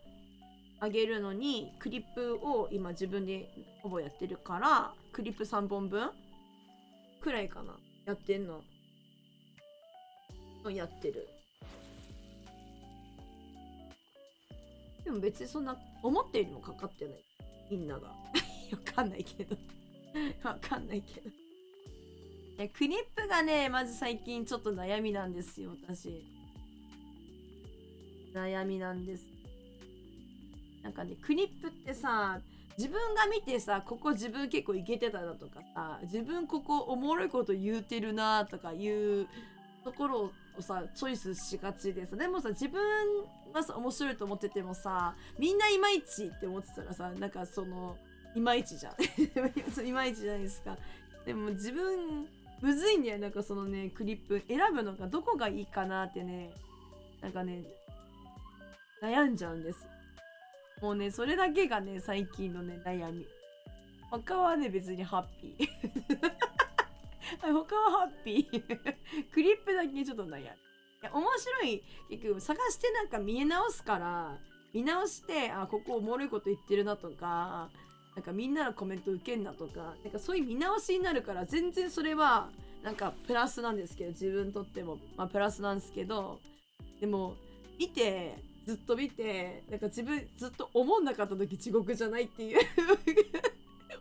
あげるのにクリップを今自分でほぼやってるから、クリップ3本分くらいかな、やってんのやってる。でも別にそんな思ってるよりもかかってない、みんなが。わかんないけどクリップがね、まず最近ちょっと悩みなんですよ。私悩みなんです。なんかね、クリップってさ、自分が見てさ、ここ自分結構イケてたなとかさ、自分ここおもろいこと言うてるなとかいうところをさチョイスしがちでさ、でもさ自分がさ面白いと思っててもさみんないまいちって思ってたらさ、なんかそのいまいちじゃんいまいちじゃないですか。でも自分むずいんだよ。なんかそのねクリップ選ぶのがどこがいいかなってね、なんかね悩んじゃうんです。もうねそれだけがね最近のね悩み。他はね別にハッピー他はハッピークリップだけちょっと悩む。いや面白い、結局探してなんか見え直すから、見直して、あここおもろいこと言ってるなとか、なんかみんなのコメント受けんなとか、なんかそういう見直しになるから、全然それはなんかプラスなんですけど、自分にとってもまあプラスなんですけど、でも見てずっと見て、なんか自分ずっと思んなかった時地獄じゃないっていう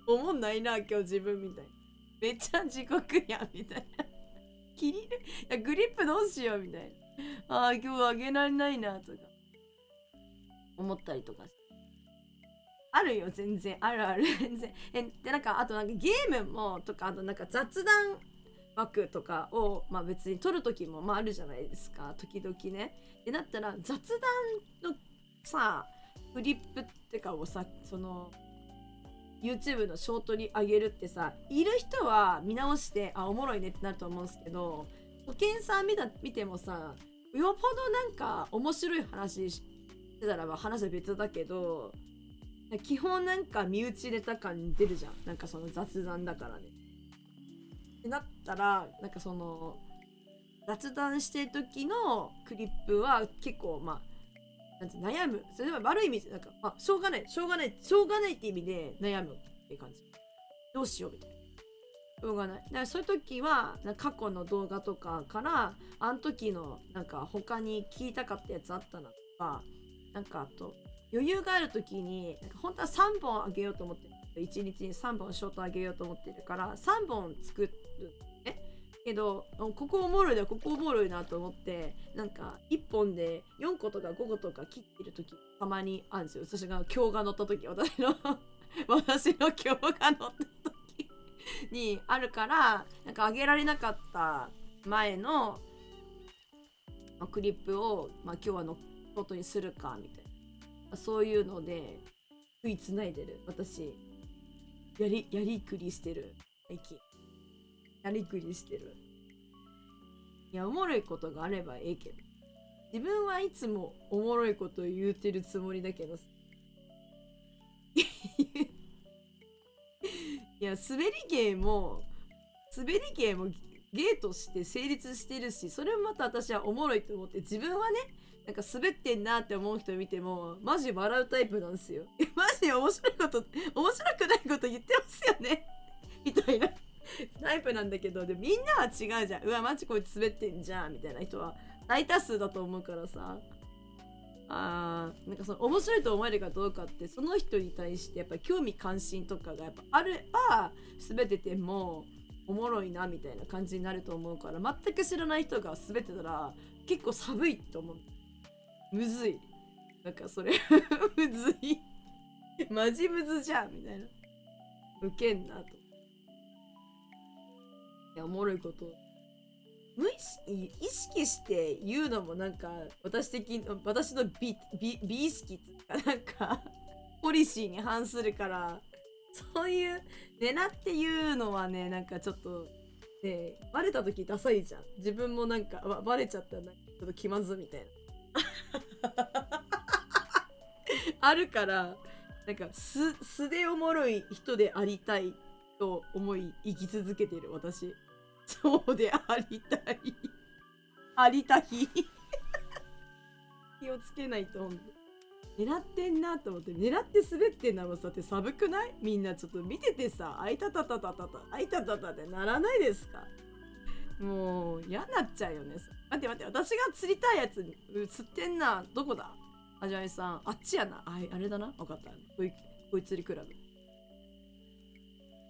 思んないな今日自分みたいな、めっちゃ地獄やんみたいなキリル、いやグリップどうしようみたいな、ああ今日あげられないなとか思ったりとかあるよ。全然あるある全然。でなんかあとなんかゲームもとか、あとなんか雑談枠とかをまあ別に撮る時もまああるじゃないですか、時々ね。でなったら雑談のさフリップってかをさ、その YouTube のショートに上げるってさ、いる人は見直してあおもろいねってなると思うんですけど、保険さん見てもさ、よっぽどなんか面白い話してたら話は別だけど、基本なんか身内ネタ感出るじゃん、なんかその雑談だからね。ってなったらなんかその雑談してる時のクリップは結構まあなんて悩む、それは悪い意味でなんか、まあ、しょうがないって意味で悩むっていう感じ。どうしようみたいな。しょうがない。だからそういう時は過去の動画とかからあの時のなんか他に聞いたかったやつあったなとか、なんかあと余裕がある時になんか本当は3本あげようと思ってる、1日に3本ショートあげようと思ってるから3本作るね。けどここおもろいなここおもろいなと思ってなんか1本で4個とか5個とか切ってる時たまにあるんですよ。私が今日が乗った時、私の私の今日が乗った時にあるから、なんかあげられなかった前のクリップを、まあ、今日はのことにするかみたいな、そういうので食いつないでる私。やりくりしてる最近。やりくりしてる。いやおもろいことがあればええけど、自分はいつもおもろいことを言うてるつもりだけどいや滑り芸も芸として成立してるし、それもまた私はおもろいと思って、自分はねなんか滑ってんなって思う人見てもマジ笑うタイプなんですよ。マジ面白くないこと言ってますよねみたいなタイプなんだけど、でみんなは違うじゃん。うわマジこいつ滑ってんじゃんみたいな人は大多数だと思うからさ、なんかその面白いと思えるかどうかってその人に対してやっぱり興味関心とかがやっぱあれば滑っててもおもろいなみたいな感じになると思うから、全く知らない人が滑ってたら結構寒いと思う。むずい。なんかそれむずいマジむずじゃんみたいな。ウケんなと。いやおもろいこと意識して言うのもなんか私の美意識っていうかなんかポリシーに反するから、そういう狙って言うのはねなんかちょっとねバレた時ダサいじゃん。自分もなんかバレちゃったらちょっと気まずみたいなあるから、なんか素でおもろい人でありたいと思い生き続けてる私。そうでありたいありたい気をつけないと。狙ってんなと思って、狙って滑ってんなもさって寒くない？みんなちょっと見ててさ、あいたたたたたたあいたたたってならないですか？もう嫌になっちゃうよね。待って私が釣りたいやつ釣ってんな。どこだ？あじゃいさんあっちやな。あれだな、分かった。こい釣りクラブ。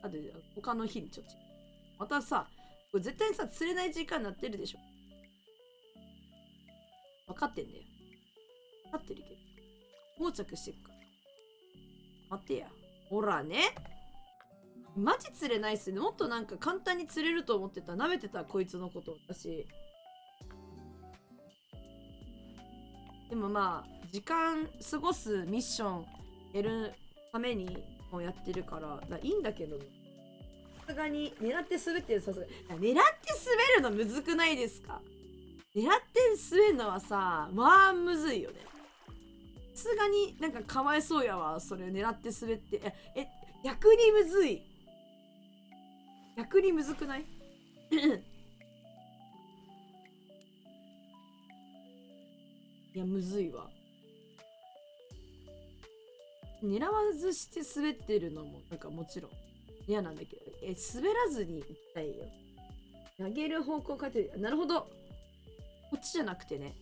あと他の日にちょっとまたさ、これ絶対さ釣れない時間になってるでしょ。分かってんだよ。分かってるけど横着してっから。待ってや。ほらね。マジ釣れないっすね。もっとなんか簡単に釣れると思ってた。舐めてたこいつのこと私。でもまあ時間過ごすミッションやるためにもうやってるからいいんだけど、さすがに狙って滑ってる、さすが狙って滑るのむずくないですか？狙って滑るのはさ、まあむずいよね。さすがになんかかわいそうやわ、それ狙って滑って。逆にむずい。逆にむずくない？いやむずいわ。狙わずして滑ってるのもなんかもちろん嫌なんだけど、滑らずに行きたいよ。投げる方向変えてる。なるほど、こっちじゃなくてね、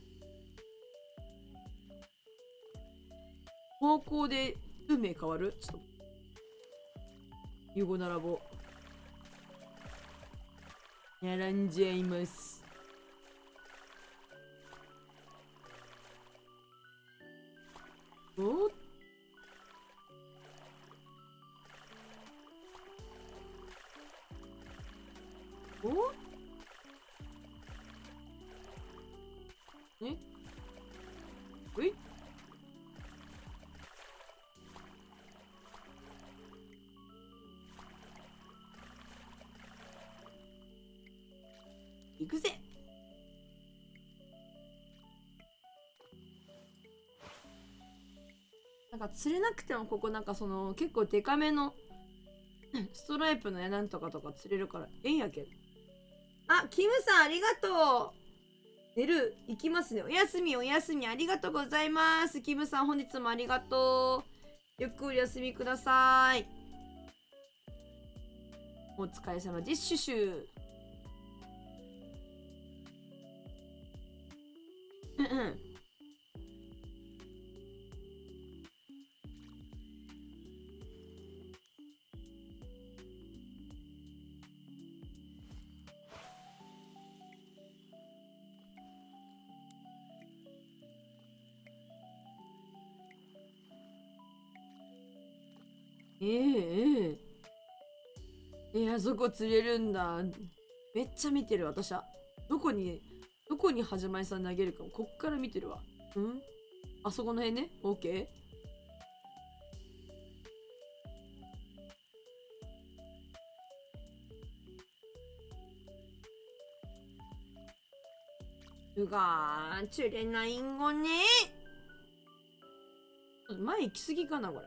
方向で運命変わる。ちょっとユゴならぼ並んじゃいます。おっおねうい行くぜ。なんか釣れなくてもここなんかその結構デカめのストライプのなんとかとか釣れるからええんやけど。あ、キムさんありがとう。寝る行きますね。おやすみおやすみ、ありがとうございます。キムさん本日もありがとう。ゆっくりお休みください。お疲れ様です。シュシュ。うんうん。あそこ釣れるんだ。めっちゃ見てる私は。どこにはじまりさん投げるかこっから見てるわ。あそこの辺ね。オッケー。うがー、釣れないんごね。前行き過ぎかなこれ。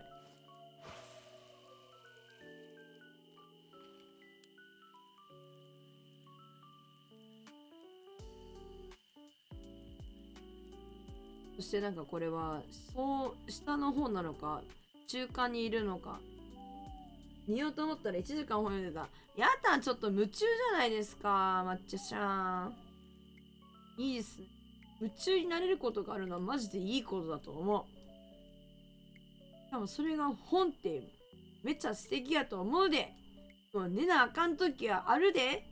そしてなんかこれはそう下の方なのか中間にいるのか見ようと思ったら1時間本読んでた。やだ、ちょっと夢中じゃないですか抹茶ちゃん。いいです。夢中になれることがあるのはマジでいいことだと思う。多分それが本ってめっちゃ素敵やと思うで。もう寝なあかん時はあるで。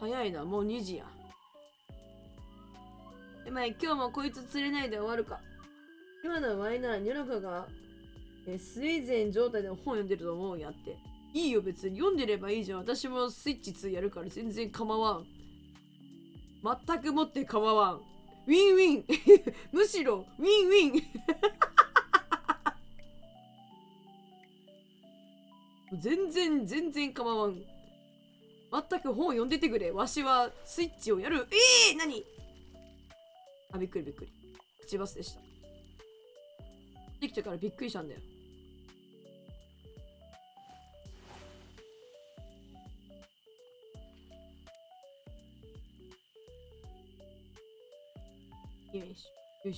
早いな、もう2時や。今日もこいつ釣れないで終わるか。今のワイならニョロカがスウェーデン状態で本読んでると思うんやって。いいよ別に読んでればいいじゃん。私もスイッチ2やるから全然構わん。全くもって構わん。ウィンウィンむしろウィンウィン全然構わん。全く本読んでてくれ。わしはスイッチをやる。何あ、びっくり。口バスでした。できてからびっくりしたんだよ。よいしょ。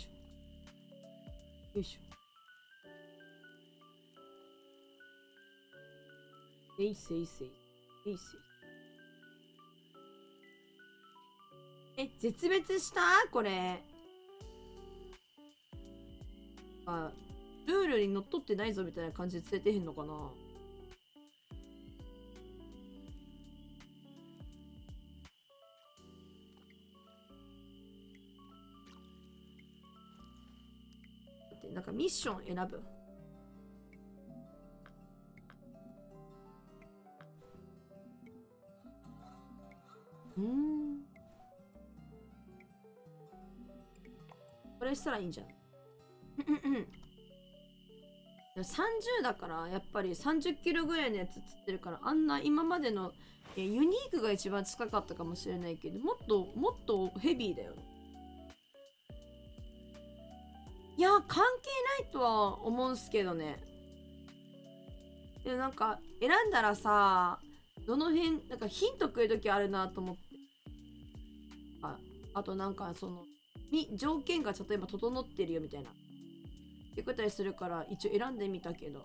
えいせ絶滅したこれ。ルールにのっとってないぞみたいな感じで連れてへんのかな。って、なんかミッション選ぶ。これしたらいいんじゃん。30だからやっぱり30キロぐらいのやつ釣ってるから、あんな今までのユニークが一番近かったかもしれないけど、もっとヘビーだよ。いや、関係ないとは思うんすけどね。でもなんか選んだらさ、どの辺なんかヒントくれる時あるなと思って、あとなんかその条件が例えば整ってるよみたいな言ってたりするから一応選んでみたけど、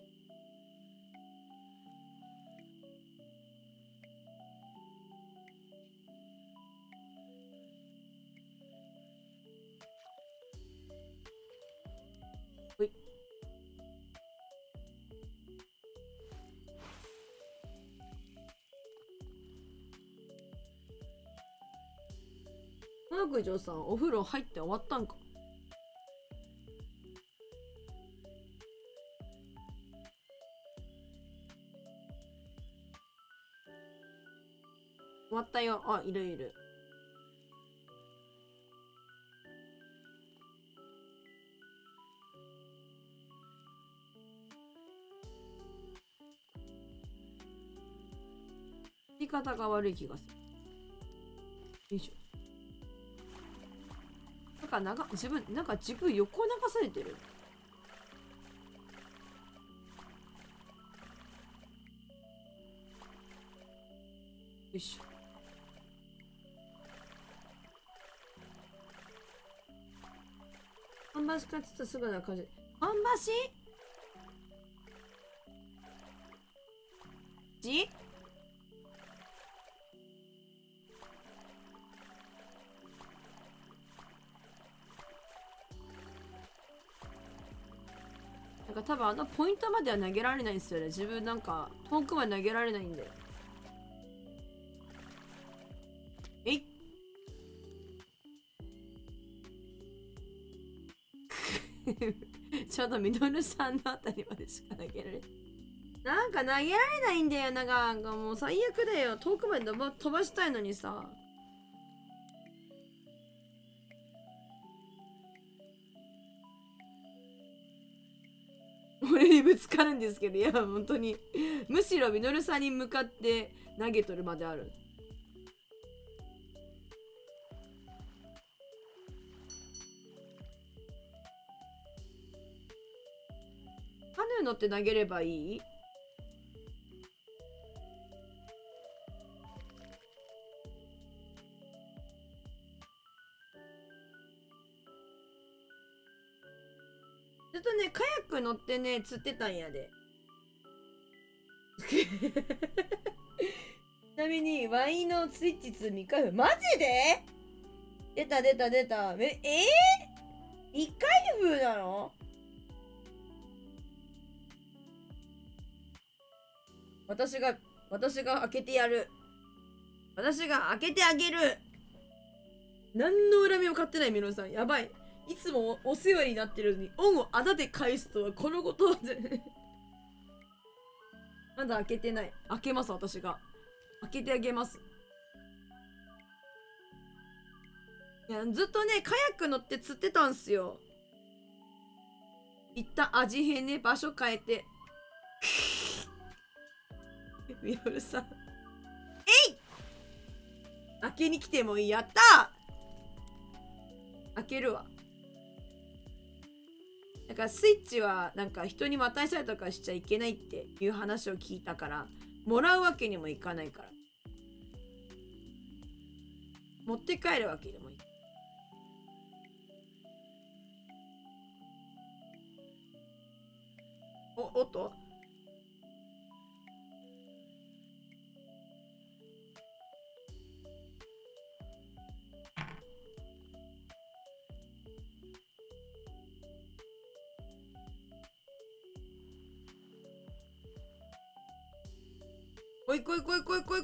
ほい。白状さんお風呂入って終わったんか。終わったよ。あ、いるいる。言い方が悪い気がする。よいしょ。なんか自分横流されてる。よいしょ。半橋かつつすぐな感じ。半橋じなんか多分あのポイントまでは投げられないんですよね。自分なんか遠くまで投げられないんで。えいちょうどミドルさんのあたりまでしか投げられない。なんか投げられないんだよ。なんかもう最悪だよ。遠くまで飛ばしたいのにさ。俺にぶつかるんですけど、いや本当にむしろミノルさんに向かって投げとるまである。カヌー乗って投げればいい？ずっとね、カヤック乗ってね、釣ってたんやで。ちなみに、ワインのスイッチ2未開封。マジで？出た。未開封なの？私が開けてやる。私が開けてあげる。何の恨みも買ってないミノさん。やばい。いつもお世話になってるのに、恩をあだで返すとはこのことはまだ開けてない。開けます、私が。開けてあげます。いや、ずっとね、カヤック乗って釣ってたんすよ。一旦味変ね、場所変えて。ミノルさん。えい！開けに来てもいい。やったー！開けるわ。だからスイッチはなんか人に渡したりとかしちゃいけないっていう話を聞いたから、もらうわけにもいかないから、持って帰るわけでもいい。おっと、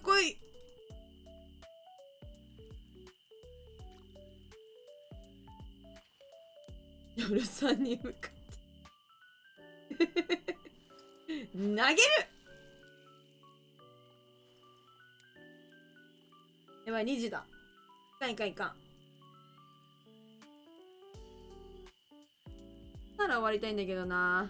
来い。夜さんに向かって投げる。やばい、2時だ。いかんいかんいかん。なら終わりたいんだけどな。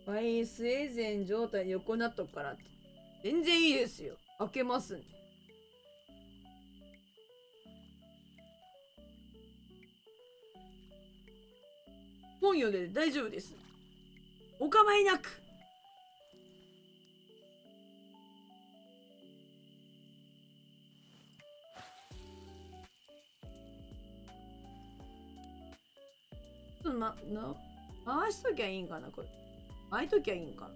バイスエゼン状態で横になっとくからって。全然いいですよ。開けますんで。本読んで大丈夫です。お構いなく。回しときゃいいんかな、これ。巻いときゃいいんかな。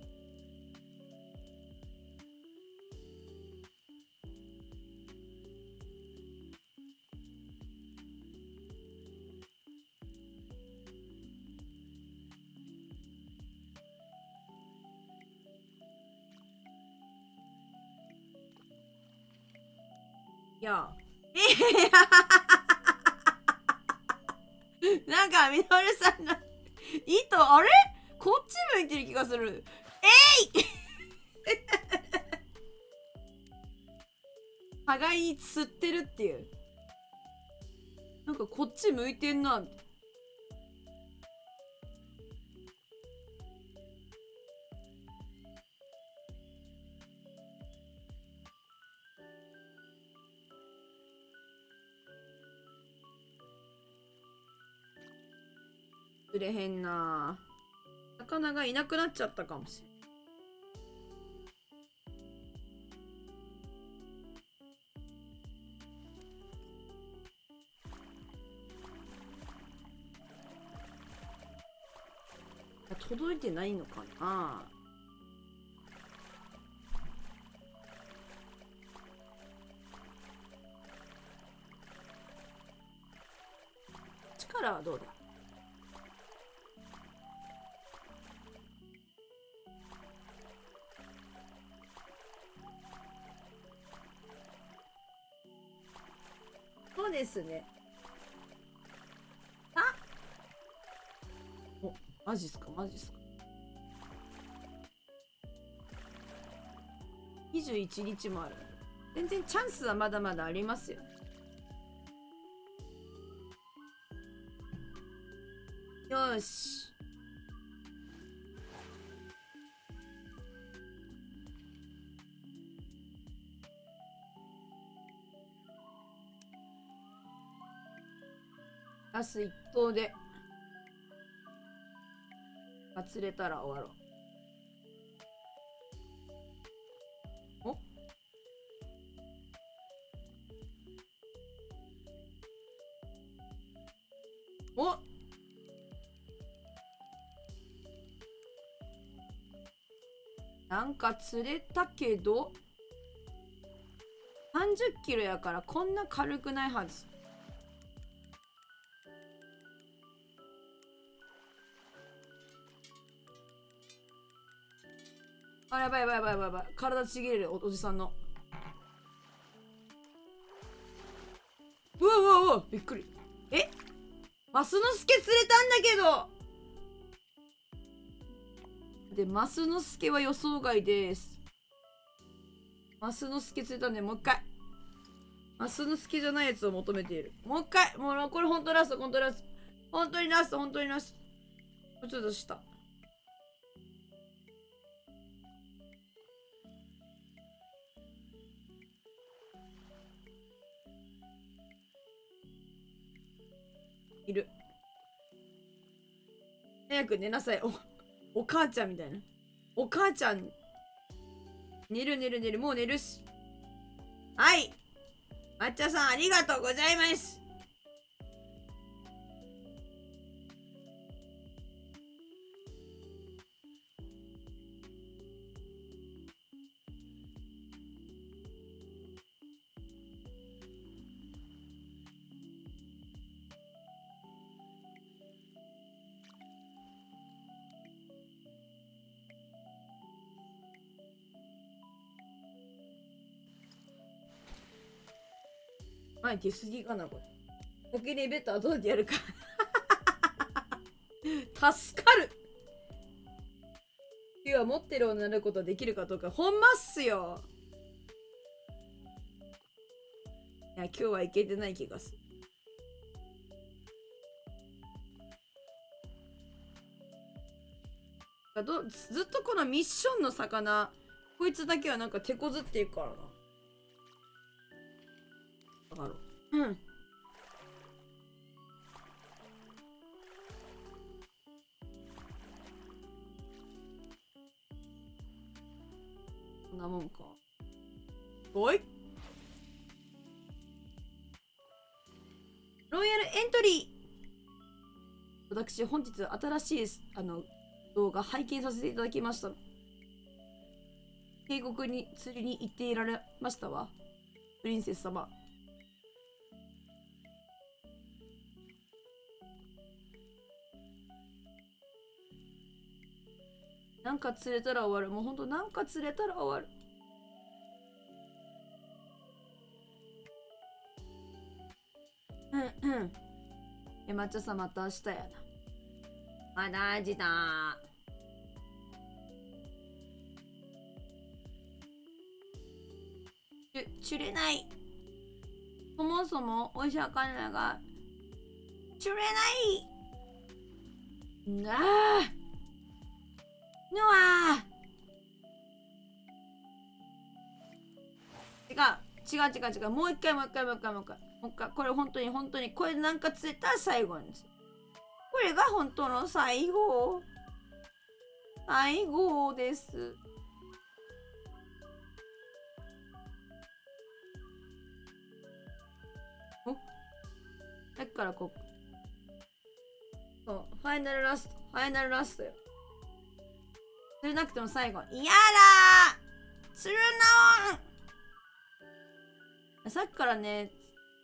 いや。なんか、みのるさんの糸、あれこっち向いてる気がする。えい互いに吸ってるっていう。なんかこっち向いてんな。釣れへんな。魚がいなくなっちゃったかもしれない。届いてないのかな。力はどうだ。そうですね。あ、お、マジっすかマジっすか。21日もある。全然チャンスはまだまだありますよ。よし。ラス1投で釣れたら終わろう。おなんか釣れたけど30キロやからこんな軽くないはず。あ、やばいやばいやばいやばい。体ちぎれる おじさんの。うわうわうわびっくり。え、マスノスケ釣れたんだけど。で、マスノスケは予想外です。マスノスケ釣れたんで、もう一回。マスノスケじゃないやつを求めている。もう一回。もうこれ本当ラスト、本当ラスト。本当にラスト、本当にラスト。もうちょっとした。いる。早く寝なさい。お母ちゃんみたいな。お母ちゃん。寝る寝る寝る。もう寝るし。はい。抹茶さん、ありがとうございます。前出過ぎかなこれ。先にベッド後でやるか。助かる。今日は持ってる女になることできるかどうかほんまっすよ。いや今日はいけてない気がする。ずっとこのミッションの魚こいつだけはなんか手こずっていくからな。だからうん。こんなもんか。おいロイヤルエントリー。私本日新しい動画拝見させていただきました。渓谷に釣りに行っていられましたわプリンセス様。なんか釣れたら終わる。もうほんとなんか釣れたら終わる。うんうん。抹茶さんまた明日やな。まだ時だ。釣れない。そもそもお魚が釣れない。なあ。のあ。違う。もう一回。これ本当にこれなんか釣れたら最後に。これが本当の最後です。だからそう、ファイナルラストよ。釣れなくても最後。嫌だー釣るなー。さっきからね、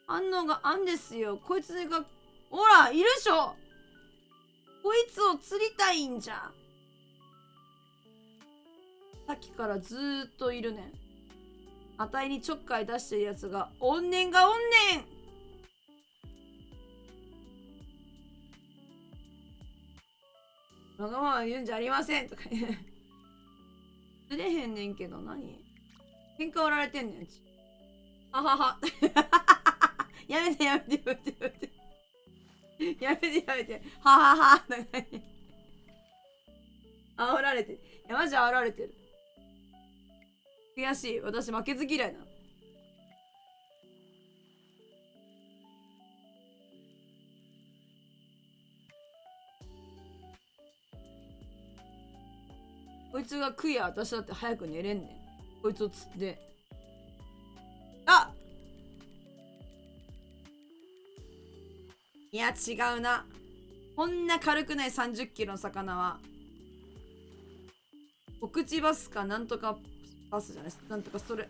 反応があんですよ。こいつが、ほら、いるでしょ。こいつを釣りたいんじゃ。さっきからずーっといるねん。あたいにちょっかい出してるやつが、おんねん。わがまま言うんじゃありませんとか言う。釣れへんねんけど何喧嘩売られてんねん。ははは。やめて。ははは。煽られてる。いや、マジ煽られてる。悔しい。私負けず嫌いなの。こいつが食いや私だって早く寝れんねん。こいつを釣って。あいや違うな。こんな軽くない30キロの魚はお口バスかなんとかバスじゃないです。なんとかそれ。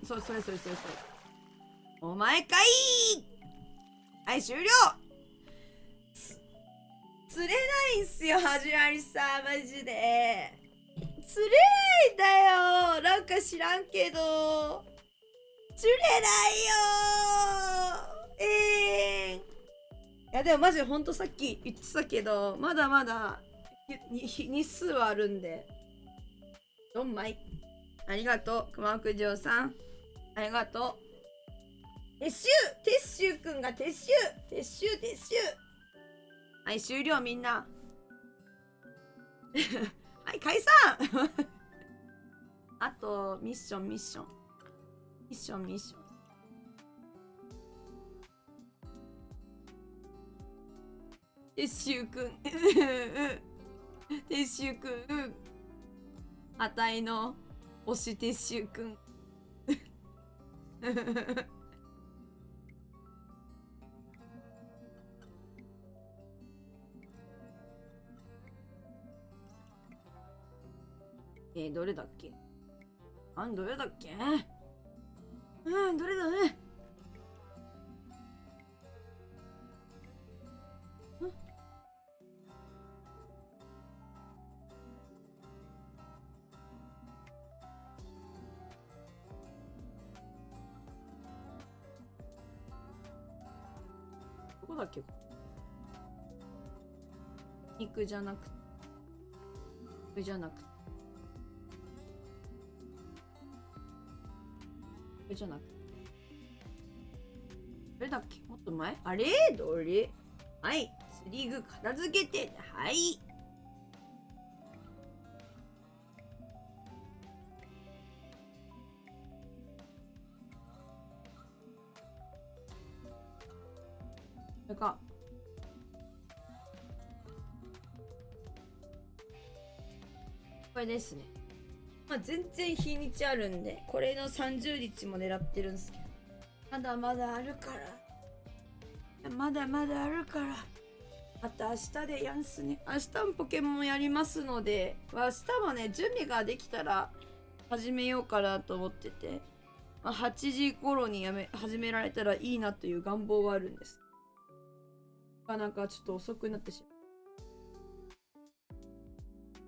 お前かい。はい終了。釣れないんすよ始まりさマジで。釣れないんだよ。なんか知らんけど釣れないよ。いやでもマジほんとさっき言ってたけどまだまだ日数はあるんでどんまい。ありがとう熊九条さんありがとう。撤収くんが撤収。はい終了みんな。はい解散。あとミッション撤収くんあたいの推し撤収くん。どれだっけ。どれだっけ。どれだね。こだっけ？肉じゃなくて。これじゃなくて。これじゃなくて。どれだっけ？もっと前？あれ？どれ？はい。釣り具片付けて。はい。これか。これですね。まあ、全然日にちあるんで、これの30日も狙ってるんですけど。まだまだあるから。まだまだあるから。また明日でやんすね。明日もポケモンやりますので、明日もね、準備ができたら始めようかなと思ってて、まあ、8時頃に始められたらいいなという願望はあるんです。なかなかちょっと遅くなってしまう。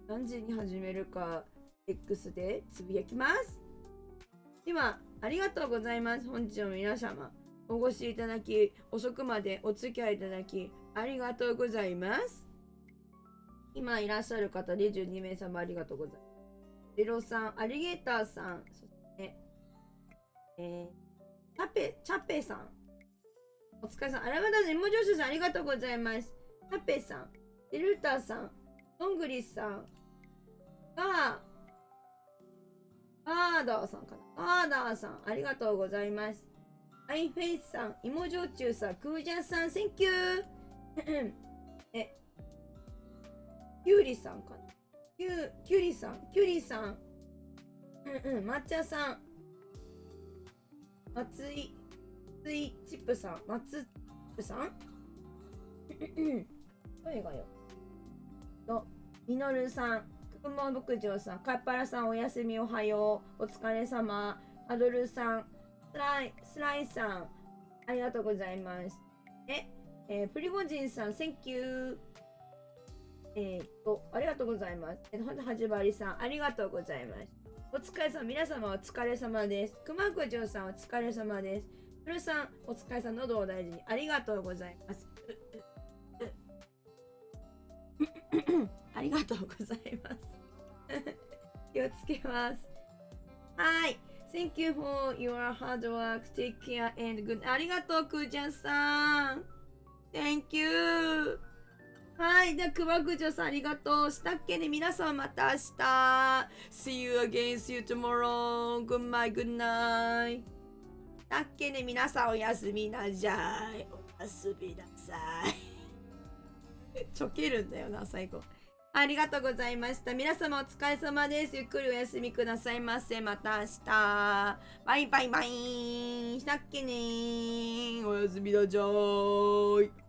何時に始めるか X でつぶやきます。では、ありがとうございます。本日も皆様、お越しいただき、遅くまでお付き合いいただき、ありがとうございます。今いらっしゃる方、22名様ありがとうございます。ゼロさん、アリゲーターさん、そして、チャペさん、お疲れさん、アラバダジンモジョシュさん、ありがとうございます。チャペさん、デルタさん、ドングリスさん、バーダーさんかな。バーダーさん、ありがとうございます。アイフェイスさん、イモジョチュウさん、クージャンさん、センキュー。キュウリさんかな。キュウリさん、抹茶さん、松井チップさん、松チップさん誰がよ。と、みのるさん、くも牧場さん、かっぱらさん、おやすみおはよう、お疲れ様、アドルさん、スライさん、ありがとうございます。プリゴジンさん、センキュー。ありがとうございます。はじばりさん、ありがとうございます。お疲れ様、皆様お疲れ様です。くまくじょうさん、お疲れ様です。ふるさん、お疲れ様、喉を大事に、ありがとうございます。ありがとうございます。気をつけます。はい。Thank you for your hard work. Take care and good. ありがとう、くーちゃんさん。Thank you. はい。では、くまくじょうさん、ありがとう。したっけね、皆さんまた明日。See you again. See you tomorrow. Good night. Good night. したっけね、皆さんおやすみなさい。おやすみなさい。ちょけるんだよな、最後。ありがとうございました。皆様お疲れ様です。ゆっくりお休みくださいませ。また明日。バイバイバイ。したっけねー。おやすみなさい。